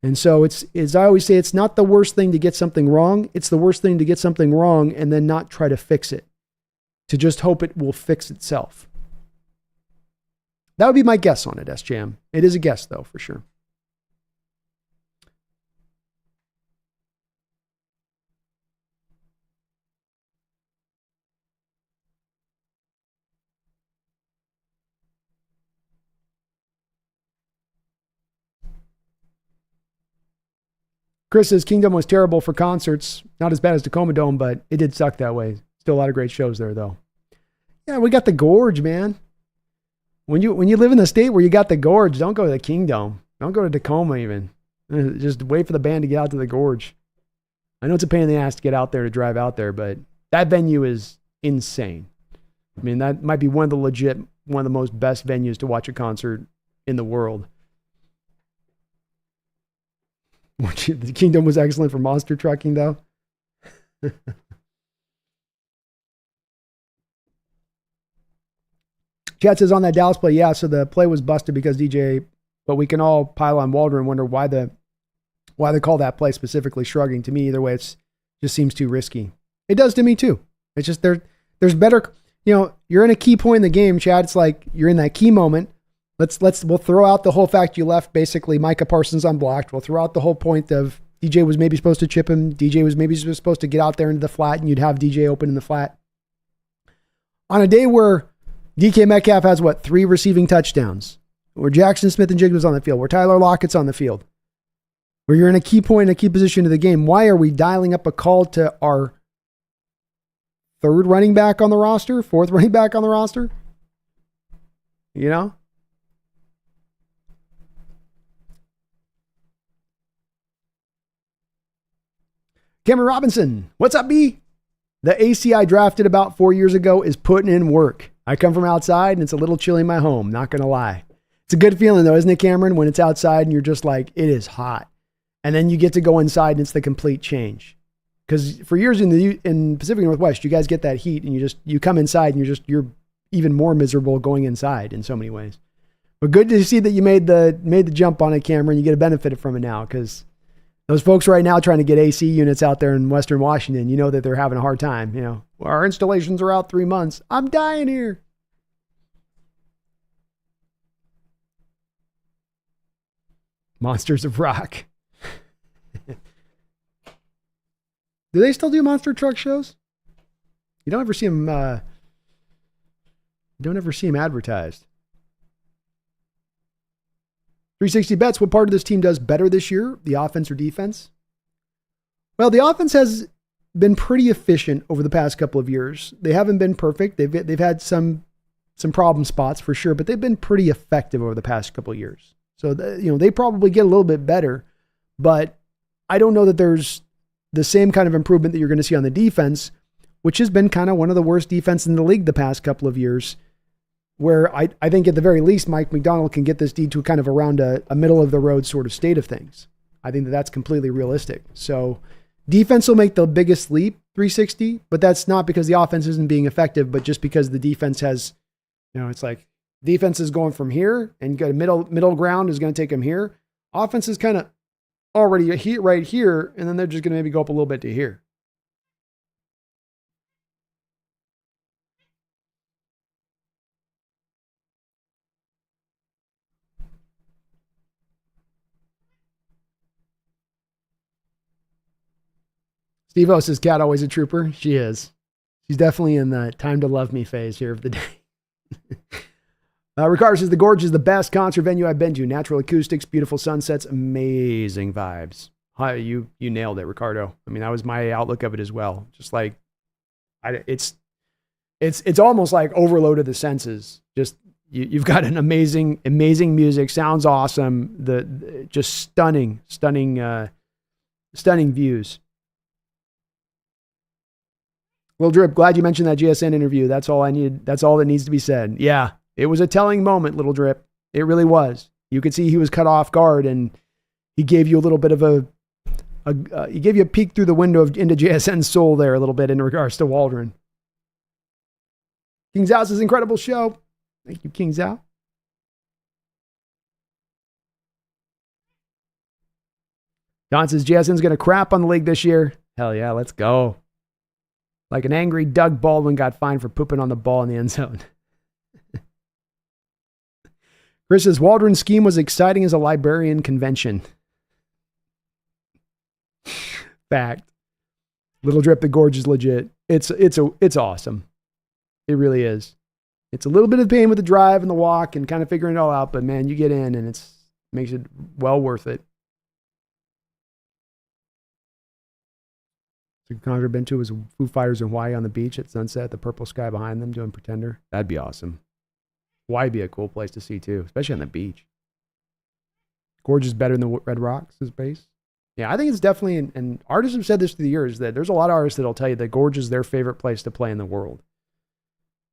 And so it's, as I always say, it's not the worst thing to get something wrong. It's the worst thing to get something wrong and then not try to fix it, to just hope it will fix itself. That would be my guess on it, SJM. It is a guess, though, for sure. Chris says Kingdom was terrible for concerts. Not as bad as Tacoma Dome, but it did suck that way. Still a lot of great shows there, though. Yeah, we got the Gorge, man. When you live in a state where you got the Gorge, don't go to the Kingdom. Don't go to Tacoma even. Just wait for the band to get out to the Gorge. I know it's a pain in the ass to get out there, to drive out there, but that venue is insane. I mean, that might be one of the most best venues to watch a concert in the world. The Kingdom was excellent for monster trucking, though. Chat says on that Dallas play, yeah, so the play was busted because DJ, but we can all pile on Walder and wonder why they call that play specifically shrugging. To me, either way, it just seems too risky. It does to me too. It's just there's better, you're in a key point in the game, Chad. It's like you're in that key moment. We'll throw out the whole fact you left basically Micah Parsons unblocked. We'll throw out the whole point of DJ was maybe supposed to chip him. DJ was maybe supposed to get out there into the flat and you'd have DJ open in the flat. On a day where DK Metcalf has 3 receiving touchdowns, where Jackson Smith and Jigba was on the field, where Tyler Lockett's on the field, where you're in a key point, a key position of the game. Why are we dialing up a call to our 3rd running back on the roster, 4th running back on the roster? Cameron Robinson, what's up, B? The AC I drafted about 4 years ago is putting in work. I come from outside and it's a little chilly in my home, not going to lie. It's a good feeling though, isn't it, Cameron, when it's outside and you're just like, it is hot. And then you get to go inside and it's the complete change. Because for years in Pacific Northwest, you guys get that heat and you come inside and you're even more miserable going inside in so many ways. But good to see that you made the jump on it, Cameron. You get a benefit from it now, because those folks right now trying to get AC units out there in Western Washington, you know that they're having a hard time. You know, our installations are out 3 months. I'm dying here. Monsters of Rock. Do they still do monster truck shows? You don't ever see them. You don't ever see them advertised. 360 bets. What part of this team does better this year? The offense or defense? Well, the offense has been pretty efficient over the past couple of years. They haven't been perfect. They've had some problem spots for sure, but they've been pretty effective over the past couple of years. So they probably get a little bit better, but I don't know that there's the same kind of improvement that you're going to see on the defense, which has been kind of one of the worst defense in the league the past couple of years, where I think at the very least, Mike Macdonald can get this D to kind of around a middle of the road sort of state of things. I think that's completely realistic. So defense will make the biggest leap, 360, but that's not because the offense isn't being effective, but just because the defense has, it's like defense is going from here and got a middle ground is going to take them here. Offense is kind of already right here, and then they're just going to maybe go up a little bit to here. Steve O says, Cat always a trooper. She is. She's definitely in the time to love me phase here of the day. Ricardo says, the Gorge is the best concert venue I've been to. Natural acoustics, beautiful sunsets, amazing vibes. Hi, you nailed it, Ricardo. I mean, that was my outlook of it as well. Just like, it's almost like overloaded the senses. Just you've got an amazing music, sounds awesome. Just stunning views. Lil Drip, glad you mentioned that GSN interview. That's all I need. That's all that needs to be said. Yeah, it was a telling moment, Little Drip. It really was. You could see he was cut off guard, and he gave you a little bit of he gave you a peek through the window into JSN's soul there a little bit in regards to Waldron. King's House is an incredible show. Thank you, King's House. Don says JSN's going to crap on the league this year. Hell yeah, let's go. Like an angry Doug Baldwin got fined for pooping on the ball in the end zone. Chris says, Waldron's scheme was exciting as a librarian convention. Fact. Little Drip, the Gorge is legit. It's awesome. It really is. It's a little bit of pain with the drive and the walk and kind of figuring it all out, but man, you get in and makes it well worth it. The concert I've been to was Foo Fighters in Hawaii on the beach at sunset, the purple sky behind them doing Pretender. That'd be awesome. Hawaii would be a cool place to see too, especially on the beach. Gorge is better than the Red Rocks as base. Yeah, I think it's definitely, and artists have said this through the years, that there's a lot of artists that'll tell you that Gorge is their favorite place to play in the world.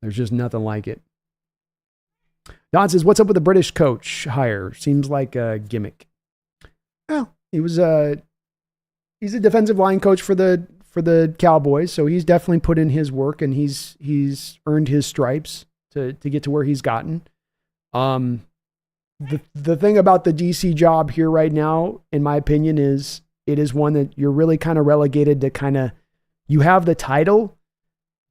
There's just nothing like it. Don says, what's up with the British coach hire? Seems like a gimmick. Well, he's a defensive line coach for the Cowboys, so he's definitely put in his work and he's earned his stripes to get to where he's gotten. The thing about the DC job here right now, in my opinion, is it is one that you're really kind of relegated to you have the title,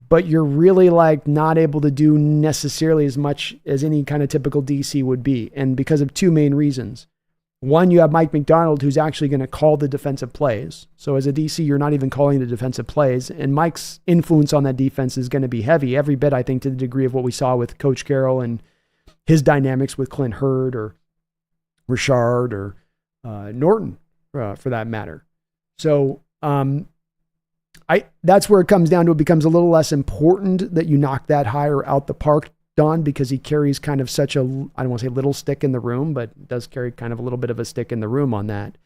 but you're really like not able to do necessarily as much as any kind of typical DC would be. And because of two main reasons. One, you have Mike Macdonald, who's actually going to call the defensive plays. So as a DC, you're not even calling the defensive plays. And Mike's influence on that defense is going to be heavy, every bit, I think, to the degree of what we saw with Coach Carroll and his dynamics with Clint Hurd or Richard or Norton, for that matter. So that's where it comes down to. It becomes a little less important that you knock that hire out the park, Don, because he carries kind of such I don't want to say little stick in the room, but does carry kind of a little bit of a stick in the room on that.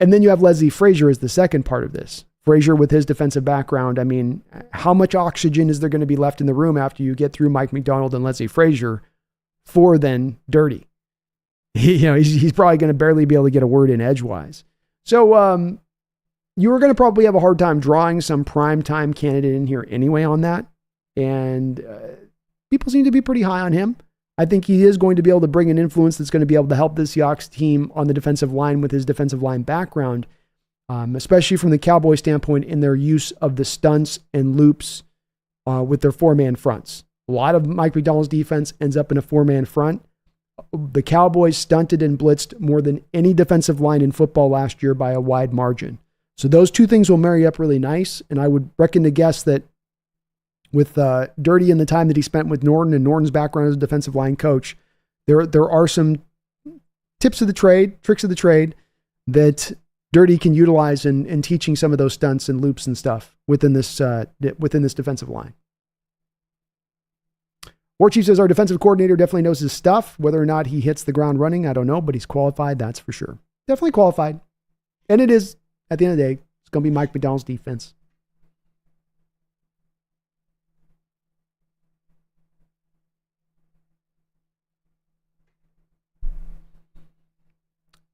And then you have Leslie Frazier as the second part of this. Frazier with his defensive background. I mean, how much oxygen is there going to be left in the room after you get through Mike Macdonald and Leslie Frazier for then Dirty? He's probably going to barely be able to get a word in edgewise. So you were going to probably have a hard time drawing some primetime candidate in here anyway on that. And people seem to be pretty high on him. I think he is going to be able to bring an influence that's going to be able to help the Seahawks team on the defensive line with his defensive line background, especially from the Cowboy standpoint in their use of the stunts and loops with their four-man fronts. A lot of Mike Macdonald's defense ends up in a four-man front. The Cowboys stunted and blitzed more than any defensive line in football last year by a wide margin. So those two things will marry up really nice, and I would reckon to guess that with Dirty and the time that he spent with Norton and Norton's background as a defensive line coach, there are some tricks of the trade that Dirty can utilize in teaching some of those stunts and loops and stuff within this defensive line. Warchief says our defensive coordinator definitely knows his stuff. Whether or not he hits the ground running, I don't know, but he's qualified, that's for sure. Definitely qualified. And it is, at the end of the day, it's going to be Mike Macdonald's defense.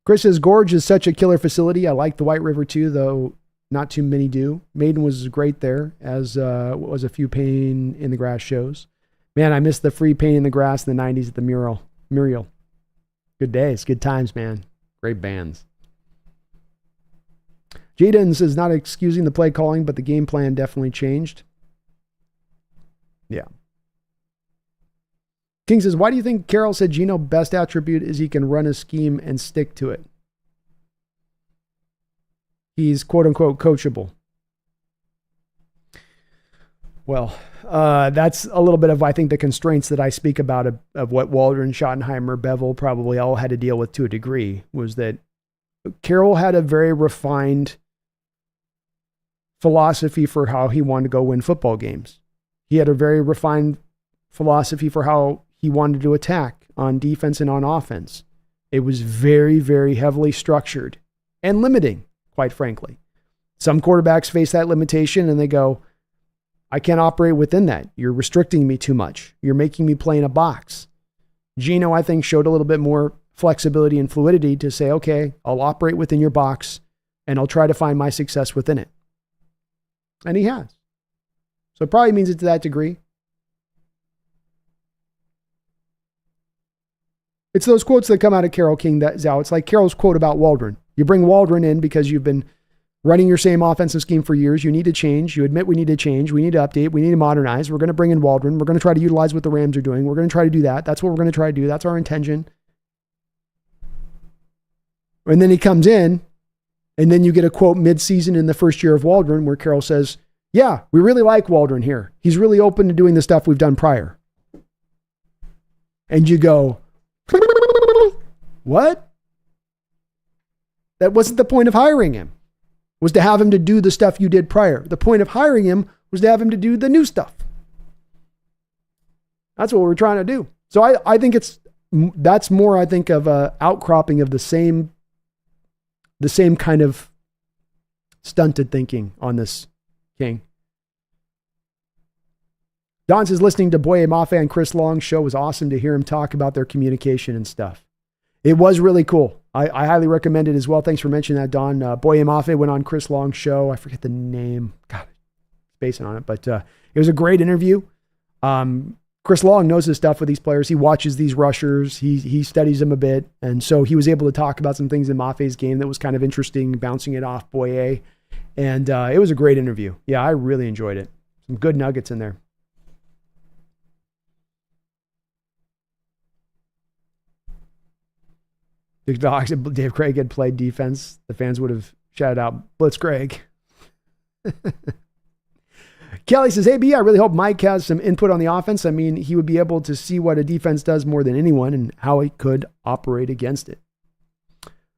Chris says, Gorge is such a killer facility. I like the White River too, though not too many do. Maiden was great there, as was a few pain in the grass shows. Man, I missed the free pain in the grass in the 90s at the Muriel. Good days, good times, man. Great bands. Jaden says, not excusing the play calling, but the game plan definitely changed. Yeah. King says, why do you think Carroll said Gino's best attribute is he can run a scheme and stick to it? He's quote-unquote coachable. Well, that's a little bit of, I think, the constraints that I speak about of what Waldron, Schottenheimer, Bevel probably all had to deal with to a degree, was that Carroll had a very refined philosophy for how he wanted to go win football games. He had a very refined philosophy for how he wanted to attack on defense and on offense. It was very, very heavily structured and limiting, quite frankly. Some quarterbacks face that limitation and they go, I can't operate within that. You're restricting me too much. You're making me play in a box. Gino, I think, showed a little bit more flexibility and fluidity to say, okay, I'll operate within your box and I'll try to find my success within it. And he has. So it probably means it to that degree. It's those quotes that come out of Carroll King that Zhao. It's like Carroll's quote about Waldron. You bring Waldron in because you've been running your same offensive scheme for years. You need to change. You admit we need to change. We need to update. We need to modernize. We're going to bring in Waldron. We're going to try to utilize what the Rams are doing. We're going to try to do that. That's what we're going to try to do. That's our intention. And then he comes in, and then you get a quote mid-season in the first year of Waldron where Carroll says, yeah, we really like Waldron here. He's really open to doing the stuff we've done prior. And you go, what? That wasn't the point of hiring him, was to have him to do the stuff you did prior. The point of hiring him was to have him to do the new stuff. That's what we're trying to do. So I think that's more, I think, of a outcropping of the same kind of stunted thinking on this, King. Don says, listening to Boye Mafe and Chris Long's show was awesome to hear him talk about their communication and stuff. It was really cool. I highly recommend it as well. Thanks for mentioning that, Don. Boye Mafe went on Chris Long's show. I forget the name. God, spacing on it. But it was a great interview. Chris Long knows his stuff with these players. He watches these rushers. He studies them a bit. And so he was able to talk about some things in Mafe's game that was kind of interesting, bouncing it off Boye. And it was a great interview. Yeah, I really enjoyed it. Some good nuggets in there. If Dave Craig had played defense, the fans would have shouted out, Blitz Craig. Kelly says, hey, B, I really hope Mike has some input on the offense. I mean, he would be able to see what a defense does more than anyone and how he could operate against it.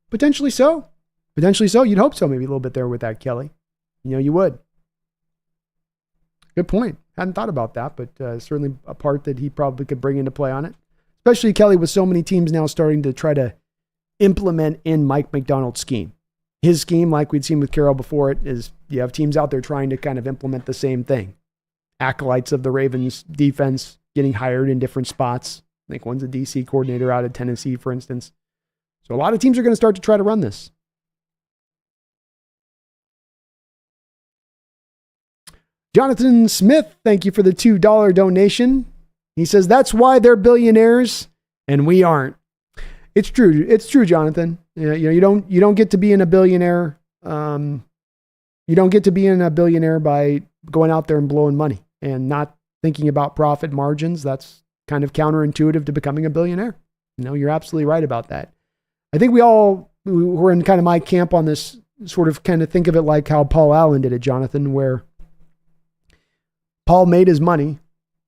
Potentially so. Potentially so. You'd hope so, maybe a little bit there with that, Kelly. You would. Good point. Hadn't thought about that, but certainly a part that he probably could bring into play on it. Especially Kelly with so many teams now starting to try to implement in Mike Macdonald's scheme. his scheme, like we'd seen with Carroll before it, is you have teams out there trying to kind of implement the same thing. Acolytes of the Ravens defense getting hired in different spots. I think one's a DC coordinator out of Tennessee, for instance. So a lot of teams are going to start to try to run this. Jonathan Smith, thank you for the $2 donation. He says, that's why they're billionaires and we aren't. It's true. It's true, Jonathan. You don't get to be in a billionaire. You don't get to be in a billionaire by going out there and blowing money and not thinking about profit margins. That's kind of counterintuitive to becoming a billionaire. You're absolutely right about that. I think we're in kind of my camp on this, sort of kind of think of it like how Paul Allen did it, Jonathan, where Paul made his money.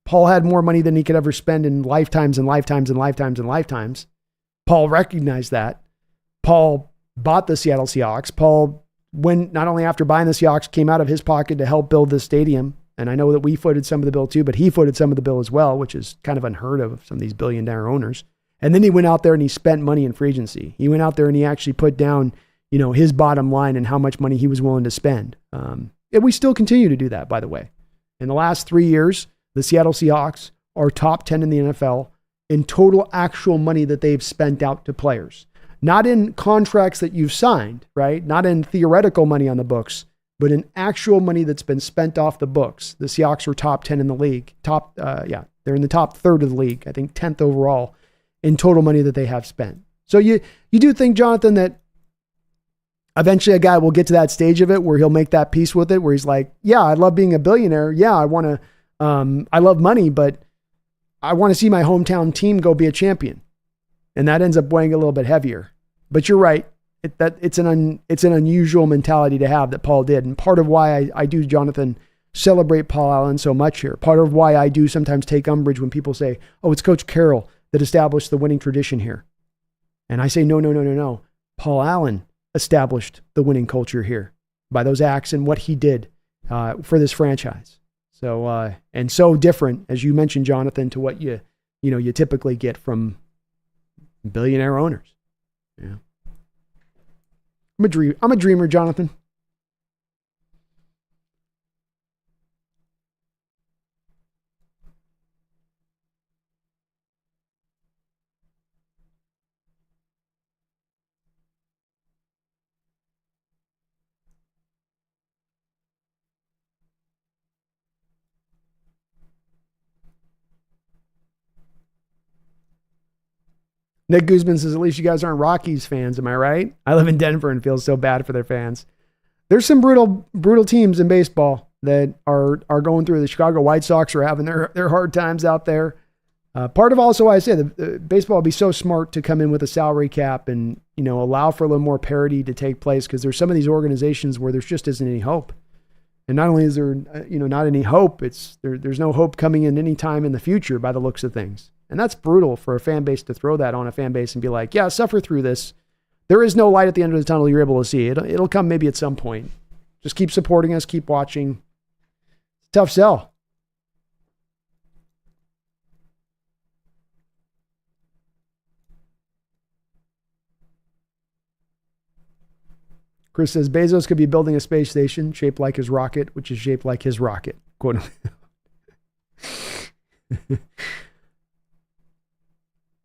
Paul had more money than he could ever spend in lifetimes and lifetimes and lifetimes and lifetimes. Paul recognized that. Paul bought the Seattle Seahawks. Paul, when not only after buying the Seahawks, came out of his pocket to help build this stadium. And I know that we footed some of the bill too, but he footed some of the bill as well, which is kind of unheard of some of these billionaire owners. And then he went out there and he spent money in free agency. He went out there and he actually put down, his bottom line and how much money he was willing to spend. And we still continue to do that, by the way. In the last 3 years, the Seattle Seahawks are top 10 in the NFL in total actual money that they've spent out to players. Not in contracts that you've signed, right? Not in theoretical money on the books, but in actual money that's been spent off the books. The Seahawks are top 10 in the league. They're in the top third of the league. I think 10th overall in total money that they have spent. So you do think, Jonathan, that eventually a guy will get to that stage of it where he'll make that peace with it, where he's like, yeah, I love being a billionaire. Yeah, I love money, but I want to see my hometown team go be a champion. And that ends up weighing a little bit heavier. But you're right. It's an unusual mentality to have that Paul did. And part of why I do, Jonathan, celebrate Paul Allen so much here. Part of why I do sometimes take umbrage when people say, oh, it's Coach Carroll that established the winning tradition here. And I say, no. Paul Allen established the winning culture here by those acts and what he did for this franchise. So, and so different, as you mentioned, Jonathan, to what you typically get from billionaire owners. Yeah. I'm a dreamer, Jonathan. Nick Guzman says, at least you guys aren't Rockies fans. Am I right? I live in Denver and feel so bad for their fans. There's some brutal teams in baseball that are going through. The Chicago White Sox are having their hard times out there. Part of also why I say the baseball would be so smart to come in with a salary cap and, allow for a little more parity to take place, because there's some of these organizations where there's just isn't any hope. And not only is there, not any hope, there's no hope coming in any time in the future by the looks of things. And that's brutal for a fan base to throw that on a fan base and be like, yeah, suffer through this. There is no light at the end of the tunnel. You're able to see it. It'll come maybe at some point. Just keep supporting us. Keep watching. Tough sell. Chris says, Bezos could be building a space station shaped like his rocket, which is shaped like his rocket. Quote.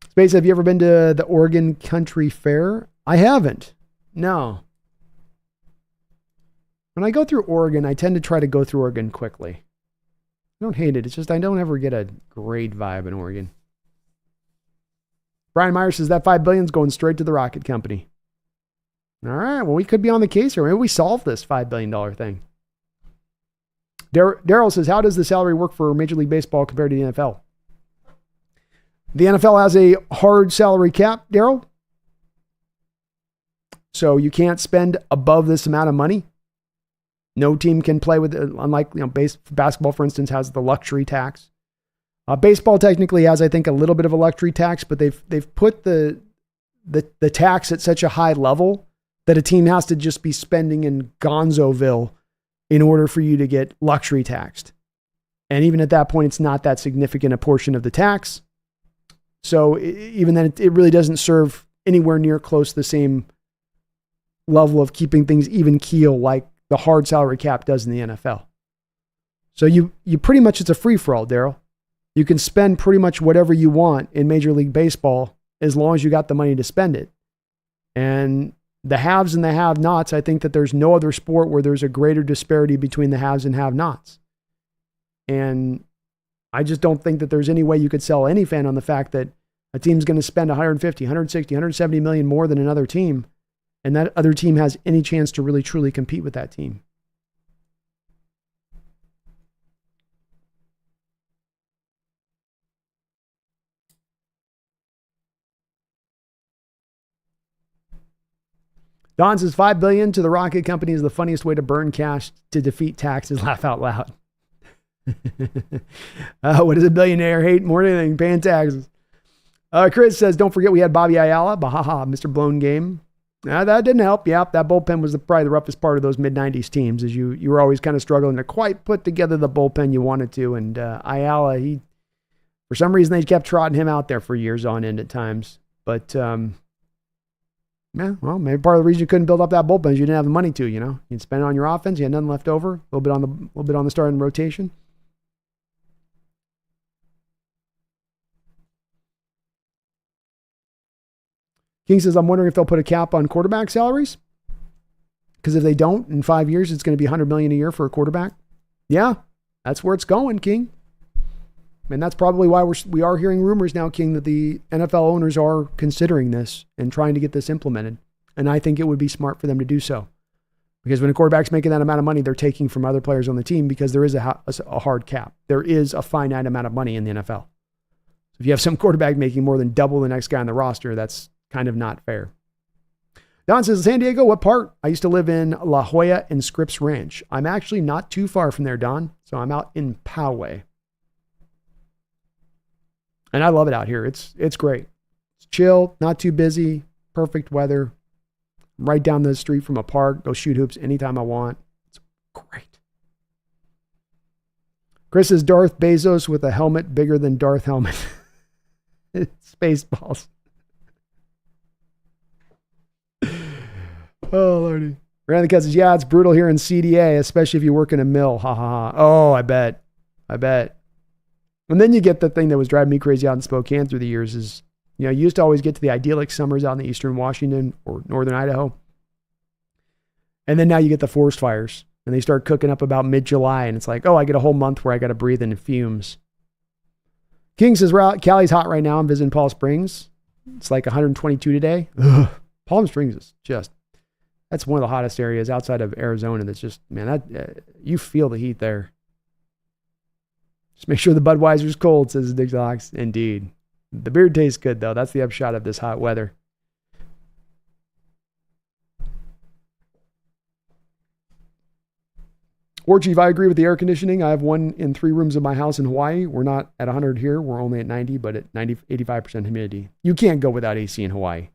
Space, have you ever been to the Oregon Country Fair? I haven't. No. When I go through Oregon, I tend to try to go through Oregon quickly. I don't hate it. It's just I don't ever get a great vibe in Oregon. Brian Meyer says that $5 billion is going straight to the rocket company. All right. Well, we could be on the case here. Maybe we solve this $5 billion thing. Daryl says, how does the salary work for Major League Baseball compared to the NFL? The NFL has a hard salary cap, Daryl. So you can't spend above this amount of money. No team can play with it, unlike basketball, for instance, has the luxury tax. Baseball technically has, I think, a little bit of a luxury tax, but they've put the tax at such a high level that a team has to just be spending in Gonzoville in order for you to get luxury taxed. And even at that point, it's not that significant a portion of the tax. So even then, it really doesn't serve anywhere near close to the same level of keeping things even keel like the hard salary cap does in the NFL. So you pretty much, it's a free-for-all, Daryl. You can spend pretty much whatever you want in Major League Baseball as long as you got the money to spend it. And the haves and the have-nots, I think that there's no other sport where there's a greater disparity between the haves and have-nots. And I just don't think that there's any way you could sell any fan on the fact that a team's going to spend 150, 160, 170 million more than another team, and that other team has any chance to really truly compete with that team. Don says $5 billion to the rocket company is the funniest way to burn cash to defeat taxes. Laugh out loud. What does a billionaire hate more than anything? Paying taxes. Chris says, don't forget we had Bobby Ayala. Bahaha, Mr. Blown Game. That didn't help. Yeah, that bullpen was probably the roughest part of those mid-90s teams, as you were always kind of struggling to quite put together the bullpen you wanted to. And Ayala, for some reason, they kept trotting him out there for years on end at times. But, yeah, well, maybe part of the reason you couldn't build up that bullpen is you didn't have the money to, You'd spend it on your offense. You had nothing left over. A little bit on the starting rotation. King says, I'm wondering if they'll put a cap on quarterback salaries. Because if they don't, in 5 years, it's going to be $100 million a year for a quarterback. Yeah, that's where it's going, King. And that's probably why we are hearing rumors now, King, that the NFL owners are considering this and trying to get this implemented. And I think it would be smart for them to do so. Because when a quarterback's making that amount of money, they're taking from other players on the team because there is a hard cap. There is a finite amount of money in the NFL. So if you have some quarterback making more than double the next guy on the roster, that's kind of not fair. Don says, San Diego, what part? I used to live in La Jolla and Scripps Ranch. I'm actually not too far from there, Don. So I'm out in Poway. And I love it out here. It's great. It's chill, not too busy, perfect weather. Right down the street from a park. Go shoot hoops anytime I want. It's great. Chris says, Darth Bezos with a helmet bigger than Darth Helmet. Spaceballs. Oh, Lordy. Randy Cut says, yeah, it's brutal here in CDA, especially if you work in a mill. Ha ha ha. Oh, I bet. And then you get the thing that was driving me crazy out in Spokane through the years is, you used to always get to the idyllic summers out in the eastern Washington or northern Idaho. And then now you get the forest fires and they start cooking up about mid-July and it's like, oh, I get a whole month where I got to breathe in fumes. King says, Cali's hot right now. I'm visiting Palm Springs. It's like 122 today. Ugh. Palm Springs is that's one of the hottest areas outside of Arizona. That's just, man, you feel the heat there. Just make sure the Budweiser's cold, says Dick Fox. Indeed. The beer tastes good, though. That's the upshot of this hot weather. War Chief, I agree with the air conditioning. I have one in 3 rooms of my house in Hawaii. We're not at 100 here. We're only at 90, but at 85% humidity. You can't go without AC in Hawaii.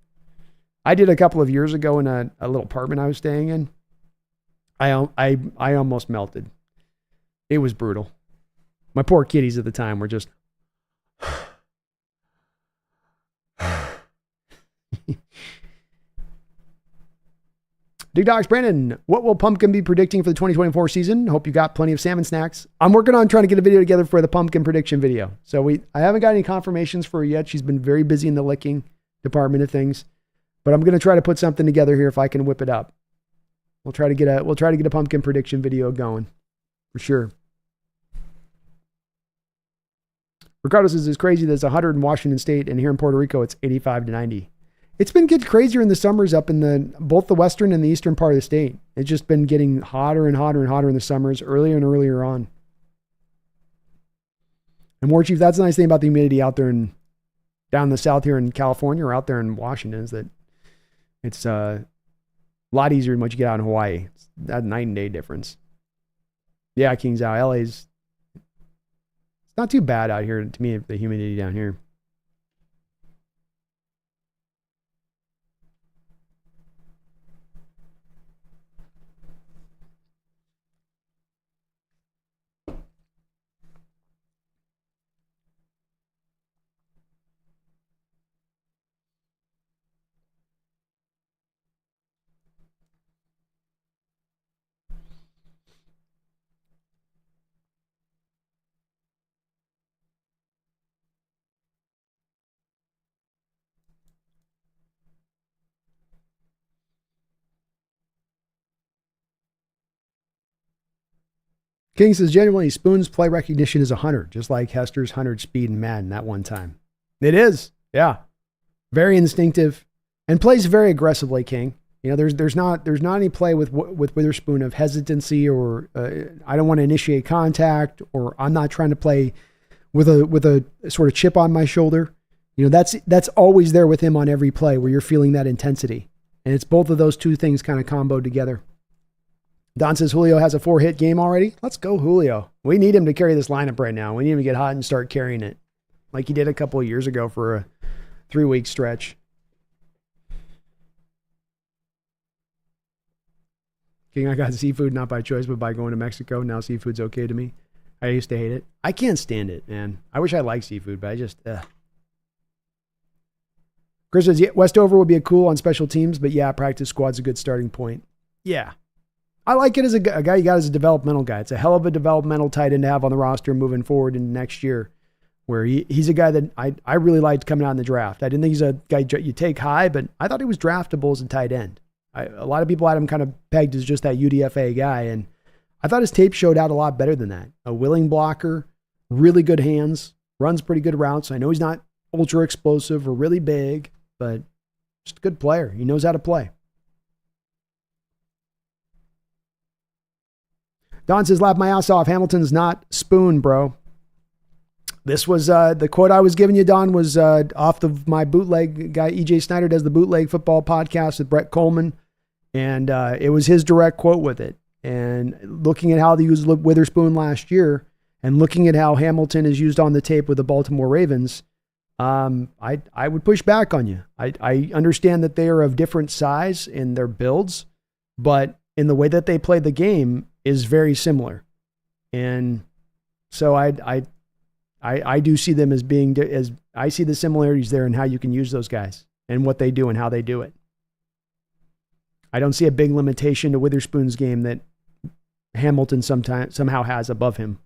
I did a couple of years ago in a little apartment I was staying in. I almost melted. It was brutal. My poor kitties at the time were just... Dig Dogs, Brandon, what will Pumpkin be predicting for the 2024 season? Hope you got plenty of salmon snacks. I'm working on trying to get a video together for the Pumpkin prediction video. So I haven't got any confirmations for her yet. She's been very busy in the licking department of things. But I'm going to try to put something together here if I can whip it up. We'll try to get a Pumpkin prediction video going for sure. Ricardo says it's crazy that it's 100 in Washington State and here in Puerto Rico it's 85 to 90. It's been getting crazier in the summers up in both the western and the eastern part of the state. It's just been getting hotter and hotter and hotter in the summers, earlier and earlier on. And War Chief, that's the nice thing about the humidity out there down in the south here in California or out there in Washington is that it's a lot easier than what you get out in Hawaii. It's that night and day difference. Yeah, Kings out. LA's it's not too bad out here to me, the humidity down here. King says, genuinely, Spoon's play recognition is 100, just like Hester's 100 speed and Madden that one time. It is, yeah. Very instinctive and plays very aggressively, King. You know, there's not any play with Witherspoon of hesitancy or I don't want to initiate contact or I'm not trying to play with a sort of chip on my shoulder. You know, that's always there with him on every play where you're feeling that intensity. And it's both of those two things kind of comboed together. Don says Julio has a 4-hit game already. Let's go, Julio. We need him to carry this lineup right now. We need him to get hot and start carrying it like he did a couple of years ago for a 3-week stretch. King, I got seafood not by choice, but by going to Mexico. Now seafood's okay to me. I used to hate it. I can't stand it, man. I wish I liked seafood, but I just, Chris says, yeah, Westover would be a cool on special teams, but yeah, practice squad's a good starting point. Yeah. I like it as a guy you got as a developmental guy. It's a hell of a developmental tight end to have on the roster moving forward into next year, where he's a guy that I really liked coming out in the draft. I didn't think he's a guy you take high, but I thought he was draftable as a tight end. A lot of people had him kind of pegged as just that UDFA guy, and I thought his tape showed out a lot better than that. A willing blocker, really good hands, runs pretty good routes. I know he's not ultra explosive or really big, but just a good player. He knows how to play. Don says, laugh my ass off. Hamilton's not Spoon, bro. This was the quote I was giving you, Don, was off of my bootleg guy. EJ Snyder does the Bootleg Football podcast with Brett Coleman. And it was his direct quote with it. And looking at how they used Witherspoon last year and looking at how Hamilton is used on the tape with the Baltimore Ravens, I would push back on you. I understand that they are of different size in their builds, but in the way that they play the game is very similar. And so I do see them as being, as I see the similarities there in how you can use those guys and what they do and how they do it. I don't see a big limitation to Witherspoon's game that Hamilton somehow has above him.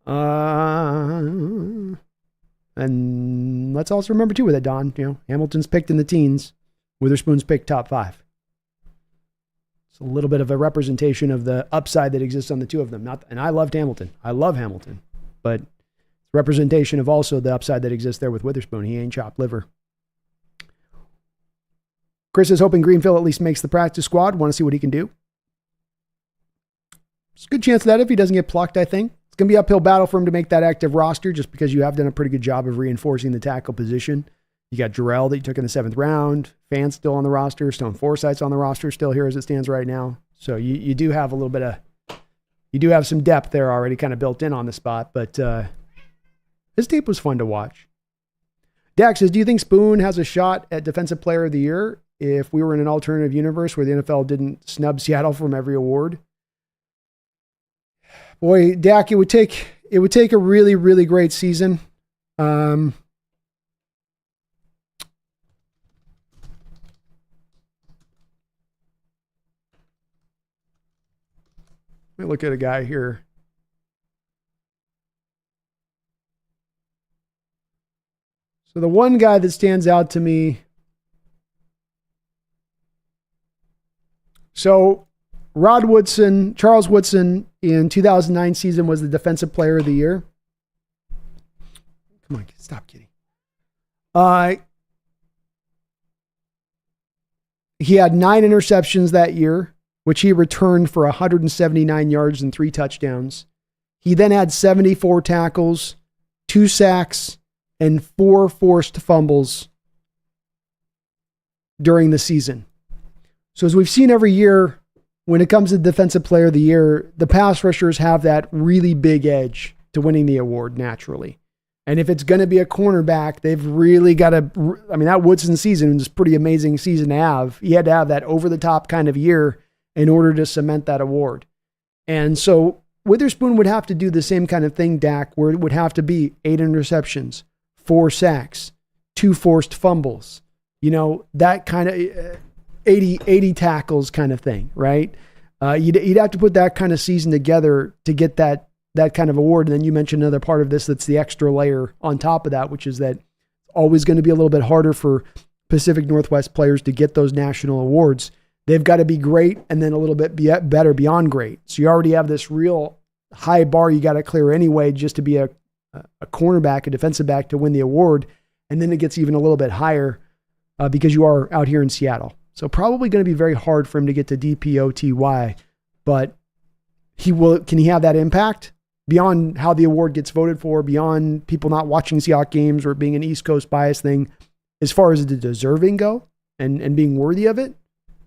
And let's also remember too with it, Don, you know, Hamilton's picked in the teens, Witherspoon's picked top 5. It's a little bit of a representation of the upside that exists on the two of them. And I loved Hamilton. I love Hamilton, but it's representation of also the upside that exists there with Witherspoon. He ain't chopped liver. Chris is hoping Greenfield at least makes the practice squad. Want to see what he can do. There's a good chance of that if he doesn't get plucked, I think. It's going to be an uphill battle for him to make that active roster just because you have done a pretty good job of reinforcing the tackle position. You got Jarrell that you took in the 7th round. Fan's still on the roster. Stone Forsythe's on the roster still here as it stands right now. So you do have a little bit of, you do have some depth there already kind of built in on the spot, but his tape was fun to watch. Dax says, do you think Spoon has a shot at Defensive Player of the Year if we were in an alternative universe where the NFL didn't snub Seattle from every award? Boy, Dak, it would take a really, really great season. Let me look at a guy here. So the one guy that stands out to me. So Charles Woodson in 2009 season was the Defensive Player of the Year. Come on, stop kidding. He had 9 interceptions that year, which he returned for 179 yards and 3 touchdowns. He then had 74 tackles, 2 sacks, and 4 forced fumbles during the season. So as we've seen every year, when it comes to Defensive Player of the Year, the pass rushers have that really big edge to winning the award naturally. And if it's going to be a cornerback, they've really got to, I mean, that Woodson season was a pretty amazing season to have. He had to have that over-the-top kind of year in order to cement that award. And so Witherspoon would have to do the same kind of thing, Dak, where it would have to be 8 interceptions, 4 sacks, 2 forced fumbles, you know, that kind of 80 tackles kind of thing, right? You'd have to put that kind of season together to get that kind of award. And then you mentioned another part of this that's the extra layer on top of that, which is that it's always going to be a little bit harder for Pacific Northwest players to get those national awards they've got to be great and then a little bit better beyond great. So you already have this real high bar you got to clear anyway just to be a cornerback, a defensive back to win the award. And then it gets even a little bit higher because you are out here in Seattle. So probably going to be very hard for him to get to DPOTY, but can he have that impact beyond how the award gets voted for, beyond people not watching Seahawks games or being an East Coast bias thing, as far as the deserving go and being worthy of it?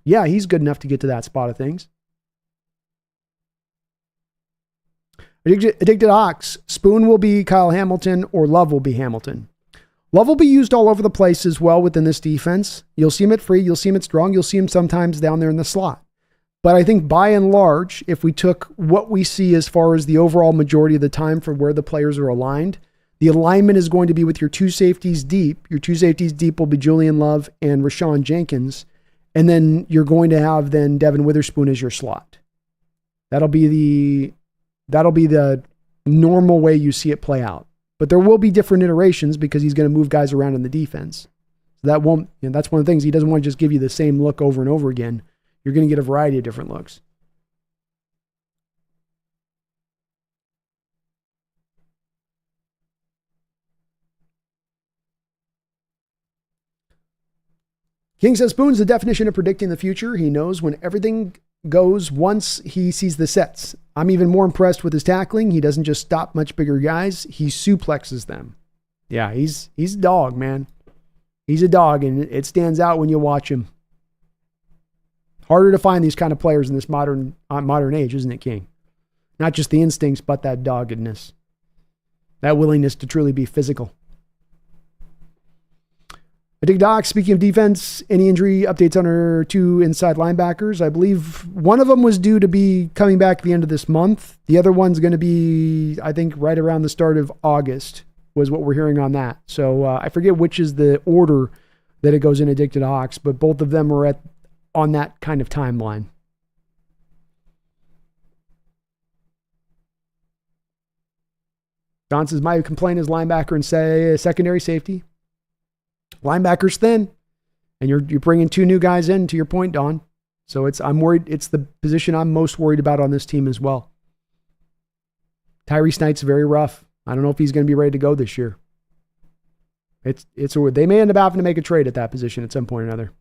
Yeah, he's good enough to get to that spot of things. Addicted Hawks, Spoon will be Kyle Hamilton or Love will be Hamilton. Love will be used all over the place as well within this defense. You'll see him at free, you'll see him at strong, you'll see him sometimes down there in the slot. But I think by and large, if we took what we see as far as the overall majority of the time for where the players are aligned, the alignment is going to be with your two safeties deep. Your two safeties deep will be Julian Love and Rashawn Jenkins. And then you're going to have then Devin Witherspoon as your slot. That'll be the normal way you see it play out. But there will be different iterations because he's going to move guys around in the defense. So that won't, that's one of the things. He doesn't want to just give you the same look over and over again. You're going to get a variety of different looks. King says Spoon's the definition of predicting the future. He knows when everything goes once he sees the sets. I'm even more impressed with his tackling. He doesn't just stop much bigger guys. He suplexes them. Yeah, he's a dog, man. He's a dog, and it stands out when you watch him. Harder to find these kind of players in this modern age, isn't it, King? Not just the instincts, but that doggedness. That willingness to truly be physical. I think, Doc, speaking of defense, any injury updates on our two inside linebackers? I believe one of them was due to be coming back at the end of this month. The other one's going to be, I think, right around the start of August was what we're hearing on that. So I forget which is the order that it goes in Addicted Hawks, but both of them are on that kind of timeline. Don says, my complaint is linebacker and secondary safety. Linebacker's thin, and you're bringing two new guys in, to your point, Don. So I'm worried. It's the position I'm most worried about on this team as well. Tyrese Knight's very rough. I don't know if he's going to be ready to go this year. They may end up having to make a trade at that position at some point or another.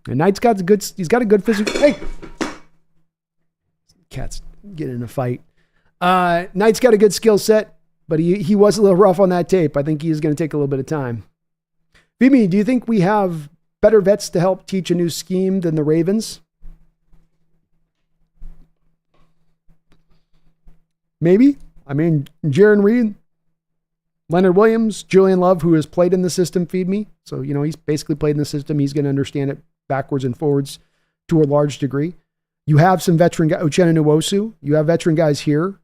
And Knight's got he's got a good physical. Hey, cats get in a fight. Knight's got a good skill set. But he was a little rough on that tape. I think he is going to take a little bit of time. Vimy, do you think we have better vets to help teach a new scheme than the Ravens? Maybe. I mean, Jaron Reed, Leonard Williams, Julian Love, who has played in the system, feed me. So, he's basically played in the system. He's going to understand it backwards and forwards to a large degree. You have some veteran guys, Uchenna Nwosu. You have veteran guys here.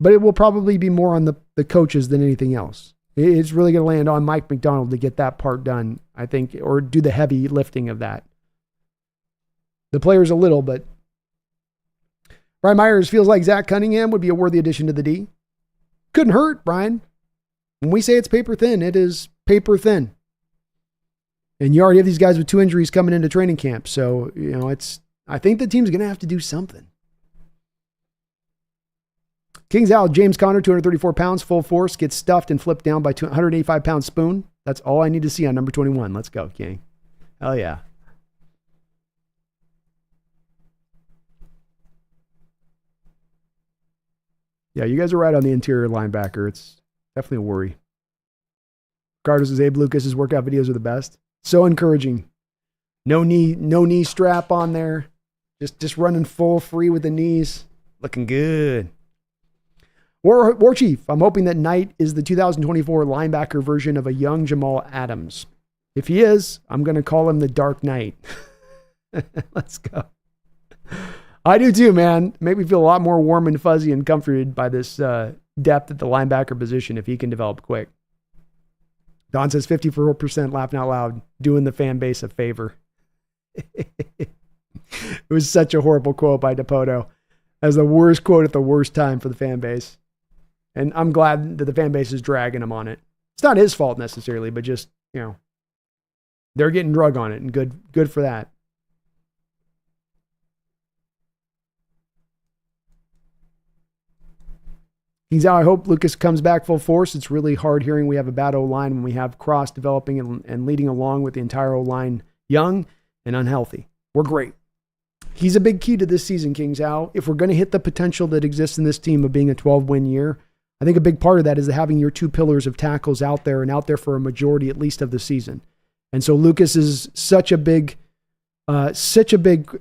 But it will probably be more on the coaches than anything else. It's really going to land on Mike Macdonald to get that part done, I think, or do the heavy lifting of that. The players a little, but Brian Myers feels like Zach Cunningham would be a worthy addition to the D. Couldn't hurt, Brian. When we say it's paper thin, it is paper thin. And you already have these guys with 2 injuries coming into training camp. So, I think the team's going to have to do something. Kings out, James Conner, 234 pounds, full force, gets stuffed and flipped down by 185-pound Spoon. That's all I need to see on number 21. Let's go, King. Hell yeah. Yeah, you guys are right on the interior linebacker. It's definitely a worry. Carter says Abe Lucas's workout videos are the best. So encouraging. No knee strap on there. Just running full free with the knees. Looking good. War Chief, I'm hoping that Knight is the 2024 linebacker version of a young Jamal Adams. If he is, I'm going to call him the Dark Knight. Let's go. I do too, man. Make me feel a lot more warm and fuzzy and comforted by this depth at the linebacker position if he can develop quick. Don says 54% laughing out loud, doing the fan base a favor. It was such a horrible quote by Dipoto. As the worst quote at the worst time for the fan base. And I'm glad that the fan base is dragging him on it. It's not his fault necessarily, but just, they're getting drug on it, and good for that. I hope Lucas comes back full force. It's really hard hearing we have a bad O-line when we have Cross developing and leading along with the entire O-line young and unhealthy. We're great. He's a big key to this season, King Zhao. If we're going to hit the potential that exists in this team of being a 12-win year, I think a big part of that is having your two pillars of tackles out there and out there for a majority at least of the season. And so Lucas is such a big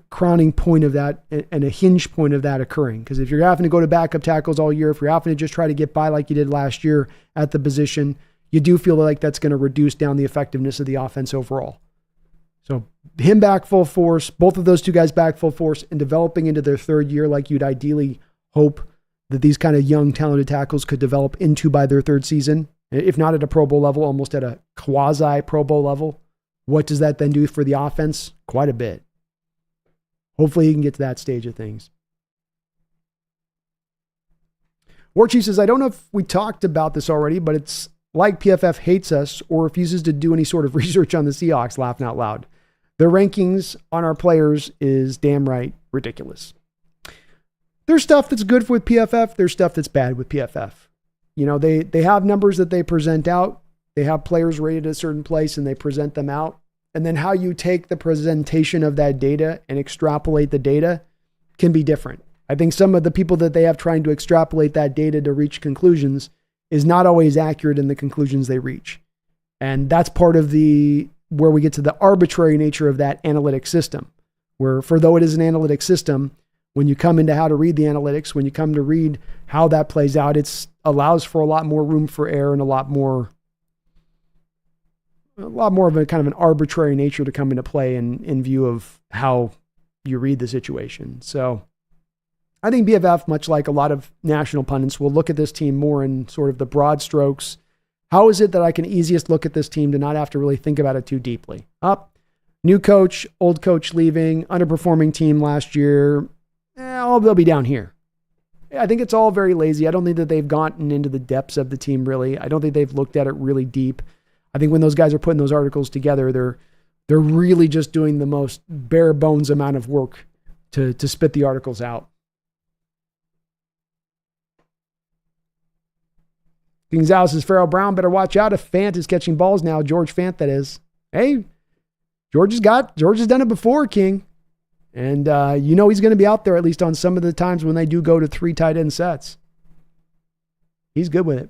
crowning point of that and a hinge point of that occurring. Because if you're having to go to backup tackles all year, if you're having to just try to get by like you did last year at the position, you do feel like that's going to reduce down the effectiveness of the offense overall. So him back full force, both of those two guys back full force and developing into their third year like you'd ideally hope that these kind of young, talented tackles could develop into by their third season, if not at a Pro Bowl level, almost at a quasi Pro Bowl level. What does that then do for the offense? Quite a bit. Hopefully he can get to that stage of things. War Chief says, I don't know if we talked about this already, but it's like PFF hates us or refuses to do any sort of research on the Seahawks, laughing out loud. Their rankings on our players is damn right ridiculous. There's stuff that's good with PFF. There's stuff that's bad with PFF. You know, they have numbers that they present out. They have players rated a certain place and they present them out. And then how you take the presentation of that data and extrapolate the data can be different. I think some of the people that they have trying to extrapolate that data to reach conclusions is not always accurate in the conclusions they reach. And that's part of where we get to the arbitrary nature of that analytic system, where for though it is an analytic system, when you come into how to read the analytics, when you come to read how that plays out, it allows for a lot more room for error and a lot more of a kind of an arbitrary nature to come into play in view of how you read the situation. So I think BFF, much like a lot of national pundits, will look at this team more in sort of the broad strokes. How is it that I can easiest look at this team to not have to really think about it too deeply? New coach, old coach leaving, underperforming team last year. They'll be down here. I think it's all very lazy. I don't think that they've gotten into the depths of the team really. I don't think they've looked at it really deep. I think when those guys are putting those articles together, they're really just doing the most bare bones amount of work to spit the articles out. King Zhao says, Farrell Brown, better watch out if Fant is catching balls now. George Fant, that is. Hey, George has done it before, King. And he's going to be out there at least on some of the times when they do go to 3 tight end sets. He's good with it.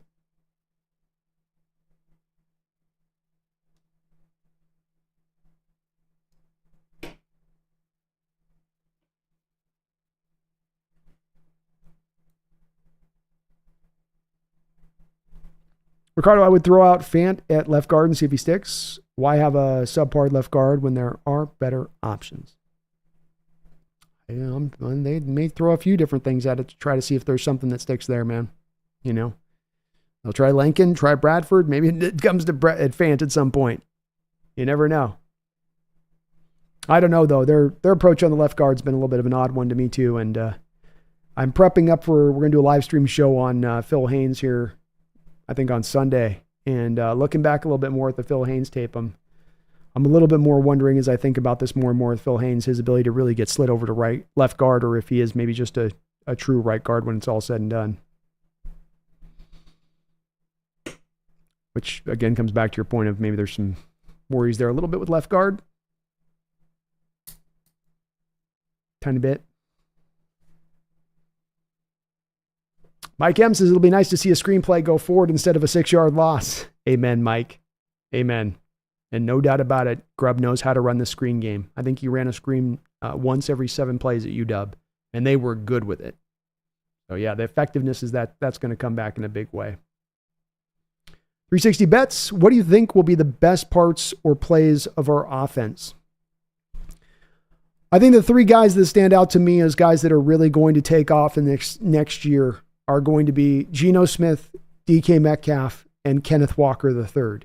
Ricardo, I would throw out Fant at left guard and see if he sticks. Why have a subpar left guard when there are better options? They may throw a few different things at it to try to see if there's something that sticks there, man. You know, they'll try Lincoln, try Bradford. Maybe it comes to Fant at some point. You never know. I don't know though. Their approach on the left guard's been a little bit of an odd one to me too. And I'm prepping up we're going to do a live stream show on Phil Haynes here, I think on Sunday. And looking back a little bit more at the Phil Haynes tape, I'm a little bit more wondering as I think about this more and more with Phil Haynes, his ability to really get slid over to left guard, or if he is maybe just a true right guard when it's all said and done. Which again comes back to your point of maybe there's some worries there a little bit with left guard. Tiny bit. Mike M says it'll be nice to see a screenplay go forward instead of a 6-yard loss. Amen, Mike. Amen. And no doubt about it, Grubb knows how to run the screen game. I think he ran a screen once every 7 plays at UW, and they were good with it. So yeah, the effectiveness is that's going to come back in a big way. 360 bets. What do you think will be the best parts or plays of our offense? I think the 3 guys that stand out to me as guys that are really going to take off in next year are going to be Geno Smith, DK Metcalf, and Kenneth Walker III.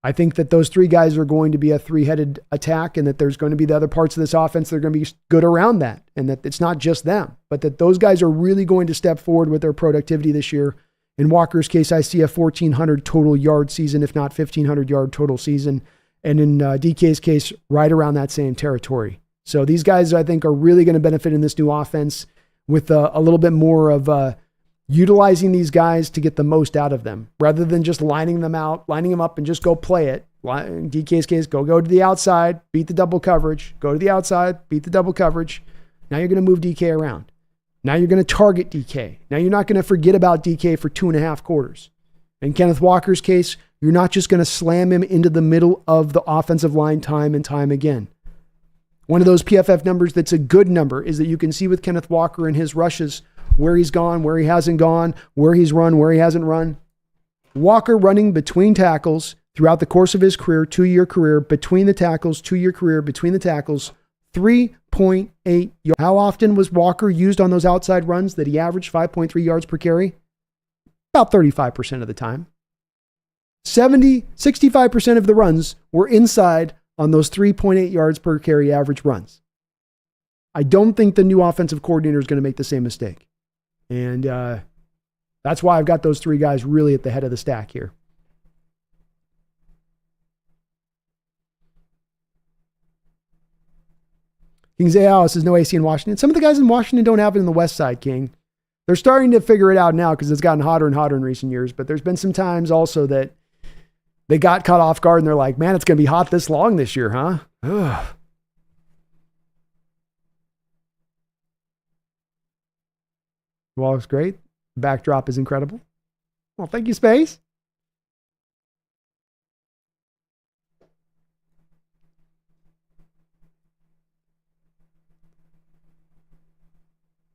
I think that those 3 guys are going to be a 3-headed attack, and that there's going to be the other parts of this offense that are going to be good around that, and that it's not just them, but that those guys are really going to step forward with their productivity this year. In Walker's case, I see a 1,400 total yard season, if not 1,500 yard total season. And in DK's case, right around that same territory. So these guys, I think, are really going to benefit in this new offense with a little bit more of utilizing these guys to get the most out of them, rather than just lining them up and just go play it. In DK's case, go to the outside, beat the double coverage, go to the outside, beat the double coverage. Now you're going to move DK around. Now you're going to target DK. Now you're not going to forget about DK for 2.5 quarters. In Kenneth Walker's case, you're not just going to slam him into the middle of the offensive line time and time again. One of those PFF numbers that's a good number is that you can see with Kenneth Walker and his rushes where he's gone, where he hasn't gone, where he's run, where he hasn't run. Walker running between tackles throughout the course of his career, 2-year career, between the tackles, 2-year career, between the tackles, 3.8 yards. How often was Walker used on those outside runs that he averaged 5.3 yards per carry? About 35% of the time. 65% of the runs were inside on those 3.8 yards per carry average runs. I don't think the new offensive coordinator is going to make the same mistake. And that's why I've got those 3 guys really at the head of the stack here. King Zayao says no AC in Washington. Some of the guys in Washington don't have it in the West Side, King. They're starting to figure it out now because it's gotten hotter and hotter in recent years. But there's been some times also that they got caught off guard and they're like, man, it's going to be hot this long this year, huh? Ugh. Well, it's great. The backdrop is incredible. Well, thank you, Space.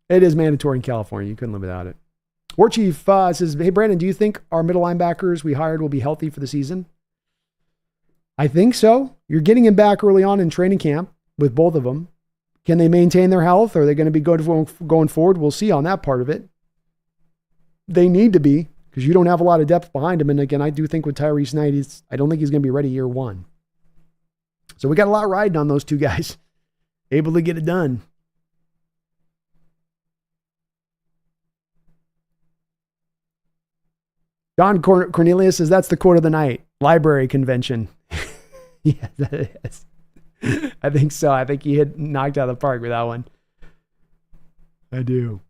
It is mandatory in California. You couldn't live without it. War Chief says, hey, Brandon, do you think our middle linebackers we hired will be healthy for the season? I think so. You're getting him back early on in training camp with both of them. Can they maintain their health? Are they going to be good going forward? We'll see on that part of it. They need to be, because you don't have a lot of depth behind him. And again, I do think with Tyrese Knight, I don't think he's going to be ready year one. So we got a lot riding on those 2 guys. Able to get it done. Don Cornelius says that's the quote of the night. Library convention. Yeah, that is. I think so. I think he hit knocked out of the park with that one. I do.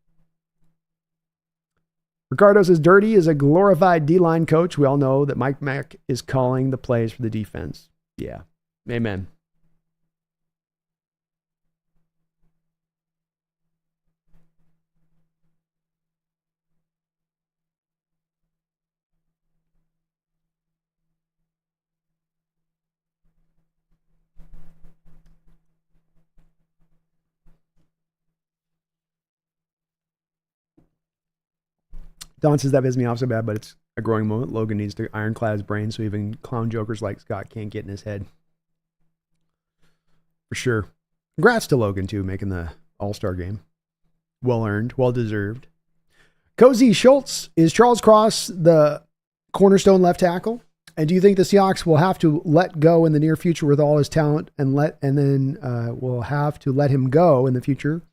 Ricardo says Dirty is a glorified D-line coach. We all know that Mike Mack is calling the plays for the defense. Yeah. Amen. Don says that pisses me off so bad, but it's a growing moment. Logan needs to ironclad his brain so even clown jokers like Scott can't get in his head. For sure. Congrats to Logan, too, making the All-Star game. Well earned, well deserved. Cozy Schultz, is Charles Cross the cornerstone left tackle? And do you think the Seahawks will have to let go in the near future with all his talent and then will have to let him go in the future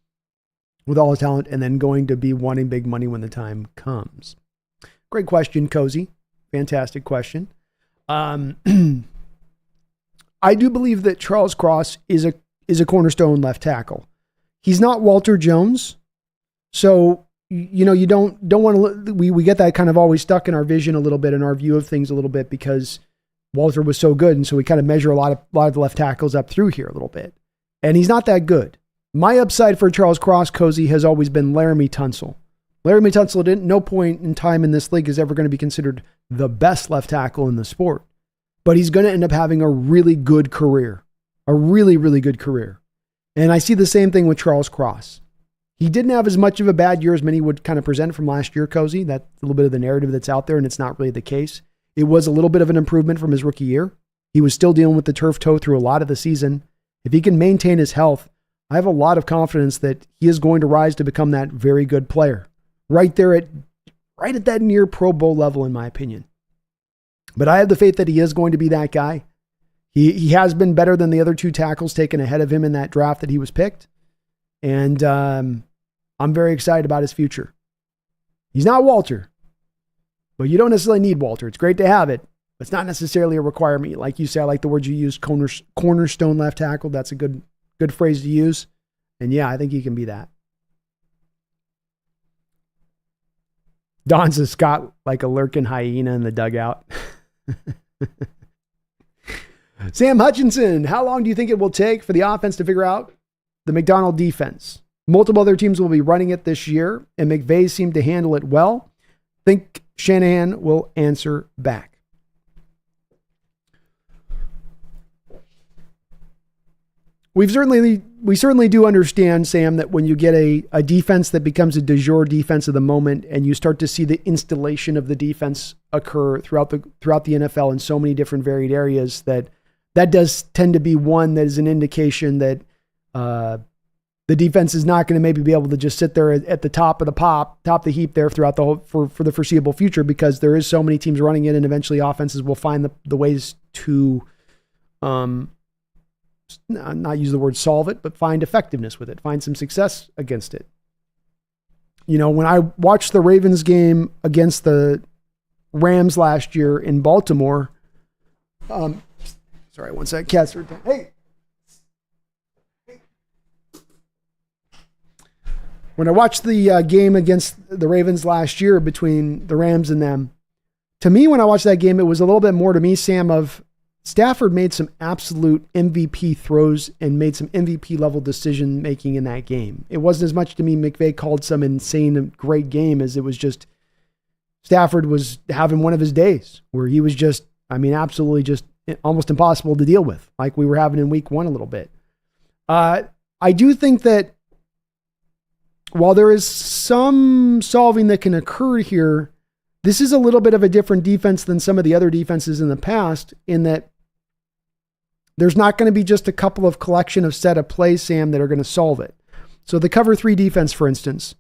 with all his talent and then going to be wanting big money when the time comes? Great question, Cozy. Fantastic question. I do believe that Charles Cross is a cornerstone left tackle. He's not Walter Jones. So, you know, you don't want to, we get that kind of always stuck in our vision a little bit, in our view of things a little bit, because Walter was so good. And so we kind of measure a lot of the left tackles up through here a little bit. And he's not that good. My upside for Charles Cross, Cozy, has always been Laramie Tunsil. Laramie Tunsil at no point in time in this league is ever going to be considered the best left tackle in the sport. But he's going to end up having a really good career. A really, really good career. And I see the same thing with Charles Cross. He didn't have as much of a bad year as many would kind of present from last year, Cozy. That's a little bit of the narrative that's out there, and it's not really the case. It was a little bit of an improvement from his rookie year. He was still dealing with the turf toe through a lot of the season. If he can maintain his health, I have a lot of confidence that he is going to rise to become that very good player. Right at that near Pro Bowl level, in my opinion. But I have the faith that he is going to be that guy. He has been better than the other 2 tackles taken ahead of him in that draft that he was picked. And I'm very excited about his future. He's not Walter, but you don't necessarily need Walter. It's great to have it, It's not necessarily a requirement. Like you say, I like the word you used, cornerstone left tackle. That's a good phrase to use. And yeah, I think he can be that. Don says Scott like a lurking hyena in the dugout. Sam Hutchinson, how long do you think it will take for the offense to figure out the Macdonald defense? Multiple other teams will be running it this year, and McVay seemed to handle it well. Think Shanahan will answer back. We certainly do understand, Sam, that when you get a defense that becomes a de jure defense of the moment, and you start to see the installation of the defense occur throughout the NFL in so many different varied areas, that does tend to be one that is an indication that the defense is not going to maybe be able to just sit there at the top of the heap there throughout the whole for the foreseeable future, because there is so many teams running it, and eventually offenses will find the ways to not use the word solve it, but find effectiveness with it, find some success against it. You know, when I watched the Ravens game against the Rams last year in Baltimore, sorry, one sec, cats are, hey. When I watched the game against the Ravens last year between the Rams and them, to me, when I watched that game, it was a little bit more to me, Sam, of Stafford made some absolute MVP throws and made some MVP level decision making in that game. It wasn't as much to me McVay called some insane great game as it was just Stafford was having one of his days where he was just, absolutely just almost impossible to deal with, like we were having in week 1 a little bit. I do think that while there is some solving that can occur here, this is a little bit of a different defense than some of the other defenses in the past, in that there's not going to be just a couple of collection of set of plays, Sam, that are going to solve it. So the cover 3 defense, for instance,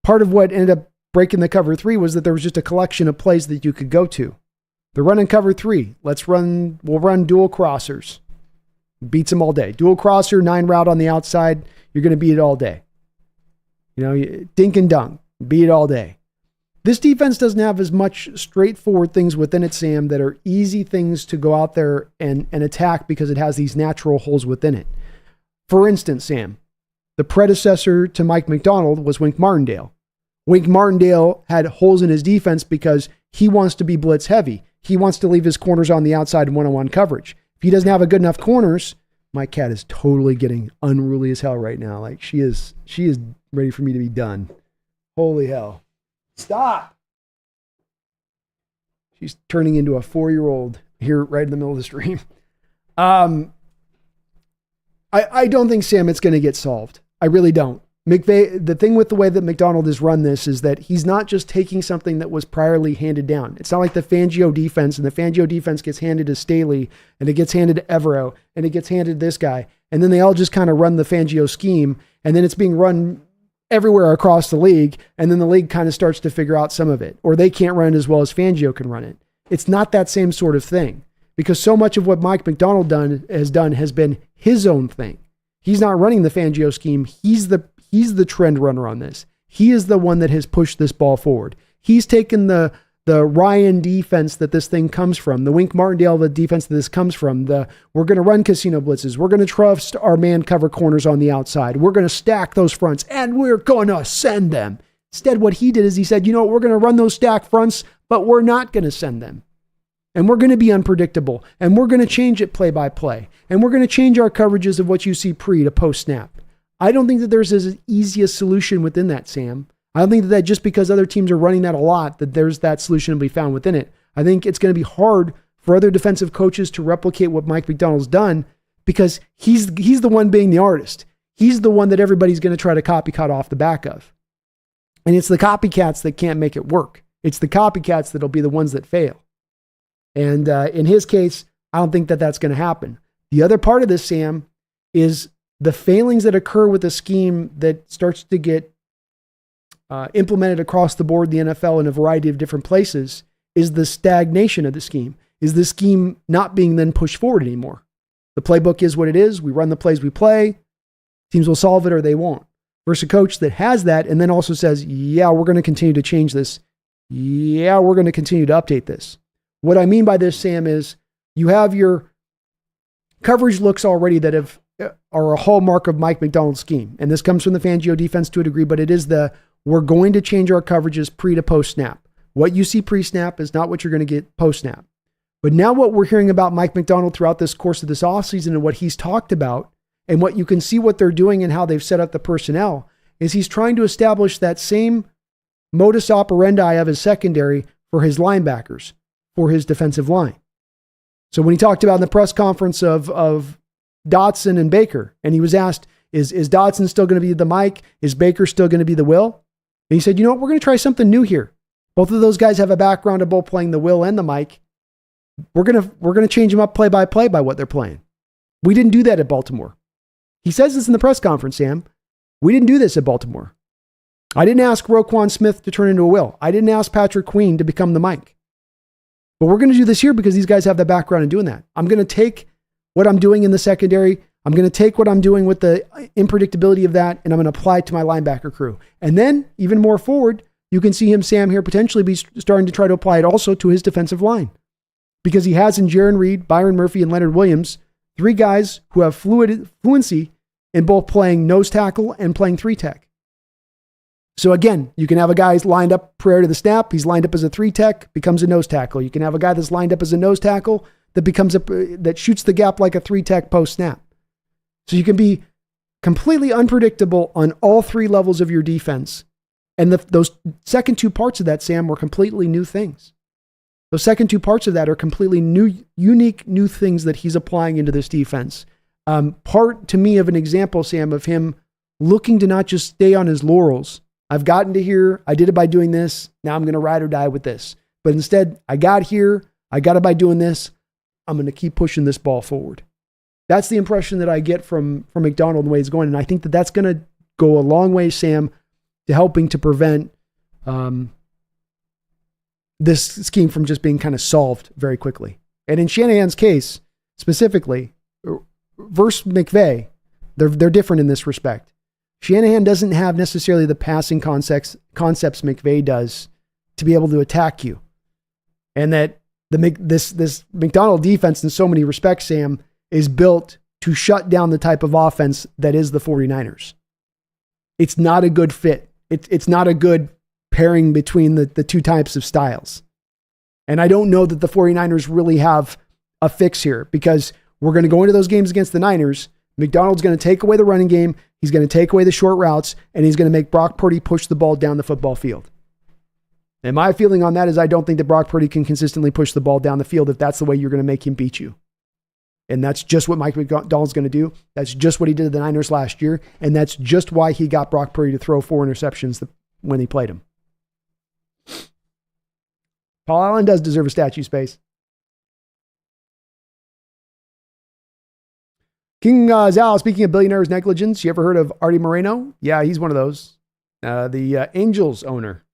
part of what ended up breaking the cover 3 was that there was just a collection of plays that you could go to. They're running cover 3. We'll run dual crossers. Beats them all day. Dual crosser, 9 route on the outside. You're going to beat it all day. You know, dink and dunk. Beat it all day. This defense doesn't have as much straightforward things within it, Sam, that are easy things to go out there and attack because it has these natural holes within it. For instance, Sam, the predecessor to Mike Macdonald was Wink Martindale. Wink Martindale had holes in his defense because he wants to be blitz heavy. He wants to leave his corners on the outside in one-on-one coverage. If he doesn't have a good enough corners, my cat is totally getting unruly as hell right now. Like she is ready for me to be done. Holy hell. Stop. She's turning into a 4-year-old here right in the middle of the stream. I don't think, Sam, it's going to get solved. I really don't. McVay, the thing with the way that Macdonald has run this is that he's not just taking something that was priorly handed down. It's not like the Fangio defense, and the Fangio defense gets handed to Staley, and it gets handed to Evero, and it gets handed to this guy. And then they all just kind of run the Fangio scheme, and then it's being run everywhere across the league, and then the league kind of starts to figure out some of it, or they can't run it as well as Fangio can run it. It's not that same sort of thing, because so much of what Mike Macdonald has been his own thing. He's not running the Fangio scheme. He's the trend runner on this. He is the one that has pushed this ball forward. He's taken the Ryan defense that this thing comes from, the Wink Martindale, the defense that this comes from, we're going to run casino blitzes. We're going to trust our man cover corners on the outside. We're going to stack those fronts, and we're going to send them. Instead, what he did is he said, you know what, we're going to run those stack fronts, but we're not going to send them. And we're going to be unpredictable, and we're going to change it play by play, and we're going to change our coverages of what you see pre to post snap. I don't think that there's as easy a solution within that, Sam. I don't think that just because other teams are running that a lot, that there's that solution to be found within it. I think it's going to be hard for other defensive coaches to replicate what Mike Macdonald's done, because he's the one being the artist. He's the one that everybody's going to try to copycat off the back of. And it's the copycats that can't make it work. It's the copycats that'll be the ones that fail. And in his case, I don't think that that's going to happen. The other part of this, Sam, is the failings that occur with a scheme that starts to get implemented across the board in the NFL in a variety of different places is the stagnation of the scheme, is the scheme not being then pushed forward anymore. The playbook is what it is. We run the plays we play. Teams will solve it or they won't. Versus a coach that has that and then also says, yeah, we're going to continue to change this. Yeah, we're going to continue to update this. What I mean by this, Sam, is you have your coverage looks already that are a hallmark of Mike Macdonald's scheme. And this comes from the Fangio defense to a degree, but it is we're going to change our coverages pre to post snap. What you see pre-snap is not what you're going to get post-snap. But now what we're hearing about Mike Macdonald throughout this course of this offseason and what he's talked about and what you can see what they're doing and how they've set up the personnel is he's trying to establish that same modus operandi of his secondary for his linebackers, for his defensive line. So when he talked about in the press conference of Dotson and Baker, and he was asked, is Dotson still going to be the Mike? Is Baker still going to be the Will? And he said, you know what, we're going to try something new here. Both of those guys have a background of both playing the Will and the Mike. We're gonna change them up play by what they're playing. We didn't do that at Baltimore. He says this in the press conference, Sam. We didn't do this at Baltimore. I didn't ask Roquan Smith to turn into a Will. I didn't ask Patrick Queen to become the Mike. But we're going to do this here because these guys have the background in doing that. I'm going to take what I'm doing in the secondary. I'm going to take what I'm doing with the unpredictability of that, and I'm going to apply it to my linebacker crew. And then, even more forward, you can see him, Sam, here potentially be starting to try to apply it also to his defensive line. Because he has in Jaron Reed, Byron Murphy, and Leonard Williams, 3 guys who have fluency in both playing nose tackle and playing 3-tech. So again, you can have a guy who's lined up prior to the snap. He's lined up as a 3-tech, becomes a nose tackle. You can have a guy that's lined up as a nose tackle that shoots the gap like a 3-tech post snap. So you can be completely unpredictable on all 3 levels of your defense. And those second 2 parts of that, Sam, were completely new things. Those second 2 parts of that are completely new, unique new things that he's applying into this defense. Part to me of an example, Sam, of him looking to not just stay on his laurels. I've gotten to here. I did it by doing this. Now I'm going to ride or die with this. But instead, I got here. I got it by doing this. I'm going to keep pushing this ball forward. That's the impression that I get from Macdonald and the way he's going. And I think that that's going to go a long way, Sam, to helping to prevent this scheme from just being kind of solved very quickly. And in Shanahan's case, specifically, versus McVay, they're different in this respect. Shanahan doesn't have necessarily the passing concepts McVay does to be able to attack you. And that this Macdonald defense in so many respects, Sam, is built to shut down the type of offense that is the 49ers. It's not a good fit. It's not a good pairing between the 2 types of styles. And I don't know that the 49ers really have a fix here because we're going to go into those games against the Niners. Macdonald's going to take away the running game. He's going to take away the short routes, and he's going to make Brock Purdy push the ball down the football field. And my feeling on that is I don't think that Brock Purdy can consistently push the ball down the field if that's the way you're going to make him beat you. And that's just what Mike Macdonald's going to do. That's just what he did to the Niners last year. And that's just why he got Brock Purdy to throw 4 interceptions when he played him. Paul Allen does deserve a statue space. King Zal, speaking of billionaires' negligence, you ever heard of Artie Moreno? Yeah, he's one of those. The Angels owner.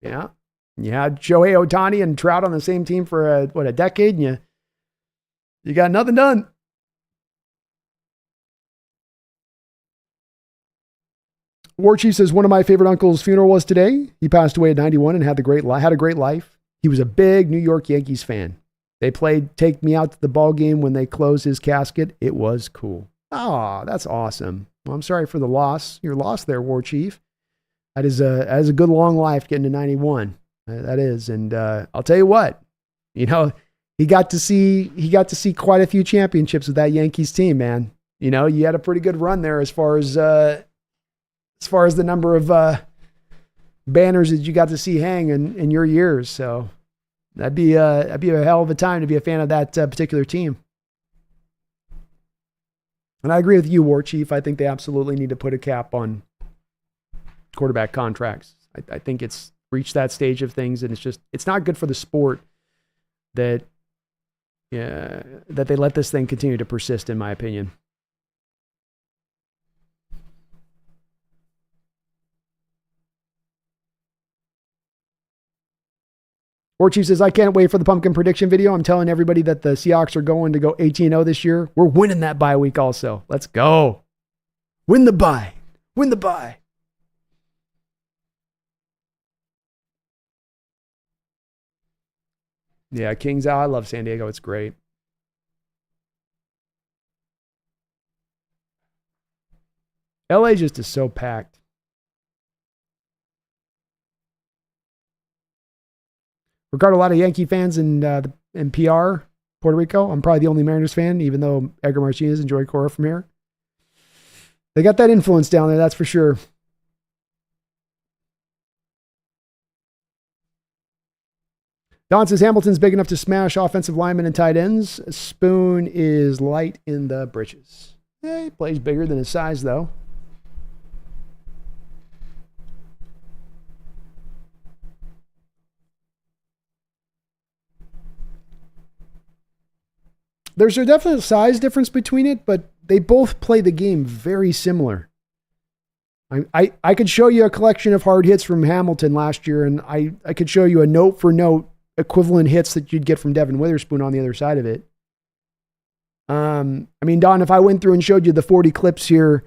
Yeah. You had Shohei Ohtani and Trout on the same team for a decade, and you got nothing done. War Chief says, one of my favorite uncle's funeral was today. He passed away at 91 and had a great life. He was a big New York Yankees fan. They played Take Me Out to the Ball Game when they closed his casket. It was cool. Oh, that's awesome. Well, I'm sorry for the loss. Your loss there, War Chief. That is a good long life getting to 91. That is. And I'll tell you what, he got to see quite a few championships with that Yankees team, man. You had a pretty good run there as far as the number of banners that you got to see hang in your years. So that'd be a hell of a time to be a fan of that particular team. And I agree with you, War Chief. I think they absolutely need to put a cap on quarterback contracts. I think it's reached that stage of things, and it's not good for the sport that they let this thing continue to persist, in my opinion. War Chief says, I can't wait for the pumpkin prediction video. I'm telling everybody that the Seahawks are going to go 18-0 this year. We're winning that bye week also. Let's go. Win the bye. Win the bye. Yeah, Kings out. I love San Diego. It's great. LA just is so packed. Ricardo, a lot of Yankee fans in PR, Puerto Rico. I'm probably the only Mariners fan, even though Edgar Martinez and Joey Cora from here. They got that influence down there, that's for sure. Don says Hamilton's big enough to smash offensive linemen and tight ends. Spoon is light in the britches. Yeah, he plays bigger than his size, though. There's a definite size difference between it, but they both play the game very similar. I could show you a collection of hard hits from Hamilton last year, and I could show you a note-for-note equivalent hits that you'd get from Devin Witherspoon on the other side of it. I mean, Don, if I went through and showed you the 40 clips here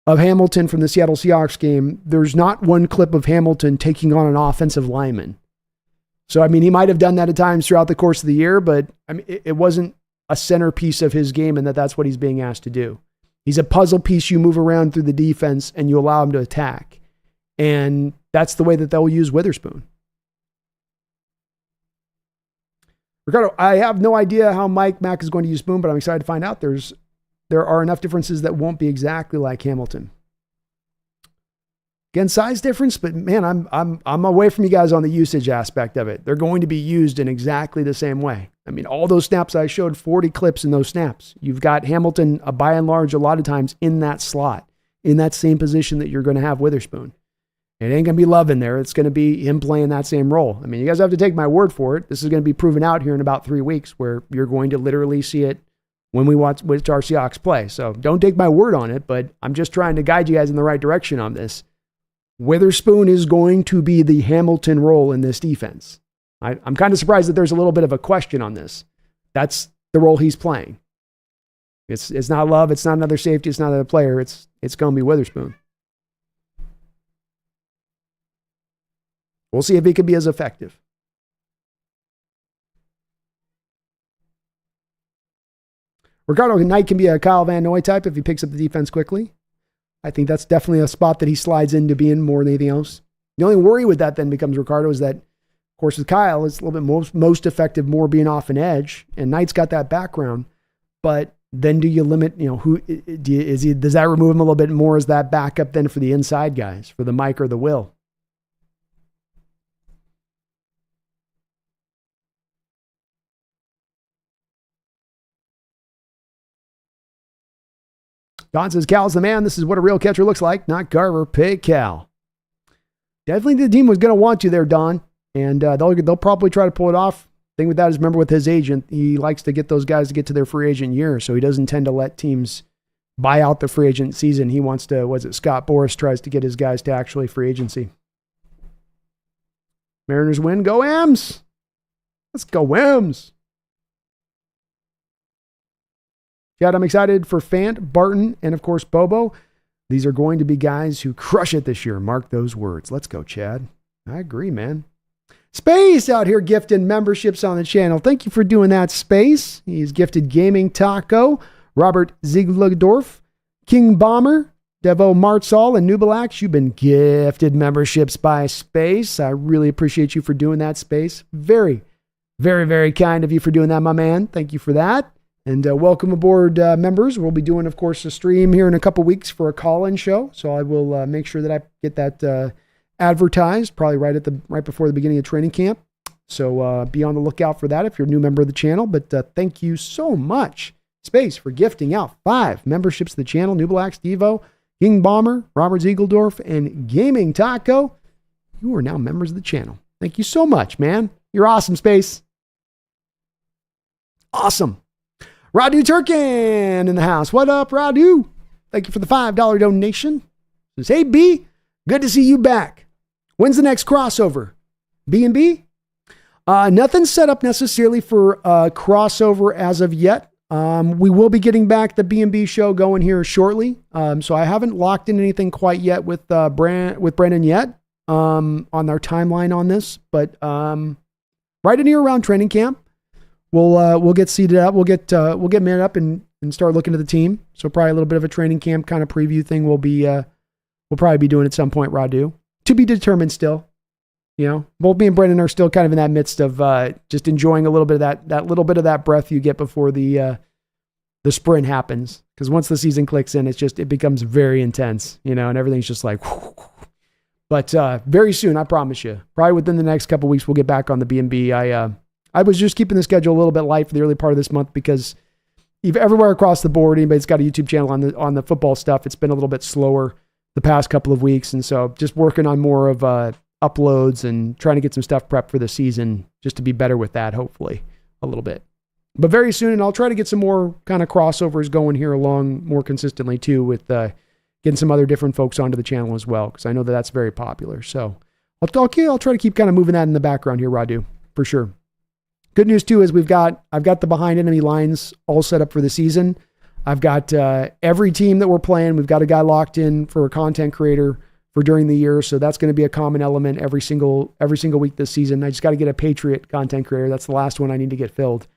of Hamilton from the Seattle Seahawks game, there's not one clip of Hamilton taking on an offensive lineman. So, I mean, he might have done that at times throughout the course of the year, but I mean, it wasn't a centerpiece of his game, and that's what he's being asked to do. He's a puzzle piece you move around through the defense and you allow him to attack. And that's the way that they'll use Witherspoon. Ricardo, I have no idea how Mike Mack is going to use Spoon, but I'm excited to find out. There are enough differences that won't be exactly like Hamilton. Again, size difference, but man, I'm away from you guys on the usage aspect of it. They're going to be used in exactly the same way. I mean, all those snaps I showed, 40 clips in those snaps. You've got Hamilton, by and large, a lot of times in that slot, in that same position that you're going to have Witherspoon. It ain't going to be Love in there. It's going to be him playing that same role. I mean, you guys have to take my word for it. This is going to be proven out here in about 3 weeks, where you're going to literally see it when we watch our Seahawks play. So don't take my word on it, but I'm just trying to guide you guys in the right direction on this. Witherspoon is going to be the Hamilton role in this defense. I'm kind of surprised that there's a little bit of a question on this. That's the role he's playing. It's not Love. It's not another safety. It's not another player. It's going to be Witherspoon. We'll see if he can be as effective. Ricardo Knight can be a Kyle Van Noy type if he picks up the defense quickly. I think that's definitely a spot that he slides into being more than anything else. The only worry with that then becomes Ricardo is that, of course, with Kyle, it's a little bit most effective more being off an edge, and Knight's got that background. But then do you limit, does that remove him a little bit more as that backup then for the inside guys, for the Mike or the Will? Don says, Cal's the man. This is what a real catcher looks like. Not Garver. Pay Cal. Definitely the team was going to want you there, Don. And they'll probably try to pull it off. Thing with that is, remember with his agent, he likes to get those guys to get to their free agent year. So he doesn't tend to let teams buy out the free agent season. He wants to, Scott Boras tries to get his guys to actually free agency. Mariners win. Go M's. Let's go M's. Chad, I'm excited for Fant, Barton, and of course Bobo. These are going to be guys who crush it this year. Mark those words. Let's go, Chad. I agree, man. Space out here gifting memberships on the channel. Thank you for doing that, Space. He's gifted Gaming Taco, Robert Ziegledorf, King Bomber, Devo Martzall, and Nubalax. You've been gifted memberships by Space. I really appreciate you for doing that, Space. Very, very, very kind of you for doing that, my man. Thank you for that. And welcome aboard, members. We'll be doing, of course, a stream here in a couple weeks for a call-in show. So I will make sure that I get that advertised, probably right before the beginning of training camp. So be on the lookout for that if you're a new member of the channel. But thank you so much, Space, for gifting out 5 memberships to the channel. Nubalax, Devo, King Bomber, Robert Ziegledorf, and Gaming Taco. You are now members of the channel. Thank you so much, man. You're awesome, Space. Awesome. Radu Turkin in the house. What up, Radu? Thank you for the $5 donation. Says, hey, B, good to see you back. When's the next crossover? B&B? Nothing set up necessarily for a crossover as of yet. We will be getting back the B&B show going here shortly. So I haven't locked in anything quite yet with Brandon yet on our timeline on this. But right right in here around training camp, we'll get seated up. We'll get man up and start looking at the team. So probably a little bit of a training camp kind of preview thing we'll probably be doing at some point, Radu. To be determined still. Both me and Brendan are still kind of in that midst of just enjoying a little bit of that little bit of that breath you get before the sprint happens. Because once the season clicks in, it becomes very intense, and everything's just like, whoo. But very soon, I promise you, probably within the next couple of weeks, we'll get back on the B&B. I was just keeping the schedule a little bit light for the early part of this month because everywhere across the board, anybody's got a YouTube channel on the football stuff, it's been a little bit slower the past couple of weeks. And so just working on more of uploads and trying to get some stuff prepped for the season just to be better with that, hopefully, a little bit. But very soon, and I'll try to get some more kind of crossovers going here along more consistently too with getting some other different folks onto the channel as well, because I know that's very popular. So I'll try to keep kind of moving that in the background here, Radu, for sure. Good news too is I've got the behind enemy lines all set up for the season. I've got every team that we're playing. We've got a guy locked in for a content creator for during the year. So that's going to be a common element every single week this season. I just got to get a Patriot content creator. That's the last one I need to get filled.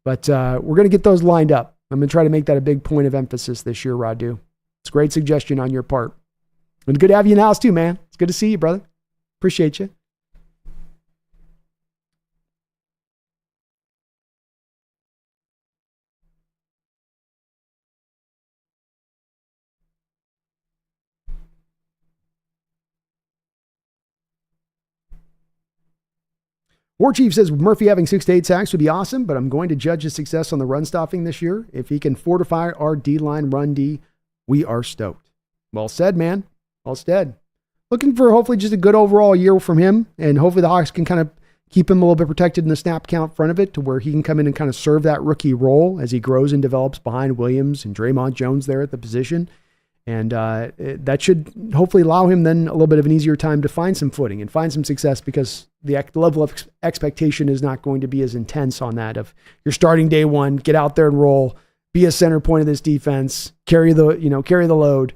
But we're going to get those lined up. I'm going to try to make that a big point of emphasis this year, Radu. It's a great suggestion on your part. And good to have you in the house too, man. It's good to see you, brother. Appreciate you. War Chief says Murphy having 6 to 8 sacks would be awesome, but I'm going to judge his success on the run stopping this year. If he can fortify our D-line run D, we are stoked. Well said, man. Well said. Looking for hopefully just a good overall year from him, and hopefully the Hawks can kind of keep him a little bit protected in the snap count front of it to where he can come in and kind of serve that rookie role as he grows and develops behind Williams and Draymond Jones there at the position. And that should hopefully allow him then a little bit of an easier time to find some footing and find some success, because the level of expectation is not going to be as intense on that of you're starting day one, get out there and roll, be a center point of this defense, carry the load.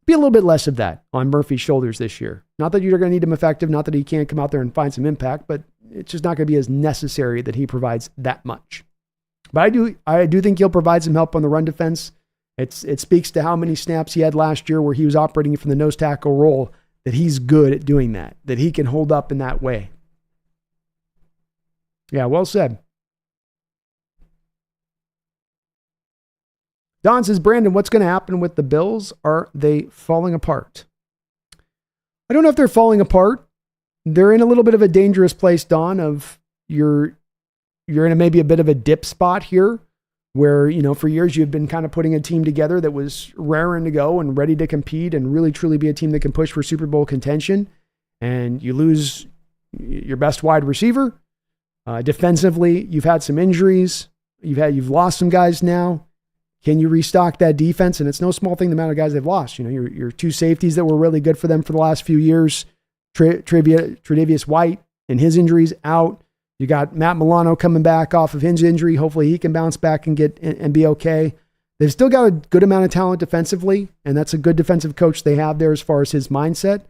Be a little bit less of that on Murphy's shoulders this year. Not that you're going to need him effective, not that he can't come out there and find some impact, but it's just not going to be as necessary that he provides that much. But I do think he'll provide some help on the run defense. It speaks to how many snaps he had last year where he was operating from the nose tackle role, that he's good at doing that he can hold up in that way. Yeah, well said. Don says, Brandon, what's going to happen with the Bills? Are they falling apart? I don't know if they're falling apart. They're in a little bit of a dangerous place, Don, of you're in maybe a bit of a dip spot here where, for years you've been kind of putting a team together that was raring to go and ready to compete and really truly be a team that can push for Super Bowl contention. And you lose your best wide receiver. Defensively, you've had some injuries. You've lost some guys now. Can you restock that defense? And it's no small thing, the amount of guys they've lost. Your two safeties that were really good for them for the last few years, Tre'Davious White and his injuries out. You got Matt Milano coming back off of his injury. Hopefully he can bounce back and be okay. They've still got a good amount of talent defensively, and that's a good defensive coach they have there as far as his mindset.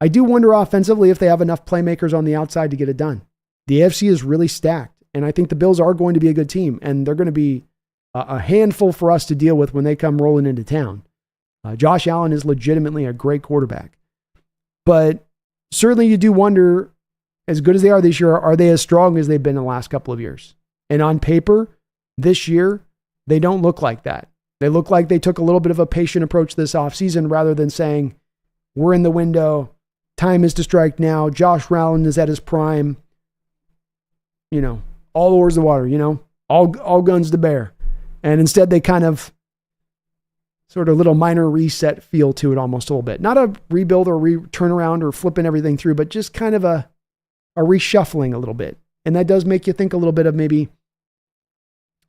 I do wonder offensively if they have enough playmakers on the outside to get it done. The AFC is really stacked, and I think the Bills are going to be a good team, and they're going to be a handful for us to deal with when they come rolling into town. Josh Allen is legitimately a great quarterback. But certainly you do wonder, as good as they are this year, are they as strong as they've been in the last couple of years? And on paper, this year, they don't look like that. They look like they took a little bit of a patient approach this offseason rather than saying, we're in the window, time is to strike now, Josh Allen is at his prime, all oars to water, all guns to bear. And instead they kind of sort of little minor reset feel to it almost a little bit. Not a rebuild or turnaround or flipping everything through, but just kind of a reshuffling a little bit. And that does make you think a little bit of maybe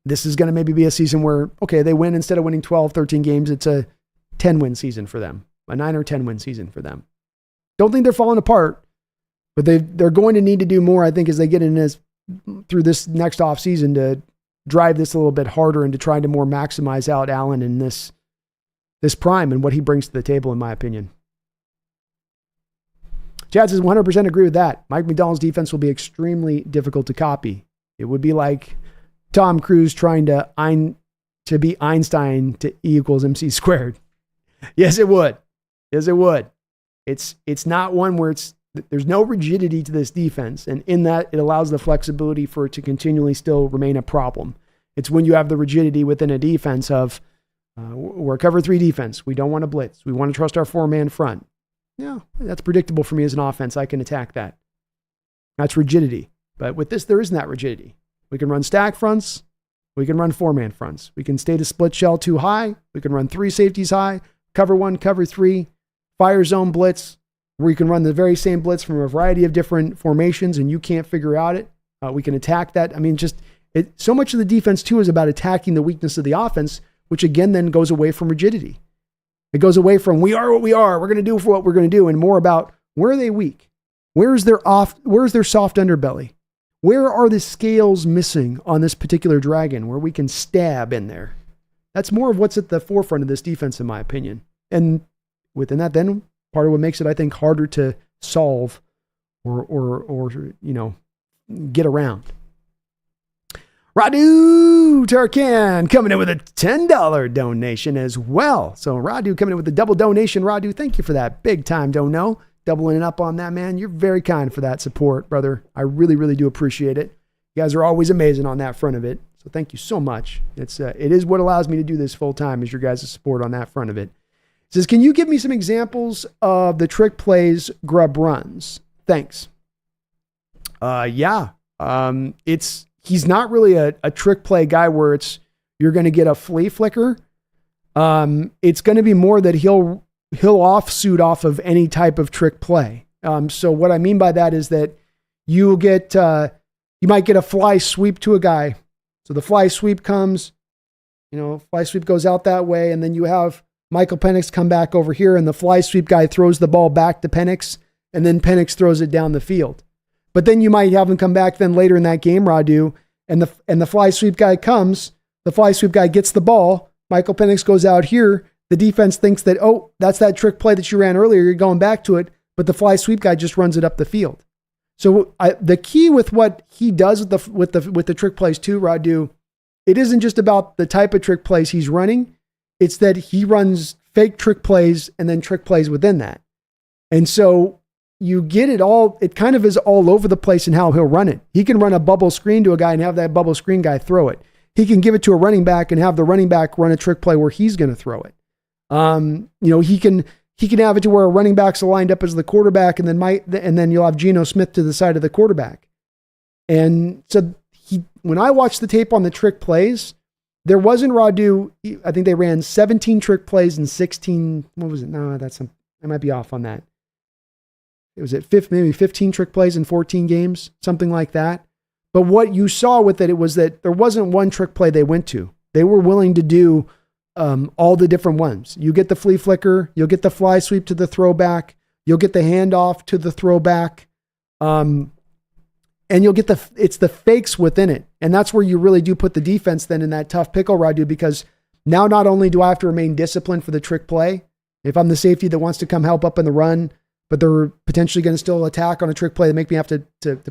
this is going to maybe be a season where, okay, they win instead of winning 12, 13 games. It's a 10-win season for them, a 9 or 10-win season for them. Don't think they're falling apart, but they're going to need to do more, I think, as they get in through this next off season to drive this a little bit harder and to try to more maximize out Allen in this prime and what he brings to the table, in my opinion. Chad says 100% agree with that. Mike Macdonald's defense will be extremely difficult to copy. It would be like Tom Cruise trying to be Einstein to E equals MC squared. Yes, it would. Yes, it would. It's not one where there's no rigidity to this defense. And in that, it allows the flexibility for it to continually still remain a problem. It's when you have the rigidity within a defense of, we're a cover 3 defense. We don't want to blitz. We want to trust our 4-man front. Yeah, that's predictable for me as an offense. I can attack that. That's rigidity. But with this, there isn't that rigidity. We can run stack fronts. We can run 4-man fronts. We can stay to split shell 2 high. We can run 3 safeties high, cover 1, cover 3, fire zone blitz, where you can run the very same blitz from a variety of different formations and you can't figure out it. We can attack that. I mean, so much of the defense too is about attacking the weakness of the offense, which again then goes away from rigidity. It goes away from we are what we are. We're going to do for what we're going to do, and more about where are they weak? Where's their soft underbelly? Where are the scales missing on this particular dragon where we can stab in there? That's more of what's at the forefront of this defense, in my opinion. And within that, then part of what makes it, I think, harder to solve or get around. Radu Turkan coming in with a $10 donation as well. So Radu coming in with a double donation. Radu, thank you for that big time dono. Doubling it up on that, man. You're very kind for that support, brother. I really, really do appreciate it. You guys are always amazing on that front of it. So thank you so much. It is what allows me to do this full time, is your guys' support on that front of it. It says, can you give me some examples of the trick plays Grubb runs? Thanks. Yeah. He's not really a trick play guy where you're going to get a flea flicker. It's going to be more that he'll offsuit off of any type of trick play. So what I mean by that is that you might get a fly sweep to a guy. So the fly sweep comes, fly sweep goes out that way. And then you have Michael Penix come back over here and the fly sweep guy throws the ball back to Penix and then Penix throws it down the field. But then you might have him come back then later in that game, Radu, and the fly sweep guy comes, the fly sweep guy gets the ball, Michael Penix goes out here, the defense thinks that, oh, that's that trick play that you ran earlier, you're going back to it, but the fly sweep guy just runs it up the field. So the key with what he does with the trick plays too, Radu, it isn't just about the type of trick plays he's running, it's that he runs fake trick plays and then trick plays within that. And so you get it all, it kind of is all over the place in how he'll run it. He can run a bubble screen to a guy and have that bubble screen guy throw it. He can give it to a running back and have the running back run a trick play where he's going to throw it. He can have it to where a running back's lined up as the quarterback and then you'll have Geno Smith to the side of the quarterback. And so when I watched the tape on the trick plays, there wasn't Radu. I think they ran 17 trick plays and 16. What was it? No, I might be off on that. It was maybe 15 trick plays in 14 games, something like that. But what you saw with it was that there wasn't one trick play they went to. They were willing to do all the different ones. You get the flea flicker, you'll get the fly sweep to the throwback, you'll get the handoff to the throwback, and you'll get it's the fakes within it. And that's where you really do put the defense then in that tough pickle, Radu, because now not only do I have to remain disciplined for the trick play, if I'm the safety that wants to come help up in the run, but they're potentially going to still attack on a trick play that make me have to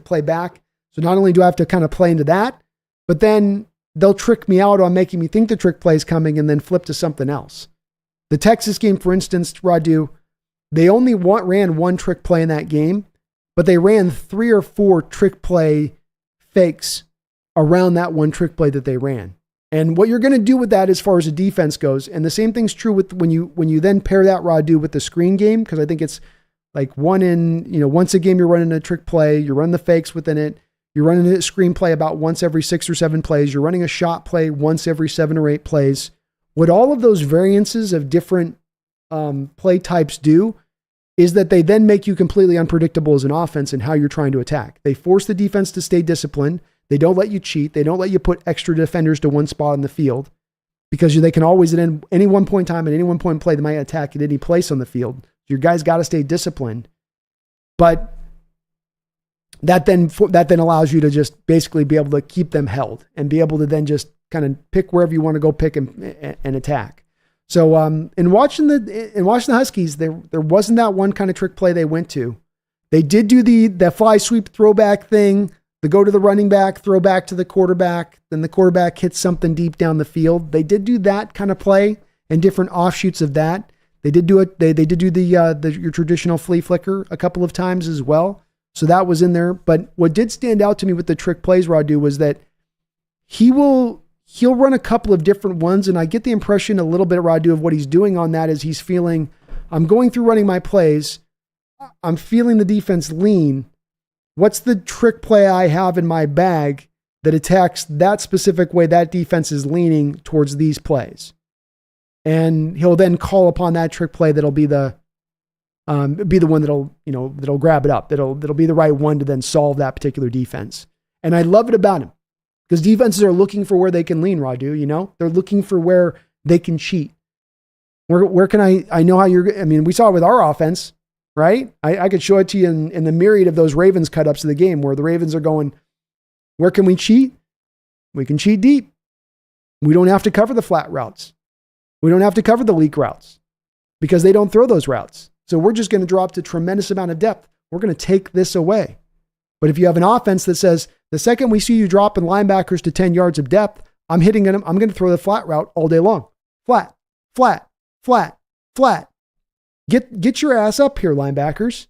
play back. So not only do I have to kind of play into that, but then they'll trick me out on making me think the trick play is coming and then flip to something else. The Texas game, for instance, Radu, they only ran one trick play in that game, but they ran 3 or 4 trick play fakes around that one trick play that they ran. And what you're going to do with that as far as the defense goes, and the same thing's true with when you then pair that, Radu, with the screen game, because I think it's like once a game you're running a trick play, you run the fakes within it, you're running a screen play about once every 6 or 7 plays, you're running a shot play once every 7 or 8 plays. What all of those variances of different play types do is that they then make you completely unpredictable as an offense in how you're trying to attack. They force the defense to stay disciplined. They don't let you cheat. They don't let you put extra defenders to one spot in the field because they can always, at any one point in time, at any one point in play, they might attack at any place on the field. Your guys got to stay disciplined. But that then allows you to just basically be able to keep them held and be able to then just kind of pick wherever you want to go pick and attack. So in watching the Huskies, there wasn't that one kind of trick play they went to They did do the fly sweep throwback thing, the go to the running back, throw back to the quarterback, then the quarterback hits something deep down the field. They did do that kind of play and different offshoots of that. They did do it. They did do your traditional flea flicker a couple of times as well. So that was in there. But what did stand out to me with the trick plays, Radu, was that he'll run a couple of different ones. And I get the impression a little bit, Radu, of what he's doing on that is he's feeling, I'm going through running my plays. I'm feeling the defense lean. What's the trick play I have in my bag that attacks that specific way that defense is leaning towards these plays? And he'll then call upon that trick play that'll be the one that'll grab it up. That'll be the right one to then solve that particular defense. And I love it about him because defenses are looking for where they can lean, Radu, they're looking for where they can cheat. Where can I know how we saw it with our offense, right? I could show it to you in the myriad of those Ravens cut-ups of the game where the Ravens are going, where can we cheat? We can cheat deep. We don't have to cover the flat routes. We don't have to cover the leak routes because they don't throw those routes. So we're just going to drop to a tremendous amount of depth. We're going to take this away. But if you have an offense that says, the second we see you dropping linebackers to 10 yards of depth, I'm hitting them. I'm going to throw the flat route all day long. Flat, flat, flat, flat. Get your ass up here, linebackers.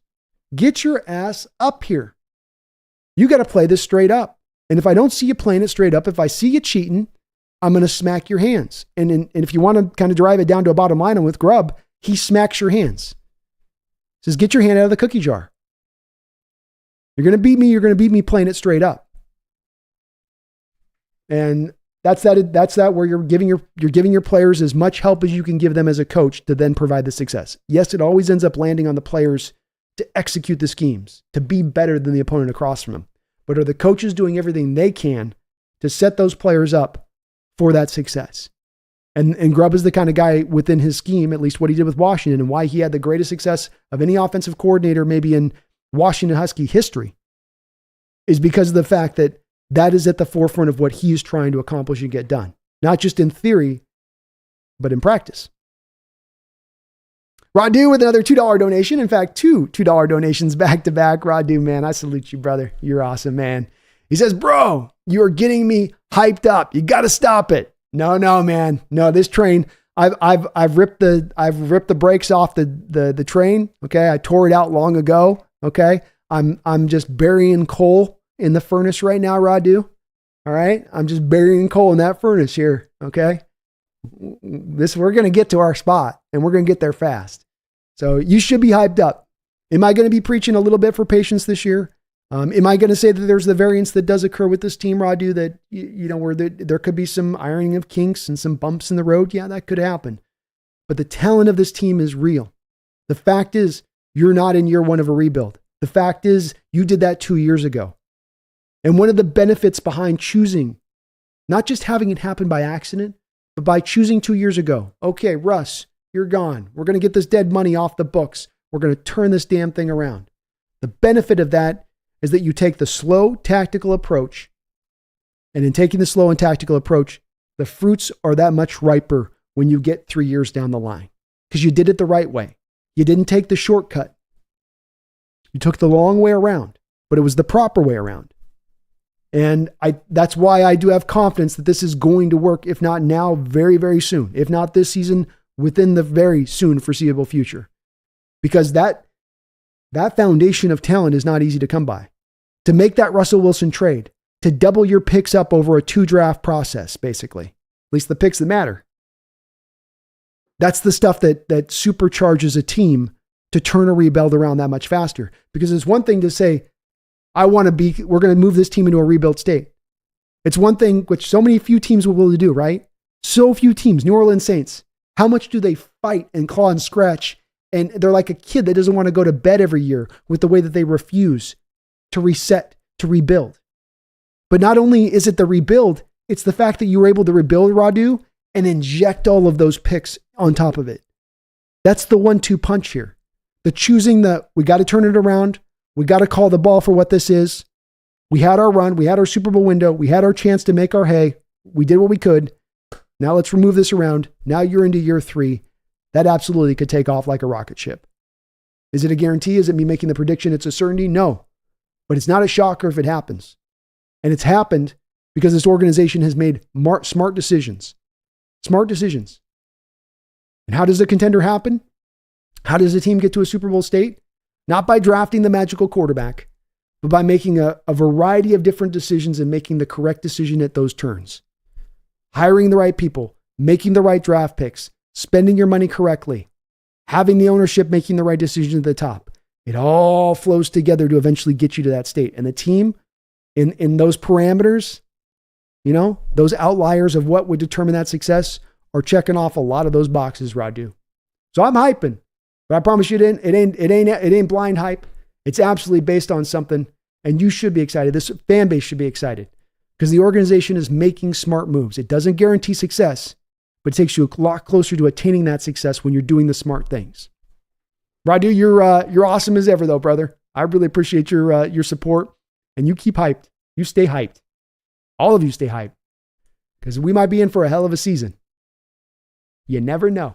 Get your ass up here. You got to play this straight up. And if I don't see you playing it straight up, if I see you cheating, I'm going to smack your hands. And if you want to kind of drive it down to a bottom line, and with Grubb, he smacks your hands. Says, get your hand out of the cookie jar. You're going to beat me. You're going to beat me playing it straight up. And that's that where you're giving your players as much help as you can give them as a coach to then provide the success. Yes, it always ends up landing on the players to execute the schemes, to be better than the opponent across from them. But are the coaches doing everything they can to set those players up for that success? And Grubb is the kind of guy within his scheme, at least what he did with Washington, and why he had the greatest success of any offensive coordinator maybe in Washington Husky history, is because of the fact that that is at the forefront of what he is trying to accomplish and get done. Not just in theory, but in practice. Radu with another $2 donation. In fact, two $2 donations back to back. Radu, man, I salute you, brother. You're awesome, man. He says, bro, you are getting me hyped up. You got to stop it. No, man. No, this train, I've ripped the brakes off the train. Okay. I tore it out long ago. Okay. I'm just burying coal in the furnace right now, Radu. All right. I'm just burying coal in that furnace here. Okay. We're going to get to our spot and we're going to get there fast. So you should be hyped up. Am I going to be preaching a little bit for patience this year? Am I going to say that there's the variance that does occur with this team, Radu, that, where there could be some ironing of kinks and some bumps in the road? Yeah, that could happen. But the talent of this team is real. The fact is, you're not in year one of a rebuild. The fact is, you did that 2 years ago. And one of the benefits behind choosing, not just having it happen by accident, but by choosing 2 years ago, okay, Russ, you're gone. We're going to get this dead money off the books. We're going to turn this damn thing around. The benefit of that is that you take the slow tactical approach, and in taking the slow and tactical approach, the fruits are that much riper when you get 3 years down the line because you did it the right way. You didn't take the shortcut. You took the long way around, but it was the proper way around. And that's why I do have confidence that this is going to work, if not now, very, very soon. If not this season, within the very soon foreseeable future. Because that foundation of talent is not easy to come by. To make that Russell Wilson trade, to double your picks up over a 2-draft process, basically, at least the picks that matter. That's the stuff that supercharges a team to turn a rebuild around that much faster. Because it's one thing to say, we're going to move this team into a rebuild state. It's one thing which few teams will be able to do, right? So few teams, New Orleans Saints, how much do they fight and claw and scratch? And they're like a kid that doesn't want to go to bed every year with the way that they refuse to reset, to rebuild. But not only is it the rebuild, it's the fact that you were able to rebuild, Radu, and inject all of those picks on top of it. That's the 1-2 punch here. The choosing we got to turn it around. We got to call the ball for what this is. We had our run. We had our Super Bowl window. We had our chance to make our hay. We did what we could. Now let's remove this around. Now you're into year 3. That absolutely could take off like a rocket ship. Is it a guarantee? Is it me making the prediction? It's a certainty? No. But it's not a shocker if it happens. And it's happened because this organization has made smart decisions. Smart decisions. And how does a contender happen? How does a team get to a Super Bowl state? Not by drafting the magical quarterback, but by making a variety of different decisions and making the correct decision at those turns. Hiring the right people, making the right draft picks, spending your money correctly, having the ownership making the right decision at the top. It all flows together to eventually get you to that state. And the team in those parameters, those outliers of what would determine that success are checking off a lot of those boxes, Radu. So I'm hyping, but I promise you it ain't blind hype. It's absolutely based on something, and you should be excited. This fan base should be excited because the organization is making smart moves. It doesn't guarantee success, but it takes you a lot closer to attaining that success when you're doing the smart things. Radu, you're awesome as ever, though, brother. I really appreciate your support, and you keep hyped. You stay hyped. All of you stay hyped because we might be in for a hell of a season. You never know.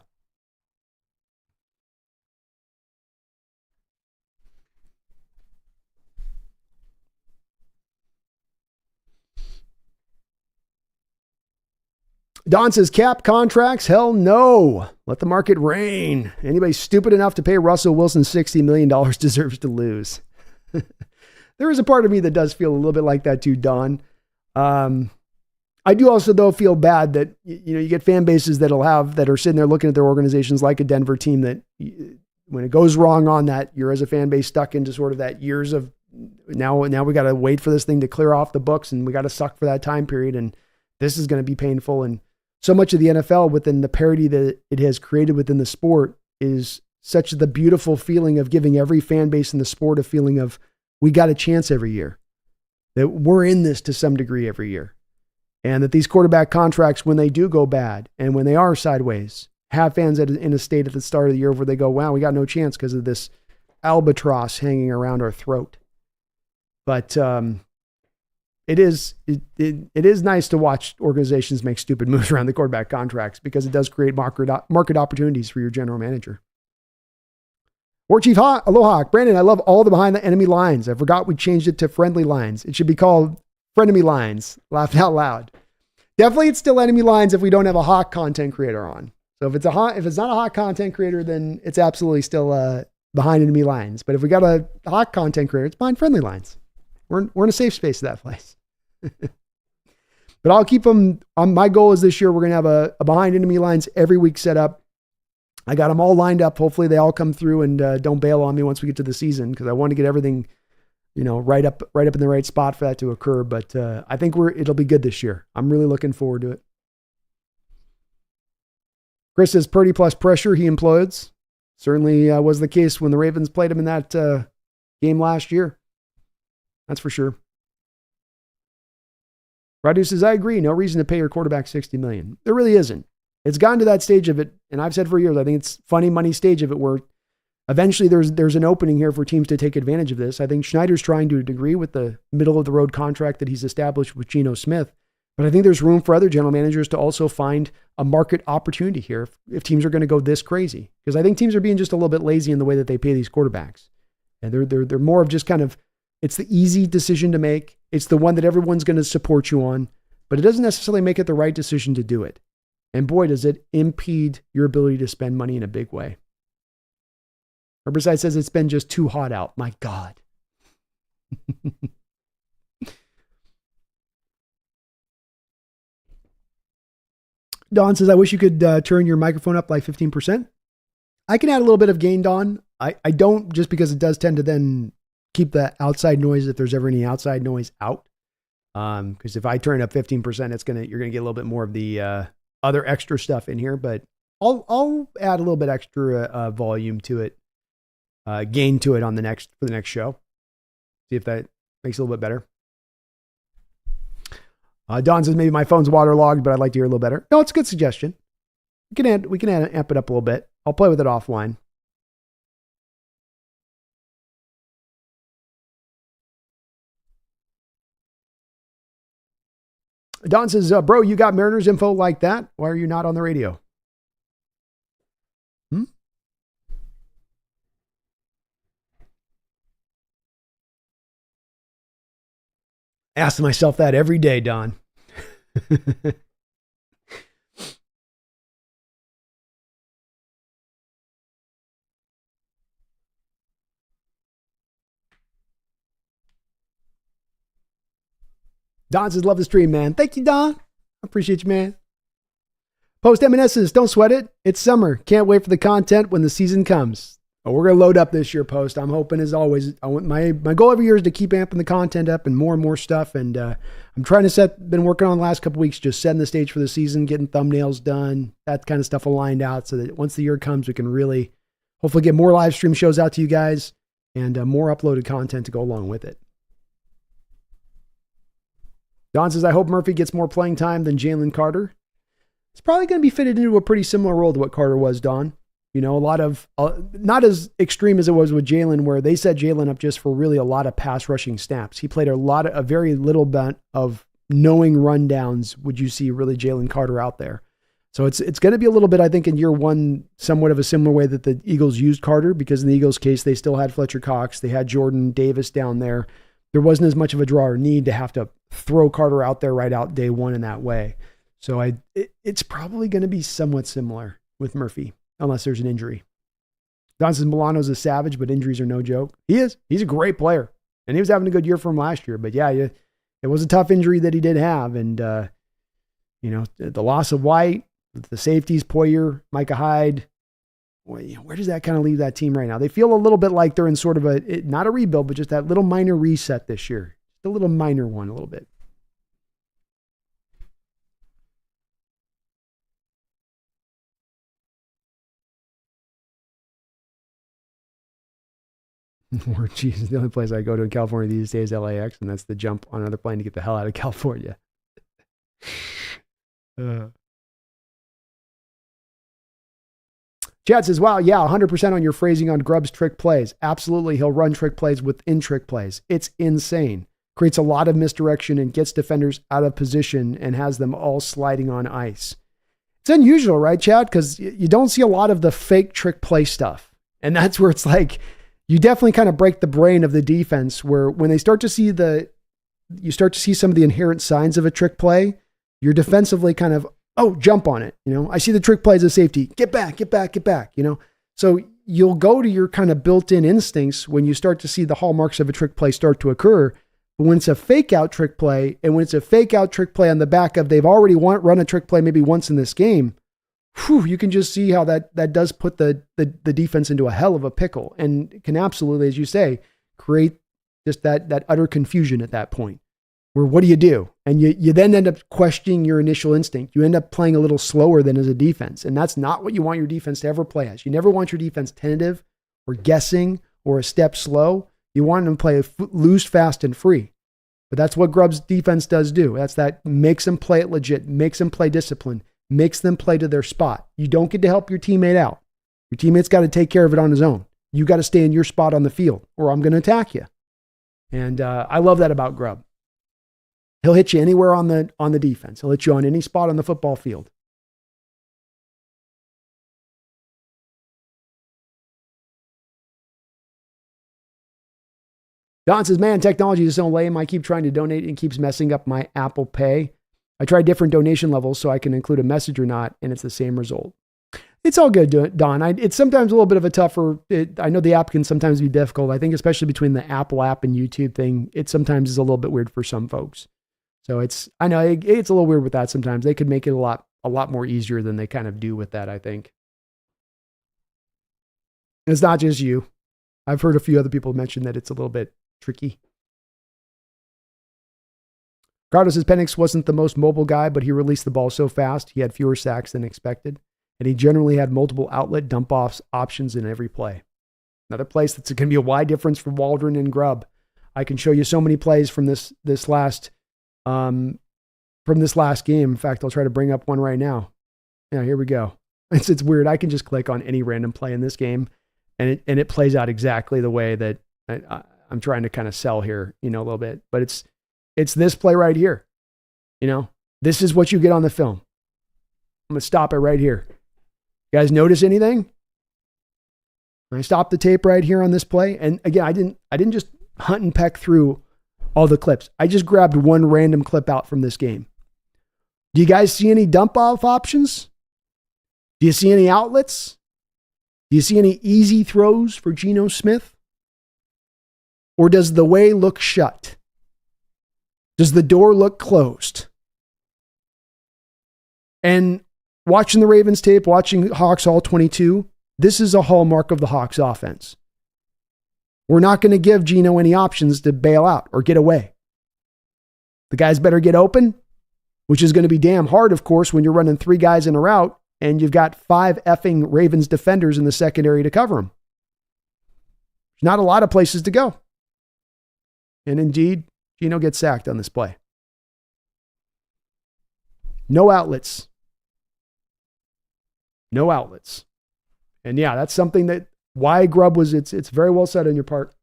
Don says, cap contracts? Hell no. Let the market reign. Anybody stupid enough to pay Russell Wilson $60 million deserves to lose. There is a part of me that does feel a little bit like that too, Don. I do also, though, feel bad that, you get fan bases that are sitting there looking at their organizations like a Denver team that when it goes wrong on that, you're as a fan base stuck into sort of that years of now we got to wait for this thing to clear off the books and we got to suck for that time period. And this is going to be painful. And so much of the NFL within the parity that it has created within the sport is such the beautiful feeling of giving every fan base in the sport a feeling of we got a chance every year, that we're in this to some degree every year. And that these quarterback contracts, when they do go bad and when they are sideways, have fans in a state at the start of the year where they go, wow, we got no chance because of this albatross hanging around our throat. But it is nice to watch organizations make stupid moves around the quarterback contracts because it does create market opportunities for your general manager. War Chief Aloha, Brandon, I love all the behind the enemy lines. I forgot we changed it to friendly lines. It should be called frenemy lines. Laughed out loud. Definitely, it's still enemy lines if we don't have a hawk content creator on. So if it's not a hawk content creator, then it's absolutely still behind enemy lines. But if we got a hawk content creator, it's behind friendly lines. We're in a safe space of that place. But I'll keep them. My goal is this year we're going to have a behind enemy lines every week set up. I got them all lined up. Hopefully they all come through and don't bail on me once we get to the season because I want to get everything, right up in the right spot for that to occur. But I think it'll be good this year. I'm really looking forward to it. Chris says Purdy plus pressure, he implodes. Certainly was the case when the Ravens played him in that game last year. That's for sure. Radu says, I agree. No reason to pay your quarterback $60 million. There really isn't. It's gotten to that stage of it, and I've said for years, I think it's funny money stage of it where eventually there's an opening here for teams to take advantage of this. I think Schneider's trying to a degree with the middle of the road contract that he's established with Geno Smith. But I think there's room for other general managers to also find a market opportunity here if teams are going to go this crazy. Because I think teams are being just a little bit lazy in the way that they pay these quarterbacks. And they're more of just kind of, it's the easy decision to make. It's the one that everyone's going to support you on, but it doesn't necessarily make it the right decision to do it. And boy, does it impede your ability to spend money in a big way. Herbicide says it's been just too hot out. My God. Don says, I wish you could turn your microphone up like 15%. I can add a little bit of gain, Don. I don't, just because it does tend to then keep the outside noise, if there's ever any outside noise, out. Because if I turn it up 15%, you're gonna get a little bit more of the other extra stuff in here. But I'll add a little bit extra volume to it, gain to it for the next show. See if that makes it a little bit better. Don says maybe my phone's waterlogged, but I'd like to hear a little better. No, it's a good suggestion. We can amp it up a little bit. I'll play with it offline. Don says, bro, you got Mariners info like that? Why are you not on the radio? Ask myself that every day, Don. Don says, love the stream, man. Thank you, Don. I appreciate you, man. Post M&S's, don't sweat it. It's summer. Can't wait for the content when the season comes. Oh, we're going to load up this year, Post. I'm hoping, as always, my goal every year is to keep amping the content up and more stuff. And I'm trying to been working on the last couple weeks, just setting the stage for the season, getting thumbnails done, that kind of stuff aligned out so that once the year comes, we can really hopefully get more live stream shows out to you guys and more uploaded content to go along with it. Don says, I hope Murphy gets more playing time than Jalen Carter. It's probably going to be fitted into a pretty similar role to what Carter was, Don. You know, a lot of, not as extreme as it was with Jalen, where they set Jalen up just for really a lot of pass rushing snaps. He played a very little bit of knowing rundowns. Would you see really Jalen Carter out there? So it's going to be a little bit, I think, in year one, somewhat of a similar way that the Eagles used Carter, because in the Eagles' case, they still had Fletcher Cox. They had Jordan Davis down there. There wasn't as much of a draw or need to have to throw Carter out there right out day one in that way. So it's probably going to be somewhat similar with Murphy, unless there's an injury. Don says Milano's a savage, but injuries are no joke. He is. He's a great player. And he was having a good year for him last year. But yeah, it was a tough injury that he did have. And, the loss of White, the safeties, Poyer, Micah Hyde, where does that kind of leave that team right now? They feel a little bit like they're in sort of not a rebuild, but just that little minor reset this year. Just a little minor one, a little bit. Jesus, the only place I go to in California these days is LAX, and that's the jump on another plane to get the hell out of California. Chad says, wow, yeah, 100% on your phrasing on Grubb's trick plays. Absolutely, he'll run trick plays within trick plays. It's insane. Creates a lot of misdirection and gets defenders out of position and has them all sliding on ice. It's unusual, right, Chad? Because you don't see a lot of the fake trick play stuff. And that's where it's like, you definitely kind of break the brain of the defense, where when they start to see you start to see some of the inherent signs of a trick play, you're defensively kind of, jump on it. I see the trick play as a safety. Get back. So you'll go to your kind of built-in instincts when you start to see the hallmarks of a trick play start to occur. But when it's a fake out trick play, and when it's a fake out trick play on the back of they've already run a trick play maybe once in this game, you can just see how that does put the defense into a hell of a pickle, and can absolutely, as you say, create just that utter confusion at that point. Where what do you do? And you then end up questioning your initial instinct. You end up playing a little slower than as a defense, and that's not what you want your defense to ever play as. You never want your defense tentative or guessing or a step slow. You want them to play loose, fast, and free. But that's what Grubb's defense does do. That makes them play it legit, makes them play discipline, makes them play to their spot. You don't get to help your teammate out. Your teammate's got to take care of it on his own. You got to stay in your spot on the field, or I'm going to attack you. And I love that about Grubb. He'll hit you anywhere on the defense. He'll hit you on any spot on the football field. Don says, man, technology is so lame. I keep trying to donate and it keeps messing up my Apple Pay. I tried different donation levels so I can include a message or not, and it's the same result. It's all good, Don. It's sometimes a little bit of a tougher, I know the app can sometimes be difficult. I think especially between the Apple app and YouTube thing, it sometimes is a little bit weird for some folks. So I know it's a little weird with that sometimes. They could make it a lot more easier than they kind of do with that, I think. It's not just you. I've heard a few other people mention that it's a little bit tricky. Carlos says Penix wasn't the most mobile guy, but he released the ball so fast, he had fewer sacks than expected. And he generally had multiple outlet dump-offs options in every play. Another place that's going to be a wide difference for Waldron and Grubb. I can show you so many plays from this last game. In fact, I'll try to bring up one right now. Yeah, here we go. It's weird. I can just click on any random play in this game, and it plays out exactly the way that I'm trying to kind of sell here, a little bit. But it's this play right here. This is what you get on the film. I'm going to stop it right here. You guys notice anything? I stopped the tape right here on this play. And again, I didn't just hunt and peck through all the clips. I just grabbed one random clip out from this game. Do you guys see any dump off options? Do you see any outlets? Do you see any easy throws for Geno Smith? Or does the way look shut? Does the door look closed? And watching the Ravens tape, watching Hawks All 22, this is a hallmark of the Hawks offense. We're not going to give Geno any options to bail out or get away. The guys better get open, which is going to be damn hard, of course, when you're running 3 guys in a route and you've got 5 effing Ravens defenders in the secondary to cover them. There's not a lot of places to go. And indeed, Geno gets sacked on this play. No outlets. No outlets. And yeah, that's something that why Grubb was, it's very well said on your part,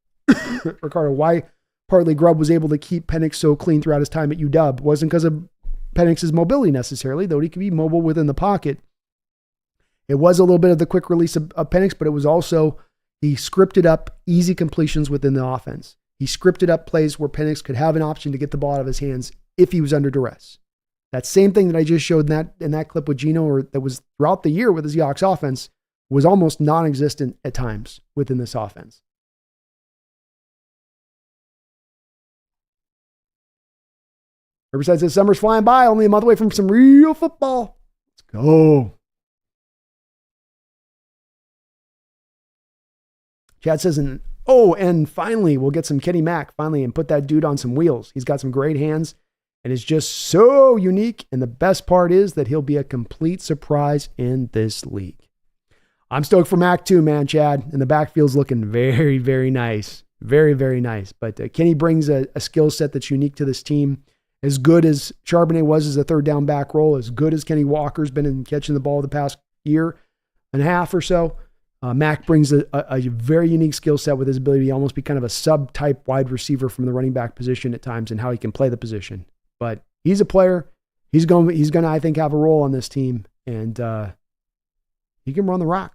Ricardo, why partly Grubb was able to keep Penix so clean throughout his time at UW wasn't because of Penix's mobility necessarily, though he could be mobile within the pocket. It was a little bit of the quick release of Penix, but it was also he scripted up easy completions within the offense. He scripted up plays where Penix could have an option to get the ball out of his hands if he was under duress. That same thing that I just showed in that clip with Geno, or that was throughout the year with the Seahawks offense, was almost non-existent at times within this offense. Riverside says, summer's flying by, only a month away from some real football. Let's go. Chad says, and finally, we'll get some Kenny Mack finally and put that dude on some wheels. He's got some great hands and is just so unique. And the best part is that he'll be a complete surprise in this league. I'm stoked for Mack too, man, Chad. And the backfield's looking very, very nice. Very, very nice. But Kenny brings a skill set that's unique to this team. As good as Charbonnet was as a third down back role, as good as Kenny Walker's been in catching the ball the past year and a half or so, Mack brings a very unique skill set with his ability to almost be kind of a sub-type wide receiver from the running back position at times and how he can play the position. But he's a player. He's going to, I think, have a role on this team, and he can run the rock.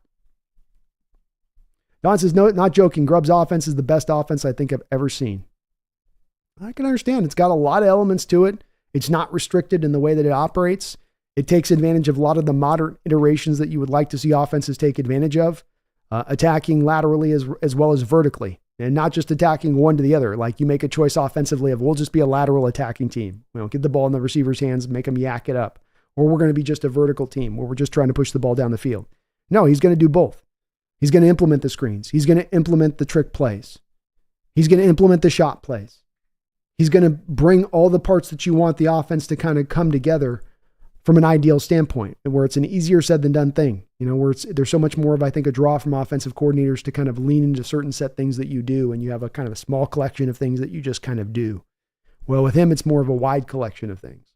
Don says, no, not joking. Grubb's offense is the best offense I think I've ever seen. I can understand. It's got a lot of elements to it. It's not restricted in the way that it operates. It takes advantage of a lot of the modern iterations that you would like to see offenses take advantage of, attacking laterally as well as vertically, and not just attacking one to the other. Like you make a choice offensively of, we'll just be a lateral attacking team. Get the ball in the receiver's hands and make them yak it up. Or we're going to be just a vertical team where we're just trying to push the ball down the field. No, he's going to do both. He's going to implement the screens. He's going to implement the trick plays. He's going to implement the shot plays. He's going to bring all the parts that you want the offense to kind of come together from an ideal standpoint, and where it's an easier said than done thing, where there's so much more of, I think, a draw from offensive coordinators to kind of lean into certain set things that you do, and you have a kind of a small collection of things that you just kind of do. Well, with him, it's more of a wide collection of things.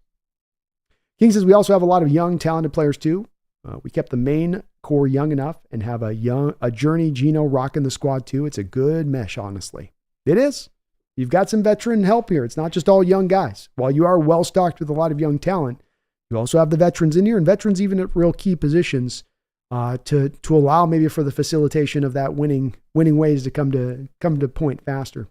King says, we also have a lot of young, talented players too. We kept the main core young enough and have a journey Geno rocking the squad too. It's a good mesh, honestly. It is. You've got some veteran help here. It's not just all young guys. While you are well stocked with a lot of young talent, you also have the veterans in here, and veterans even at real key positions to allow maybe for the facilitation of that winning ways to come to point faster.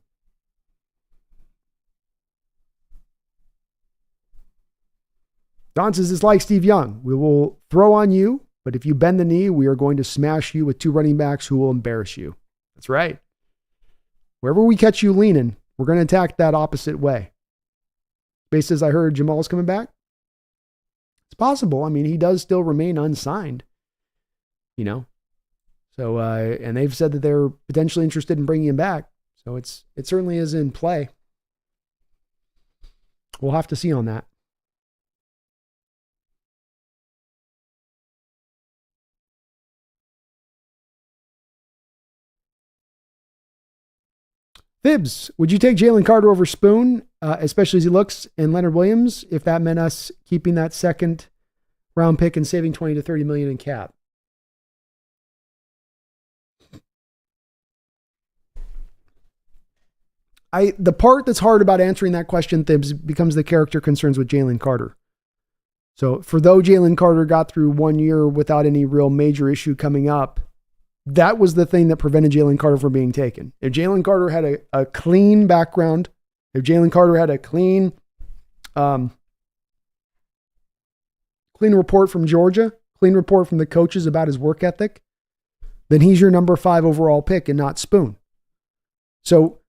Don says, it's like Steve Young. We will throw on you, but if you bend the knee, we are going to smash you with 2 running backs who will embarrass you. That's right. Wherever we catch you leaning, we're going to attack that opposite way. Space says, I heard Jamal's coming back. It's possible. I mean, he does still remain unsigned, So, and they've said that they're potentially interested in bringing him back. So it certainly is in play. We'll have to see on that. Fibs, would you take Jalen Carter over Spoon, especially as he looks, and Leonard Williams, if that meant us keeping that second round pick and saving 20 to 30 million in cap? The part that's hard about answering that question, Fibs, becomes the character concerns with Jalen Carter. So for though Jalen Carter got through 1 year without any real major issue coming up, that was the thing that prevented Jalen Carter from being taken. If Jalen Carter had a clean background If Jalen Carter had a clean report from Georgia, clean report from the coaches about his work ethic, then he's your number 5 overall pick and not Spoon. So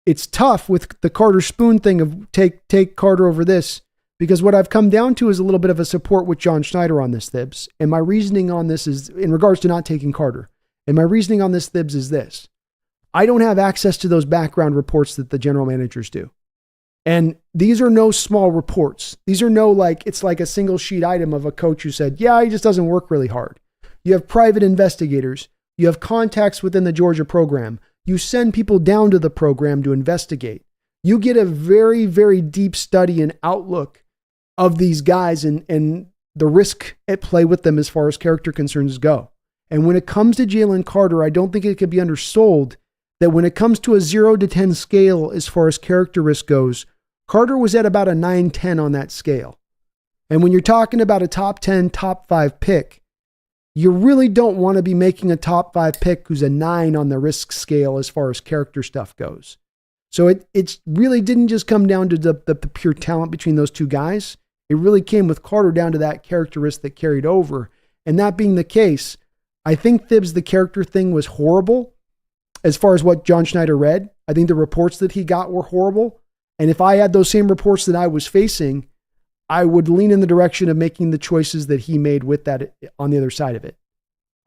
it's tough with the Carter Spoon thing of take Carter over this, because what I've come down to is a little bit of a support with John Schneider on this, Thibs. And my reasoning on this is, in regards to not taking Carter, and my reasoning on this, Thibs, is this. I don't have access to those background reports that the general managers do. And these are no small reports. These are no it's like a single sheet item of a coach who said, yeah, he just doesn't work really hard. You have private investigators. You have contacts within the Georgia program. You send people down to the program to investigate. You get a very, very deep study and outlook of these guys and the risk at play with them as far as character concerns go. And when it comes to Jalen Carter, I don't think it could be undersold that when it comes to a 0 to 10 scale as far as character risk goes, Carter was at about a 9-10 on that scale. And when you're talking about a top 10, top 5 pick, you really don't want to be making a top 5 pick who's a 9 on the risk scale as far as character stuff goes. So it really didn't just come down to the pure talent between those two guys. It really came with Carter down to that characteristic that carried over. And that being the case, I think Thibs, the character thing was horrible as far as what John Schneider read. I think the reports that he got were horrible. And if I had those same reports that I was facing, I would lean in the direction of making the choices that he made with that on the other side of it.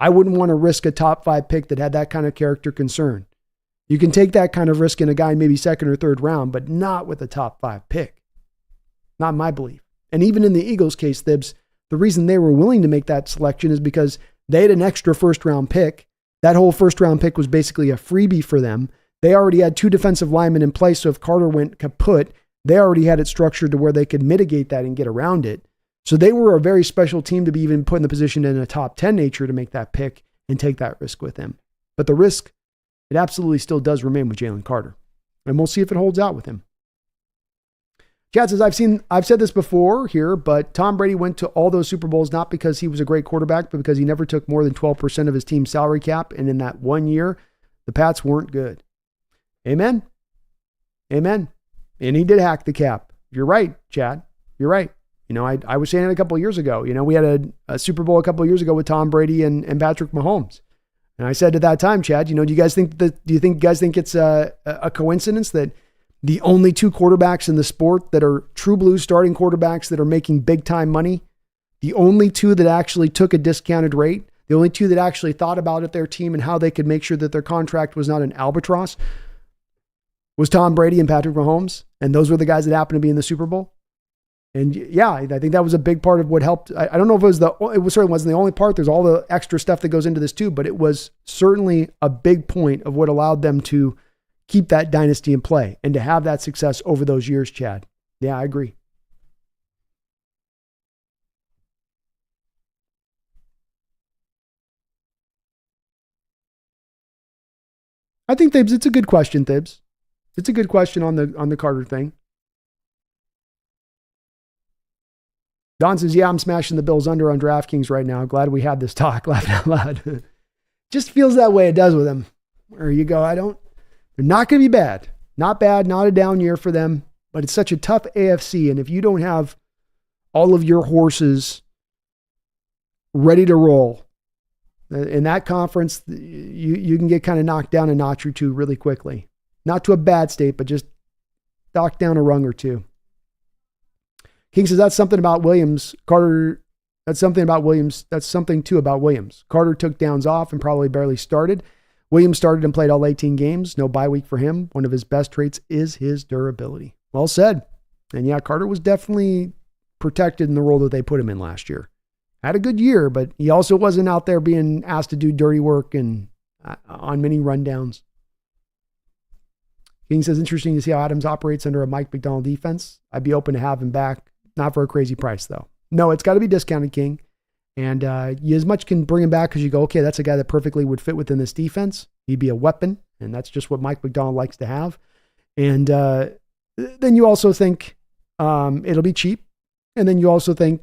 I wouldn't want to risk a top 5 pick that had that kind of character concern. You can take that kind of risk in a guy maybe 2nd or 3rd round, but not with a top 5 pick. Not my belief. And even in the Eagles' case, Thibs, the reason they were willing to make that selection is because they had an extra 1st round pick. That whole 1st round pick was basically a freebie for them. They already had 2 defensive linemen in place, so if Carter went kaput, they already had it structured to where they could mitigate that and get around it. So they were a very special team to be even put in the position in a top 10 nature to make that pick and take that risk with him. But the risk, it absolutely still does remain with Jalen Carter. And we'll see if it holds out with him. Chad says, I've said this before here, but Tom Brady went to all those Super Bowls not because he was a great quarterback, but because he never took more than 12% of his team's salary cap. And in that one year, the Pats weren't good. Amen. Amen. And he did hack the cap. You're right, Chad. You're right. I was saying it a couple of years ago. We had a Super Bowl a couple of years ago with Tom Brady and Patrick Mahomes. And I said at that time, Chad, do you guys think it's a coincidence that the only 2 quarterbacks in the sport that are true blue starting quarterbacks that are making big time money, the only 2 that actually took a discounted rate, the only 2 that actually thought about it, their team and how they could make sure that their contract was not an albatross, was Tom Brady and Patrick Mahomes. And those were the guys that happened to be in the Super Bowl. And yeah, I think that was a big part of what helped. I don't know if it certainly wasn't the only part. There's all the extra stuff that goes into this too, but it was certainly a big point of what allowed them to keep that dynasty in play and to have that success over those years, Chad. Yeah, I agree. I think, Thibs, it's a good question, Thibs. It's a good question on the Carter thing. Don says, yeah, I'm smashing the Bills under on DraftKings right now. Glad we had this talk, laughing out loud. Just feels that way. It does with them. Where you go, they're not going to be bad. Not bad, not a down year for them, but it's such a tough AFC. And if you don't have all of your horses ready to roll in that conference, you can get kind of knocked down a notch or 2 really quickly. Not to a bad state, but just knocked down a rung or 2. King says, that's something about Williams. Carter, that's something about Williams. That's something too about Williams. Carter took downs off and probably barely started. Williams started and played all 18 games. No bye week for him. One of his best traits is his durability. Well said. And yeah, Carter was definitely protected in the role that they put him in last year. Had a good year, but he also wasn't out there being asked to do dirty work and on many rundowns. King says, interesting to see how Adams operates under a Mike Macdonald defense. I'd be open to have him back. Not for a crazy price, though. No, it's got to be discounted, King. And you as much can bring him back because you go, okay, that's a guy that perfectly would fit within this defense. He'd be a weapon, and that's just what Mike Macdonald likes to have. And then you also think it'll be cheap. And then you also think,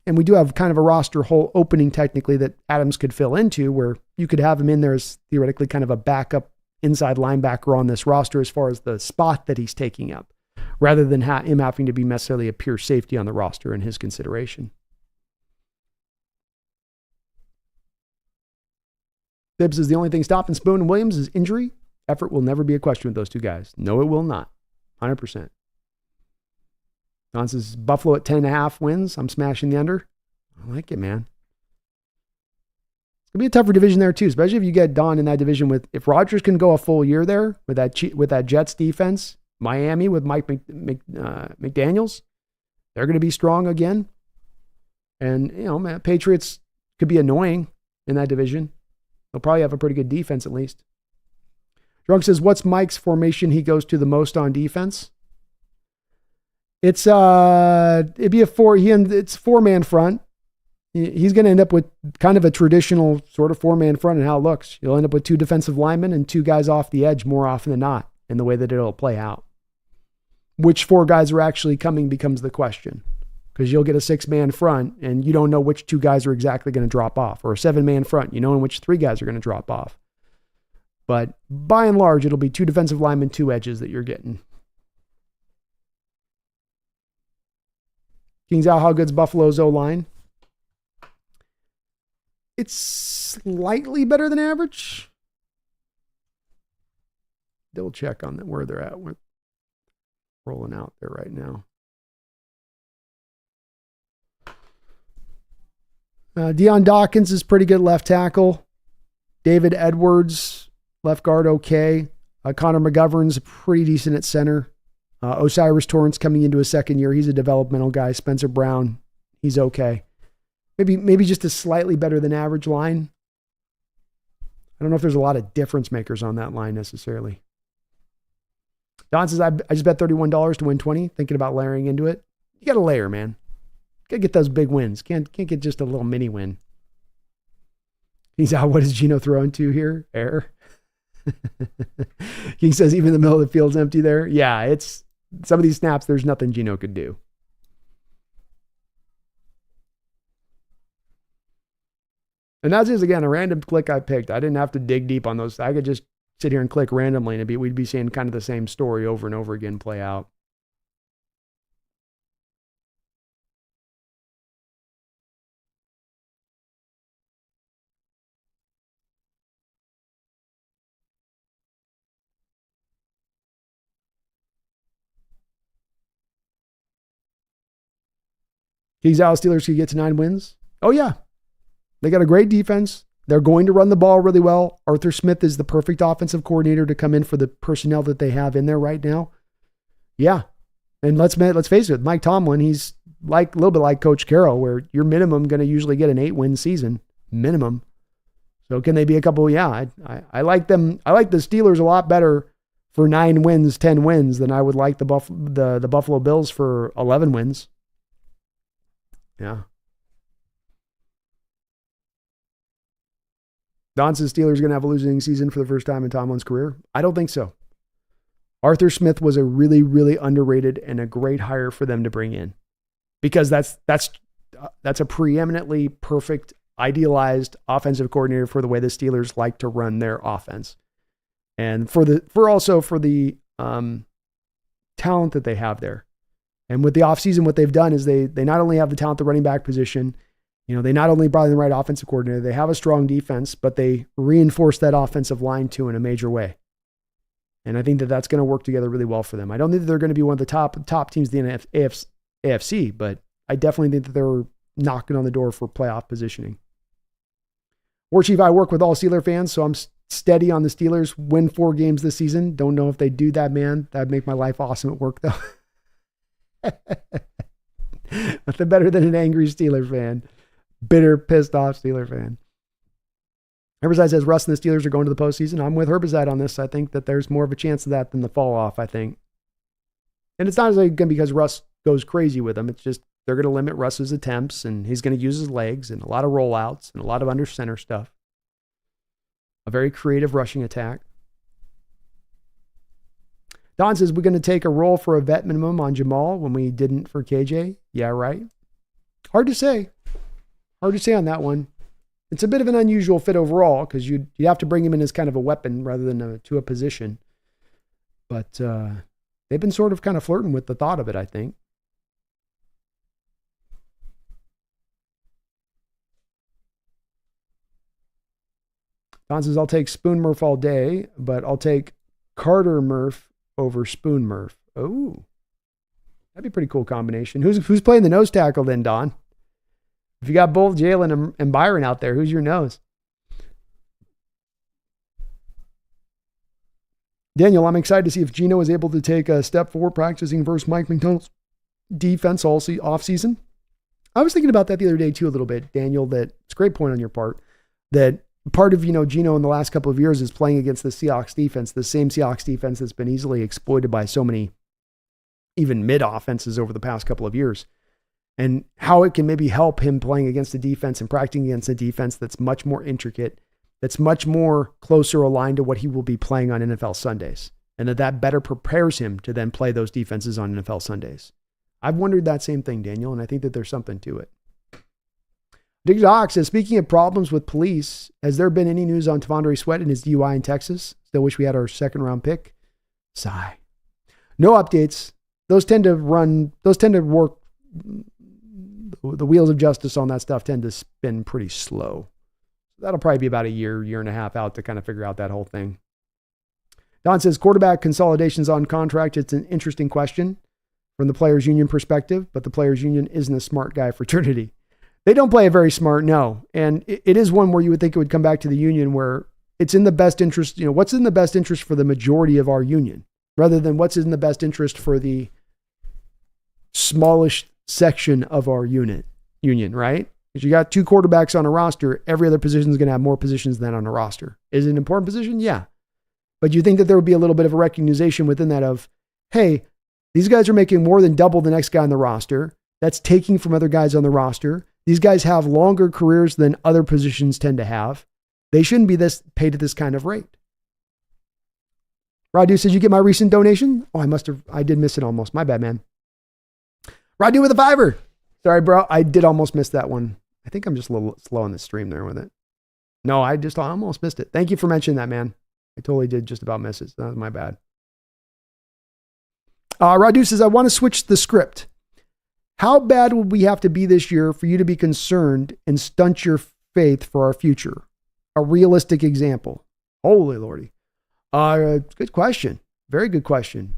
and we do have kind of a roster hole opening technically that Adams could fill into where you could have him in there as theoretically kind of a backup inside linebacker on this roster as far as the spot that he's taking up. rather than him having to be necessarily a pure safety on the roster in his consideration. Bibbs says the only thing stopping Spoon and Williams is injury. Effort will never be a question with those two guys. No, it will not. 100%. Don says Buffalo at 10.5 wins. I'm smashing the under. I like it, man. It's going to be a tougher division there too, especially if you get Don in that division with, if Rodgers can go a full year there with that Jets defense, Miami with Mike McDaniels, they're going to be strong again. And, man, Patriots could be annoying in that division. They'll probably have a pretty good defense at least. Drunk says, what's Mike's formation he goes to the most on defense? It's it'd be it's 4-man front. He's going to end up with kind of a traditional sort of 4-man front and how it looks. You'll end up with 2 defensive linemen and 2 guys off the edge more often than not in the way that it'll play out. Which 4 guys are actually coming becomes the question. Because you'll get a 6-man front and you don't know which 2 guys are exactly going to drop off. Or a 7-man front, you know in which 3 guys are going to drop off. But by and large, it'll be 2 defensive linemen, 2 edges that you're getting. Kings out, how good's Buffalo's O-line? It's slightly better than average. Double check on where they're at. We're rolling out there right now. Deion Dawkins is pretty good left tackle. David Edwards, left guard, okay. Connor McGovern's pretty decent at center. Osiris Torrance coming into his second year. He's a developmental guy. Spencer Brown, he's okay. Maybe just a slightly better than average line. I don't know if there's a lot of difference makers on that line necessarily. Don says, I just bet $31 to win 20, thinking about layering into it. You got to layer, man. Got to get those big wins. Can't get just a little mini win. He's out. What is Gino throwing to here? Air. King says, even the middle of the field's empty there. Yeah, it's some of these snaps, there's nothing Gino could do. And that's just, again, a random click I picked. I didn't have to dig deep on those. I could just sit here and click randomly and we'd be seeing kind of the same story over and over again play out. Kings out, Steelers could get to 9 wins. Oh, yeah. They got a great defense. They're going to run the ball really well. Arthur Smith is the perfect offensive coordinator to come in for the personnel that they have in there right now. Yeah. And let's face it, Mike Tomlin, he's like a little bit like Coach Carroll, where you're minimum going to usually get an 8-win season. Minimum. So can they be a couple? Yeah. I like them. I like the Steelers a lot better for 9 wins, 10 wins than I would like the Buffalo Bills for 11 wins. Yeah. Don says Steelers are going to have a losing season for the first time in Tomlin's career. I don't think so. Arthur Smith was a really, really underrated and a great hire for them to bring in, because that's a preeminently perfect, idealized offensive coordinator for the way the Steelers like to run their offense, and for the talent that they have there. And with the offseason, what they've done is they not only have the talent at the running back position, they not only brought in the right offensive coordinator, they have a strong defense, but they reinforce that offensive line too in a major way. And I think that that's going to work together really well for them. I don't think that they're going to be one of the top teams in the AFC, but I definitely think that they're knocking on the door for playoff positioning. War Chief, I work with all Steeler fans, so I'm steady on the Steelers. Win 4 games this season. Don't know if they do that, man. That'd make my life awesome at work, though. Nothing better than an angry Steeler fan. Bitter, pissed off Steeler fan. Herbicide says Russ and the Steelers are going to the postseason. I'm with Herbicide on this. I think that there's more of a chance of that than the fall off, I think. And it's not going to be because Russ goes crazy with them. It's just they're going to limit Russ's attempts, and he's going to use his legs and a lot of rollouts and a lot of under center stuff. A very creative rushing attack. Don says, we're going to take a roll for a vet minimum on Jamal when we didn't for KJ. Yeah, right. Hard to say. Hard to say on that one. It's a bit of an unusual fit overall because you have to bring him in as kind of a weapon rather than to a position. But they've been sort of kind of flirting with the thought of it, I think. Don says, I'll take Spoon Murph all day, but I'll take Carter Murph over Spoon Murph. Oh, that'd be a pretty cool combination. Who's playing the nose tackle then, Don? If you got both Jalen and Byron out there, who's your nose? Daniel, I'm excited to see if Gino is able to take a step forward practicing versus Mike McDonald's defense all off season. I was thinking about that the other day too a little bit, Daniel, that it's a great point on your part, that part of, Gino in the last couple of years is playing against the Seahawks defense, the same Seahawks defense that's been easily exploited by so many even mid offenses over the past couple of years, and how it can maybe help him playing against a defense and practicing against a defense that's much more intricate, that's much more closer aligned to what he will be playing on NFL Sundays, and that better prepares him to then play those defenses on NFL Sundays. I've wondered that same thing, Daniel, and I think that there's something to it. Dick Doc says, speaking of problems with police, has there been any news on Tavondre Sweat and his DUI in Texas? Still wish we had our second round pick. Sigh. No updates. Those tend to work. The wheels of justice on that stuff tend to spin pretty slow. That'll probably be about a year and a half out to kind of figure out that whole thing. Don says, quarterback consolidations on contract. It's an interesting question from the players' union perspective, but the players' union isn't a smart guy fraternity. They don't play it very smart, no. And it is one where you would think it would come back to the union, where it's in the best interest, what's in the best interest for the majority of our union, rather than what's in the best interest for the smallish section of our union, right? Because you got two quarterbacks on a roster, every other position is going to have more positions than on a roster. Is it an important position? Yeah. But you think that there would be a little bit of a recognition within that of, hey, these guys are making more than double the next guy on the roster. That's taking from other guys on the roster. These guys have longer careers than other positions tend to have. They shouldn't be paid at this kind of rate. Radu says, you get my recent donation? Oh, I did miss it almost. My bad, man. Radu with a $5. Sorry, bro. I did almost miss that one. I think I'm just a little slow on the stream there with it. No, I almost missed it. Thank you for mentioning that, man. I totally did just about miss it. So that was my bad. Radu says, I want to switch the script. How bad would we have to be this year for you to be concerned and stunt your faith for our future? A realistic example. Holy Lordy. Good question. Very good question.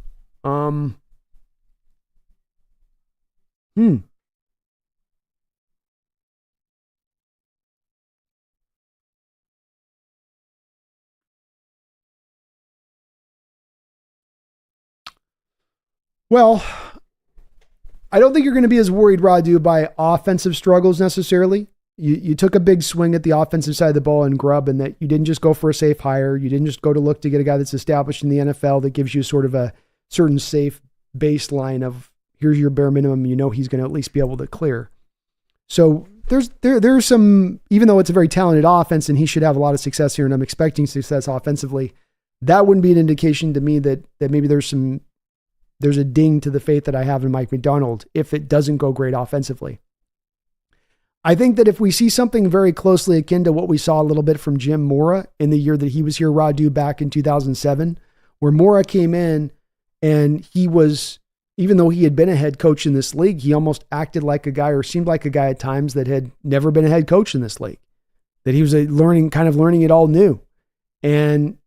Well, I don't think you're going to be as worried, Radu, by offensive struggles necessarily. You took a big swing at the offensive side of the ball in Grubb, and that you didn't just go for a safe hire. You didn't just go to look to get a guy that's established in the NFL that gives you sort of a certain safe baseline of here's your bare minimum. He's going to at least be able to clear. So there's some, even though it's a very talented offense and he should have a lot of success here, and I'm expecting success offensively, that wouldn't be an indication to me that maybe there's a ding to the faith that I have in Mike Macdonald if it doesn't go great offensively. I think that if we see something very closely akin to what we saw a little bit from Jim Mora in the year that he was here, Radu, back in 2007, where Mora came in and he was, even though he had been a head coach in this league, he almost acted like a guy or seemed like a guy at times that had never been a head coach in this league, that he was learning it all new. And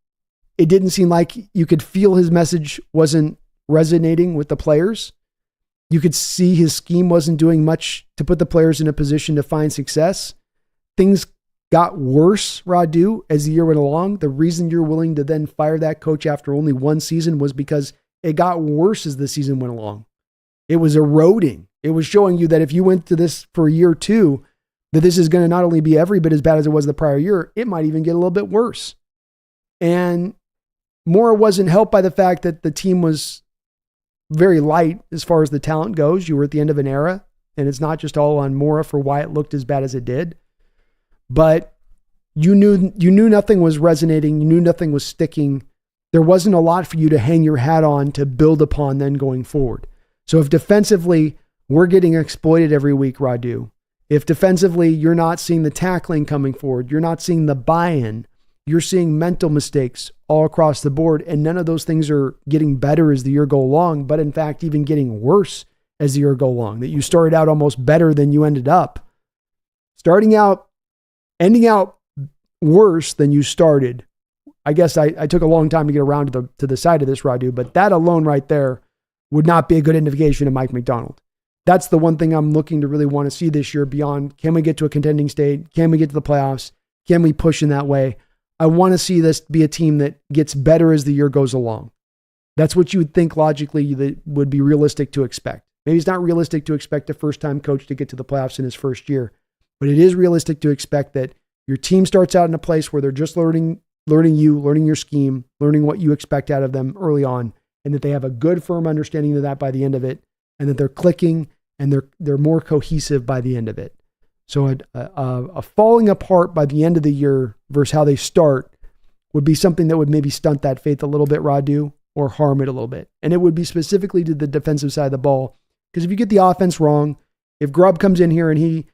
it didn't seem like you could feel his message wasn't resonating with the players. You could see his scheme wasn't doing much to put the players in a position to find success. Things got worse, Radu, as the year went along. The reason you're willing to then fire that coach after only one season was because it got worse as the season went along. It was eroding. It was showing you that if you went to this for a year or two, that this is going to not only be every bit as bad as it was the prior year, it might even get a little bit worse. And Mora wasn't helped by the fact that the team was very light as far as the talent goes. You were at the end of an era, and it's not just all on Mora for why it looked as bad as it did. But you knew nothing was resonating. You knew nothing was sticking. There wasn't a lot for you to hang your hat on to build upon then going forward. So if defensively we're getting exploited every week, Radu, if defensively you're not seeing the tackling coming forward, you're not seeing the buy-in, You're seeing mental mistakes all across the board, and none of those things are getting better as the year go along, but in fact, even getting worse as the year go along. That you started out almost better than you ended up. Ending out worse than you started. I guess I took a long time to get around to the side of this, Radu, but that alone right there would not be a good indication of Mike Macdonald. That's the one thing I'm looking to really want to see this year beyond, can we get to a contending state? Can we get to the playoffs? Can we push in that way? I want to see this be a team that gets better as the year goes along. That's what you would think logically that would be realistic to expect. Maybe it's not realistic to expect a first-time coach to get to the playoffs in his first year, but it is realistic to expect that your team starts out in a place where they're just learning your scheme, learning what you expect out of them early on, and that they have a good, firm understanding of that by the end of it, and that they're clicking and they're more cohesive by the end of it. So a falling apart by the end of the year versus how they start would be something that would maybe stunt that faith a little bit, Radu, or harm it a little bit. And it would be specifically to the defensive side of the ball. Because if you get the offense wrong, if Grubb comes in here and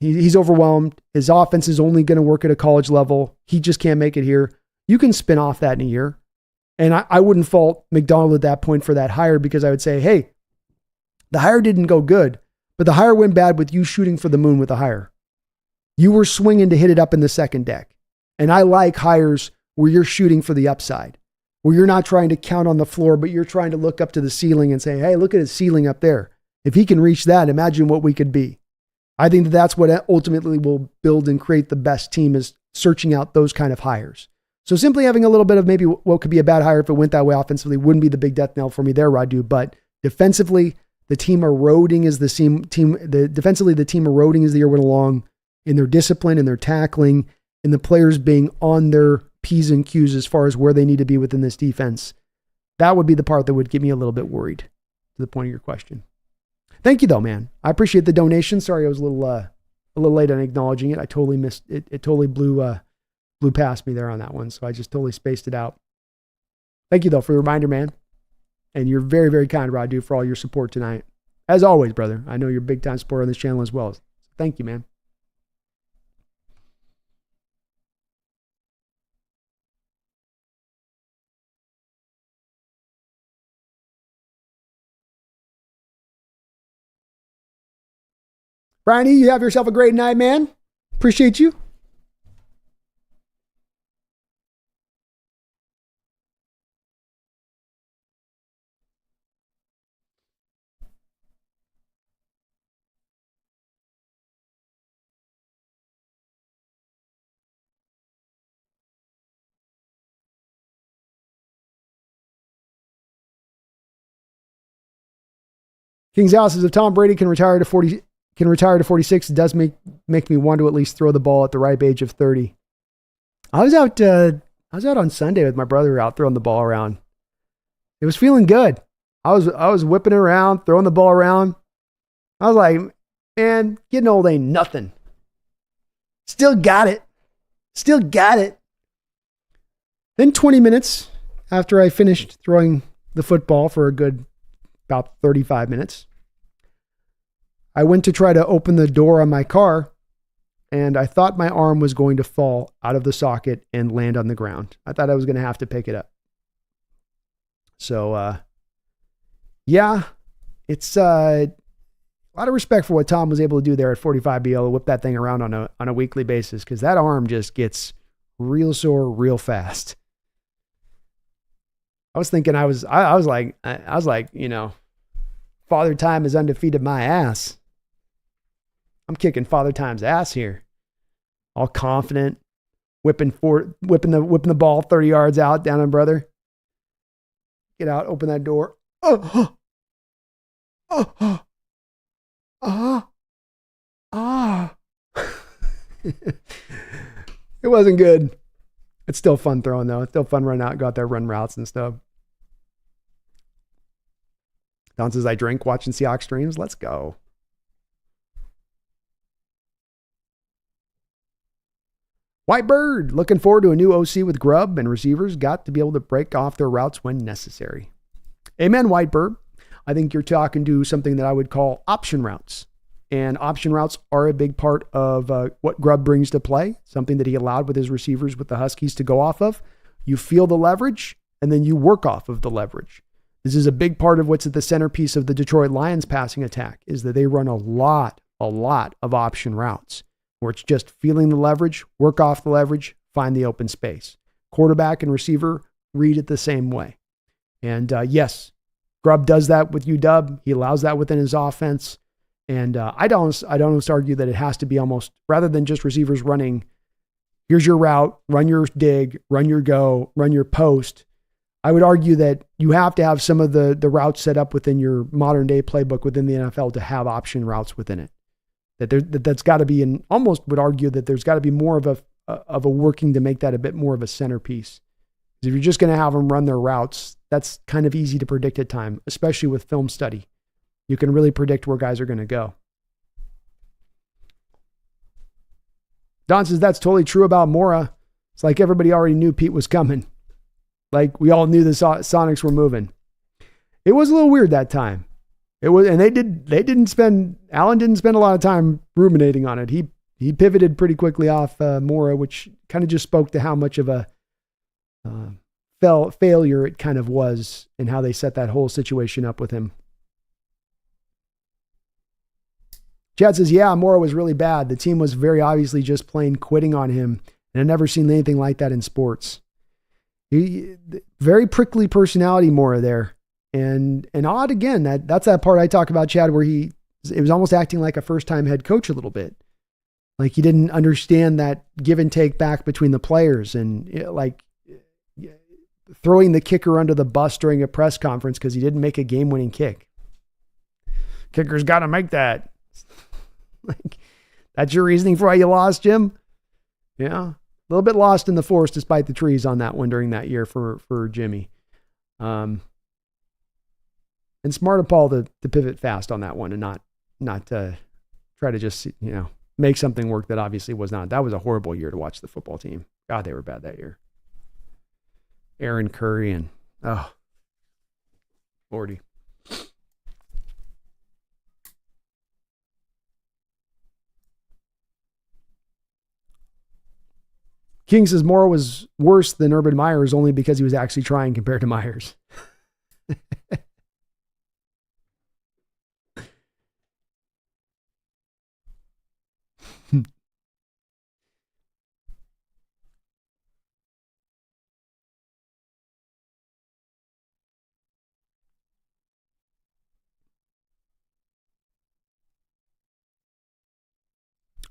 he's overwhelmed, his offense is only going to work at a college level, he just can't make it here, you can spin off that in a year. And I wouldn't fault Macdonald at that point for that hire, because I would say, hey, the hire didn't go good, but the hire went bad with you shooting for the moon with the hire. You were swinging to hit it up in the second deck. And I like hires where you're shooting for the upside, where you're not trying to count on the floor, but you're trying to look up to the ceiling and say, hey, look at his ceiling up there. If he can reach that, imagine what we could be. I think that's what ultimately will build and create the best team, is searching out those kind of hires. So simply having a little bit of maybe what could be a bad hire if it went that way offensively wouldn't be the big death knell for me there, Radu. But defensively, the team eroding as defensively the team eroding as the year went along in their discipline and their tackling, and the players being on their P's and Q's as far as where they need to be within this defense. That would be the part that would get me a little bit worried, to the point of your question. Thank you though, man. I appreciate the donation. Sorry I was a little late on acknowledging it. I totally missed it. It totally blew past me there on that one. So I just totally spaced it out. Thank you though for the reminder, man. And you're very, very kind, Radu, for all your support tonight. As always, brother. I know you're a big time supporter on this channel as well. Thank you, man. Brian E., you have yourself a great night, man. Appreciate you. King's House says, if Tom Brady can retire to 46, it does make me want to at least throw the ball at the ripe age of 30. I was out on Sunday with my brother, out throwing the ball around. It was feeling good. I was whipping it around, throwing the ball around. I was like, man, getting old ain't nothing. Still got it. Then 20 minutes after I finished throwing the football for a good about 35 minutes, I went to try to open the door on my car, and I thought my arm was going to fall out of the socket and land on the ground. I thought I was going to have to pick it up. So, yeah, it's a lot of respect for what Tom was able to do there at 45, be able to whip that thing around on a weekly basis, because that arm just gets real sore real fast. I was thinking, I was like, you know, Father Time has undefeated my ass. I'm kicking Father Time's ass here. All confident, whipping the ball 30 yards out, down on brother. Get out, open that door. It wasn't good. It's still fun throwing though. It's still fun running out, go out there, run routes and stuff. Don says, I drink watching Seahawks streams. Let's go. White Bird, looking forward to a new OC with Grubb, and receivers got to be able to break off their routes when necessary. Amen, White Bird. I think you're talking to something that I would call option routes. And option routes are a big part of what Grubb brings to play, something that he allowed with his receivers with the Huskies to go off of. You feel the leverage, and then you work off of the leverage. This is a big part of what's at the centerpiece of the Detroit Lions passing attack, is that they run a lot of option routes, where it's just feeling the leverage, work off the leverage, find the open space. Quarterback and receiver read it the same way. And yes, Grubb does that with UW. He allows that within his offense. And I'd almost argue that it has to be almost, rather than just receivers running, here's your route, run your dig, run your go, run your post. I would argue that you have to have some of the routes set up within your modern day playbook within the NFL to have option routes within it. That's got to be, and almost would argue that there's got to be more of a working to make that a bit more of a centerpiece. Because if you're just going to have them run their routes, that's kind of easy to predict at time, especially with film study. You can really predict where guys are going to go. Don says that's totally true about Mora. It's like everybody already knew Pete was coming. Like we all knew the Sonics were moving. It was a little weird that time. It was, and Allen didn't spend a lot of time ruminating on it. He pivoted pretty quickly off Mora, which kind of just spoke to how much of a failure it kind of was and how they set that whole situation up with him. Chad says, yeah, Mora was really bad. The team was very obviously just plain quitting on him, and I've never seen anything like that in sports. Very prickly personality, Mora there. And odd again, that's that part I talk about, Chad, where it was almost acting like a first-time head coach a little bit. Like he didn't understand that give and take back between the players, and like throwing the kicker under the bus during a press conference because he didn't make a game-winning kick. Kicker's got to make that. Like, that's your reasoning for why you lost, Jim? Yeah. A little bit lost in the forest despite the trees on that one during that year for Jimmy. And smart of Paul to pivot fast on that one and not try to just, make something work that obviously was not. That was a horrible year to watch the football team. God, they were bad that year. Aaron Curry and, Lordy. King says Mora was worse than Urban Myers only because he was actually trying compared to Myers.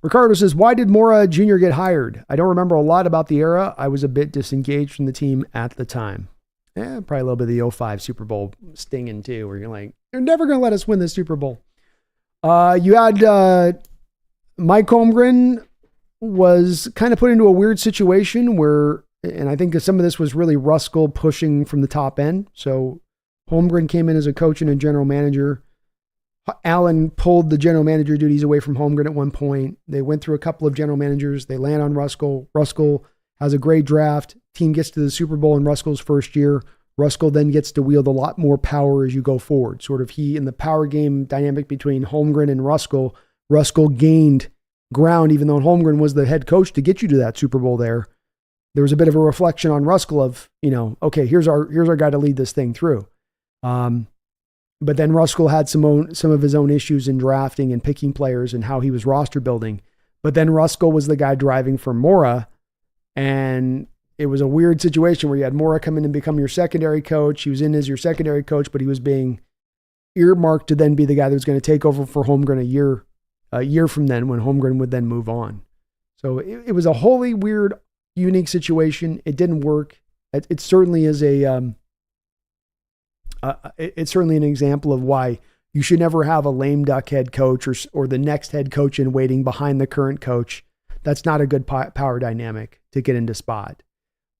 Ricardo says, why did Mora Jr. get hired? I don't remember a lot about the era. I was a bit disengaged from the team at the time. Probably a little bit of the 05 Super Bowl stinging too, where you're like, you're never going to let us win this Super Bowl. You had Mike Holmgren was kind of put into a weird situation where, and I think some of this was really Ruskell pushing from the top end. So Holmgren came in as a coach and a general manager. Allen pulled the general manager duties away from Holmgren at one point. They went through a couple of general managers. They land on Ruskell. Ruskell has a great draft. Team gets to the Super Bowl in Ruskell's first year. Ruskell then gets to wield a lot more power as you go forward. Sort of he in the power game dynamic between Holmgren and Ruskell. Ruskell gained ground, even though Holmgren was the head coach to get you to that Super Bowl there. There was a bit of a reflection on Ruskell of, okay, here's our guy to lead this thing through. But then Ruskell had some of his own issues in drafting and picking players and how he was roster building. But then Ruskell was the guy driving for Mora, and it was a weird situation where you had Mora come in and become your secondary coach. He was in as your secondary coach, but he was being earmarked to then be the guy that was going to take over for Holmgren a year from then, when Holmgren would then move on. So it was a wholly weird, unique situation. It didn't work. It certainly is it's certainly an example of why you should never have a lame duck head coach or the next head coach in waiting behind the current coach. That's not a good power dynamic to get into spot.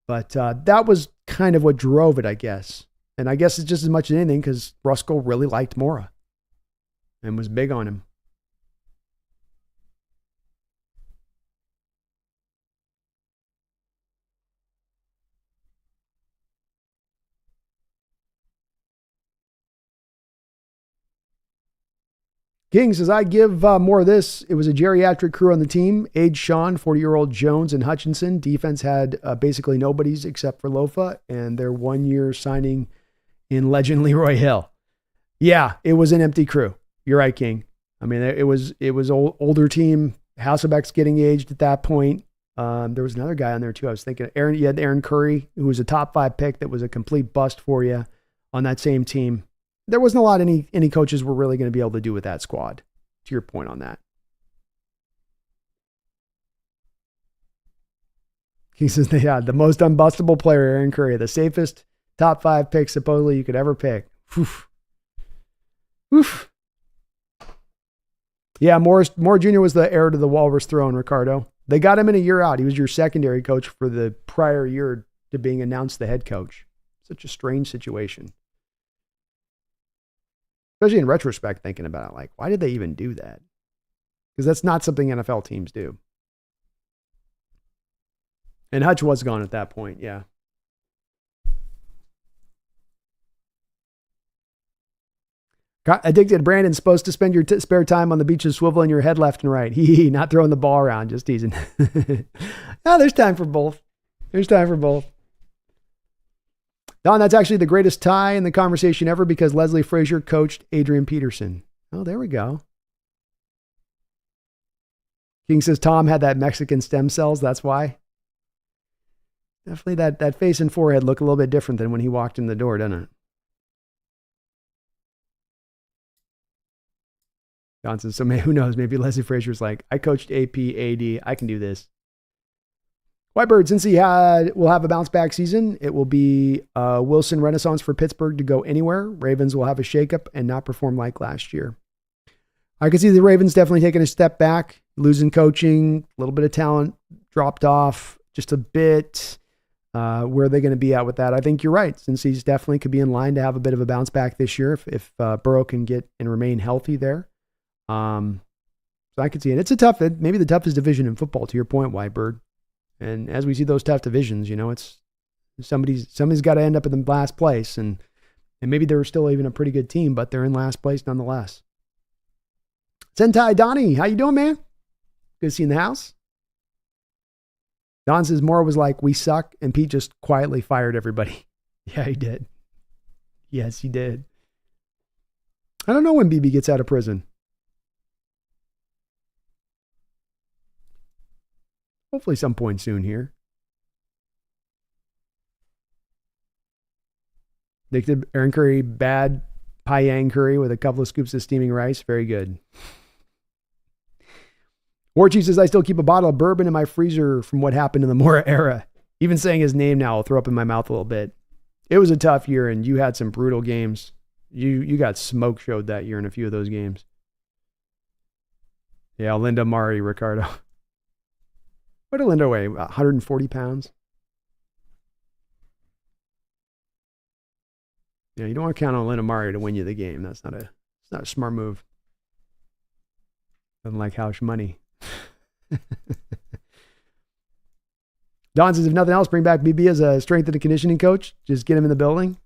But that was kind of what drove it, I guess. And I guess it's just as much as anything because Ruskell really liked Mora and was big on him. King says, I give more of this. It was a geriatric crew on the team. Age Sean, 40-year-old Jones, and Hutchinson. Defense had basically nobody's except for Lofa and their 1-year signing in legend Leroy Hill. Yeah, it was an empty crew. You're right, King. I mean, it was older team. Hasselbeck's getting aged at that point. There was another guy on there too. I was thinking you had Aaron Curry, who was a top 5 pick that was a complete bust for you on that same team. There wasn't a lot any coaches were really going to be able to do with that squad, to your point on that. He says, yeah, the most unbustable player, Aaron Curry, the safest top 5 pick supposedly you could ever pick. Oof. Oof. Yeah, Moore Jr. was the heir to the Walrus throne, Ricardo. They got him in a year out. He was your secondary coach for the prior year to being announced the head coach. Such a strange situation. Especially in retrospect, thinking about it, like, why did they even do that? Because that's not something NFL teams do. And Hutch was gone at that point, yeah. Addicted Brandon's supposed to spend your spare time on the beach swiveling your head left and right. Not throwing the ball around, just teasing. No, there's time for both. There's time for both. Don, that's actually the greatest tie in the conversation ever because Leslie Frazier coached Adrian Peterson. Oh, there we go. King says Tom had that Mexican stem cells. That's why. Definitely that face and forehead look a little bit different than when he walked in the door, doesn't it? Johnson, so who knows? Maybe Leslie Frazier's like, I coached AP, AD. I can do this. Whitebird, since will have a bounce back season, it will be Wilson Renaissance for Pittsburgh to go anywhere. Ravens will have a shakeup and not perform like last year. I can see the Ravens definitely taking a step back, losing coaching, a little bit of talent dropped off just a bit. Where are they going to be at with that? I think you're right. Since he's definitely could be in line to have a bit of a bounce back this year if Burrow can get and remain healthy there. So I could see it. It's maybe the toughest division in football, to your point, Whitebird. And as we see those tough divisions, it's somebody's got to end up in the last place, and maybe they're still even a pretty good team, but they're in last place nonetheless. Sentai Donnie, how you doing, man? Good to see you in the house. Don says Moore was like, we suck, and Pete just quietly fired everybody. Yeah, he did. Yes, he did. I don't know when BB gets out of prison. Hopefully some point soon here. Addicted Aaron Curry, bad Pyang curry with a couple of scoops of steaming rice. Very good. War Chief says, I still keep a bottle of bourbon in my freezer from what happened in the Mora era. Even saying his name now will throw up in my mouth a little bit. It was a tough year, and you had some brutal games. You got smoke showed that year in a few of those games. Yeah, Linda Mari, Ricardo. What did Linda weigh? 140 pounds? Yeah, you don't want to count on Linda Mari to win you the game. It's not a smart move. Doesn't like house money. Don says, if nothing else, bring back BB as a strength and conditioning coach. Just get him in the building.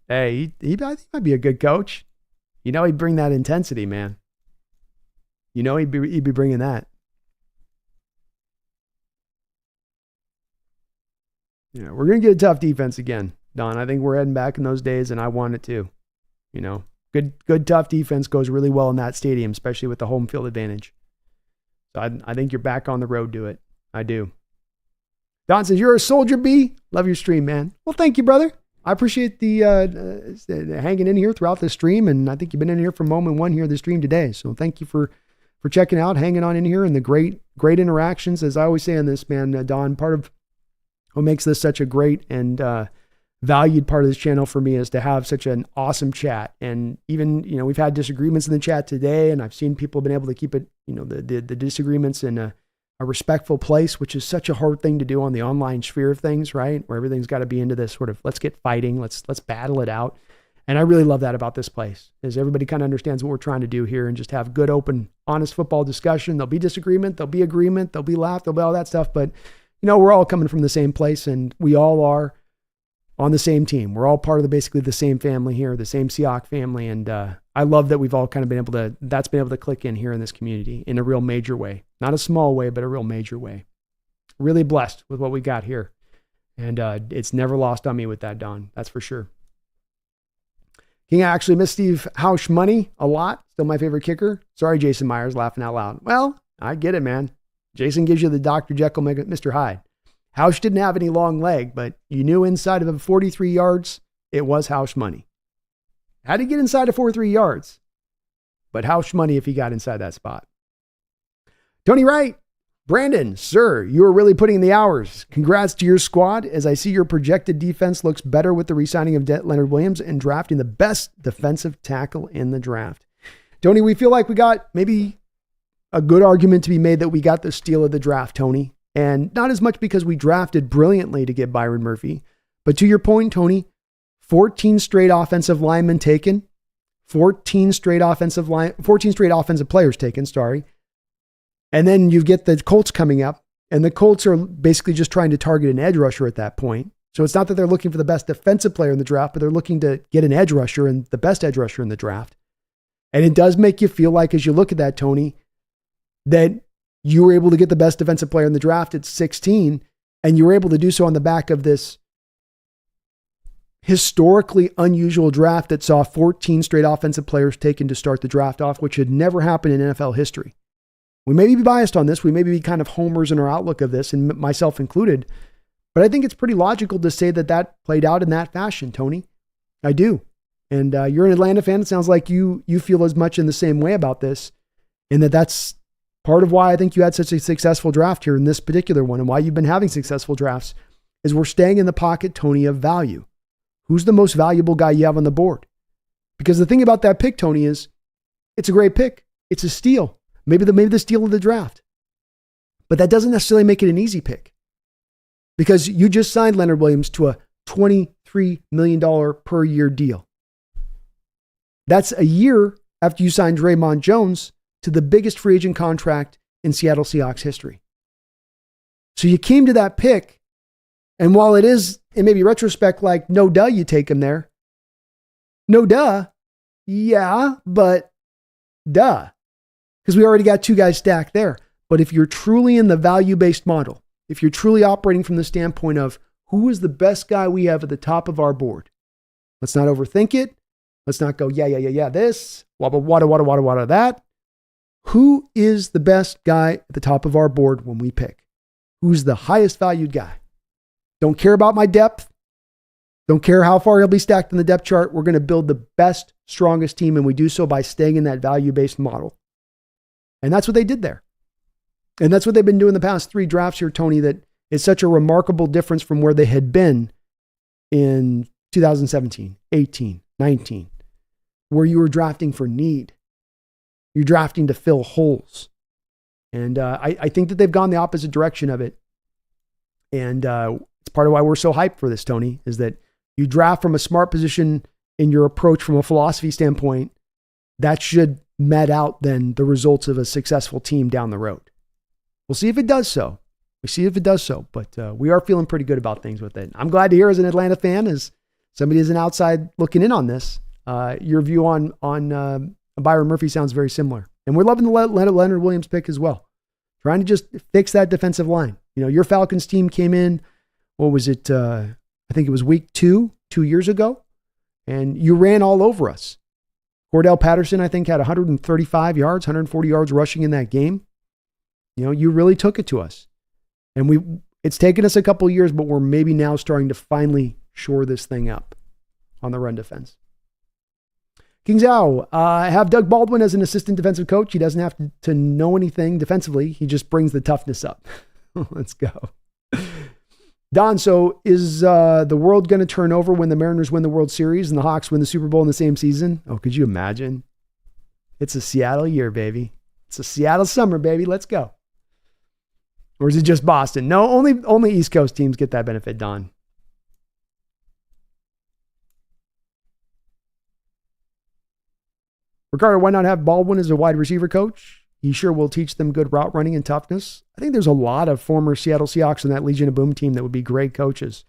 Hey, I think he might be a good coach. He'd bring that intensity, man. He'd be bringing that. Yeah, we're going to get a tough defense again, Don. I think we're heading back in those days, and I want it too. Good tough defense goes really well in that stadium, especially with the home field advantage. So I think you're back on the road to it. I do. Don says, you're a soldier, B. Love your stream, man. Well, thank you, brother. I appreciate the hanging in here throughout the stream, and I think you've been in here from moment one here of the stream today. So thank you for checking out, hanging on in here, and the great interactions. As I always say on this, man, Don, part of what makes this such a great and valued part of this channel for me is to have such an awesome chat. And even, we've had disagreements in the chat today, and I've seen people have been able to keep it, the disagreements in a respectful place, which is such a hard thing to do on the online sphere of things, right? Where everything's got to be into this sort of, let's get fighting, let's battle it out. And I really love that about this place, is everybody kind of understands what we're trying to do here and just have good, open, honest football discussion. There'll be disagreement, there'll be agreement, there'll be laugh, there'll be all that stuff. But, we're all coming from the same place, and we all are on the same team. We're all part of basically the same family here, the same Seahawk family. And I love that we've all kind of that's been able to click in here in this community in a real major way. Not a small way, but a real major way. Really blessed with what we got here. And it's never lost on me with that, Don. That's for sure. King, I actually miss Steve Hausch money a lot. Still my favorite kicker. Sorry, Jason Myers, laughing out loud. Well, I get it, man. Jason gives you the Dr. Jekyll, Mr. Hyde. Hausch didn't have any long leg, but you knew inside of 43 yards, it was Hausch money. Had to get inside of 43 yards, but Hausch money if he got inside that spot. Tony Wright, Brandon, sir, you are really putting in the hours. Congrats to your squad, as I see your projected defense looks better with the re-signing of Leonard Williams and drafting the best defensive tackle in the draft. Tony, we feel like we got maybe a good argument to be made that we got the steal of the draft, Tony. And not as much because we drafted brilliantly to get Byron Murphy, but to your point, Tony, 14 straight offensive linemen taken, 14 straight offensive players taken, sorry. And then you get the Colts coming up, and the Colts are basically just trying to target an edge rusher at that point. So it's not that they're looking for the best defensive player in the draft, but they're looking to get an edge rusher and the best edge rusher in the draft. And it does make you feel like, as you look at that, Tony, that you were able to get the best defensive player in the draft at 16, and you were able to do so on the back of this historically unusual draft that saw 14 straight offensive players taken to start the draft off, which had never happened in NFL history. We may be biased on this. We may be kind of homers in our outlook of this, and myself included, but I think it's pretty logical to say that that played out in that fashion, Tony. I do. And you're an Atlanta fan. It sounds like you feel as much in the same way about this, and that's part of why I think you had such a successful draft here in this particular one, and why you've been having successful drafts is we're staying in the pocket, Tony, of value. Who's the most valuable guy you have on the board? Because the thing about that pick, Tony, is it's a great pick. It's a steal. Maybe the steal of the draft. But that doesn't necessarily make it an easy pick. Because you just signed Leonard Williams to a $23 million per year deal. That's a year after you signed Draymond Jones to the biggest free agent contract in Seattle Seahawks history. So you came to that pick, and while it is, in maybe retrospect, like, no duh, you take him there. No duh. Yeah, but duh. Because we already got two guys stacked there. But if you're truly in the value-based model, if you're truly operating from the standpoint of who is the best guy we have at the top of our board, let's not overthink it. Let's not go, yeah, this, wada, that. Who is the best guy at the top of our board when we pick? Who's the highest valued guy? Don't care about my depth. Don't care how far he'll be stacked in the depth chart. We're going to build the best, strongest team, and we do so by staying in that value-based model. And that's what they did there. And that's what they've been doing the past 3 drafts here, Tony, that is such a remarkable difference from where they had been in 2017, 18, 19, where you were drafting for need. You're drafting to fill holes. And I think that they've gone the opposite direction of it. And it's part of why we're so hyped for this, Tony, is that you draft from a smart position in your approach from a philosophy standpoint. That should met out then the results of a successful team down the road. We'll see if it does so. But we are feeling pretty good about things with it. I'm glad to hear, as an Atlanta fan, as somebody as an outside looking in on this, your view on Byron Murphy sounds very similar. And we're loving the Leonard Williams pick as well. Trying to just fix that defensive line. You know, your Falcons team came in, what was it? I think it was week 2 years ago, and you ran all over us. Cordell Patterson, I think, had 135 yards, 140 yards rushing in that game. You know, you really took it to us. And it's taken us a couple years, but we're maybe now starting to finally shore this thing up on the run defense. King Zhao, I have Doug Baldwin as an assistant defensive coach. He doesn't have to know anything defensively. He just brings the toughness up. Let's go. Don, so is the world going to turn over when the Mariners win the World Series and the Hawks win the Super Bowl in the same season? Oh, could you imagine? It's a Seattle year, baby. It's a Seattle summer, baby. Let's go. Or is it just Boston? No, only East Coast teams get that benefit, Don. Ricardo, why not have Baldwin as a wide receiver coach? He sure will teach them good route running and toughness. I think there's a lot of former Seattle Seahawks on that Legion of Boom team that would be great coaches.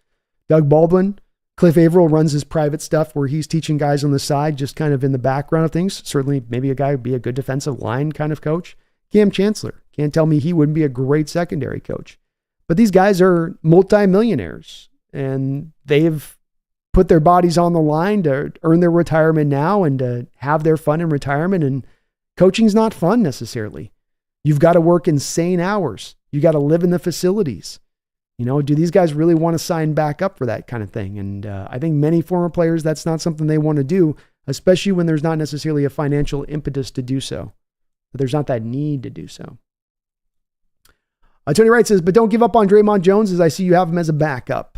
Doug Baldwin, Cliff Averill runs his private stuff where he's teaching guys on the side, just kind of in the background of things. Certainly, maybe a guy would be a good defensive line kind of coach. Cam Chancellor can't tell me he wouldn't be a great secondary coach. But these guys are multimillionaires, and they've put their bodies on the line to earn their retirement now and to have their fun in retirement. And coaching's not fun necessarily. You've got to work insane hours. You got to live in the facilities. Do these guys really want to sign back up for that kind of thing? And I think many former players, that's not something they want to do, especially when there's not necessarily a financial impetus to do so. There's not that need to do so. Tony Wright says, but don't give up on Draymond Jones, as I see you have him as a backup.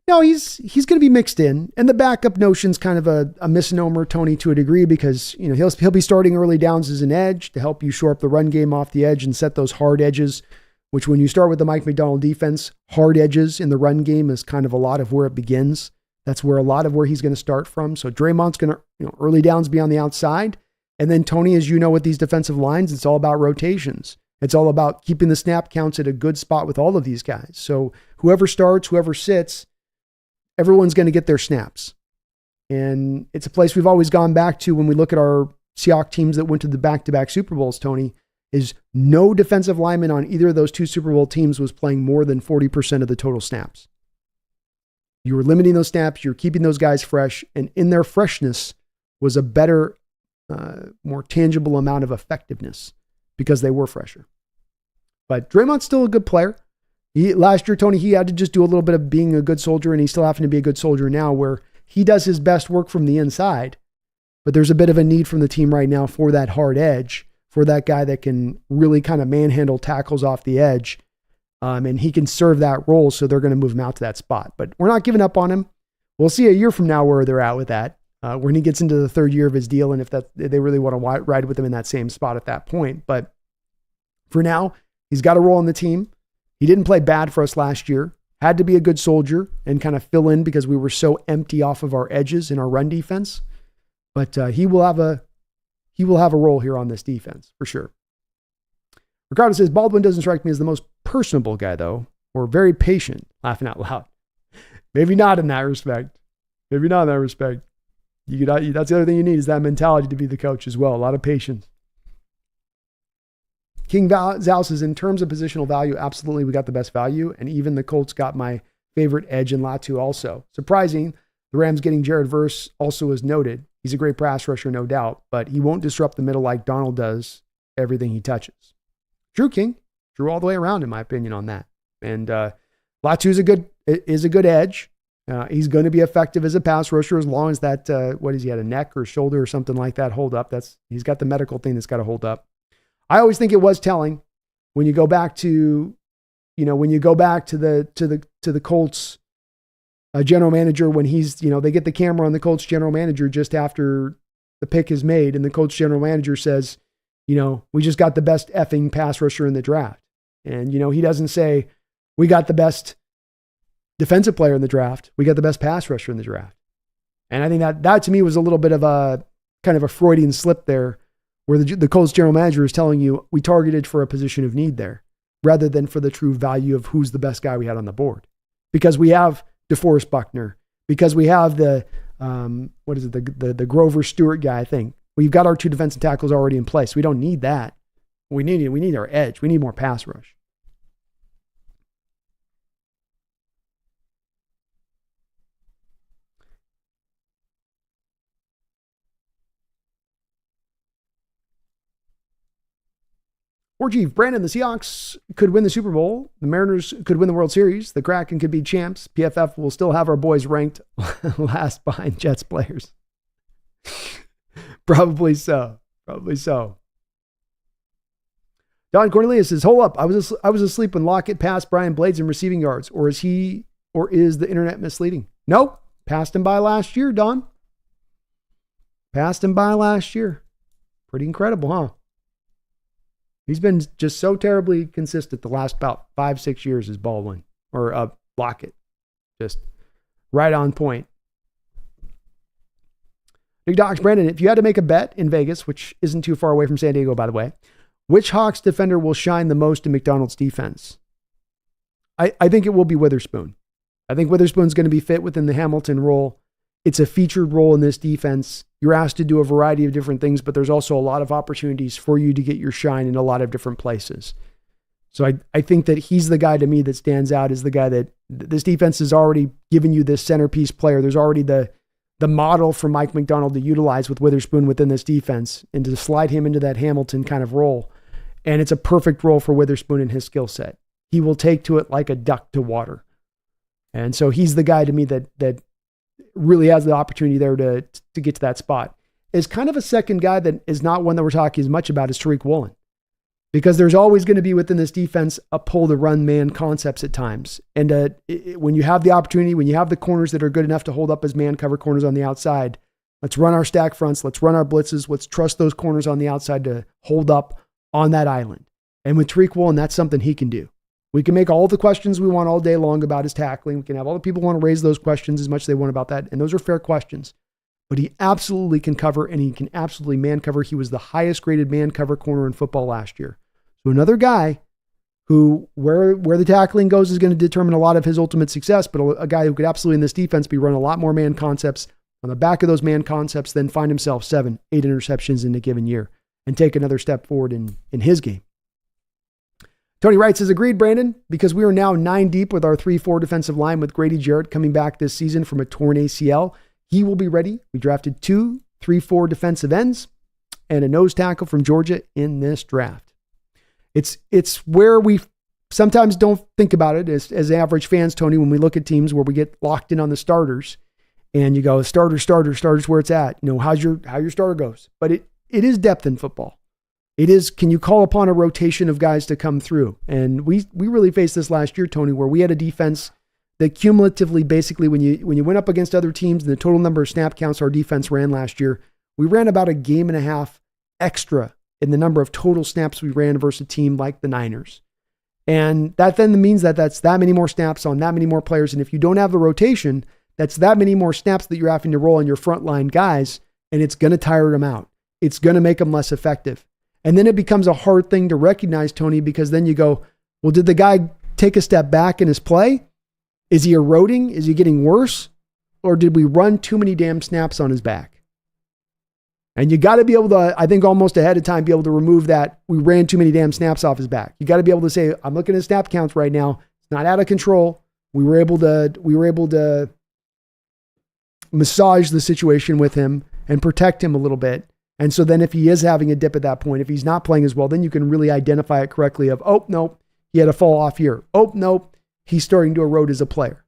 No, he's going to be mixed in, and the backup notion's kind of a misnomer, Tony, to a degree, because he'll be starting early downs as an edge to help you shore up the run game off the edge and set those hard edges, which when you start with the Mike Macdonald defense, hard edges in the run game is kind of a lot of where it begins. That's where a lot of where he's going to start from. So Draymond's going to, early downs be on the outside. And then Tony, as you know, with these defensive lines, it's all about rotations. It's all about keeping the snap counts at a good spot with all of these guys. So whoever starts, whoever sits, everyone's going to get their snaps. And it's a place we've always gone back to when we look at our Seahawks teams that went to the back-to-back Super Bowls, Tony, is no defensive lineman on either of those two Super Bowl teams was playing more than 40% of the total snaps. You were limiting those snaps, you're keeping those guys fresh, and in their freshness was a better, more tangible amount of effectiveness because they were fresher. But Draymond's still a good player. Last year, Tony, he had to just do a little bit of being a good soldier, and he's still having to be a good soldier now, where he does his best work from the inside. But there's a bit of a need from the team right now for that hard edge, for that guy that can really kind of manhandle tackles off the edge. And he can serve that role, so they're going to move him out to that spot. But we're not giving up on him. We'll see a year from now where they're at with that, when he gets into the third year of his deal, and if they really want to ride with him in that same spot at that point. But for now, he's got a role on the team. He didn't play bad for us last year. Had to be a good soldier and kind of fill in because we were so empty off of our edges in our run defense. But he will have a role here on this defense for sure. Ricardo says, Baldwin doesn't strike me as the most personable guy, though, or very patient, laughing out loud. Maybe not in that respect. Maybe not in that respect. That's the other thing you need is that mentality to be the coach as well. A lot of patience. King Zal says, in terms of positional value, absolutely, we got the best value. And even the Colts got my favorite edge in Latu also. Surprising, the Rams getting Jared Verse also is noted. He's a great pass rusher, no doubt, but he won't disrupt the middle like Donald does everything he touches. True, King. True all the way around, in my opinion, on that. And Latu is a good edge. He's going to be effective as a pass rusher as long as that, he had a neck or shoulder or something like that hold up. He's got the medical thing that's got to hold up. I always think it was telling when you go back to, the Colts general manager, when he's, they get the camera on the Colts general manager just after the pick is made. And the Colts general manager says, we just got the best effing pass rusher in the draft. And, he doesn't say we got the best defensive player in the draft. We got the best pass rusher in the draft. And I think that to me was a little bit of a kind of a Freudian slip there, where the Colts general manager is telling you we targeted for a position of need there rather than for the true value of who's the best guy we had on the board. Because we have DeForest Buckner, because we have the Grover Stewart guy, I think. We've got our two defensive tackles already in place. We don't need that. We need our edge. We need more pass rush. Or Chief Brandon, the Seahawks could win the Super Bowl. The Mariners could win the World Series. The Kraken could be champs. PFF will still have our boys ranked last behind Jets players. Probably so. Don Cornelius says, hold up. I was asleep when Lockett passed Brian Blades in receiving yards. Or is the internet misleading? Nope. Passed him by last year, Don. Passed him by last year. Pretty incredible, huh? He's been just so terribly consistent the last about 5-6 years as Baldwin or Lockett. Just right on point. Big Docs, Brandon, if you had to make a bet in Vegas, which isn't too far away from San Diego, by the way, which Hawks defender will shine the most in McDonald's defense? I think it will be Witherspoon. I think Witherspoon's going to be fit within the Hamilton role. It's a featured role in this defense. You're asked to do a variety of different things, but there's also a lot of opportunities for you to get your shine in a lot of different places. So I think that he's the guy to me that stands out as the guy that this defense has already given you this centerpiece player. There's already the model for Mike Macdonald to utilize with Witherspoon within this defense and to slide him into that Hamilton kind of role. And it's a perfect role for Witherspoon and his skill set. He will take to it like a duck to water. And so he's the guy to me that really has the opportunity there to get to that spot. Is kind of a second guy that is not one that we're talking as much about as Tariq Woolen. Because there's always going to be within this defense a pull to run man concepts at times. And when you have the opportunity, when you have the corners that are good enough to hold up as man cover corners on the outside, let's run our stack fronts, let's run our blitzes, let's trust those corners on the outside to hold up on that island. And with Tariq Woolen, that's something he can do. We can make all the questions we want all day long about his tackling. We can have all the people want to raise those questions as much as they want about that. And those are fair questions. But he absolutely can cover, and he can absolutely man cover. He was the highest graded man cover corner in football last year. So another guy who, where the tackling goes is going to determine a lot of his ultimate success, but a guy who could absolutely in this defense be run a lot more man concepts on the back of those man concepts, then find himself 7, 8 interceptions in a given year and take another step forward in his game. Tony Wright says, agreed, Brandon, because we are now 9 deep with our 3-4 defensive line with Grady Jarrett coming back this season from a torn ACL. He will be ready. We drafted 2 3-4 defensive ends and a nose tackle from Georgia in this draft. It's where we sometimes don't think about it as average fans, Tony, when we look at teams where we get locked in on the starters and you go, starters where it's at. You know, how your starter goes. But it is depth in football. It is, can you call upon a rotation of guys to come through? And we really faced this last year, Tony, where we had a defense that cumulatively, basically, when you went up against other teams and the total number of snap counts our defense ran last year, we ran about a game and a half extra in the number of total snaps we ran versus a team like the Niners. And that then means that that's that many more snaps on that many more players. And if you don't have the rotation, that's that many more snaps that you're having to roll on your frontline guys, and it's going to tire them out. It's going to make them less effective. And then it becomes a hard thing to recognize, Tony, because then you go, well, did the guy take a step back in his play? Is he eroding? Is he getting worse? Or did we run too many damn snaps on his back? And you got to be able to, I think almost ahead of time, be able to remove that we ran too many damn snaps off his back. You got to be able to say, I'm looking at snap counts right now. It's not out of control. We were able to massage the situation with him and protect him a little bit. And so then if he is having a dip at that point, if he's not playing as well, then you can really identify it correctly of, oh, nope, he had a fall off here. Oh, nope, he's starting to erode as a player.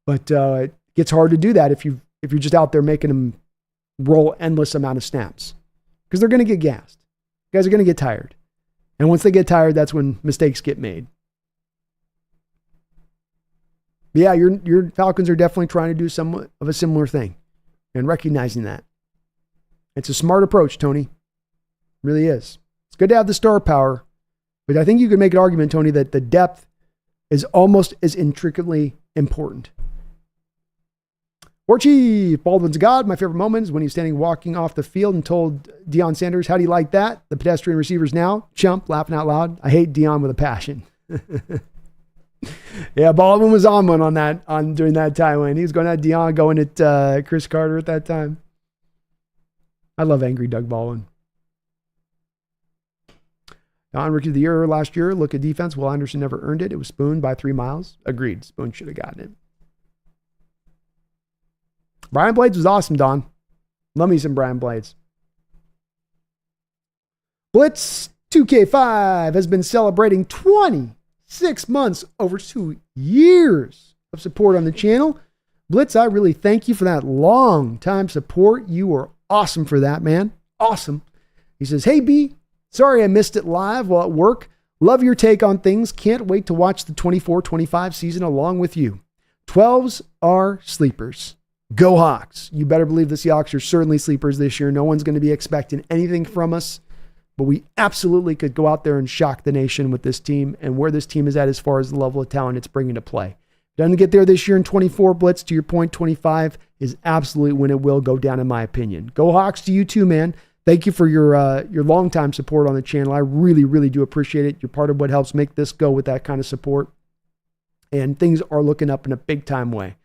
But it gets hard to do that if you're just out there making him roll endless amount of snaps, because they're going to get gassed. Guys are going to get tired. And once they get tired, that's when mistakes get made. But yeah, your Falcons are definitely trying to do somewhat of a similar thing and recognizing that. It's a smart approach, Tony. It really is. It's good to have the star power, but I think you could make an argument, Tony, that the depth is almost as intricately important. War Chief, Baldwin's God. My favorite moment is when he's standing walking off the field and told Deion Sanders, how do you like that? The pedestrian receivers now, chump, laughing out loud. I hate Deion with a passion. Yeah, Baldwin was on one during that time when he was going at Deion, going at Chris Carter at that time. I love angry Doug Baldwin. Don, Rookie of the Year last year. Look at defense. Will Anderson never earned it. It was Spoon by 3 miles. Agreed. Spoon should have gotten it. Brian Blades was awesome, Don. Love me some Brian Blades. Blitz 2K5 has been celebrating 26 months, over 2 years of support on the channel. Blitz, I really thank you for that long time support. You were awesome for that, man. Awesome. He says, hey, B, sorry I missed it live while at work. Love your take on things. Can't wait to watch the 24-25 season along with you. 12s are sleepers. Go Hawks. You better believe the Seahawks are certainly sleepers this year. No one's going to be expecting anything from us, but we absolutely could go out there and shock the nation with this team and where this team is at as far as the level of talent it's bringing to play. Doesn't get there this year in 24, Blitz, to your point, 25 is absolutely when it will go down, in my opinion. Go Hawks to you too, man. Thank you for your longtime support on the channel. I really, really do appreciate it. You're part of what helps make this go with that kind of support. and things are looking up in a big time way.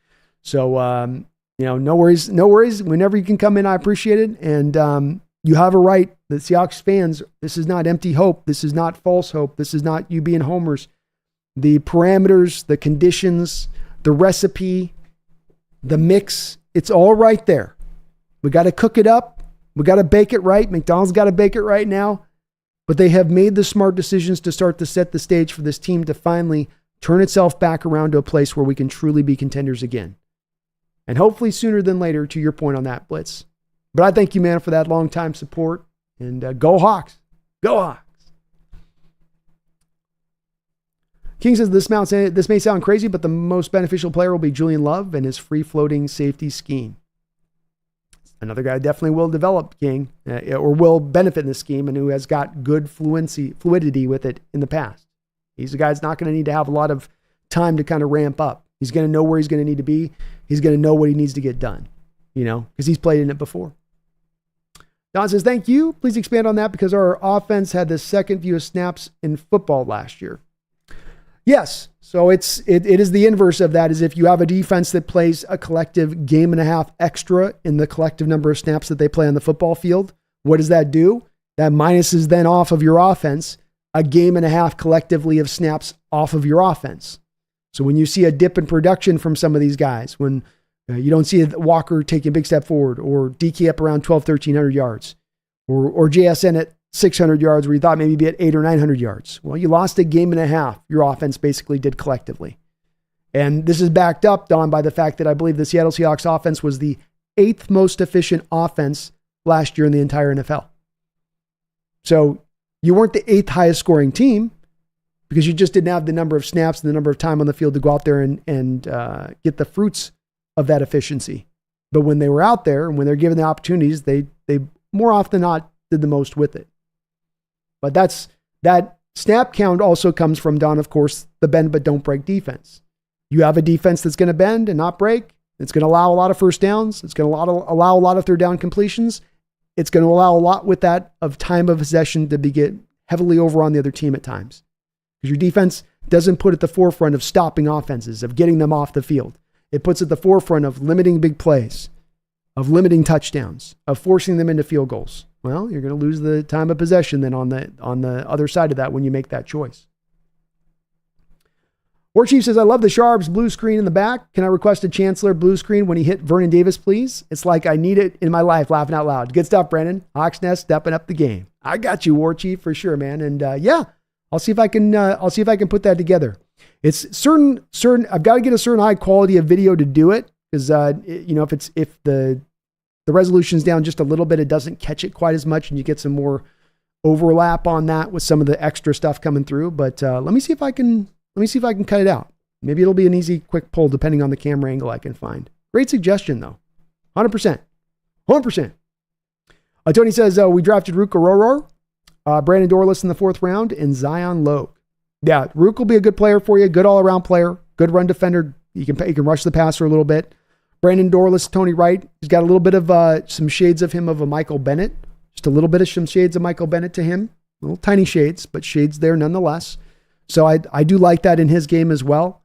So, no worries. Whenever you can come in, I appreciate it. And you have a right. The Seahawks fans, this is not empty hope. This is not false hope. This is not you being homers. The parameters, the conditions, the recipe, the mix, it's all right there. We got to cook it up. We got to bake it right. McDonald's got to bake it right now. But they have made the smart decisions to start to set the stage for this team to finally turn itself back around to a place where we can truly be contenders again. And hopefully sooner than later, to your point on that, Blitz. But I thank you, man, for that long-time support. And go Hawks. Go Hawks. King says this may sound crazy, but the most beneficial player will be Julian Love and his free-floating safety scheme. Another guy definitely will develop, King, or will benefit in the scheme, and who has got good fluidity with it in the past. He's a guy that's not going to need to have a lot of time to kind of ramp up. He's going to know where he's going to need to be. He's going to know what he needs to get done, because he's played in it before. Don says, thank you. Please expand on that because our offense had the second fewest snaps in football last year. Yes. So it is the inverse of that, is if you have a defense that plays a collective game and a half extra in the collective number of snaps that they play on the football field, what does that do? That minuses then off of your offense a game and a half collectively of snaps off of your offense. So when you see a dip in production from some of these guys, when you don't see Walker taking a big step forward, or DK up around 1,300 yards, or JSN at 600 yards where you thought maybe be at 800 or 900 yards. Well, you lost a game and a half. Your offense basically did collectively. And this is backed up, Don, by the fact that I believe the Seattle Seahawks offense was the 8th most efficient offense last year in the entire NFL. So you weren't the 8th highest scoring team because you just didn't have the number of snaps and the number of time on the field to go out there and get the fruits of that efficiency. But when they were out there and when they're given the opportunities, they more often than not did the most with it. But that snap count also comes from, Don, of course, the bend but don't break defense. You have a defense that's going to bend and not break. It's going to allow a lot of first downs. It's going to allow a lot of third down completions. It's going to allow a lot with that of time of possession to get heavily over on the other team at times. Because your defense doesn't put at the forefront of stopping offenses, of getting them off the field. It puts at the forefront of limiting big plays, of limiting touchdowns, of forcing them into field goals. Well, you're going to lose the time of possession then on the other side of that when you make that choice. War Chief says, I love the Sharps blue screen in the back. Can I request a Chancellor blue screen when he hit Vernon Davis, please? It's like I need it in my life, laughing out loud. Good stuff, Brandon. Hawks Nest stepping up the game. I got you, War Chief, for sure, man. And I'll see if I can put that together. It's certain, I've got to get a certain high quality of video to do it. Because, if the resolution is down just a little bit, it doesn't catch it quite as much, and you get some more overlap on that with some of the extra stuff coming through. But let me see if I can cut it out. Maybe it'll be an easy, quick pull depending on the camera angle I can find. Great suggestion though, 100%. Tony says we drafted Rook Aurora, Brandon Dorless in the 4th round, and Zion Logue. Yeah, Rook will be a good player for you, good all around player, good run defender. He can rush the passer a little bit. Brandon Dorless, Tony Wright, he's got a little bit of some shades of him of a Michael Bennett. Just a little bit of some shades of Michael Bennett to him. Little tiny shades, but shades there nonetheless. So I do like that in his game as well.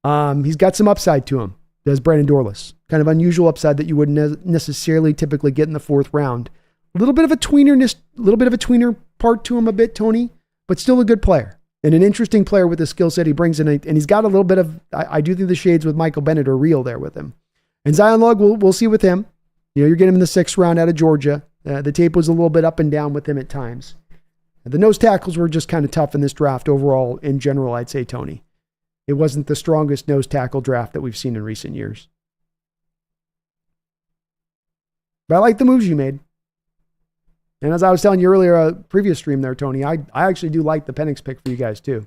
He's got some upside to him, does Brandon Dorless. Kind of unusual upside that you wouldn't necessarily typically get in the 4th round. A little bit of a tweener part to him a bit, Tony, but still a good player. And an interesting player with the skill set he brings in. And he's got a little bit of, I do think the shades with Michael Bennett are real there with him. And Zion Logue, we'll see with him. You're getting him in the 6th round out of Georgia. The tape was a little bit up and down with him at times. The nose tackles were just kind of tough in this draft overall in general, I'd say, Tony. It wasn't the strongest nose tackle draft that we've seen in recent years. But I like the moves you made. And as I was telling you earlier, previous stream there, Tony, I actually do like the Penix pick for you guys too.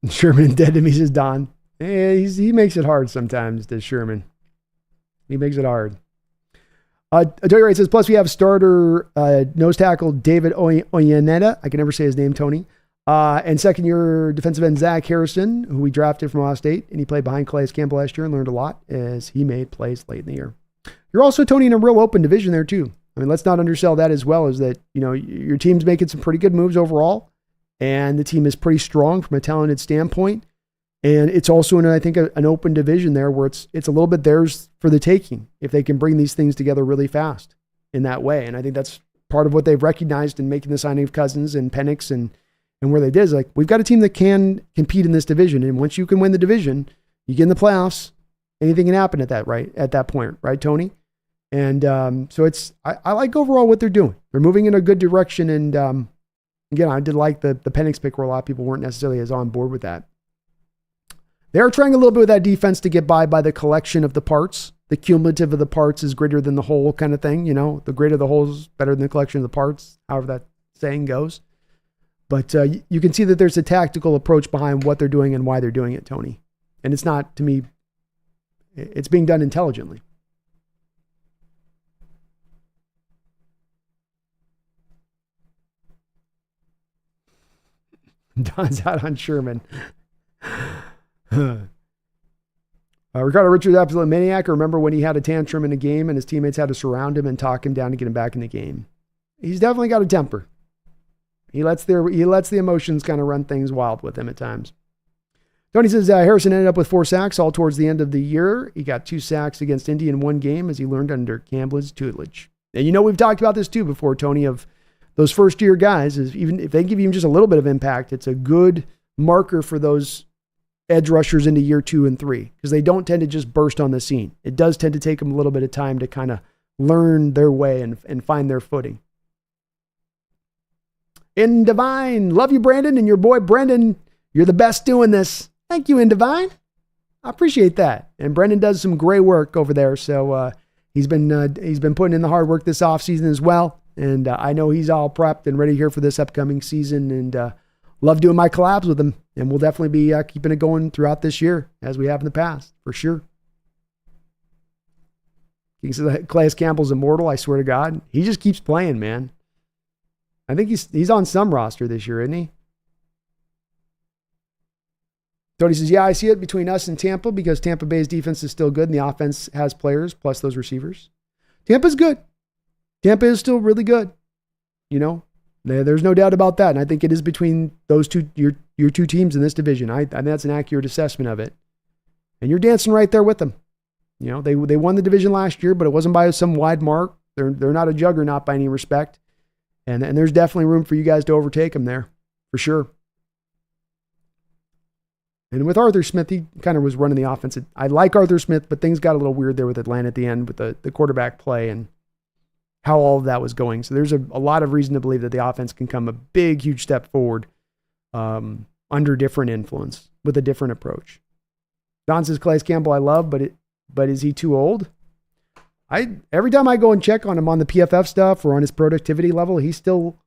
Sherman dead to me, says Don. He makes it hard sometimes, does Sherman. He makes it hard. Tony Wright says, plus we have starter nose tackle David Oyeneta. I can never say his name, Tony. And second year defensive end Zach Harrison, who we drafted from Ohio State. And he played behind Calais Campbell last year and learned a lot as he made plays late in the year. You're also, Tony, in a real open division there too. I mean, let's not undersell that as well, as that, you know, your team's making some pretty good moves overall. And the team is pretty strong from a talented standpoint. And it's also in, I think, an open division there where it's a little bit theirs for the taking if they can bring these things together really fast in that way. And I think that's part of what they've recognized in making the signing of Cousins and Penix and where they did is like, we've got a team that can compete in this division. And once you can win the division, you get in the playoffs, anything can happen at that point, right, Tony? And so I like overall what they're doing. They're moving in a good direction. And again, I did like the Penix pick where a lot of people weren't necessarily as on board with that. They are trying a little bit with that defense to get by the collection of the parts. The cumulative of the parts is greater than the whole kind of thing. You know, the greater the whole is better than the collection of the parts, however that saying goes. But you can see that there's a tactical approach behind what they're doing and why they're doing it, Tony. And it's not, to me, it's being done intelligently. Don's out on Sherman. Ricardo Richards, absolute maniac. I remember when he had a tantrum in a game and his teammates had to surround him and talk him down to get him back in the game. He's definitely got a temper. He lets the emotions kind of run things wild with him at times. Tony says Harrison ended up with 4 sacks all towards the end of the year. He got 2 sacks against Indy in one game as he learned under Campbell's tutelage. And you know, we've talked about this too before, Tony, of those first year guys, is even if they give you just a little bit of impact, it's a good marker for those edge rushers into year 2 and 3, because they don't tend to just burst on the scene. It does tend to take them a little bit of time to kind of learn their way and find their footing. In Divine, love you, Brandon, and your boy Brendan. You're the best doing this. Thank you, In Divine. I appreciate that. And Brendan does some great work over there. So he's been putting in the hard work this offseason as well. And I know he's all prepped and ready here for this upcoming season. And love doing my collabs with him. And we'll definitely be keeping it going throughout this year as we have in the past, for sure. You can see that Calais Campbell's immortal, I swear to God. He just keeps playing, man. I think he's on some roster this year, isn't he? Tony says, yeah, I see it between us and Tampa because Tampa Bay's defense is still good and the offense has players plus those receivers. Tampa's good. Tampa is still really good. You know, there's no doubt about that. And I think it is between those two, your two teams in this division. I think that's an accurate assessment of it. And you're dancing right there with them. You know, they won the division last year, but it wasn't by some wide mark. They're not a juggernaut by any respect. And there's definitely room for you guys to overtake them there, for sure. And with Arthur Smith, he kind of was running the offense. I like Arthur Smith, but things got a little weird there with Atlanta at the end with the quarterback play and how all of that was going. So there's a lot of reason to believe that the offense can come a big, huge step forward under different influence with a different approach. Don says, Calais Campbell I love, but is he too old? Every time I go and check on him on the PFF stuff or on his productivity level, he's still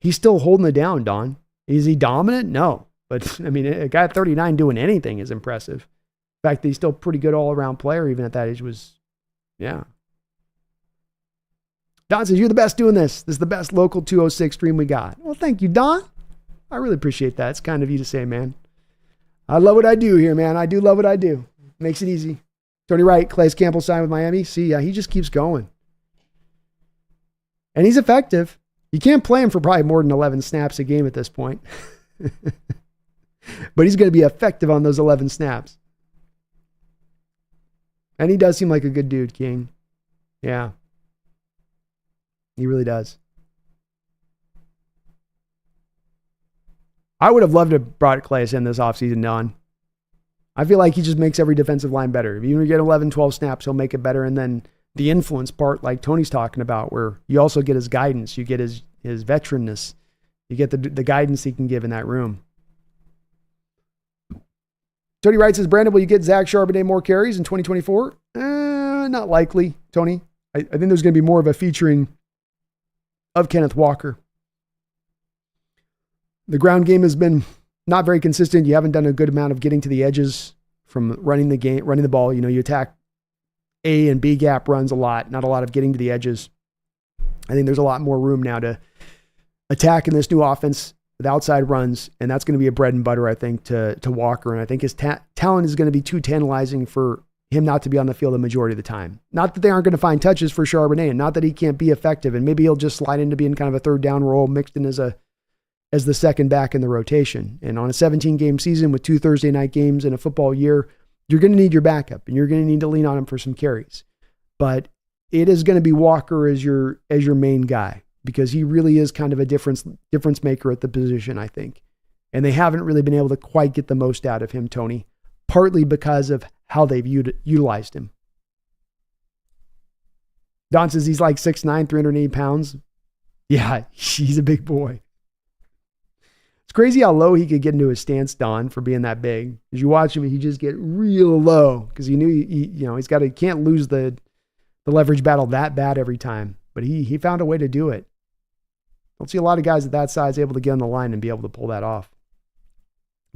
holding it down, Don. Is he dominant? No. But, I mean, a guy at 39 doing anything is impressive. The fact that he's still a pretty good all-around player even at that age was, yeah. Don says, you're the best doing this. This is the best local 206 stream we got. Well, thank you, Don. I really appreciate that. It's kind of you to say, man. I love what I do here, man. I do love what I do. Makes it easy. Tony Wright, Calais Campbell signed with Miami. See, yeah, he just keeps going. And he's effective. You can't play him for probably more than 11 snaps a game at this point. But he's going to be effective on those 11 snaps. And he does seem like a good dude, King. Yeah. He really does. I would have loved to have brought Calais in this offseason, Don. I feel like he just makes every defensive line better. If you get 11, 12 snaps, he'll make it better. And then the influence part, like Tony's talking about, where you also get his guidance, you get his veteranness, you get the guidance he can give in that room. Tony Wright says, Brandon, will you get Zach Charbonnet more carries in 2024? Not likely, Tony. I think there's going to be more of a featuring of Kenneth Walker. The ground game has been not very consistent. You haven't done a good amount of getting to the edges from running the ball. You attack A and B gap runs a lot, not a lot of getting to the edges. I think there's a lot more room now to attack in this new offense with outside runs, and that's going to be a bread and butter, I think, to Walker. And I think his talent is going to be too tantalizing for him not to be on the field the majority of the time. Not that they aren't going to find touches for Charbonnet, and not that he can't be effective, and maybe he'll just slide into being kind of a third down role mixed in as the second back in the rotation. And on a 17-game season with 2 Thursday night games in a football year, you're going to need your backup, and you're going to need to lean on him for some carries. But it is going to be Walker as your main guy, because he really is kind of a difference maker at the position, I think. And they haven't really been able to quite get the most out of him, Tony, partly because of how they've utilized him. Don says he's like 6'9", 380 pounds. Yeah, he's a big boy. It's crazy how low he could get into his stance, Don, for being that big. As you watch him, he just get real low because he knew he can't lose the leverage battle that bad every time. But he found a way to do it. Don't see a lot of guys at that size able to get on the line and be able to pull that off.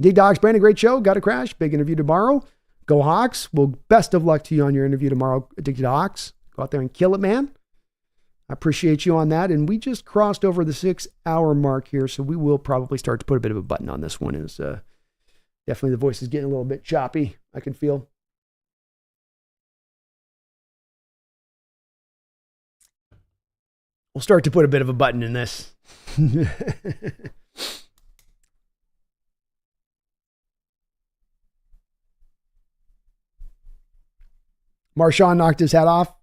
Dig Dogs, Brandon, great show. Got to crash. Big interview tomorrow. Go Hawks. Well, best of luck to you on your interview tomorrow, Addicted to Hawks. Go out there and kill it, man. I appreciate you on that. And we just crossed over the 6-hour mark here, so we will probably start to put a bit of a button on this one. Definitely the voice is getting a little bit choppy, I can feel. We'll start to put a bit of a button in this. Marshawn knocked his hat off.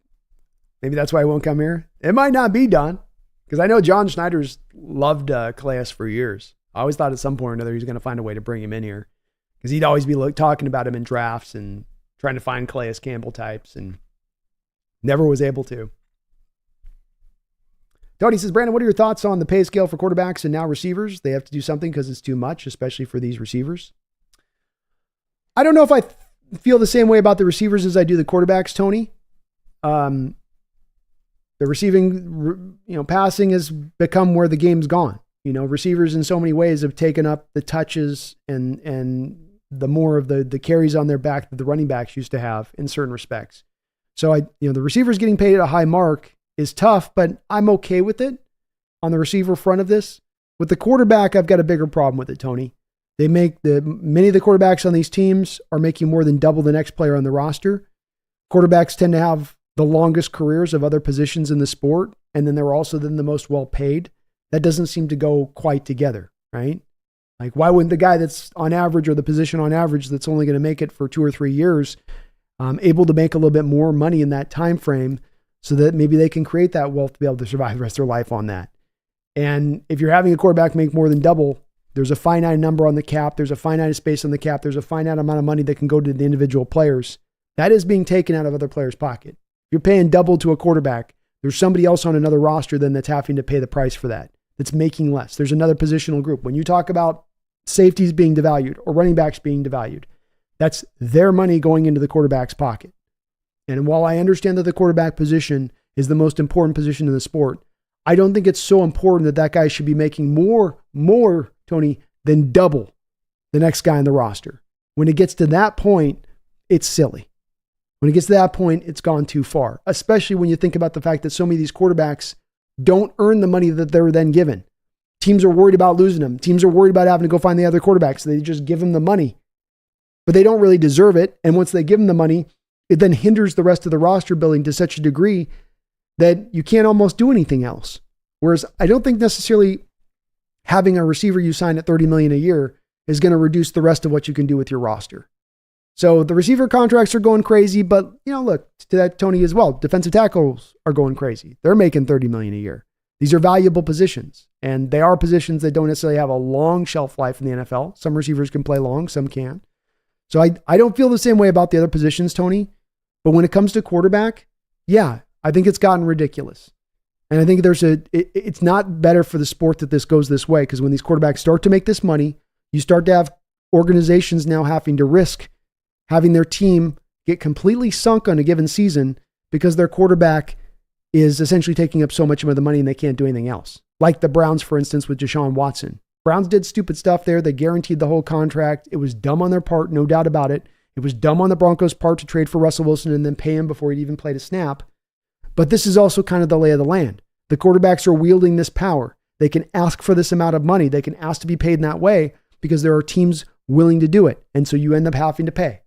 Maybe that's why he won't come here. It might not be Don, because I know John Schneider's loved Calais for years. I always thought at some point or another he's going to find a way to bring him in here, because he'd always be talking about him in drafts and trying to find Calais Campbell types, and never was able to. Tony says, Brandon, what are your thoughts on the pay scale for quarterbacks and now receivers? They have to do something because it's too much, especially for these receivers. I don't know if I feel the same way about the receivers as I do the quarterbacks, Tony. The receiving, passing has become where the game's gone. Receivers in so many ways have taken up the touches and the more of the carries on their back that the running backs used to have in certain respects. So the receivers getting paid at a high mark is tough, but I'm okay with it on the receiver front of this. With the quarterback, I've got a bigger problem with it, Tony. Many of the quarterbacks on these teams are making more than double the next player on the roster. Quarterbacks tend to have the longest careers of other positions in the sport, and then they're also the most well paid. That doesn't seem to go quite together, right? Like, why wouldn't the guy that's on average, or the position on average that's only going to make it for 2 or 3 years, able to make a little bit more money in that time frame, so that maybe they can create that wealth to be able to survive the rest of their life on that? And if you're having a quarterback make more than double, there's a finite number on the cap. There's a finite space on the cap. There's a finite amount of money that can go to the individual players. That is being taken out of other players' pocket. If you're paying double to a quarterback, there's somebody else on another roster then that's having to pay the price for that, that's making less. There's another positional group. When you talk about safeties being devalued or running backs being devalued, that's their money going into the quarterback's pocket. And while I understand that the quarterback position is the most important position in the sport, I don't think it's so important that that guy should be making more, Tony, than double the next guy on the roster. When it gets to that point, it's silly. When it gets to that point, it's gone too far, especially when you think about the fact that so many of these quarterbacks don't earn the money that they're then given. Teams are worried about losing them. Teams are worried about having to go find the other quarterbacks. So they just give them the money, but they don't really deserve it. And once they give them the money, it then hinders the rest of the roster building to such a degree that you can't almost do anything else. Whereas I don't think necessarily having a receiver you sign at $30 million a year is going to reduce the rest of what you can do with your roster. So the receiver contracts are going crazy, but look to that, Tony, as well. Defensive tackles are going crazy. They're making $30 million a year. These are valuable positions, and they are positions that don't necessarily have a long shelf life in the NFL. Some receivers can play long, some can't. So I don't feel the same way about the other positions, Tony. But when it comes to quarterback, yeah, I think it's gotten ridiculous. And I think it's not better for the sport that this goes this way, because when these quarterbacks start to make this money, you start to have organizations now having to risk having their team get completely sunk on a given season because their quarterback is essentially taking up so much of the money and they can't do anything else. Like the Browns, for instance, with Deshaun Watson. Browns did stupid stuff there. They guaranteed the whole contract. It was dumb on their part, no doubt about it. It was dumb on the Broncos' part to trade for Russell Wilson and then pay him before he'd even played a snap. But this is also kind of the lay of the land. The quarterbacks are wielding this power. They can ask for this amount of money. They can ask to be paid in that way because there are teams willing to do it. And so you end up having to pay.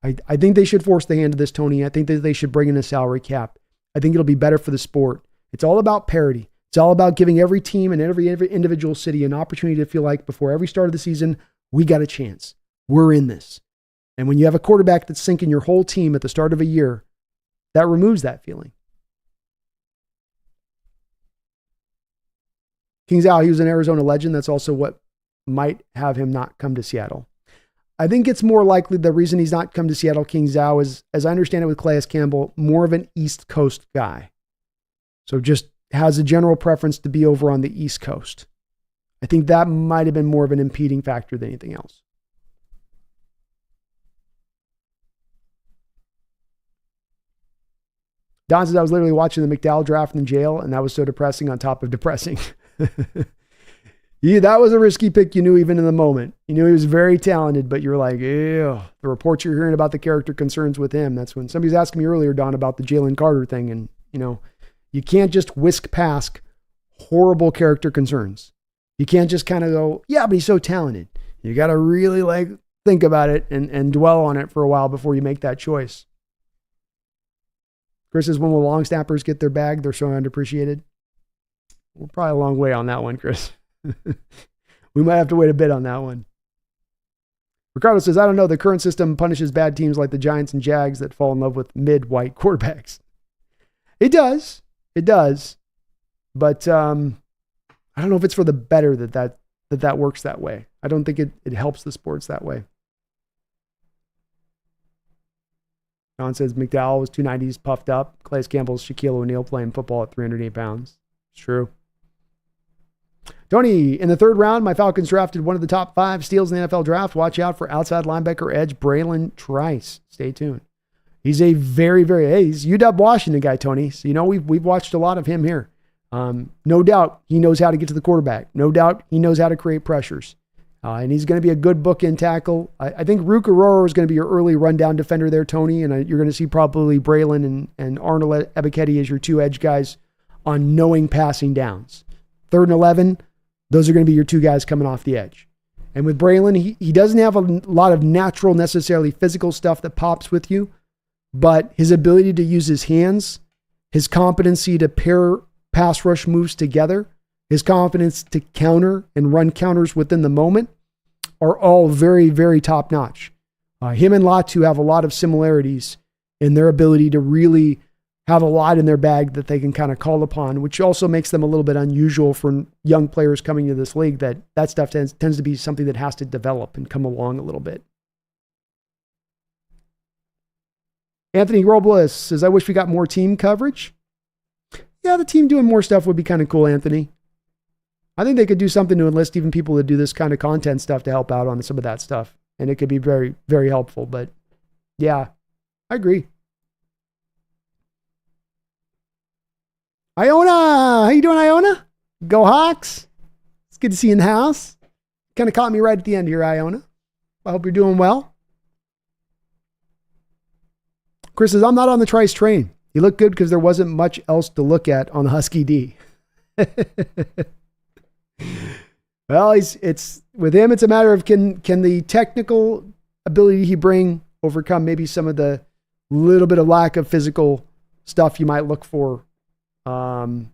I think they should force the hand of this, Tony. I think that they should bring in a salary cap. I think it'll be better for the sport. It's all about parity. It's all about giving every team and every individual city an opportunity to feel like before every start of the season, we got a chance. We're in this. And when you have a quarterback that's sinking your whole team at the start of a year, that removes that feeling. King Zhao, he was an Arizona legend. That's also what might have him not come to Seattle. I think it's more likely the reason he's not come to Seattle, King Zhao, is, as I understand it with Calais Campbell, more of an East Coast guy. So just has a general preference to be over on the East Coast. I think that might have been more of an impeding factor than anything else. Don says, I was literally watching the Macdonald draft in jail, and that was so depressing on top of depressing. Yeah, that was a risky pick. You knew even in the moment. You knew he was very talented, but you're like, ew. The reports you're hearing about the character concerns with him. That's when somebody was asking me earlier, Don, about the Jalen Carter thing. And, you can't just whisk past horrible character concerns. You can't just kind of go, yeah, but he's so talented. You got to really think about it and dwell on it for a while before you make that choice. Chris says, when will long snappers get their bag? They're so underappreciated. We're probably a long way on that one, Chris. We might have to wait a bit on that one. Ricardo says, I don't know. The current system punishes bad teams like the Giants and Jags that fall in love with mid-white quarterbacks. It does. It does. But I don't know if it's for the better that works that way. I don't think it helps the sports that way. John says, McDowell was 290s puffed up. Calais Campbell's Shaquille O'Neal playing football at 308 pounds. It's true. Tony, in the third round, my Falcons drafted one of the top 5 steals in the NFL draft. Watch out for outside linebacker edge Braylon Trice. Stay tuned. He's a very, he's UW Washington guy, Tony. So, we've watched a lot of him here. No doubt he knows how to get to the quarterback. No doubt he knows how to create pressures. And he's going to be a good bookend tackle. I think Rook Aurora is going to be your early rundown defender there, Tony. And you're going to see probably Braylon and Arnold Ebiketie as your 2 edge guys on knowing passing downs. 3rd and 11, those are going to be your 2 guys coming off the edge. And with Braylon, he doesn't have a lot of natural, necessarily physical stuff that pops with you, but his ability to use his hands, his competency to pair pass rush moves together, his confidence to counter and run counters within the moment are all very, very top notch. Him and Latu have a lot of similarities in their ability to really have a lot in their bag that they can kind of call upon, which also makes them a little bit unusual for young players coming to this league. That stuff tends to be something that has to develop and come along a little bit. Anthony Robles says, I wish we got more team coverage. Yeah, the team doing more stuff would be kind of cool, Anthony. I think they could do something to enlist even people that do this kind of content stuff to help out on some of that stuff. And it could be very, very helpful. But yeah, I agree. Iona, how you doing, Iona? Go Hawks. It's good to see you in the house. Kind of caught me right at the end here, Iona. I hope you're doing well. Chris says, I'm not on the Trice train. He looked good because there wasn't much else to look at on the Husky D. Well, it's with him, it's a matter of can the technical ability he bring overcome maybe some of the little bit of lack of physical stuff you might look for. And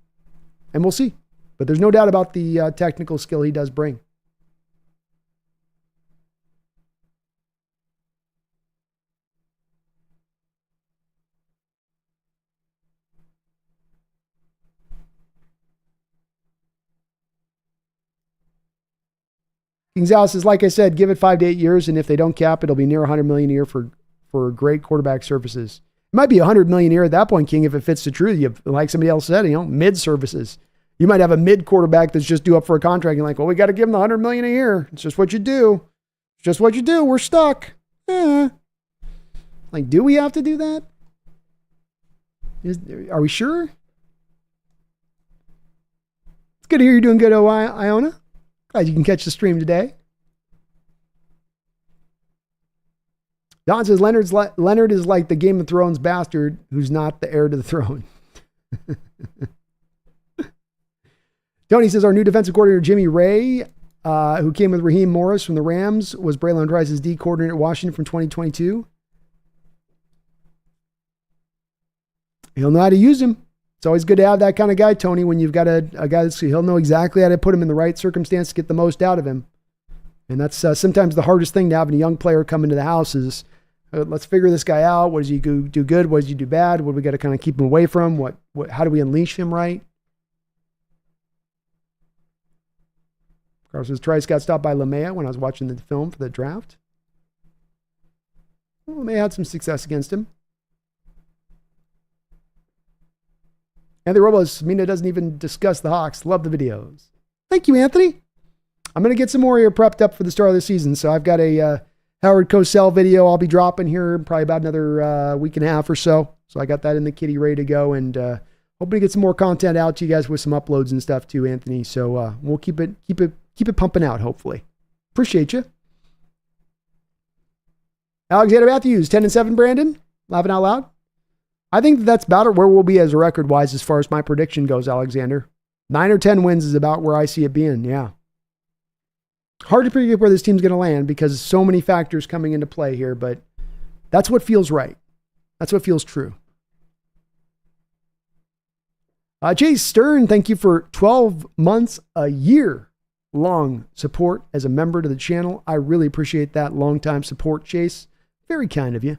we'll see. But there's no doubt about the technical skill he does bring. King Zhao says, like I said, give it 5 to 8 years, and if they don't cap, it'll be near $100 million a year for great quarterback services. It might be $100 million a year at that point, King, if it fits the truth. You like somebody else said, mid services. You might have a mid quarterback that's just due up for a contract. You're like, well, we got to give him the $100 million a year. It's just what you do. It's just what you do. We're stuck. Like, do we have to do that? Are we sure? It's good to hear you're doing good, Iona. Glad you can catch the stream today. Don says Leonard is like the Game of Thrones bastard who's not the heir to the throne. Tony says our new defensive coordinator, Jimmy Ray, who came with Raheem Morris from the Rams, was Braylon Trice's D coordinator at Washington from 2022. He'll know how to use him. It's always good to have that kind of guy, Tony, when you've got a guy he'll know exactly how to put him in the right circumstance to get the most out of him. And that's sometimes the hardest thing to have a young player come into the house is, let's figure this guy out. What does he do good? What does he do bad? What do we got to kind of keep him away from? How do we unleash him right? Carlos says, Trice got stopped by LeMaya when I was watching the film for the draft. Well, LeMaya had some success against him. Anthony Robles, Mina doesn't even discuss the Hawks. Love the videos. Thank you, Anthony. I'm going to get some more here prepped up for the start of the season. So I've got a Howard Cosell video I'll be dropping here in probably about another week and a half or so. So I got that in the kitty ready to go, and hoping to get some more content out to you guys with some uploads and stuff too, Anthony. So we'll keep it pumping out, hopefully. Appreciate you. Alexander Matthews, 10-7, Brandon. Laughing out loud. I think that's about where we'll be as a record-wise as far as my prediction goes, Alexander. 9 or 10 wins is about where I see it being, yeah. Hard to predict where this team's going to land because so many factors coming into play here, but that's what feels right. That's what feels true. Jay Stern, thank you for 12 months, a year long support as a member to the channel. I really appreciate that long-time support, Chase. Very kind of you.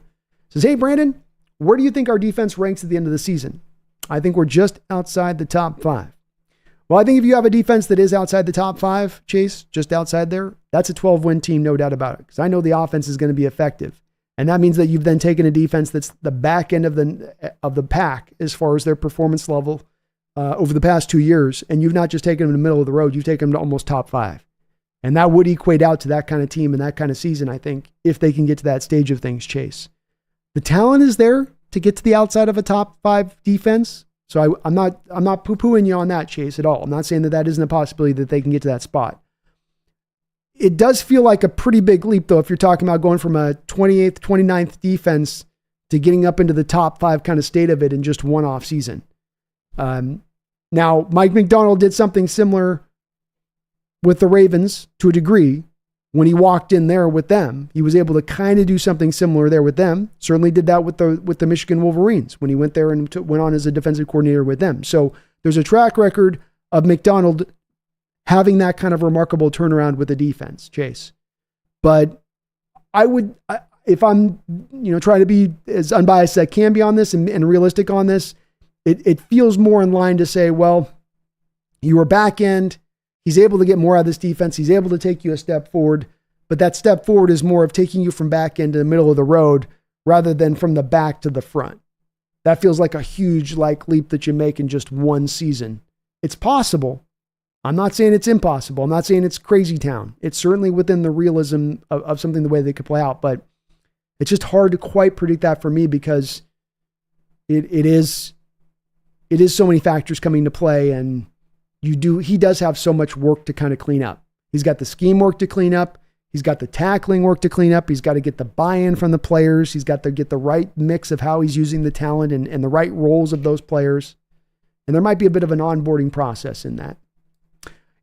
Says, hey, Brandon, where do you think our defense ranks at the end of the season? I think we're just outside the top 5. Well, I think if you have a defense that is outside the top 5, Chase, just outside there, that's a 12-win team, no doubt about it. Because I know the offense is going to be effective. And that means that you've then taken a defense that's the back end of the pack as far as their performance level over the past 2 years. And you've not just taken them in the middle of the road, you've taken them to almost top 5. And that would equate out to that kind of team and that kind of season, I think, if they can get to that stage of things, Chase. The talent is there to get to the outside of a top 5 defense. So I'm not poo-pooing you on that, Chase, at all. I'm not saying that isn't a possibility that they can get to that spot. It does feel like a pretty big leap, though, if you're talking about going from a 28th, 29th defense to getting up into the top 5 kind of state of it in just one off season. Now, Mike Macdonald did something similar with the Ravens to a degree. When he walked in there with them, he was able to kind of do something similar there with them. Certainly did that with the Michigan Wolverines when he went there and went on as a defensive coordinator with them. So there's a track record of Macdonald having that kind of remarkable turnaround with the defense, Chase. But if I'm trying to be as unbiased as I can be on this and realistic on this, it feels more in line to say, well, you were back end. He's able to get more out of this defense. He's able to take you a step forward, but that step forward is more of taking you from back end to the middle of the road rather than from the back to the front. That feels like a huge leap that you make in just one season. It's possible. I'm not saying it's impossible. I'm not saying it's crazy town. It's certainly within the realism of something the way they could play out, but it's just hard to quite predict that for me because it is so many factors coming into play, and he does have so much work to kind of clean up. He's got the scheme work to clean up. He's got the tackling work to clean up. He's got to get the buy-in from the players. He's got to get the right mix of how he's using the talent and the right roles of those players. And there might be a bit of an onboarding process in that.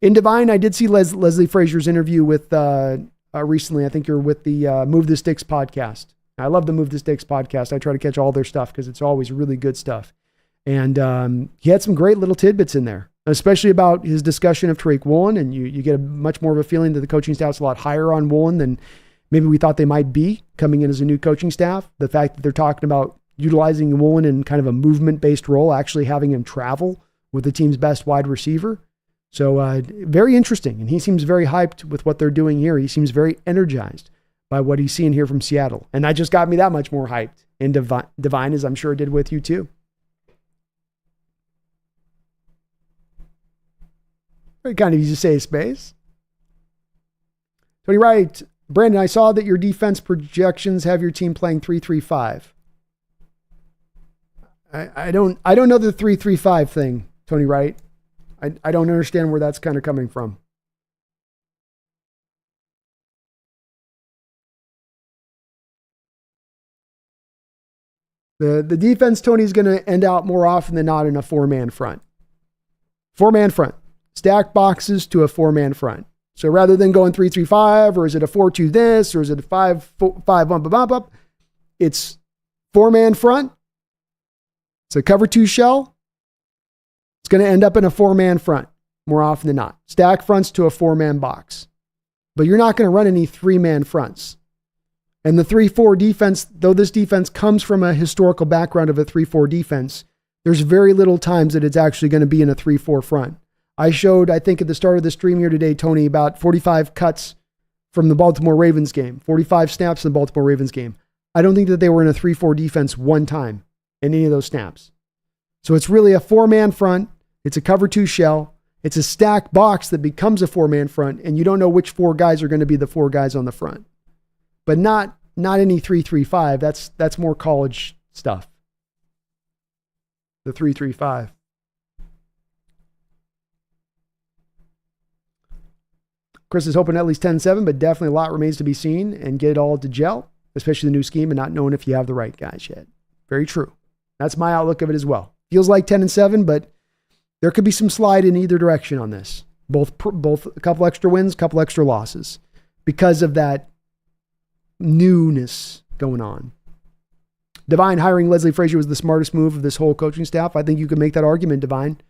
In Divine, I did see Leslie Frazier's interview with recently. I think you're with the Move the Sticks podcast. I love the Move the Sticks podcast. I try to catch all their stuff because it's always really good stuff. And he had some great little tidbits in there, especially about his discussion of Tariq Woolen. And you get a much more of a feeling that the coaching staff's a lot higher on Woolen than maybe we thought they might be coming in as a new coaching staff. The fact that they're talking about utilizing Woolen in kind of a movement-based role, actually having him travel with the team's best wide receiver. So very interesting. And he seems very hyped with what they're doing here. He seems very energized by what he's seeing here from Seattle. And that just got me that much more hyped in Divine, as I'm sure it did with you too. Very kind of you to say, Space. Tony Wright, Brandon, I saw that your defense projections have your team playing 3-3-5. I don't know the 3-3-5 thing, Tony Wright. I don't understand where that's kind of coming from. The defense, Tony, is going to end out more often than not in a 4-man front. 4-man front. Stack boxes to a 4-man front. So rather than going 3-3-5, or is it a 4-2 this, or is it a 5-5-1, it's 4-man front. It's a cover 2 shell. It's going to end up in a 4-man front more often than not. Stack fronts to a 4-man box. But you're not going to run any 3-man fronts. And the 3-4 defense, though this defense comes from a historical background of a 3-4 defense, there's very little times that it's actually going to be in a 3-4 front. I showed, I think at the start of the stream here today, Tony, about 45 cuts from the Baltimore Ravens game, 45 snaps in the Baltimore Ravens game. I don't think that they were in a 3-4 defense one time in any of those snaps. So it's really a 4-man front. It's a cover 2 shell. It's a stack box that becomes a 4-man front, and you don't know which 4 guys are going to be the 4 guys on the front. But not any 3-3-5. That's more college stuff. The 3-3-5. Chris is hoping at least 10-7, but definitely a lot remains to be seen and get it all to gel, especially the new scheme and not knowing if you have the right guys yet. Very true. That's my outlook of it as well. Feels like 10-7, but there could be some slide in either direction on this. Both a couple extra wins, a couple extra losses because of that newness going on. Divine, hiring Leslie Frazier was the smartest move of this whole coaching staff. I think you could make that argument, Divine,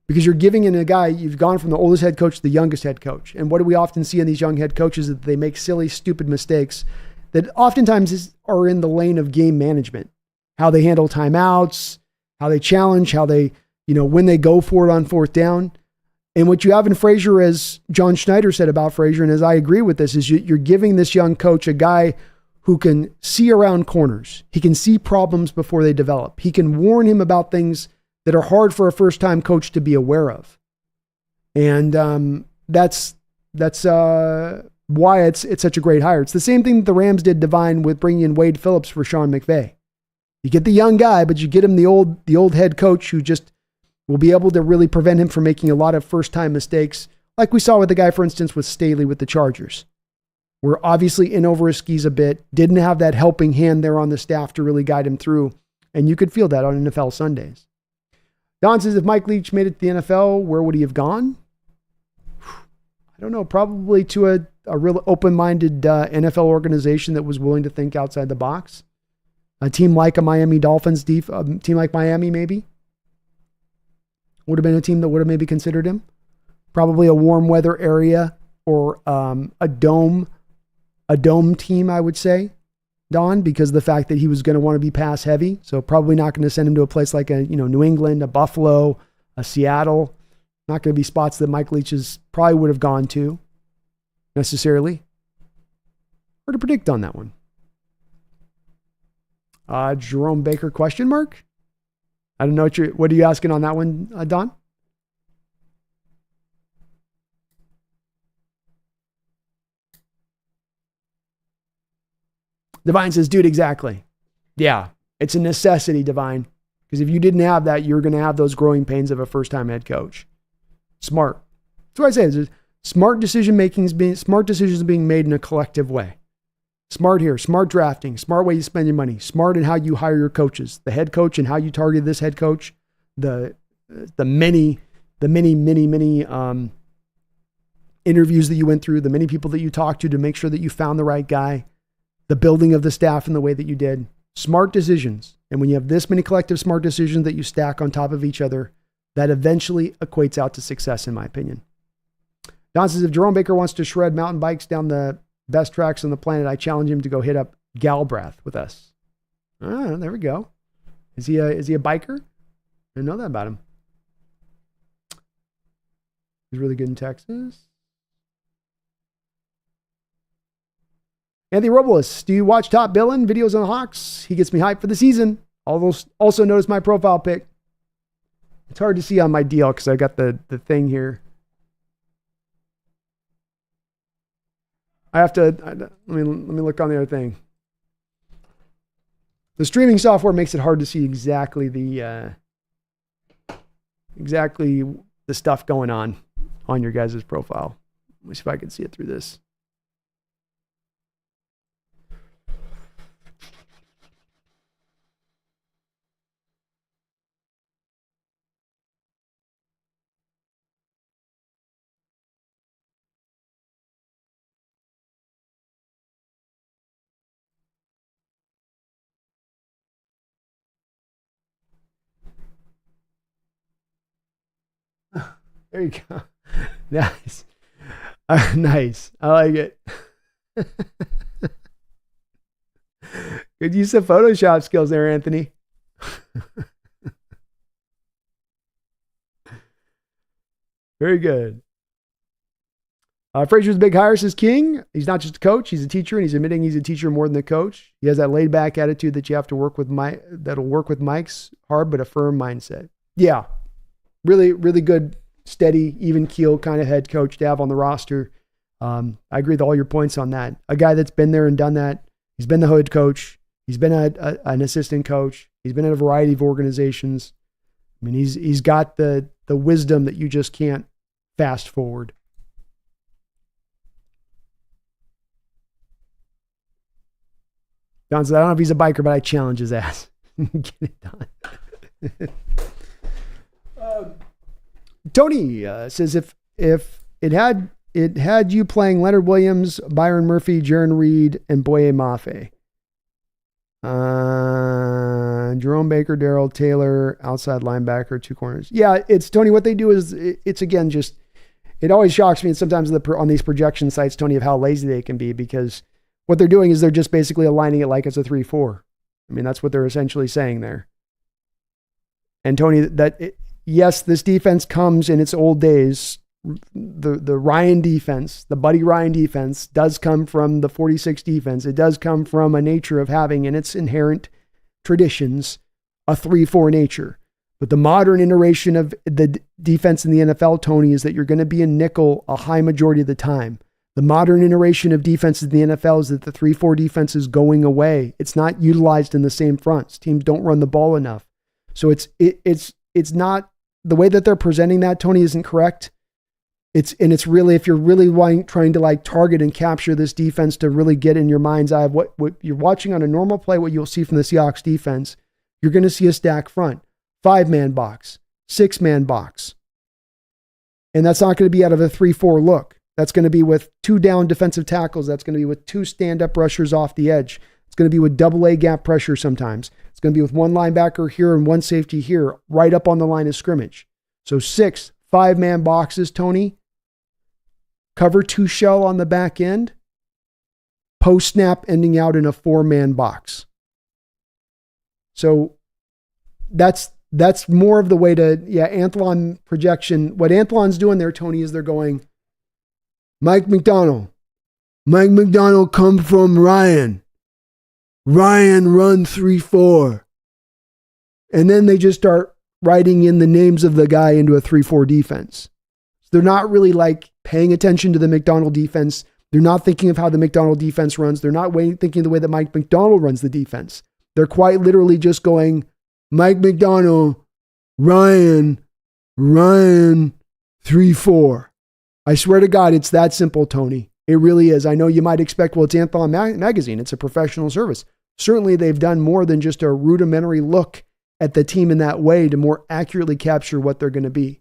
because you're giving in a guy, you've gone from the oldest head coach to the youngest head coach. And what do we often see in these young head coaches? That they make silly, stupid mistakes that oftentimes are in the lane of game management. How they handle timeouts, how they challenge, how they, when they go for it on 4th down. And what you have in Frazier, as John Schneider said about Frazier, and as I agree with this, is you're giving this young coach a guy who can see around corners. He can see problems before they develop. He can warn him about things that are hard for a first-time coach to be aware of. And that's why it's such a great hire. It's the same thing that the Rams did, Divine, with bringing in Wade Phillips for Sean McVay. You get the young guy, but you get him the old head coach who just will be able to really prevent him from making a lot of first-time mistakes, like we saw with the guy, for instance, with Staley with the Chargers. We're obviously in over his skis a bit, didn't have that helping hand there on the staff to really guide him through, and you could feel that on NFL Sundays. Don says, if Mike Leach made it to the NFL, where would he have gone? I don't know, probably to a real open-minded NFL organization that was willing to think outside the box. A team like a Miami Dolphins, a team like Miami maybe, would have been a team that would have maybe considered him. Probably a warm weather area or a dome team, I would say, Don, because of the fact that he was going to want to be pass heavy. So probably not going to send him to a place like New England, a Buffalo, a Seattle. Not going to be spots that Mike Leach's probably would have gone to necessarily. Hard to predict on that one. Jerome Baker question mark? I don't know what are you asking on that one, Don? Divine says, dude, exactly. Yeah, it's a necessity, Divine. Because if you didn't have that, you're going to have those growing pains of a first-time head coach. Smart. That's what I say. Is smart smart decisions being made in a collective way. Smart here, smart drafting, smart way you spend your money, smart in how you hire your coaches, the head coach and how you target this head coach, the many interviews that you went through, the many people that you talked to make sure that you found the right guy, the building of the staff in the way that you did. Smart decisions. And when you have this many collective smart decisions that you stack on top of each other, that eventually equates out to success, in my opinion. Don says, if Jerome Baker wants to shred mountain bikes down the best tracks on the planet, I challenge him to go hit up Galbraith with us. There we go. Is he a biker? I didn't know that about him. He's really good in Texas. Anthony Robles, do you watch Top Billin videos on the Hawks? He gets me hyped for the season. Also notice my profile pic. It's hard to see on my deal because I got the thing here. I have to, let me look on the other thing. The streaming software makes it hard to see exactly the stuff going on your guys' profile. Let me see if I can see it through this. There you go. Nice. Nice. I like it. Good use of Photoshop skills there, Anthony. Very good. Frazier's big hire, says King. He's not just a coach, he's a teacher, and he's admitting he's a teacher more than a coach. He has that laid back attitude that you have to work with that'll work with Mike's hard but a firm mindset. Yeah. Really, really good, steady, even keel kind of head coach to have on the roster. I agree with all your points on that. A guy that's been there and done that. He's been the head coach. He's been an assistant coach. He's been in a variety of organizations. I mean, he's got the wisdom that you just can't fast forward. Don says, I don't know if he's a biker, but I challenge his ass. Get it done. Tony says, if it had you playing Leonard Williams, Byron Murphy, Jaron Reed, and Boye Mafe, Jerome Baker, Darrell Taylor, outside linebacker, 2 corners. Yeah, it's Tony. What they do is it's again just it always shocks me, and sometimes on these projection sites, Tony, of how lazy they can be, because what they're doing is they're just basically aligning it like it's a 3-4. I mean, that's what they're essentially saying there. And Tony, yes, this defense comes in its old days. The Ryan defense, the Buddy Ryan defense, does come from the 46 defense. It does come from a nature of having in its inherent traditions a 3-4 nature. But the modern iteration of the defense in the NFL, Tony, is that you're going to be in nickel a high majority of the time. The modern iteration of defenses in the NFL is that the 3-4 defense is going away. It's not utilized in the same fronts. Teams don't run the ball enough. So it's not the way that they're presenting that, Tony, isn't correct. It's really, if you're really trying to like target and capture this defense to really get in your mind's eye of what you're watching on a normal play, what you'll see from the Seahawks defense, you're going to see a stack front, 5-man box, 6-man box. And that's not going to be out of a 3-4 look. That's going to be with 2 down defensive tackles. That's going to be with 2 stand-up rushers off the edge. It's going to be with double-A gap pressure sometimes. It's going to be with 1 linebacker here and 1 safety here, right up on the line of scrimmage. So 6 5-man boxes, Tony. Cover 2 shell on the back end. Post-snap ending out in a 4-man box. So that's more of the way to, Anthlon projection. What Anthlon's doing there, Tony, is they're going, Mike Macdonald come from Ryan run 3-4. And then they just start writing in the names of the guy into a 3-4 defense. So they're not really like paying attention to the Macdonald defense. They're not thinking of how the Macdonald defense runs. They're not thinking the way that Mike Macdonald runs the defense. They're quite literally just going, Mike Macdonald, Ryan 3-4. I swear to God, it's that simple, Tony. It really is. I know you might expect, well, it's Anthlon Magazine. It's a professional service. Certainly, they've done more than just a rudimentary look at the team in that way to more accurately capture what they're going to be.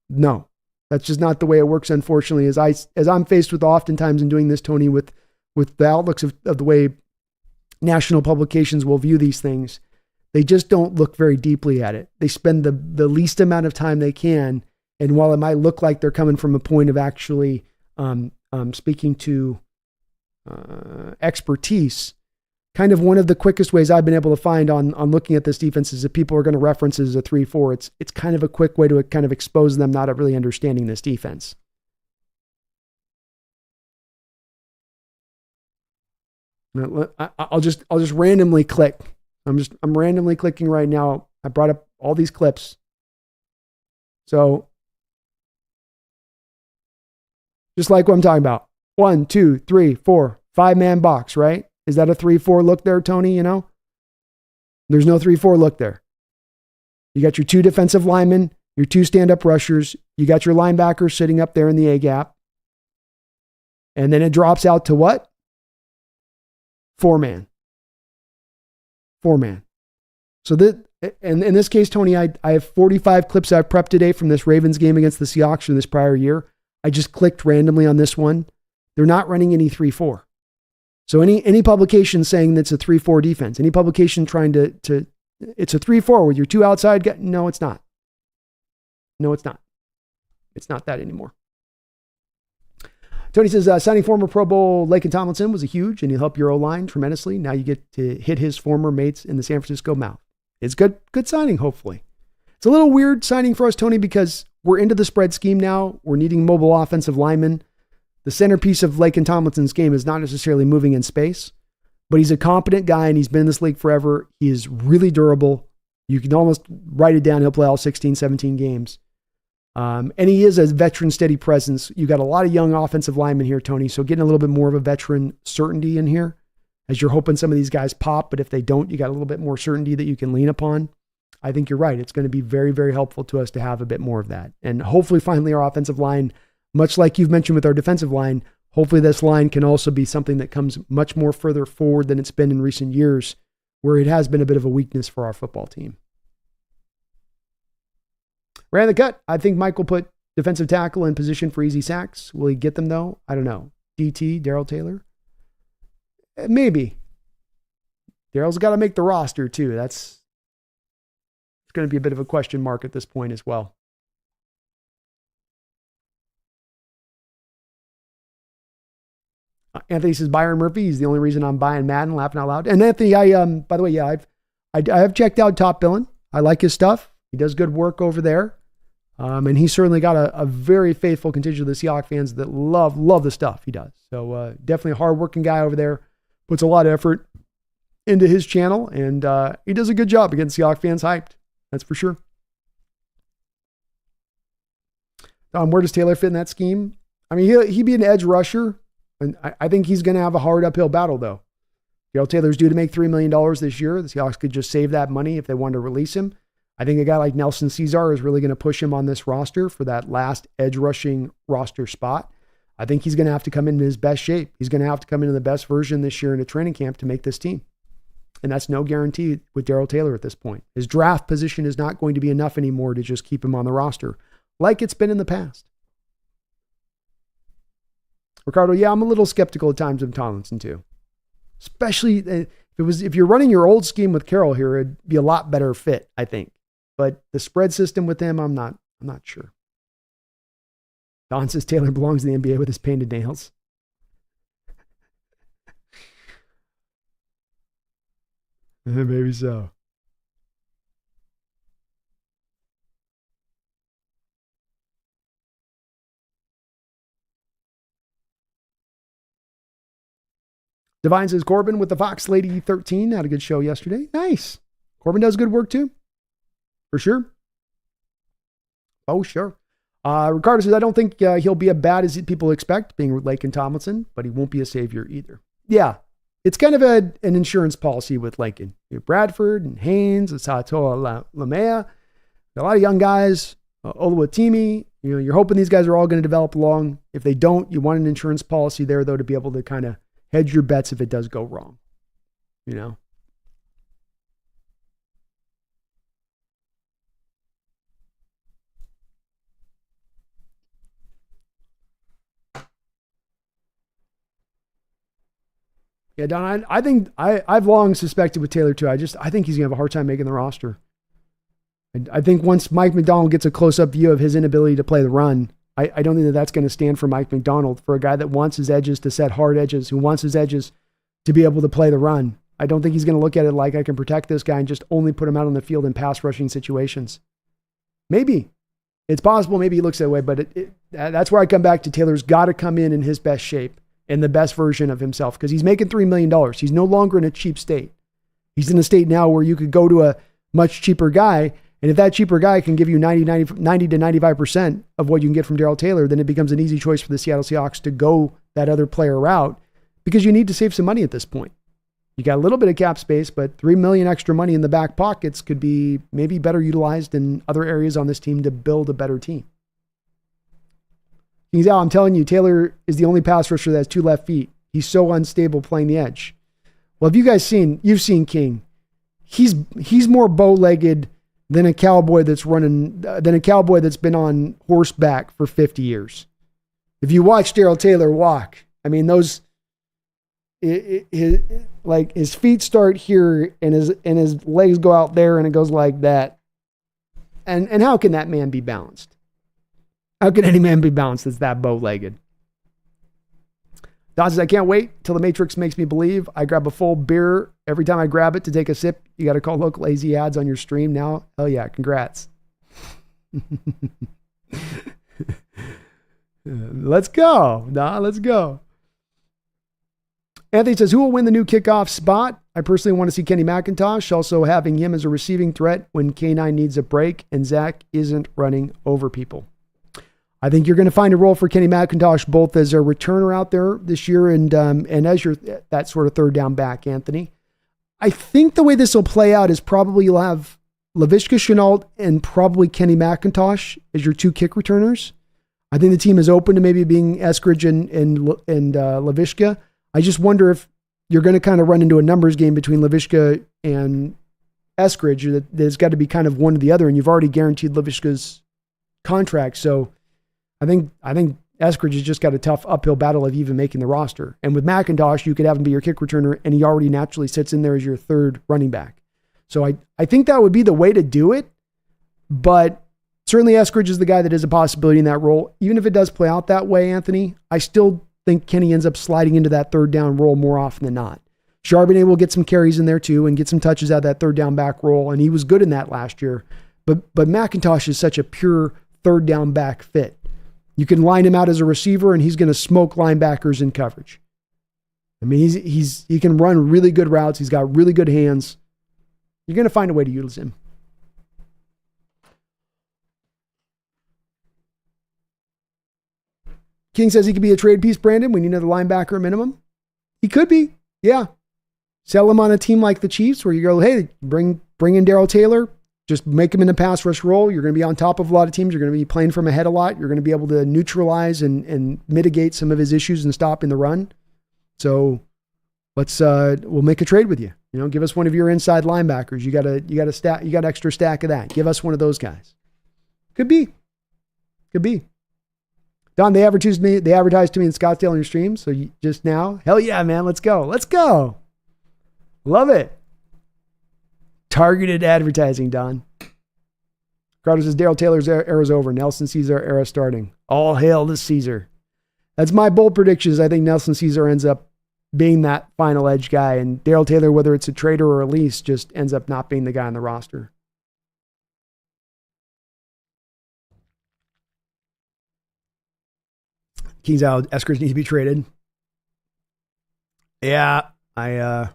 No, that's just not the way it works, unfortunately, as I'm faced with oftentimes in doing this, Tony, with the outlooks of the way national publications will view these things. They just don't look very deeply at it. They spend the least amount of time they can. And while it might look like they're coming from a point of actually speaking to expertise, kind of one of the quickest ways I've been able to find on looking at this defense is if people are going to reference it as a 3-4, it's kind of a quick way to kind of expose them not really understanding this defense. I'll just randomly click. I'm randomly clicking right now. I brought up all these clips. So just like what I'm talking about. 1, 2, 3, 4, 5-man box, right? Is that a 3-4 look there, Tony? You know, there's no 3-4 look there. You got your 2 defensive linemen, your 2 stand-up rushers. You got your linebackers sitting up there in the A gap. And then it drops out to what? 4-man. 4-man. So and in this case, Tony, I have 45 clips I've prepped today from this Ravens game against the Seahawks from this prior year. I just clicked randomly on this one. They're not running any 3-4. So any publication saying that's a 3-4 defense, any publication trying to it's a 3-4 with your 2 outside guys, no, it's not. No, it's not. It's not that anymore. Tony says, signing former Pro Bowl Laken Tomlinson was a huge, and he'll help your O-line tremendously. Now you get to hit his former mates in the San Francisco mouth. It's good signing, hopefully. It's a little weird signing for us, Tony, because we're into the spread scheme now. We're needing mobile offensive linemen. The centerpiece of Laken Tomlinson's game is not necessarily moving in space, but he's a competent guy, and he's been in this league forever. He is really durable. You can almost write it down. He'll play all 16, 17 games. And he is a veteran steady presence. You got a lot of young offensive linemen here, Tony. So getting a little bit more of a veteran certainty in here as you're hoping some of these guys pop. But if they don't, you got a little bit more certainty that you can lean upon. I think you're right. It's going to be very, very helpful to us to have a bit more of that. And hopefully finally our offensive line, much like you've mentioned with our defensive line, hopefully this line can also be something that comes much more further forward than it's been in recent years, where it has been a bit of a weakness for our football team. Ran the cut. I think Mike will put defensive tackle in position for easy sacks. Will he get them though? I don't know. DT, Darrell Taylor? Maybe. Darrell's got to make the roster too. It's going to be a bit of a question mark at this point as well. Anthony says Byron Murphy. He's the only reason I'm buying Madden, laughing out loud. And Anthony, by the way, I have checked out Top Billin'. I like his stuff. He does good work over there. And he's certainly got a very faithful contingent of the Seahawks fans that love the stuff he does. So definitely a hardworking guy over there. Puts a lot of effort into his channel, and he does a good job getting Seahawks fans hyped. That's for sure. Where does Taylor fit in that scheme? I mean, he'd be an edge rusher, and I think he's going to have a hard uphill battle, though. Taylor's due to make $3 million this year. The Seahawks could just save that money if they wanted to release him. I think a guy like Nelson Cesar is really going to push him on this roster for that last edge rushing roster spot. I think he's going to have to come in his best shape. He's going to have to come into the best version this year in a training camp to make this team. And that's no guarantee with Darrell Taylor at this point. His draft position is not going to be enough anymore to just keep him on the roster like it's been in the past. Ricardo, yeah, I'm a little skeptical at times of Tomlinson too. Especially if you're running your old scheme with Carroll here, it'd be a lot better fit, I think. But the spread system with him, I'm not sure. Don says Taylor belongs in the NBA with his painted nails. Maybe so. Divine says Corbin with the Fox Lady 13 had a good show yesterday. Nice. Corbin does good work too. For sure. Oh, sure. Ricardo says, I don't think he'll be as bad as people expect, being Laken Tomlinson, but he won't be a savior either. Yeah. It's kind of an insurance policy with Laken. Bradford and Haynes and Satoa Lamea. A lot of young guys. Oluwatimi. You're hoping these guys are all going to develop along. If they don't, you want an insurance policy there, though, to be able to kind of hedge your bets if it does go wrong. Yeah, Don, I think I've long suspected with Taylor too. I think he's gonna have a hard time making the roster. And I think once Mike Macdonald gets a close-up view of his inability to play the run, I don't think that's going to stand for Mike Macdonald, for a guy that wants his edges to set hard edges, who wants his edges to be able to play the run. I don't think he's going to look at it like I can protect this guy and just only put him out on the field in pass rushing situations. Maybe. It's possible maybe he looks that way, but that's where I come back to Taylor's got to come in his best shape, in the best version of himself, because he's making $3 million. He's no longer in a cheap state. He's in a state now where you could go to a much cheaper guy, and if that cheaper guy can give you 90 to 95% of what you can get from Darrell Taylor, then it becomes an easy choice for the Seattle Seahawks to go that other player route, because you need to save some money at this point. You got a little bit of cap space, but $3 million extra money in the back pockets could be maybe better utilized in other areas on this team to build a better team. He's out. I'm telling you, Taylor is the only pass rusher that has two left feet. He's so unstable playing the edge. Well, have you guys you've seen King. He's more bow-legged than a cowboy that's been on horseback for 50 years. If you watch Darrell Taylor walk, I mean, his feet start here and his legs go out there and it goes like that. And how can that man be balanced? How can any man be balanced that's that bow-legged? Don says, I can't wait till the Matrix makes me believe. I grab a full beer every time I grab it to take a sip. You got to call local lazy ads on your stream now. Hell yeah, congrats. Let's go. Let's go. Anthony says, who will win the new kickoff spot? I personally want to see Kenny McIntosh, also having him as a receiving threat when K9 needs a break and Zach isn't running over people. I think you're going to find a role for Kenny McIntosh both as a returner out there this year and as your that sort of third down back, Anthony. I think the way this will play out is probably you'll have Laviska Shenault and probably Kenny McIntosh as your two kick returners. I think the team is open to maybe being Eskridge and Laviska. I just wonder if you're going to kind of run into a numbers game between Laviska and Eskridge. That there's got to be kind of one or the other, and you've already guaranteed Laviska's contract. So I think Eskridge has just got a tough uphill battle of even making the roster. And with McIntosh, you could have him be your kick returner, and he already naturally sits in there as your third running back. So I think that would be the way to do it. But certainly Eskridge is the guy that is a possibility in that role. Even if it does play out that way, Anthony, I still think Kenny ends up sliding into that third down role more often than not. Charbonnet will get some carries in there too and get some touches out of that third down back role, and he was good in that last year. But McIntosh is such a pure third down back fit. You can line him out as a receiver, and he's going to smoke linebackers in coverage. I mean, he can run really good routes. He's got really good hands. You're going to find a way to utilize him. King says he could be a trade piece, Brandon. We need another linebacker minimum. He could be. Yeah. Sell him on a team like the Chiefs where you go, hey, bring in Darrell Taylor. Just make him in a pass rush role. You're going to be on top of a lot of teams. You're going to be playing from ahead a lot. You're going to be able to neutralize and mitigate some of his issues and stop in the run. So we'll make a trade with you. You know, give us one of your inside linebackers. You got extra stack of that. Give us one of those guys. Could be. Don, they advertised to me in Scottsdale on your stream. So just now, hell yeah, man. Let's go. Love it. Targeted advertising, Don. Carter says Darrell Taylor's era is over. Nelson Caesar era starting. All hail to Caesar. That's my bold predictions. I think Nelson Caesar ends up being that final edge guy, and Darrell Taylor, whether it's a trader or a lease, just ends up not being the guy on the roster. King's out. Eskridge needs to be traded. Yeah, I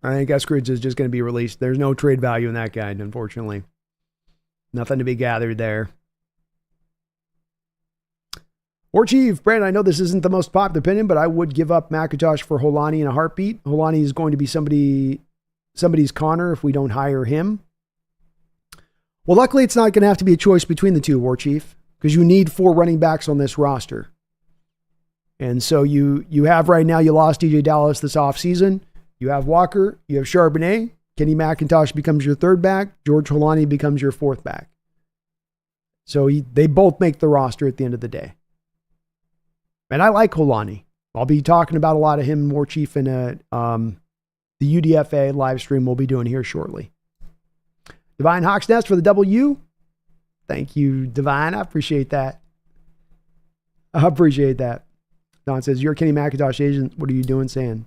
think Eskridge is just going to be released. There's no trade value in that guy, unfortunately. Nothing to be gathered there. Or Chief, Brandon, I know this isn't the most popular opinion, but I would give up McIntosh for Holani in a heartbeat. Holani is going to be somebody's Connor if we don't hire him. Well, luckily, it's not going to have to be a choice between the two, War Chief, because you need 4 running backs on this roster. And so you have right now, you lost DJ Dallas this offseason. You have Walker, you have Charbonnet, Kenny McIntosh becomes your third back, George Holani becomes your fourth back. So they both make the roster at the end of the day. And I like Holani. I'll be talking about a lot of him more, Chief, in the UDFA live stream we'll be doing here shortly. Divine Hawks Nest for the W. Thank you, Divine. I appreciate that. Don says, you're a Kenny McIntosh agent. What are you doing saying?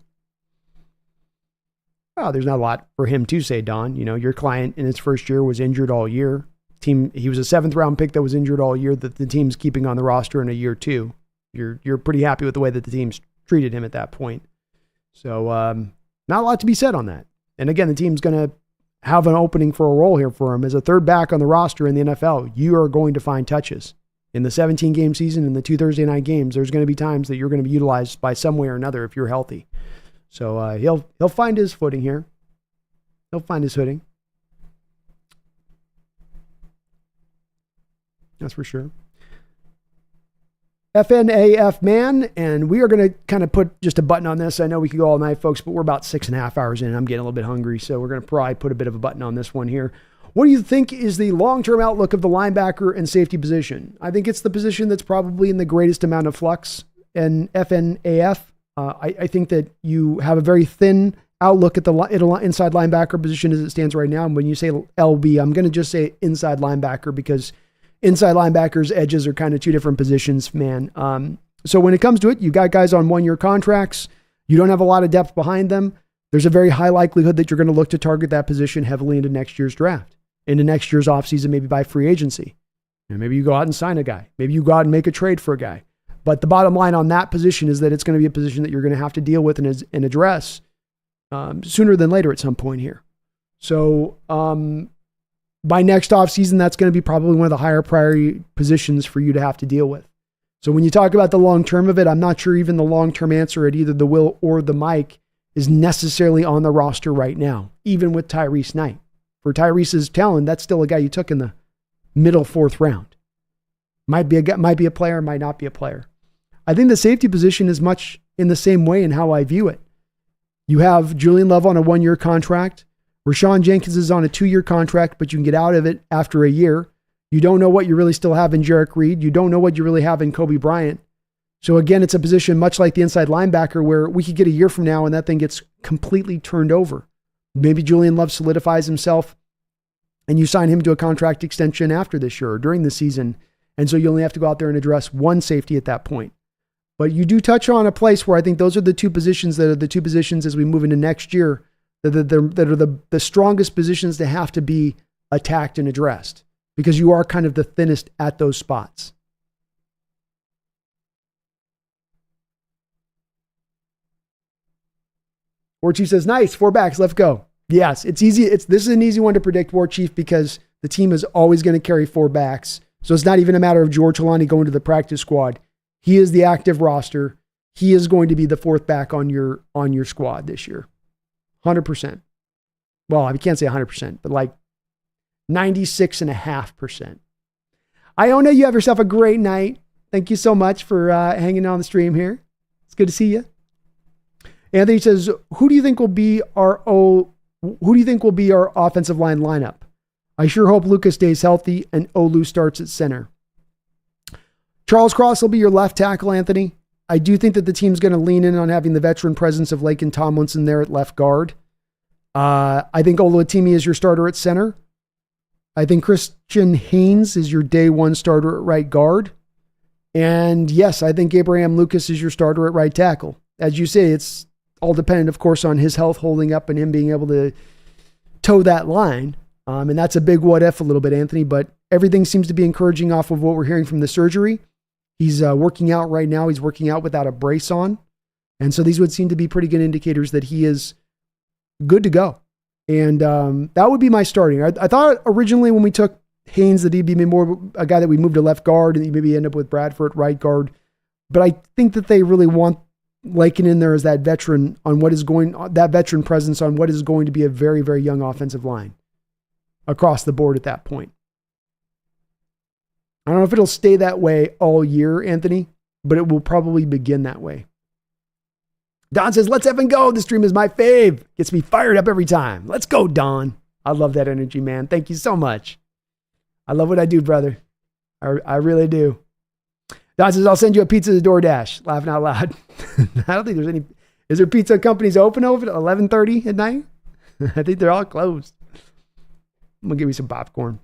Well, there's not a lot for him to say, Don. You know, your client in his first year was injured all year. He was a 7th round pick that was injured all year that the team's keeping on the roster in a year 2. You're pretty happy with the way that the team's treated him at that point. So not a lot to be said on that. And again, the team's going to have an opening for a role here for him. As a third back on the roster in the NFL, you are going to find touches. In the 17-game season, in the 2 Thursday night games, there's going to be times that you're going to be utilized by some way or another if you're healthy. So he'll find his footing here. He'll find his footing. That's for sure. FNAF man, and we are going to kind of put just a button on this. I know we could go all night, folks, but we're about 6.5 hours in, and I'm getting a little bit hungry, so we're going to probably put a bit of a button on this one here. What do you think is the long-term outlook of the linebacker and safety position? I think it's the position that's probably in the greatest amount of flux in FNAF. I think that you have a very thin outlook at the inside linebacker position as it stands right now. And when you say LB, I'm going to just say inside linebacker because inside linebackers, edges are kind of two different positions, man. So when it comes to it, you got guys on 1-year contracts. You don't have a lot of depth behind them. There's a very high likelihood that you're going to look to target that position heavily into next year's draft, into next year's offseason, maybe by free agency. And maybe you go out and sign a guy. Maybe you go out and make a trade for a guy. But the bottom line on that position is that it's going to be a position that you're going to have to deal with and address sooner than later at some point here. So by next offseason, that's going to be probably one of the higher priority positions for you to have to deal with. So when you talk about the long term of it, I'm not sure even the long-term answer at either the Will or the Mike is necessarily on the roster right now, even with Tyrese Knight. For Tyrese's talent, that's still a guy you took in the middle 4th round. Might be a player, might not be a player. I think the safety position is much in the same way in how I view it. You have Julian Love on a 1-year contract. Rashawn Jenkins is on a 2-year contract, but you can get out of it after a year. You don't know what you really still have in Jarek Reed. You don't know what you really have in Kobe Bryant. So again, it's a position much like the inside linebacker where we could get a year from now and that thing gets completely turned over. Maybe Julian Love solidifies himself and you sign him to a contract extension after this year or during the season. And so you only have to go out there and address one safety at that point. But you do touch on a place where I think those are the two positions that are the two positions as we move into next year that are the strongest positions to have to be attacked and addressed because you are kind of the thinnest at those spots. War Chief says, nice, 4 backs, let's go. Yes, it's easy. This is an easy one to predict, War Chief, because the team is always going to carry 4 backs. So it's not even a matter of George Holani going to the practice squad. He is the active roster. He is going to be the 4th back on your squad this year. 100%. Well, I can't say 100%, but like 96.5%. Iona, you have yourself a great night. Thank you so much for hanging on the stream here. It's good to see you. Anthony says, who do you think will be our offensive line lineup? I sure hope Lucas stays healthy and Olu starts at center. Charles Cross will be your left tackle, Anthony. I do think that the team's going to lean in on having the veteran presence of Laken Tomlinson there at left guard. I think Oluwatimi is your starter at center. I think Christian Haynes is your day 1 starter at right guard. And yes, I think Abraham Lucas is your starter at right tackle. As you say, it's all dependent, of course, on his health holding up and him being able to toe that line. And that's a big what if a little bit, Anthony, but everything seems to be encouraging off of what we're hearing from the surgery. He's working out right now. He's working out without a brace on. And so these would seem to be pretty good indicators that he is good to go. And that would be my starting. I thought originally when we took Haynes that he'd be more a guy that we moved to left guard and maybe end up with Bradford at right guard. But I think that they really want Laken in there as that veteran presence on what is going to be a very, very young offensive line across the board at that point. I don't know if it'll stay that way all year, Anthony, but it will probably begin that way. Don says, let's effing go. This stream is my fave. Gets me fired up every time. Let's go, Don. I love that energy, man. Thank you so much. I love what I do, brother. I really do. Don says, I'll send you a pizza to DoorDash. Laughing out loud. I don't think there's any. Is there pizza companies open over at 11:30 at night? I think they're all closed. I'm going to give you some popcorn.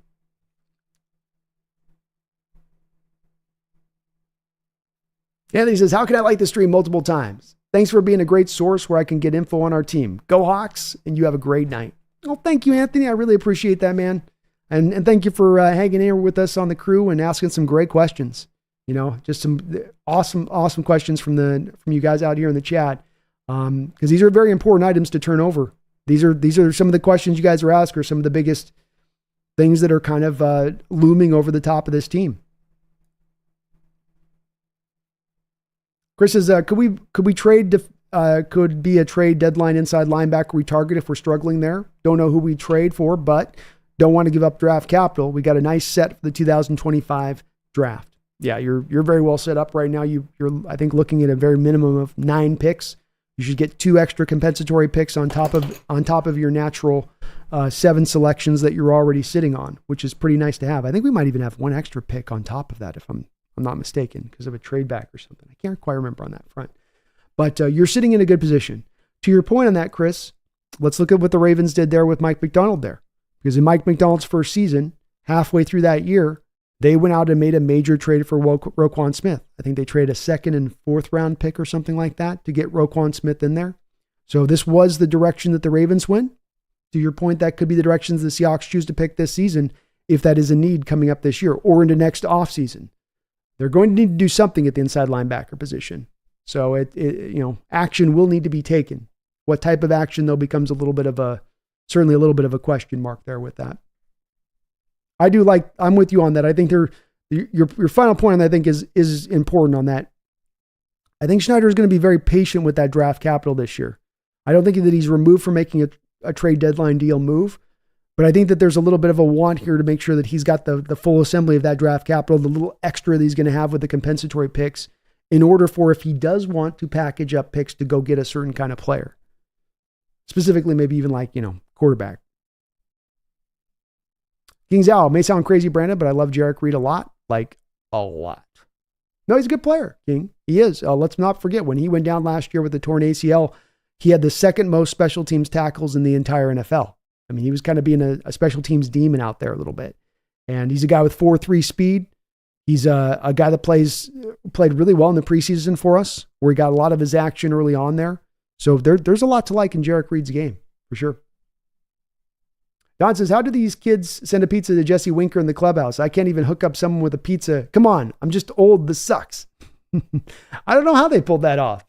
Anthony says, how can I like the stream multiple times? Thanks for being a great source where I can get info on our team. Go Hawks, and you have a great night. Well, thank you, Anthony. I really appreciate that, man. And thank you for hanging here with us on the crew and asking some great questions. You know, just some awesome questions from you guys out here in the chat. Because these are very important items to turn over. These are some of the questions you guys are asking, or some of the biggest things that are kind of looming over the top of this team. Chris says, could we trade? Could be a trade deadline inside linebacker we target if we're struggling there. Don't know who we trade for, but don't want to give up draft capital. We got a nice set for the 2025 draft. Yeah, you're very well set up right now. You're I think looking at a very minimum of 9 picks. You should get 2 extra compensatory picks on top of your natural 7 selections that you're already sitting on, which is pretty nice to have. I think we might even have 1 extra pick on top of that if I'm not mistaken, because of a trade back or something. I can't quite remember on that front. But you're sitting in a good position. To your point on that, Chris, let's look at what the Ravens did there with Mike Macdonald there. Because in Mike Macdonald's first season, halfway through that year, They went out and made a major trade for Roquan Smith. I think they traded a 2nd and 4th round pick or something like that to get Roquan Smith in there. So this was the direction that the Ravens went. To your point, that could be the directions the Seahawks choose to pick this season if that is a need coming up this year or into next offseason. They're going to need to do something at the inside linebacker position. So action will need to be taken. What type of action, though, becomes certainly a little bit of a question mark there with that. I'm with you on that. I think your final point, I think, is important on that. I think Schneider is going to be very patient with that draft capital this year. I don't think that he's removed from making a trade deadline deal move, but I think that there's a little bit of a want here to make sure that he's got the full assembly of that draft capital, the little extra that he's going to have with the compensatory picks in order for, if he does want to package up picks to go get a certain kind of player. Specifically, maybe even quarterback. King Zhao, may sound crazy, Brandon, but I love Jarek Reed a lot. Like, a lot. No, he's a good player, King. He is. Let's not forget, when he went down last year with the torn ACL, he had the 2nd most special teams tackles in the entire NFL. I mean, he was kind of being a special teams demon out there a little bit. And he's a guy with 4.3 speed. He's a guy that played really well in the preseason for us, where he got a lot of his action early on there. So there's a lot to like in Jarek Reed's game, for sure. Don says, how do these kids send a pizza to Jesse Winker in the clubhouse? I can't even hook up someone with a pizza. Come on, I'm just old. This sucks. I don't know how they pulled that off.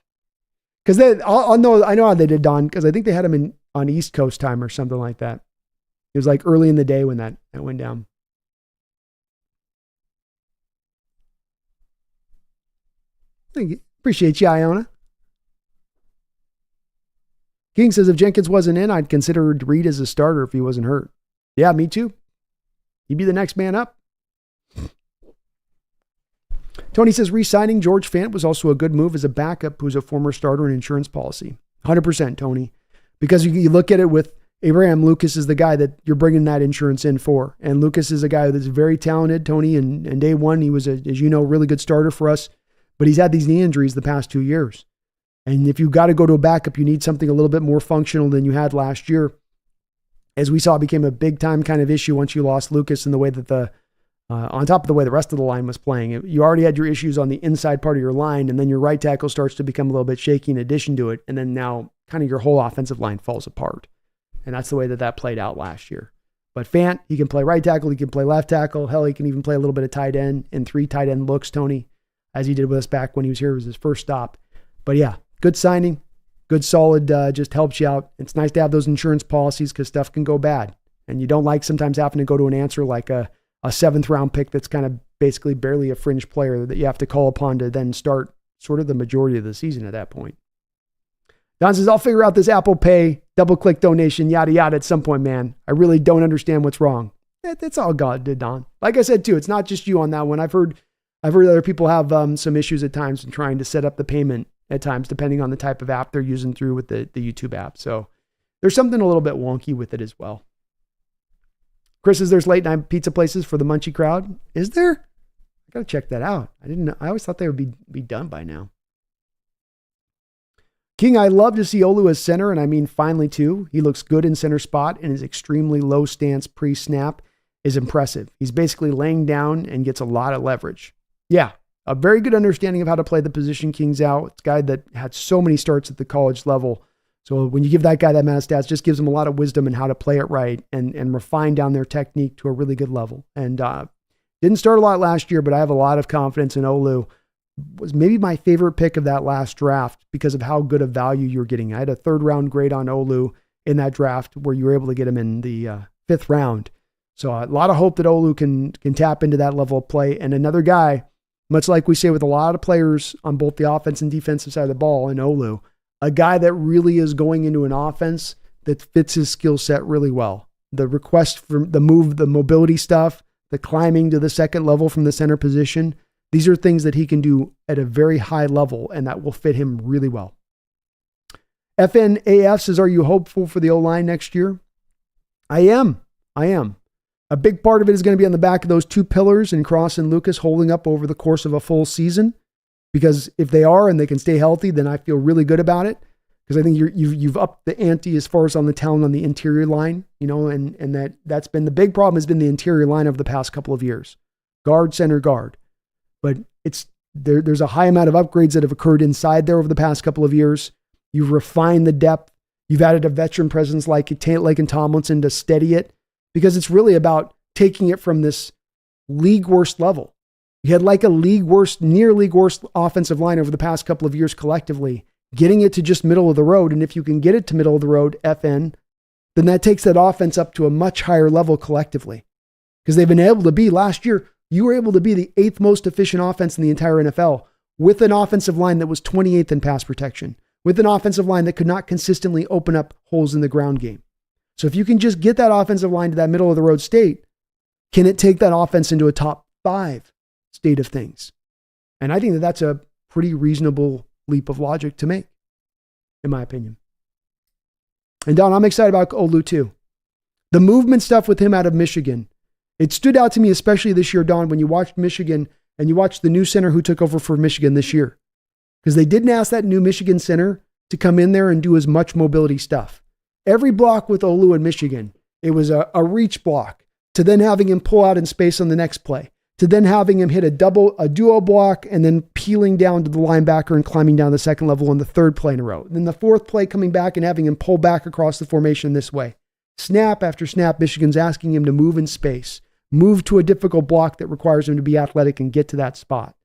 Because I know how they did, Don, because I think they had him on East Coast time or something like that. It was like early in the day when that went down. Appreciate you, Iona. King says, if Jenkins wasn't in, I'd consider Reed as a starter if he wasn't hurt. Yeah, me too. He'd be the next man up. Tony says, re-signing George Fant was also a good move as a backup who's a former starter in insurance policy. 100%, Tony. Because you look at it with Abraham Lucas is the guy that you're bringing that insurance in for. And Lucas is a guy that's very talented, Tony. And day one, he was, as you know, really good starter for us. But he's had these knee injuries the past 2 years. And if you've got to go to a backup, you need something a little bit more functional than you had last year. As we saw, it became a big time kind of issue once you lost Lucas in the way that on top of the way the rest of the line was playing. You already had your issues on the inside part of your line, and then your right tackle starts to become a little bit shaky in addition to it. And then now kind of your whole offensive line falls apart. And that's the way that played out last year. But Fant, he can play right tackle, he can play left tackle. Hell, he can even play a little bit of tight end in 3 tight end looks, Tony, as he did with us back when he was here. It was his first stop. But yeah, good signing, good solid, just helps you out. It's nice to have those insurance policies because stuff can go bad. And you don't like sometimes having to go to an answer like a 7th round pick that's kind of basically barely a fringe player that you have to call upon to then start sort of the majority of the season at that point. Don says, I'll figure out this Apple Pay, double-click donation, yada, yada at some point, man. I really don't understand what's wrong. That's all God did, Don. Like I said, too, it's not just you on that one. I've heard other people have some issues at times in trying to set up the payment at times, depending on the type of app they're using through with the YouTube app. So there's something a little bit wonky with it as well. Chris says there's late night pizza places for the Munchie crowd. Is there? I got to check that out. I always thought they would be done by now. King, I love to see Olu as center, and I mean finally too. He looks good in center spot, and his extremely low stance pre-snap is impressive. He's basically laying down and gets a lot of leverage. Yeah, a very good understanding of how to play the position King's out. It's a guy that had so many starts at the college level. So when you give that guy that amount of stats, just gives him a lot of wisdom in how to play it right and refine down their technique to a really good level. And didn't start a lot last year, but I have a lot of confidence in Olu. Was maybe my favorite pick of that last draft because of how good of value you're getting. I had a 3rd round grade on Olu in that draft where you were able to get him in the 5th round. So a lot of hope that Olu can tap into that level of play. And another guy, much like we say with a lot of players on both the offense and defensive side of the ball in Olu, a guy that really is going into an offense that fits his skill set really well. The request for the move, the mobility stuff, the climbing to the 2nd level from the center position, these are things that he can do at a very high level, and that will fit him really well. FNAF says, are you hopeful for the O-line next year? I am. A big part of it is going to be on the back of those 2 pillars and Cross and Lucas holding up over the course of a full season. Because if they are and they can stay healthy, then I feel really good about it. Because I think you've upped the ante as far as on the talent on the interior line, and that's been the big problem has been the interior line over the past couple of years. guard, center, guard. But there's a high amount of upgrades that have occurred inside there over the past couple of years. You've refined the depth. You've added a veteran presence like Laken Tomlinson to steady it, because it's really about taking it from this league worst level. You had like a near league worst offensive line over the past couple of years collectively, getting it to just middle of the road. And if you can get it to middle of the road, FN, then that takes that offense up to a much higher level collectively. Because they've been able to be, last year, you were able to be the 8th most efficient offense in the entire NFL with an offensive line that was 28th in pass protection, with an offensive line that could not consistently open up holes in the ground game. So if you can just get that offensive line to that middle of the road state, can it take that offense into a top 5 state of things? And I think that that's a pretty reasonable leap of logic to make, in my opinion. And Don, I'm excited about Olu too. The movement stuff with him out of Michigan, it stood out to me, especially this year, Don, when you watched Michigan and you watched the new center who took over for Michigan this year. Because they didn't ask that new Michigan center to come in there and do as much mobility stuff. Every block with Olu in Michigan, it was a reach block, to then having him pull out in space on the next play, to then having him hit a duo block and then peeling down to the linebacker and climbing down the second level on the third play in a row. And then the fourth play coming back and having him pull back across the formation this way. Snap after snap, Michigan's asking him to move in space, move to a difficult block that requires him to be athletic and get to that spot.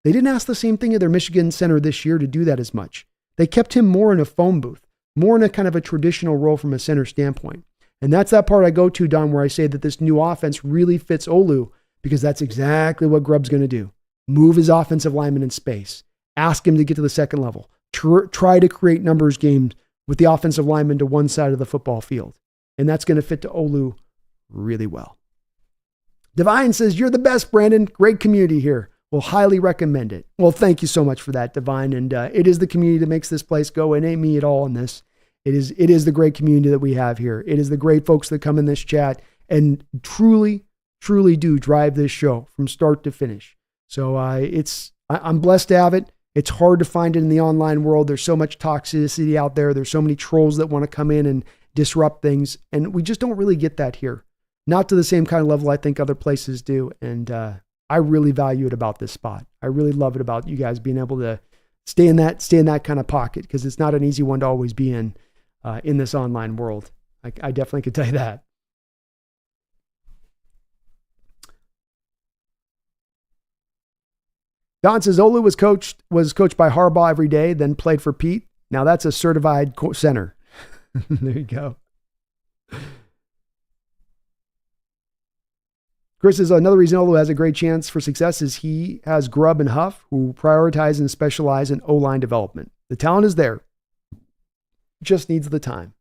They didn't ask the same thing of their Michigan center this year to do that as much. They kept him more in a phone booth, more in a kind of a traditional role from a center standpoint. And that's that part I go to, Don, where I say that this new offense really fits Olu, because that's exactly what Grubb's going to do. Move his offensive lineman in space. Ask him to get to the second level. Try to create numbers games with the offensive lineman to one side of the football field. And that's going to fit to Olu really well. Divine says, "You're the best, Brandon. Great community here. Will highly recommend it." Well, thank you so much for that, Divine. And it is the community that makes this place go. It ain't me at all in this. It is the great community that we have here. It is the great folks that come in this chat and truly do drive this show from start to finish. So I'm blessed to have it. It's hard to find it in the online world. There's so much toxicity out there. There's so many trolls that want to come in and disrupt things. And we just don't really get that here. Not to the same kind of level I think other places do. And I really value it about this spot. I really love it about you guys being able to stay in that kind of pocket, because it's not an easy one to always be in this online world. I definitely could tell you that. Don says Olu was coached by Harbaugh every day, then played for Pete. Now that's a certified center. There you go. Chris says another reason Olu has a great chance for success is he has Grubb and Huff who prioritize and specialize in O-line development. The talent is there. Just needs the time.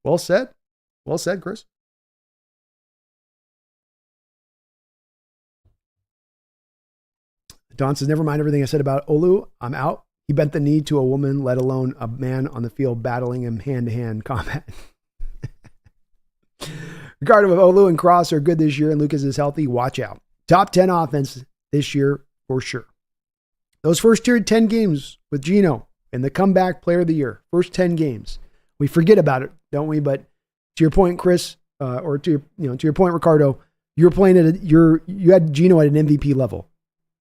Well said. Well said, Chris. Don says, never mind everything I said about Olu. I'm out. He bent the knee to a woman, let alone a man on the field battling him hand-to-hand combat. Regardless of Olu and Cross are good this year and Lucas is healthy, watch out. Top 10 offense this year for sure. Those first 10 games with Geno and the comeback player of the year, first 10 games. We forget about it, don't we? But to your point, Chris, or to your point, Ricardo, you had Geno at an MVP level.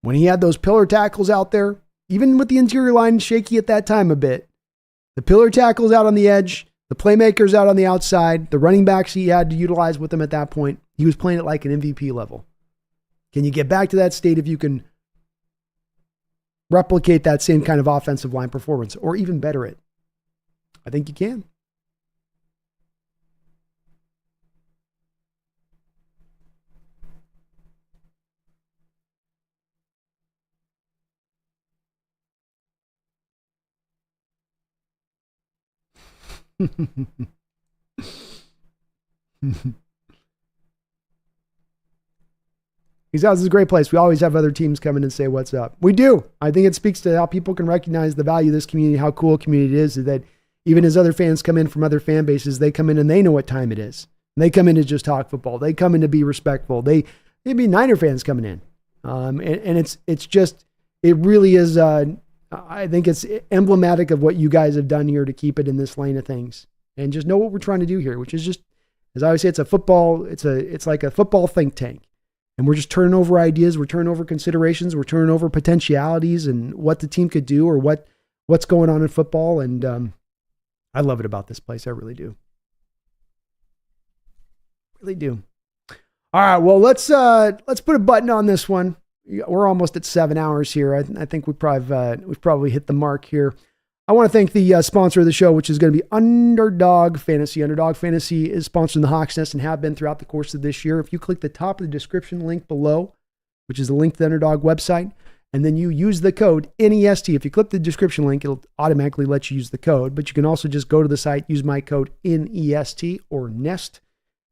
When he had those pillar tackles out there, even with the interior line shaky at that time a bit, the pillar tackles out on the edge, the playmakers out on the outside, the running backs he had to utilize with him at that point, he was playing it like an MVP level. Can you get back to that state if you can replicate that same kind of offensive line performance, or even better it? I think you can. His house is a great place. We always have other teams come in and say, what's up? We do. I think it speaks to how people can recognize the value of this community, how cool a community it is, that even as other fans come in from other fan bases, they come in and they know what time it is. They come in to just talk football. They come in to be respectful. They be Niner fans coming in. And it's just, it really is, I think it's emblematic of what you guys have done here to keep it in this lane of things. And just know what we're trying to do here, which is just, as I always say, it's like a football think tank. And we're just turning over ideas. We're turning over considerations. We're turning over potentialities and what the team could do or what's going on in football. And I love it about this place. I really do. Really do. All right. Well, let's put a button on this one. We're almost at 7 hours here. I think we've probably hit the mark here. I want to thank the sponsor of the show, which is going to be Underdog Fantasy. Underdog Fantasy is sponsoring the Hawks Nest and have been throughout the course of this year. If you click the top of the description link below, which is the link to the Underdog website, and then you use the code NEST. If you click the description link, it'll automatically let you use the code, but you can also just go to the site, use my code NEST or NEST,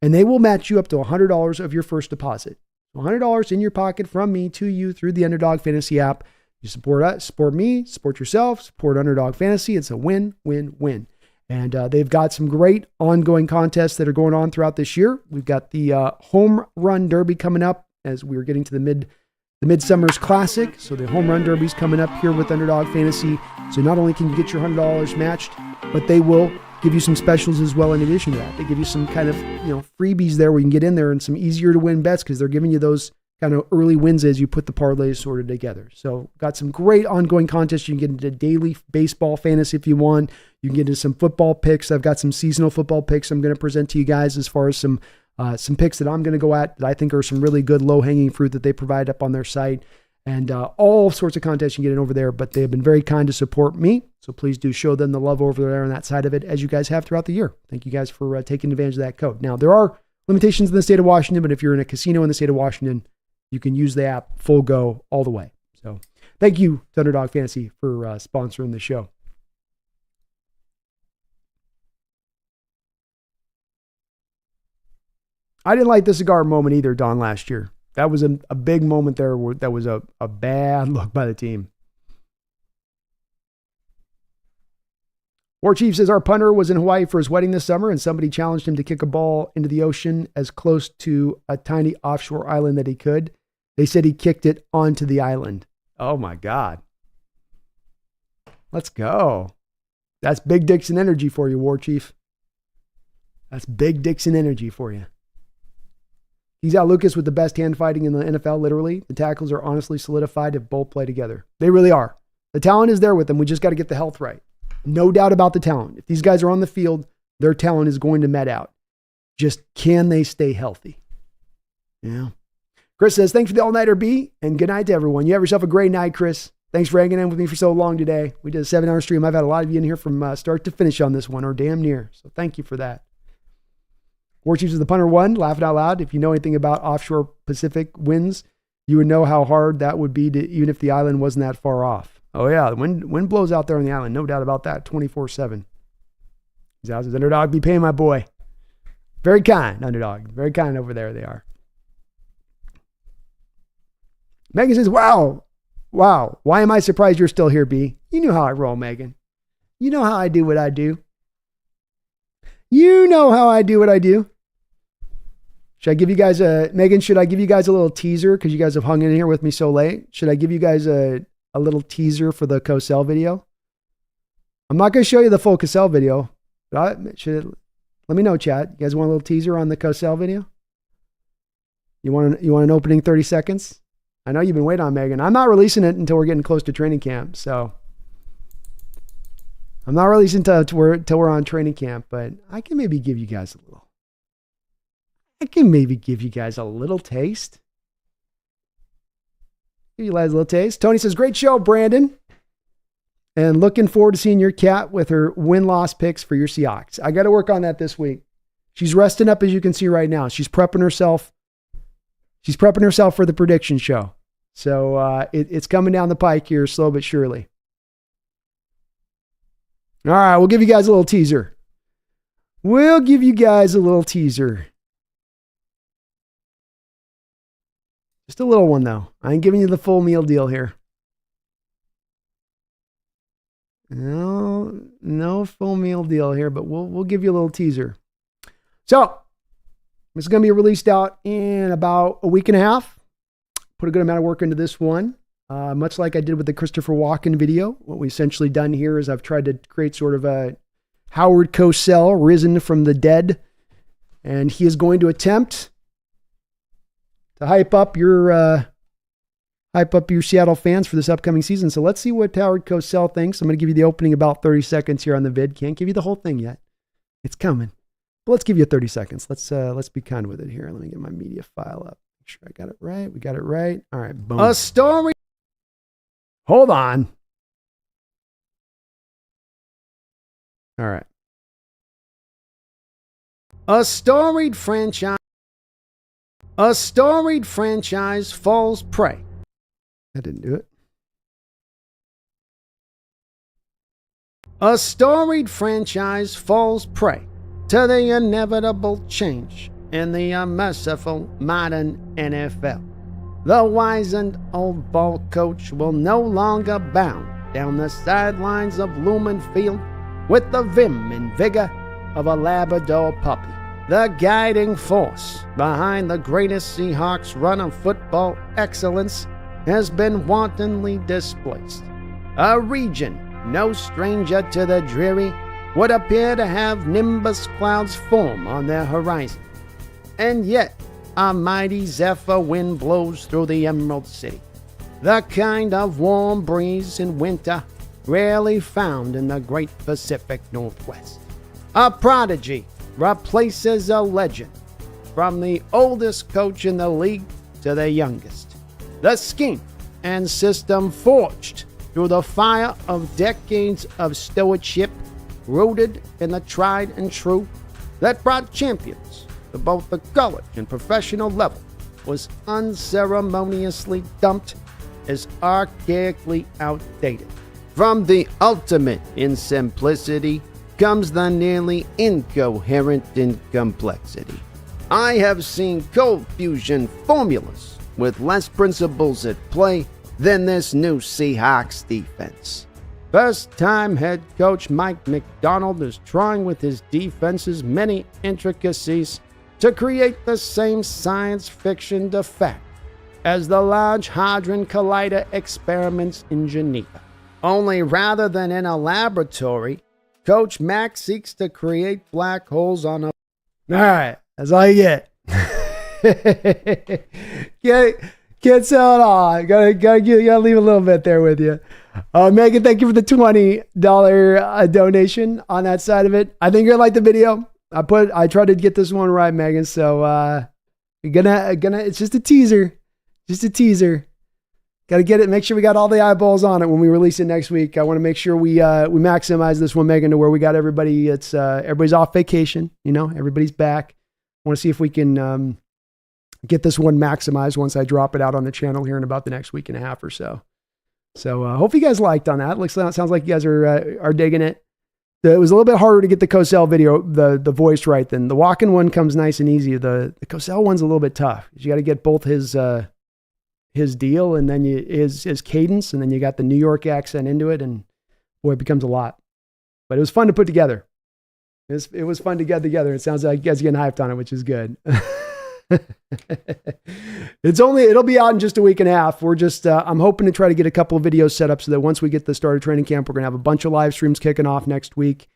and they will match you up to $100 of your first deposit. $100 in your pocket from me to you through the Underdog Fantasy app. You support us, support me, support yourself, support Underdog Fantasy. It's a win-win-win. And they've got some great ongoing contests that are going on throughout this year. We've got the Home Run Derby coming up as we're getting to the Midsummer's Classic. So the Home Run Derby's coming up here with Underdog Fantasy. So not only can you get your $100 matched, but they will give you some specials as well in addition to that. They give you some kind of freebies there where you can get in there and some easier to win bets because they're giving you those kind of early wins as you put the parlays sorted together. So got some great ongoing contests. You can get into daily baseball fantasy if you want. You can get into some football picks. I've got some seasonal football picks I'm going to present to you guys as far as some picks that I'm going to go at that I think are some really good low-hanging fruit that they provide up on their site. And all sorts of contests you can get in over there, but they have been very kind to support me. So please do show them the love over there on that side of it as you guys have throughout the year. Thank you guys for taking advantage of that code. Now, there are limitations in the state of Washington, but if you're in a casino in the state of Washington, you can use the app full go all the way. So thank you to Underdog Fantasy for sponsoring the show. I didn't like the cigar moment either, Don, last year. That was a big moment there. That was a bad look by the team. War Chief says our punter was in Hawaii for his wedding this summer and somebody challenged him to kick a ball into the ocean as close to a tiny offshore island that he could. They said he kicked it onto the island. Oh my God. Let's go. That's Big Dixon energy for you, War Chief. That's Big Dixon energy for you. He's out Lucas with the best hand fighting in the NFL, literally. The tackles are honestly solidified if both play together. They really are. The talent is there with them. We just got to get the health right. No doubt about the talent. If these guys are on the field, their talent is going to met out. Just can they stay healthy? Yeah. Chris says, thanks for the all-nighter, B, and good night to everyone. You have yourself a great night, Chris. Thanks for hanging in with me for so long today. We did a 7-hour stream. I've had a lot of you in here from start to finish on this one, or damn near. So thank you for that. War Chiefs is the punter one, laughing out loud. If you know anything about offshore Pacific winds, you would know how hard that would be to, even if the island wasn't that far off. Oh yeah, the wind blows out there on the island. No doubt about that, 24/7. He's out as Underdog, be paying my boy. Very kind, Underdog. Very kind over there they are. Megan says, wow. Why am I surprised you're still here, B? You know how I roll, Megan. You know how I do what I do. You know how I do what I do. Should I give you guys Megan, should I give you guys a little teaser? Because you guys have hung in here with me so late. Should I give you guys a little teaser for the Cosell video? I'm not going to show you the full Cosell video. But let me know, chat. You guys want a little teaser on the Cosell video? You want an opening 30 seconds? I know you've been waiting on Megan. I'm not releasing it until we're getting close to training camp. So I'm not releasing until we're on training camp, but I can maybe give you guys a little taste. Give you guys a little taste. Tony says, great show, Brandon. And looking forward to seeing your cat with her win-loss picks for your Seahawks. I got to work on that this week. She's resting up, as you can see right now. She's prepping herself. She's prepping herself for the prediction show. So it's coming down the pike here, slow but surely. All right, we'll give you guys a little teaser. Just a little one, though. I ain't giving you the full meal deal here. No full meal deal here, but we'll give you a little teaser. So, this is going to be released out in about a week and a half. Put a good amount of work into this one. Much like I did with the Christopher Walken video. What we essentially done here is I've tried to create sort of a Howard Cosell risen from the dead. And he is going to attempt hype up your Seattle fans for this upcoming season. So let's see what Howard Cosell thinks. I'm going to give you the opening about 30 seconds here on the vid. Can't give you the whole thing yet. It's coming. But let's give you 30 seconds. Let's be kind with it here. Let me get my media file up. Make sure I got it right. We got it right. All right. Boom. A story. Hold on. All right. A storied franchise falls prey. That didn't do it. A storied franchise falls prey to the inevitable change in the unmerciful modern NFL. The wizened old ball coach will no longer bound down the sidelines of Lumen Field with the vim and vigor of a Labrador puppy. The guiding force behind the greatest Seahawks run of football excellence has been wantonly displaced. A region no stranger to the dreary would appear to have nimbus clouds form on their horizon. And yet, a mighty zephyr wind blows through the Emerald City, the kind of warm breeze in winter rarely found in the great Pacific Northwest. A prodigy replaces a legend, from the oldest coach in the league to the youngest. The scheme and system forged through the fire of decades of stewardship, rooted in the tried and true, that brought champions to both the college and professional level, was unceremoniously dumped as archaically outdated. From the ultimate in simplicity comes the nearly incoherent in complexity. I have seen cold fusion formulas with less principles at play than this new Seahawks defense. First-time head coach Mike Macdonald is trying with his defense's many intricacies to create the same science fiction to fact as the Large Hadron Collider experiments in Geneva. Only rather than in a laboratory, Coach Mac seeks to create black holes on a... All right, that's all you get. Can't sell it all. Gotta leave a little bit there with you. Megan, thank you for the $20 donation on that side of it. I think you're gonna like the video. I tried to get this one right, Megan. So it's just a teaser. Just a teaser. Gotta get it. Make sure we got all the eyeballs on it when we release it next week. I want to make sure we maximize this one, Megan, to where we got everybody. It's everybody's off vacation. Everybody's back. I want to see if we can get this one maximized once I drop it out on the channel here in about the next week and a half or so. So hope you guys liked on that. Sounds like you guys are digging it. It was a little bit harder to get the Cosell video, the voice right than the walk-in one comes nice and easy. The Cosell one's a little bit tough. You got to get both his deal and then his cadence, and then you got the New York accent into it, and boy, it becomes a lot. But it was fun to put together. It was fun to get together. It sounds like you guys are getting hyped on it, which is good. It'll be out in just a week and a half. We're just, I'm hoping to try to get a couple of videos set up so that once we get the start of training camp, we're going to have a bunch of live streams kicking off next week.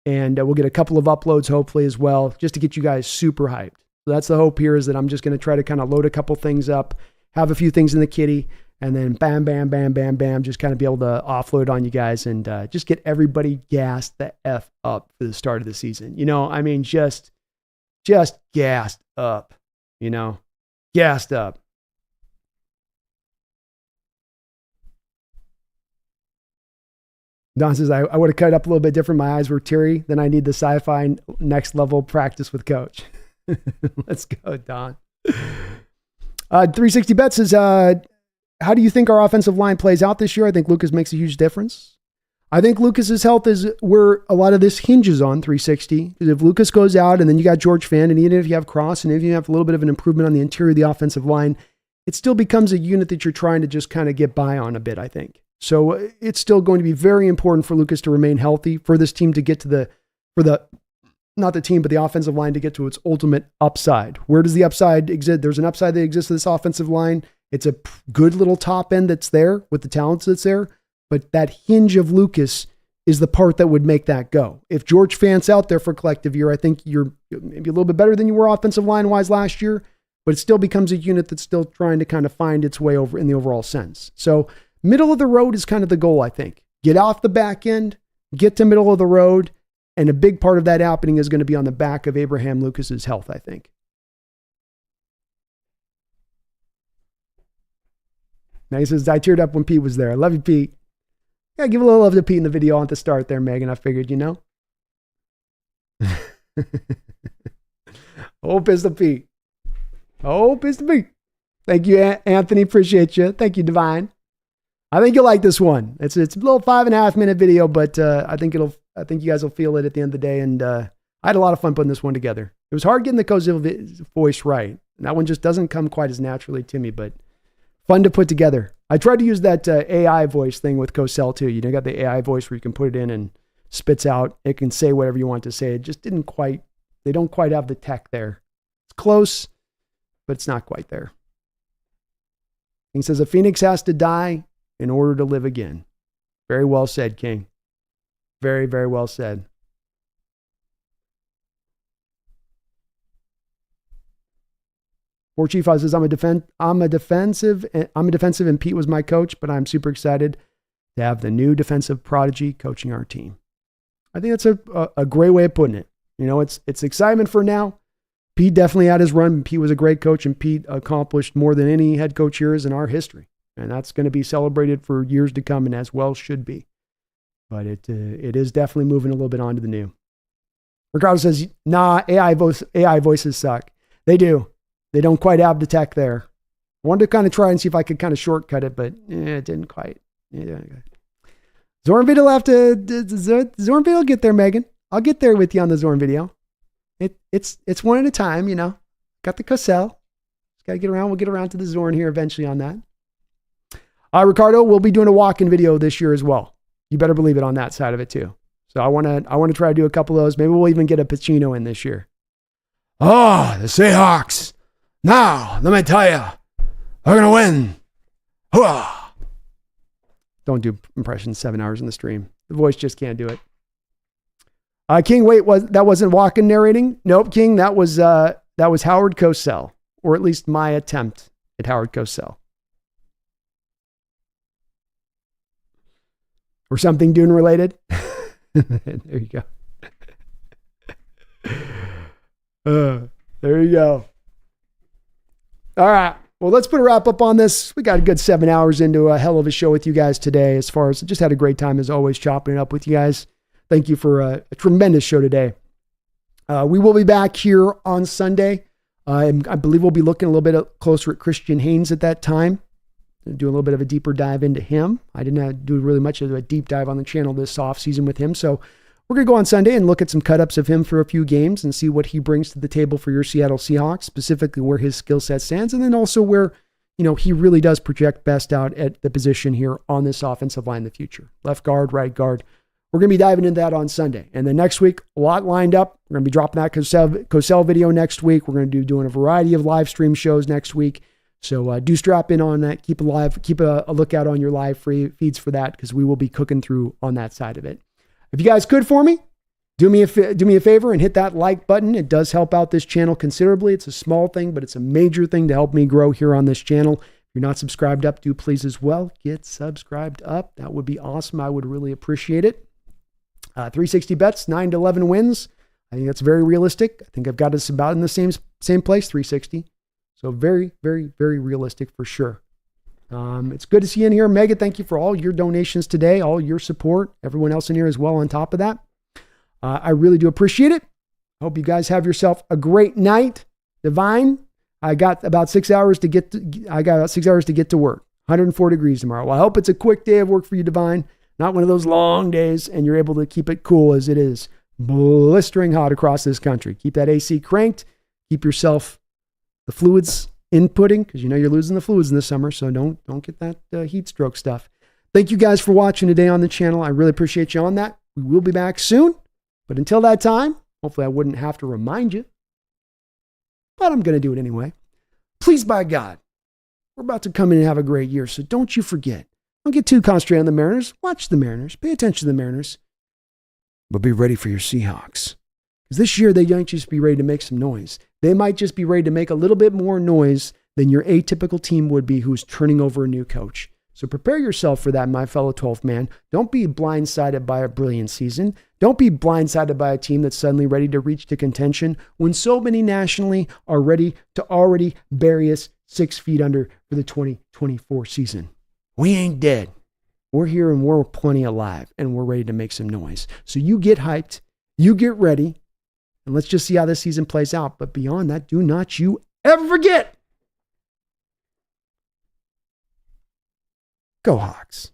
And we'll get a couple of uploads hopefully as well, just to get you guys super hyped. So that's the hope here, is that I'm just going to try to kind of load a couple things up, have a few things in the kitty, and then bam, bam, bam, bam, bam, just kind of be able to offload on you guys and just get everybody gassed the F up for the start of the season. Just gassed up. Gassed up. Don says, I would have cut it up a little bit different. My eyes were teary. Then I need the sci-fi next level practice with coach. Let's go, Don. 360 Bet says, how do you think our offensive line plays out this year? I think Lucas makes a huge difference. I think Lucas's health is where a lot of this hinges on 360. Because if Lucas goes out and then you got George Fant, and even if you have Cross and if you have a little bit of an improvement on the interior of the offensive line, it still becomes a unit that you're trying to just kind of get by on a bit, I think. So it's still going to be very important for Lucas to remain healthy, for this team to get to not the team, but the offensive line to get to its ultimate upside. Where does the upside exist? There's an upside that exists to this offensive line. It's a good little top end that's there with the talents that's there. But that hinge of Lucas is the part that would make that go. If George Fant's out there for collective year, I think you're maybe a little bit better than you were offensive line-wise last year. but it still becomes a unit that's still trying to kind of find its way over in the overall sense. So middle of the road is kind of the goal, I think. Get off the back end, get to middle of the road, and a big part of that happening is going to be on the back of Abraham Lucas's health, I think. Maggie says, I teared up when Pete was there. I love you, Pete. Yeah, give a little love to Pete in the video at the start there, Megan. I figured, Oh, Pistol Pete. Oh, Pistol Pete. Thank you, Anthony. Appreciate you. Thank you, Divine. I think you'll like this one. It's a little 5.5 minute video, but I think you guys will feel it at the end of the day. And I had a lot of fun putting this one together. It was hard getting the Cozell voice right. And that one just doesn't come quite as naturally to me, but fun to put together. I tried to use that AI voice thing with Cozell too. You got the AI voice where you can put it in and spits out. It can say whatever you want to say. It just they don't quite have the tech there. It's close, but it's not quite there. He says, a phoenix has to die in order to live again. Very well said, King. Very, very well said. War Chief says, I'm a defensive and Pete was my coach, but I'm super excited to have the new defensive prodigy coaching our team. I think that's a great way of putting it. It's excitement for now. Pete definitely had his run. Pete was a great coach, and Pete accomplished more than any head coach years in our history. And that's going to be celebrated for years to come, and as well should be. But it is definitely moving a little bit on to the new. Ricardo says, nah, AI voices suck. They do. They don't quite have the tech there. I wanted to kind of try and see if I could kind of shortcut it, but it didn't quite. Yeah. Zorn video will have to, Zorn video will get there, Megan. I'll get there with you on the Zorn video. It's one at a time, Got the Cozell. Just got to get around. We'll get around to the Zorn here eventually on that. Ricardo, we'll be doing a walk-in video this year as well. You better believe it on that side of it too. So I want to try to do a couple of those. Maybe we'll even get a Pacino in this year. Oh, the Seahawks. Now, let me tell you, they're going to win. Hooah. Don't do impressions 7 hours in the stream. The voice just can't do it. King, wait, that wasn't Walken narrating? Nope, King, that was Howard Cozell, or at least my attempt at Howard Cozell. Or something Dune related. There you go. There you go. All right. Well, let's put a wrap up on this. We got a good 7 hours into a hell of a show with you guys today. As far as just had a great time as always chopping it up with you guys. Thank you for a tremendous show today. We will be back here on Sunday. I believe we'll be looking a little bit closer at Christian Haynes at that time. Do a little bit of a deeper dive into him. I didn't do really much of a deep dive on the channel this off season with him. So we're going to go on Sunday and look at some cut-ups of him for a few games and see what he brings to the table for your Seattle Seahawks, specifically where his skill set stands, and then also where, he really does project best out at the position here on this offensive line in the future. Left guard, right guard. We're going to be diving into that on Sunday. And then next week, a lot lined up. We're going to be dropping that Cozell video next week. We're going to be doing a variety of live stream shows next week. So do strap in on that. Keep a lookout on your live free feeds for that, because we will be cooking through on that side of it. If you guys could for me, do me a favor and hit that like button. It does help out this channel considerably. It's a small thing, but it's a major thing to help me grow here on this channel. If you're not subscribed up, do please as well get subscribed up. That would be awesome. I would really appreciate it. 360 bets, 9 to 11 wins. I think that's very realistic. I think I've got us about in the same place, 360. So very, very, very realistic for sure. It's good to see you in here. Megan, thank you for all your donations today, all your support, everyone else in here as well on top of that. I really do appreciate it. I hope you guys have yourself a great night. Divine, I got about 6 hours to get to work. 104 degrees tomorrow. Well, I hope it's a quick day of work for you, Divine. Not one of those long days, and you're able to keep it cool as it is blistering hot across this country. Keep that AC cranked. Keep yourself the fluids inputting, because you're losing the fluids in the summer, so don't get that heat stroke stuff. Thank you guys for watching today on the channel. I really appreciate you on that. We will be back soon, but until that time, hopefully I wouldn't have to remind you, but I'm going to do it anyway. Please, by God, we're about to come in and have a great year, so don't you forget. Don't get too concentrated on the Mariners. Watch the Mariners. Pay attention to the Mariners. But be ready for your Seahawks. Because this year, they don't just be ready to make some noise. They might just be ready to make a little bit more noise than your atypical team would be who's turning over a new coach. So prepare yourself for that, my fellow 12th man. Don't be blindsided by a brilliant season. Don't be blindsided by a team that's suddenly ready to reach to contention when so many nationally are ready to already bury us 6 feet under for the 2024 season. We ain't dead. We're here and we're plenty alive and we're ready to make some noise. So you get hyped, you get ready, and let's just see how this season plays out. But beyond that, do not you ever forget. Go Hawks.